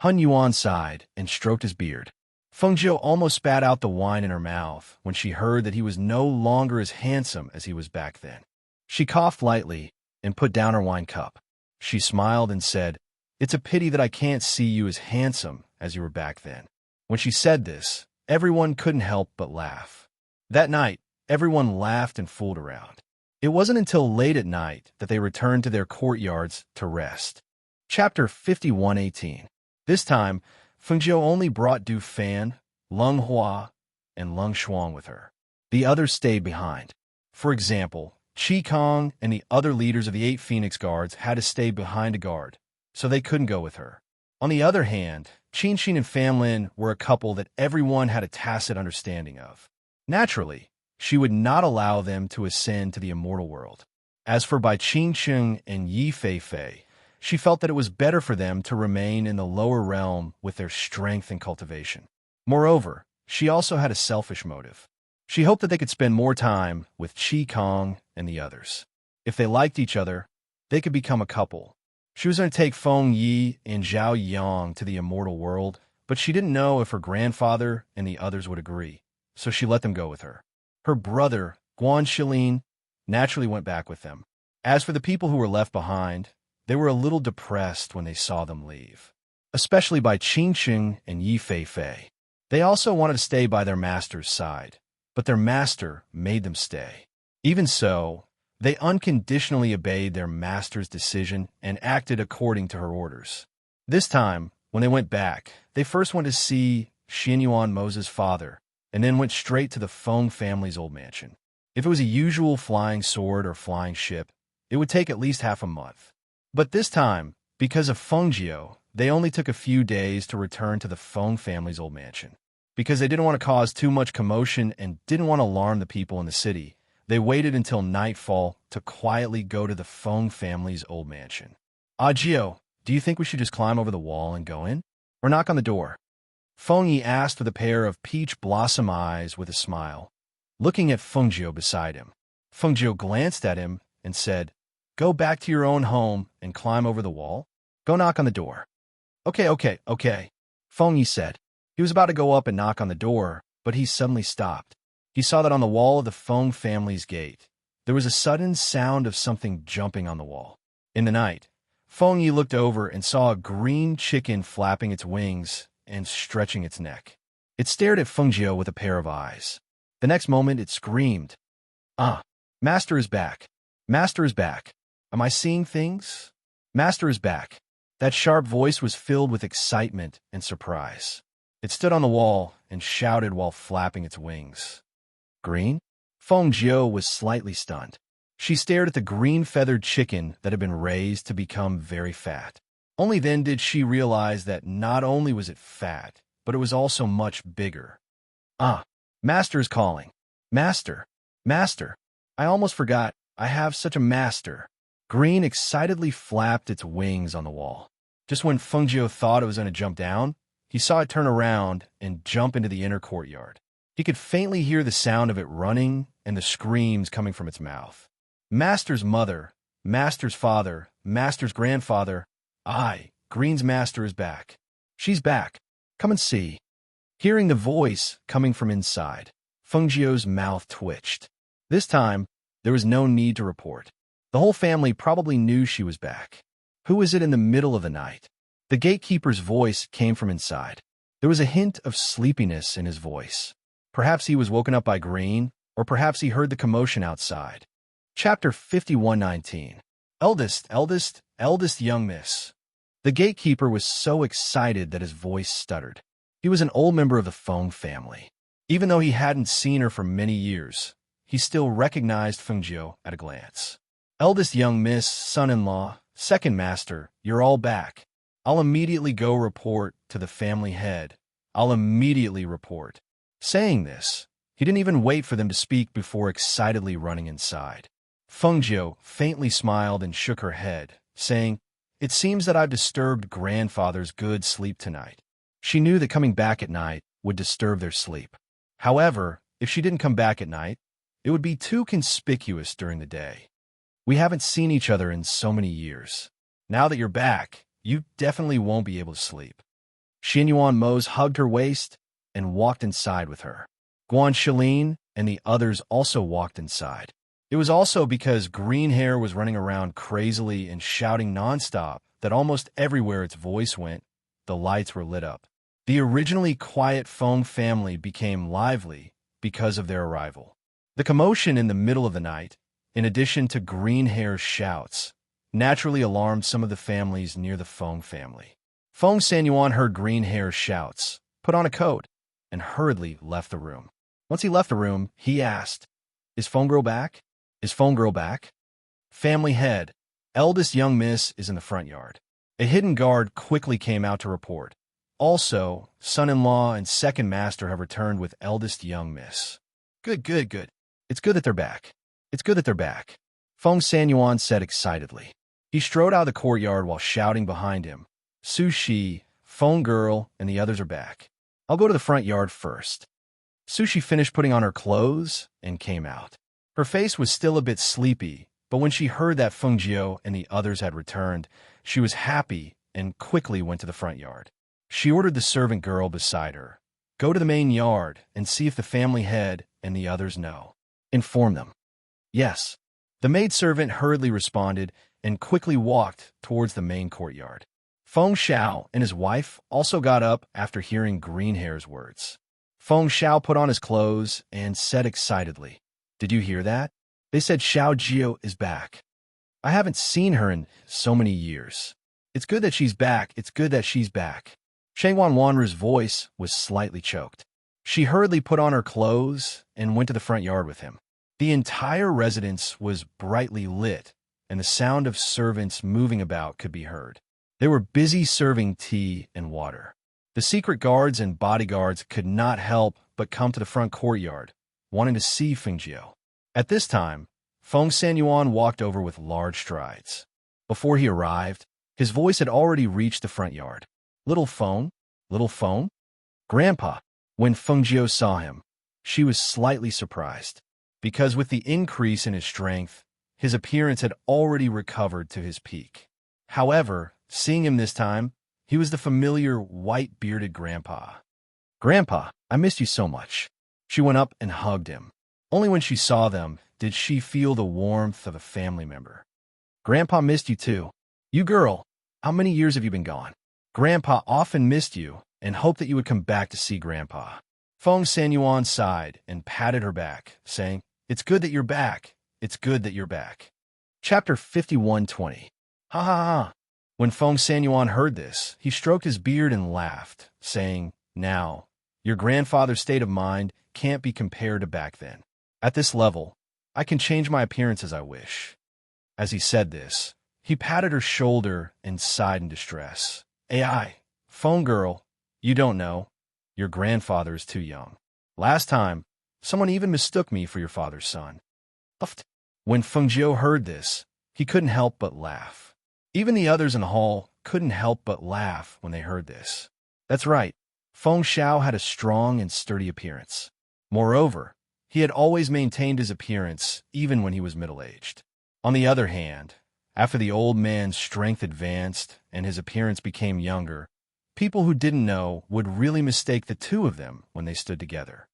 S1: Han Yuan sighed and stroked his beard. Feng Jiu almost spat out the wine in her mouth when she heard that he was no longer as handsome as he was back then. She coughed lightly and put down her wine cup. She smiled and said, "It's a pity that I can't see you as handsome as you were back then." When she said this, everyone couldn't help but laugh. That night, everyone laughed and fooled around. It wasn't until late at night that they returned to their courtyards to rest. Chapter 51:18. This time, Feng Jiu only brought Du Fan, Leng Hua, and Leng Shuang with her. The others stayed behind. For example, Qi Kong and the other leaders of the 8 Phoenix Guards had to stay behind to guard, so they couldn't go with her. On the other hand, Qin Xin and Fan Lin were a couple that everyone had a tacit understanding of. Naturally, she would not allow them to ascend to the immortal world. As for Bai Qing Cheng and Yi Fei Fei, she felt that it was better for them to remain in the lower realm with their strength and cultivation. Moreover, she also had a selfish motive. She hoped that they could spend more time with Qi Kong and the others. If they liked each other, they could become a couple. She was going to take Feng Yi and Zhao Yang to the immortal world, but she didn't know if her grandfather and the others would agree, so she let them go with her. Her brother, Guan Shilin, naturally went back with them. As for the people who were left behind, they were a little depressed when they saw them leave, especially by Qin Qing and Yi Fei Fei. They also wanted to stay by their master's side, but their master made them stay. Even so, they unconditionally obeyed their master's decision and acted according to her orders. This time, when they went back, they first went to see Xianyuan Mose's father, and then went straight to the Feng family's old mansion. If it was a usual flying sword or flying ship, it would take at least half a month. But this time, because of Feng Jiu, they only took a few days to return to the Feng family's old mansion. Because they didn't want to cause too much commotion and didn't want to alarm the people in the city, they waited until nightfall to quietly go to the Feng family's old mansion. "Jiu, do you think we should just climb over the wall and go in? Or knock on the door?" Feng Yi asked with a pair of peach blossom eyes with a smile, looking at Feng Jiu beside him. Feng Jiu glanced at him and said, "Go back to your own home and climb over the wall. Go knock on the door." Okay, Feng Yi said. He was about to go up and knock on the door, but he suddenly stopped. He saw that on the wall of the Feng family's gate, there was a sudden sound of something jumping on the wall. In the night, Feng Yi looked over and saw a green chicken flapping its wings and stretching its neck. It stared at Feng Jiu with a pair of eyes. The next moment, it screamed, "Ah, Master is back! Master is back! Am I seeing things? Master is back!" That sharp voice was filled with excitement and surprise. It stood on the wall and shouted while flapping its wings. Green? Feng Jiu was slightly stunned. She stared at the green-feathered chicken that had been raised to become very fat. Only then did she realize that not only was it fat, but it was also much bigger. Ah, Master is calling. Master, Master, I almost forgot, I have such a master. Green excitedly flapped its wings on the wall. Just when Feng Jiu thought it was going to jump down, he saw it turn around and jump into the inner courtyard. He could faintly hear the sound of it running and the screams coming from its mouth. Master's mother, Master's father, Master's grandfather, Green's master is back. She's back. Come and see. Hearing the voice coming from inside, Feng Jiu's mouth twitched. This time, there was no need to report. The whole family probably knew she was back. Who was it in the middle of the night? The gatekeeper's voice came from inside. There was a hint of sleepiness in his voice. Perhaps he was woken up by Green, or perhaps he heard the commotion outside. Chapter 51:19. Eldest young miss. The gatekeeper was so excited that his voice stuttered. He was an old member of the Feng family. Even though he hadn't seen her for many years, he still recognized Feng Jiu at a glance. Eldest young miss, son-in-law, second master, you're all back. I'll immediately go report to the family head. I'll immediately report. Saying this, he didn't even wait for them to speak before excitedly running inside. Feng Jiu faintly smiled and shook her head, saying, It seems that I've disturbed grandfather's good sleep tonight. She knew that coming back at night would disturb their sleep. However, if she didn't come back at night, it would be too conspicuous during the day. We haven't seen each other in so many years. Now that you're back, you definitely won't be able to sleep. Xinyuan Mose hugged her waist and walked inside with her. Guan Shilin and the others also walked inside. It was also because Green Hair was running around crazily and shouting nonstop that almost everywhere its voice went, the lights were lit up. The originally quiet Feng family became lively because of their arrival. The commotion in the middle of the night, in addition to Green Hair's shouts, naturally alarmed some of the families near the Feng family. Feng Sanyuan heard Green Hair's shouts, put on a coat, and hurriedly left the room. Once he left the room, he asked, Is Feng Girl back? Is Feng Girl back? Family head, eldest young miss is in the front yard. A hidden guard quickly came out to report. Also, son-in-law and second master have returned with eldest young miss. Good. It's good that they're back. It's good that they're back. Feng Sanyuan said excitedly. He strode out of the courtyard while shouting behind him, Su Shi, Feng Girl, and the others are back. I'll go to the front yard first. Su Shi finished putting on her clothes and came out. Her face was still a bit sleepy, but when she heard that Feng Jiu and the others had returned, she was happy and quickly went to the front yard. She ordered the servant girl beside her, Go to the main yard and see if the family head and the others know. Inform them. Yes. The maidservant hurriedly responded and quickly walked towards the main courtyard. Feng Xiao and his wife also got up after hearing Green Hair's words. Feng Xiao put on his clothes and said excitedly, Did you hear that? They said Xiao Jiu is back. I haven't seen her in so many years. It's good that she's back. It's good that she's back. Shangwan Wanru's voice was slightly choked. She hurriedly put on her clothes and went to the front yard with him. The entire residence was brightly lit, and the sound of servants moving about could be heard. They were busy serving tea and water. The secret guards and bodyguards could not help but come to the front courtyard, wanting to see Feng Jiu. At this time, Feng Sanyuan walked over with large strides. Before he arrived, his voice had already reached the front yard. Little Feng? Grandpa. When Feng Jiu saw him, she was slightly surprised, because with the increase in his strength, his appearance had already recovered to his peak. However, seeing him this time, he was the familiar white-bearded grandpa. Grandpa, I missed you so much. She went up and hugged him. Only when she saw them did she feel the warmth of a family member. Grandpa missed you too. You girl, how many years have you been gone? Grandpa often missed you and hoped that you would come back to see Grandpa. Feng Sanyuan sighed and patted her back, saying, It's good that you're back. It's good that you're back. Chapter 51:20. Ha ha ha. When Feng Sanyuan heard this, he stroked his beard and laughed, saying, "Now, your grandfather's state of mind can't be compared to back then. At this level, I can change my appearance as I wish." As he said this, he patted her shoulder and sighed in distress. "AI, phone girl, you don't know. Your grandfather is too young. Last time, someone even mistook me for your father's son." When Feng Jiu heard this, he couldn't help but laugh. Even the others in the hall couldn't help but laugh when they heard this. That's right, Feng Xiao had a strong and sturdy appearance. Moreover, he had always maintained his appearance even when he was middle-aged. On the other hand, after the old man's strength advanced and his appearance became younger, people who didn't know would really mistake the two of them when they stood together.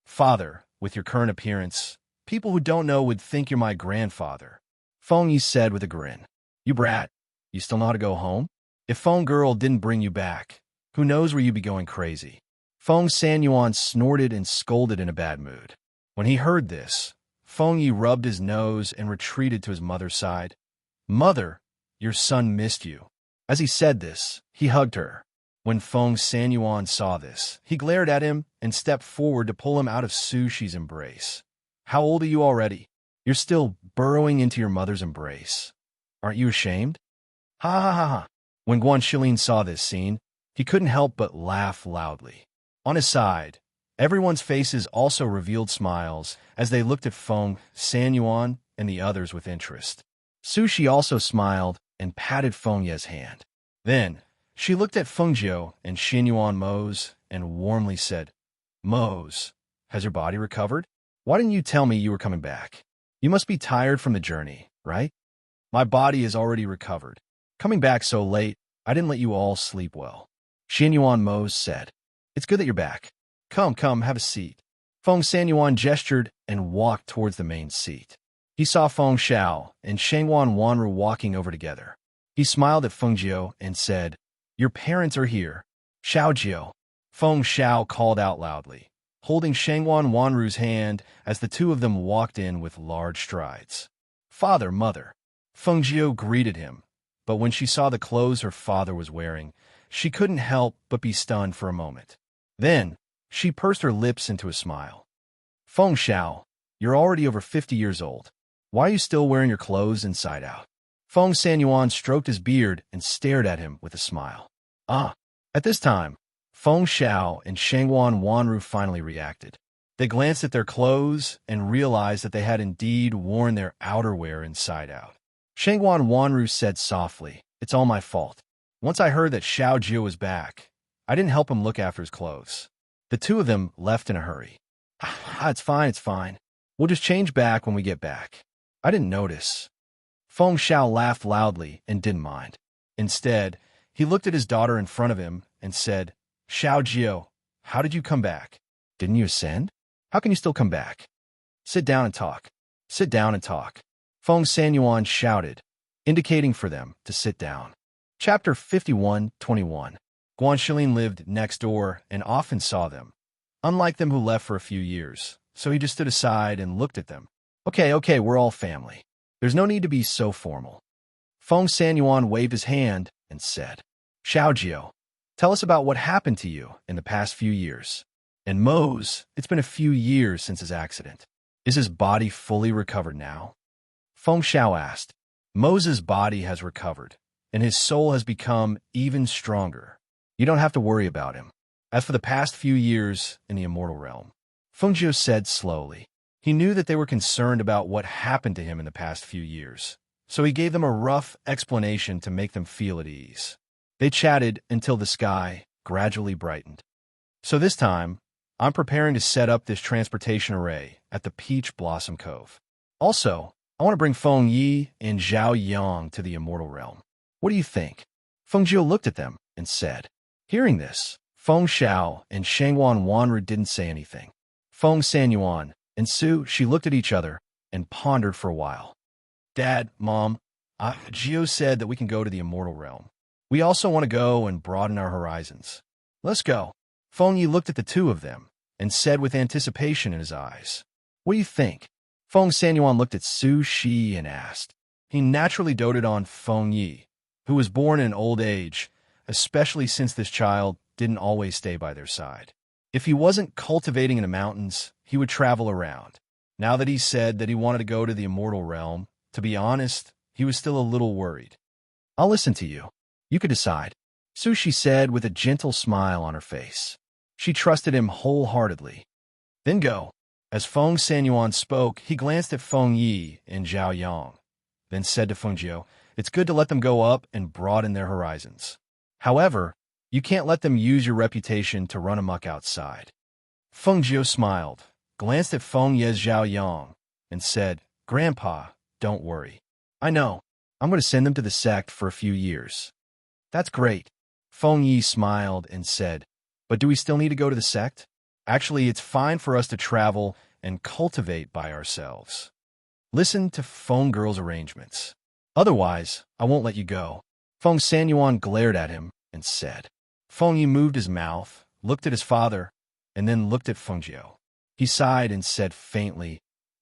S1: "Father, with your current appearance, people who don't know would think you're my grandfather," Feng Yi said with a grin. "You brat, you still know how to go home? If Feng girl didn't bring you back, who knows where you'd be going crazy?" Feng Sanyuan snorted and scolded in a bad mood. When he heard this, Feng Yi rubbed his nose and retreated to his mother's side. "Mother, your son missed you." As he said this, he hugged her. When Feng Sanyuan saw this, he glared at him and stepped forward to pull him out of Su Shi's embrace. "How old are you already? You're still burrowing into your mother's embrace. Aren't you ashamed?" Ha ha ha ha. When Guan Shilin saw this scene, he couldn't help but laugh loudly. On his side, everyone's faces also revealed smiles as they looked at Feng Sanyuan and the others with interest. Su Shi also smiled and patted Feng Ye's hand. Then, she looked at Feng Jiu and Xinyuan Mose and warmly said, "Mose, has your body recovered? Why didn't you tell me you were coming back? You must be tired from the journey, right?" "My body is already recovered. Coming back so late, I didn't let you all sleep well," Xinyuan Mose said. "It's good that you're back. Come, have a seat." Feng Sanyuan gestured and walked towards the main seat. He saw Feng Xiao and Shangwan Wanru walking over together. He smiled at Feng Jiu and said, "Your parents are here." "Xiao Jiu," Feng Xiao called out loudly, holding Shangwan Wanru's hand as the two of them walked in with large strides. "Father, mother." Feng Jiu greeted him, but when she saw the clothes her father was wearing, she couldn't help but be stunned for a moment. Then, she pursed her lips into a smile. "Feng Xiao, you're already over 50 years old. Why are you still wearing your clothes inside out?" Feng Sanyuan stroked his beard and stared at him with a smile. At this time, Feng Xiao and Shangwan Wanru finally reacted. They glanced at their clothes and realized that they had indeed worn their outerwear inside out. Shangwan Wanru said softly, "It's all my fault. Once I heard that Xiao Jiu was back, I didn't help him look after his clothes." The two of them left in a hurry. It's fine. We'll just change back when we get back. I didn't notice." Feng Xiao laughed loudly and didn't mind. Instead, he looked at his daughter in front of him and said, "Xiao Jiu, how did you come back? Didn't you ascend? How can you still come back? Sit down and talk. Sit down and talk." Feng Sanyuan shouted, indicating for them to sit down. Chapter 51-21. Guan Shilin lived next door and often saw them, unlike them who left for a few years, so he just stood aside and looked at them. Okay, we're all family. There's no need to be so formal." Feng Sanyuan waved his hand and said, "Xiao Jiu, tell us about what happened to you in the past few years. And Mose, it's been a few years since his accident. Is his body fully recovered now?" Feng Xiao asked. "Mose's body has recovered, and his soul has become even stronger. You don't have to worry about him. As for the past few years in the immortal realm," Feng Jiu said slowly. He knew that they were concerned about what happened to him in the past few years, so he gave them a rough explanation to make them feel at ease. They chatted until the sky gradually brightened. "So this time, I'm preparing to set up this transportation array at the Peach Blossom Cove. Also, I want to bring Feng Yi and Zhao Yang to the immortal realm. What do you think?" Feng Jiu looked at them and said. Hearing this, Feng Xiao and Shangwan Wanru didn't say anything. Feng Sanyuan and Su Shi looked at each other and pondered for a while. "Dad, Mom, Jiu said that we can go to the immortal realm. We also want to go and broaden our horizons. Let's go." Feng Yi looked at the two of them and said with anticipation in his eyes, "What do you think?" Feng Sanyuan looked at Su Shi and asked. He naturally doted on Feng Yi, who was born in old age, especially since this child didn't always stay by their side. If he wasn't cultivating in the mountains, he would travel around. Now that he said that he wanted to go to the immortal realm, to be honest, he was still a little worried. "I'll listen to you. You could decide," Sushi said with a gentle smile on her face. She trusted him wholeheartedly. "Then go." As Feng Sanyuan spoke, he glanced at Feng Yi and Zhao Yang, then said to Feng Jiu, "It's good to let them go up and broaden their horizons. However, you can't let them use your reputation to run amok outside." Feng Jiu smiled, glanced at Feng Yi's Zhao Yang, and said, "Grandpa, don't worry. I know. I'm going to send them to the sect for a few years." "That's great." Feng Yi smiled and said, "But do we still need to go to the sect? Actually, it's fine for us to travel and cultivate by ourselves. Listen to Feng Girl's arrangements. Otherwise, I won't let you go." Feng Sanyuan glared at him and said. Feng Yi moved his mouth, looked at his father, and then looked at Feng Jiu. He sighed and said faintly,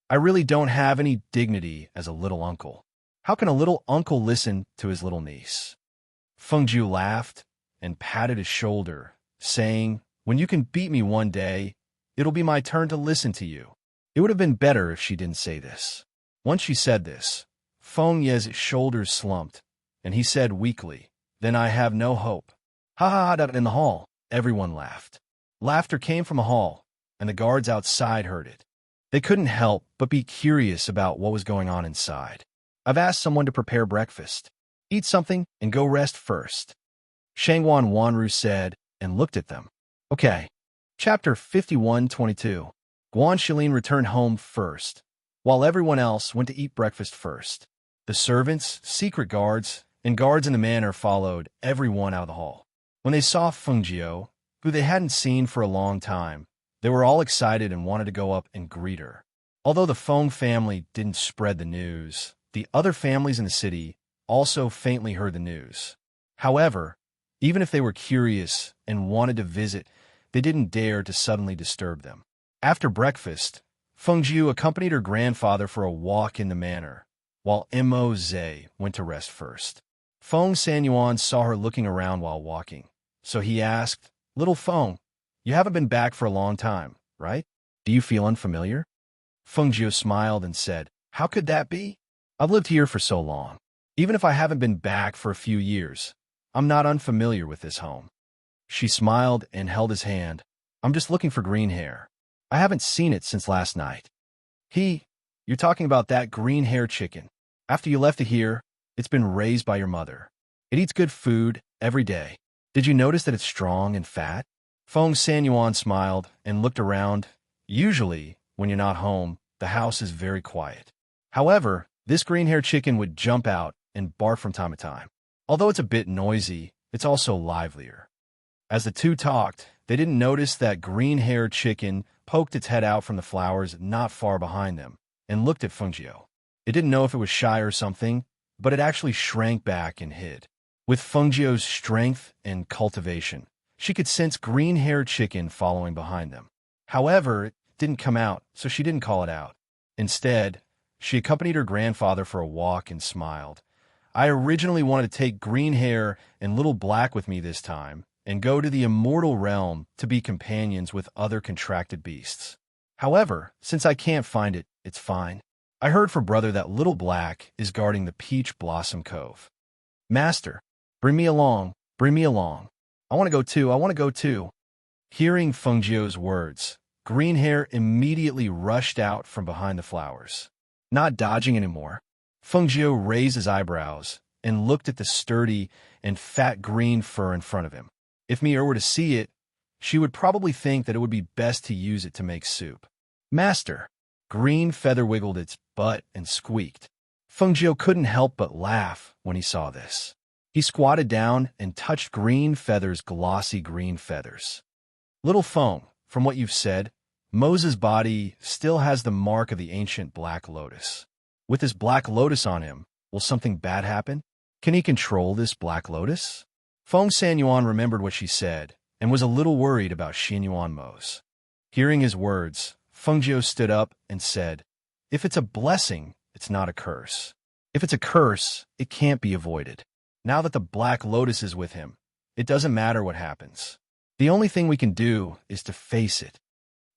S1: "I really don't have any dignity as a little uncle. How can a little uncle listen to his little niece?" Feng Jiu laughed and patted his shoulder, saying, "When you can beat me one day, it'll be my turn to listen to you." It would have been better if she didn't say this. Once she said this, Feng Ye's shoulders slumped, and he said weakly, "Then I have no hope." "Ha ha ha!" In the hall, everyone laughed. Laughter came from the hall, and the guards outside heard it. They couldn't help but be curious about what was going on inside. "I've asked someone to prepare breakfast. Eat something and go rest first," Shangwan Wanru said and looked at them. Okay. Chapter 51:22. Guan Shilin returned home first, while everyone else went to eat breakfast first. The servants, secret guards, and guards in the manor followed everyone out of the hall. When they saw Feng Jiu, who they hadn't seen for a long time, they were all excited and wanted to go up and greet her. Although the Feng family didn't spread the news, the other families in the city also faintly heard the news. However, even if they were curious and wanted to visit, they didn't dare to suddenly disturb them. After breakfast, Feng Jiu accompanied her grandfather for a walk in the manor, while Mo Zhe went to rest first. Feng Sanyuan saw her looking around while walking, so he asked, "Little Feng, you haven't been back for a long time, right? Do you feel unfamiliar?" Feng Jiu smiled and said, "How could that be? I've lived here for so long. Even if I haven't been back for a few years, I'm not unfamiliar with this home." She smiled and held his hand. "I'm just looking for green hair. I haven't seen it since last night." You're talking about that green hair chicken. After you left it here, it's been raised by your mother. It eats good food every day. Did you notice that it's strong and fat?" Feng Sanyuan smiled and looked around. Usually, when you're not home, the house is very quiet. However, this green-haired chicken would jump out and bark from time to time. Although it's a bit noisy, it's also livelier. As the two talked, they didn't notice that green-haired chicken poked its head out from the flowers not far behind them and looked at Feng Jiu. It didn't know if it was shy or something, but it actually shrank back and hid. With Feng Jiu's strength and cultivation, she could sense green-haired chicken following behind them. However, it didn't come out, so she didn't call it out. Instead, she accompanied her grandfather for a walk and smiled. "I originally wanted to take green hair and little black with me this time, and go to the immortal realm to be companions with other contracted beasts. However, since I can't find it, it's fine. I heard from brother that little black is guarding the Peach Blossom Cove. Master, bring me along, bring me along. I want to go too, I want to go too." Hearing Feng Jiu's words, green hair immediately rushed out from behind the flowers. Not dodging anymore, Feng Jiu raised his eyebrows and looked at the sturdy and fat green fur in front of him. If Mia were to see it, she would probably think that it would be best to use it to make soup. "Master!" Green Feather wiggled its butt and squeaked. Feng Jiu couldn't help but laugh when he saw this. He squatted down and touched Green Feather's glossy green feathers. "Little Feng, from what you've said, Moses' body still has the mark of the ancient Black Lotus. With this Black Lotus on him, will something bad happen? Can he control this Black Lotus?" Feng Sanyuan remembered what she said and was a little worried about Xinyuan Mo's. Hearing his words, Feng Jiu stood up and said, "If it's a blessing, it's not a curse. If it's a curse, it can't be avoided. Now that the Black Lotus is with him, it doesn't matter what happens. The only thing we can do is to face it.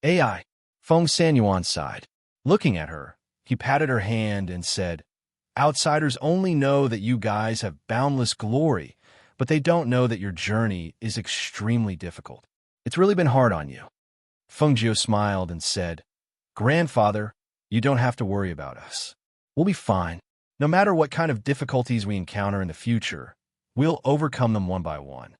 S1: AI, Feng Sanyuan sighed. Looking at her, he patted her hand and said, Outsiders only know that you guys have boundless glory, but they don't know that your journey is extremely difficult. It's really been hard on you. Feng Jiu smiled and said, Grandfather, you don't have to worry about us. We'll be fine. No matter what kind of difficulties we encounter in the future, we'll overcome them one by one.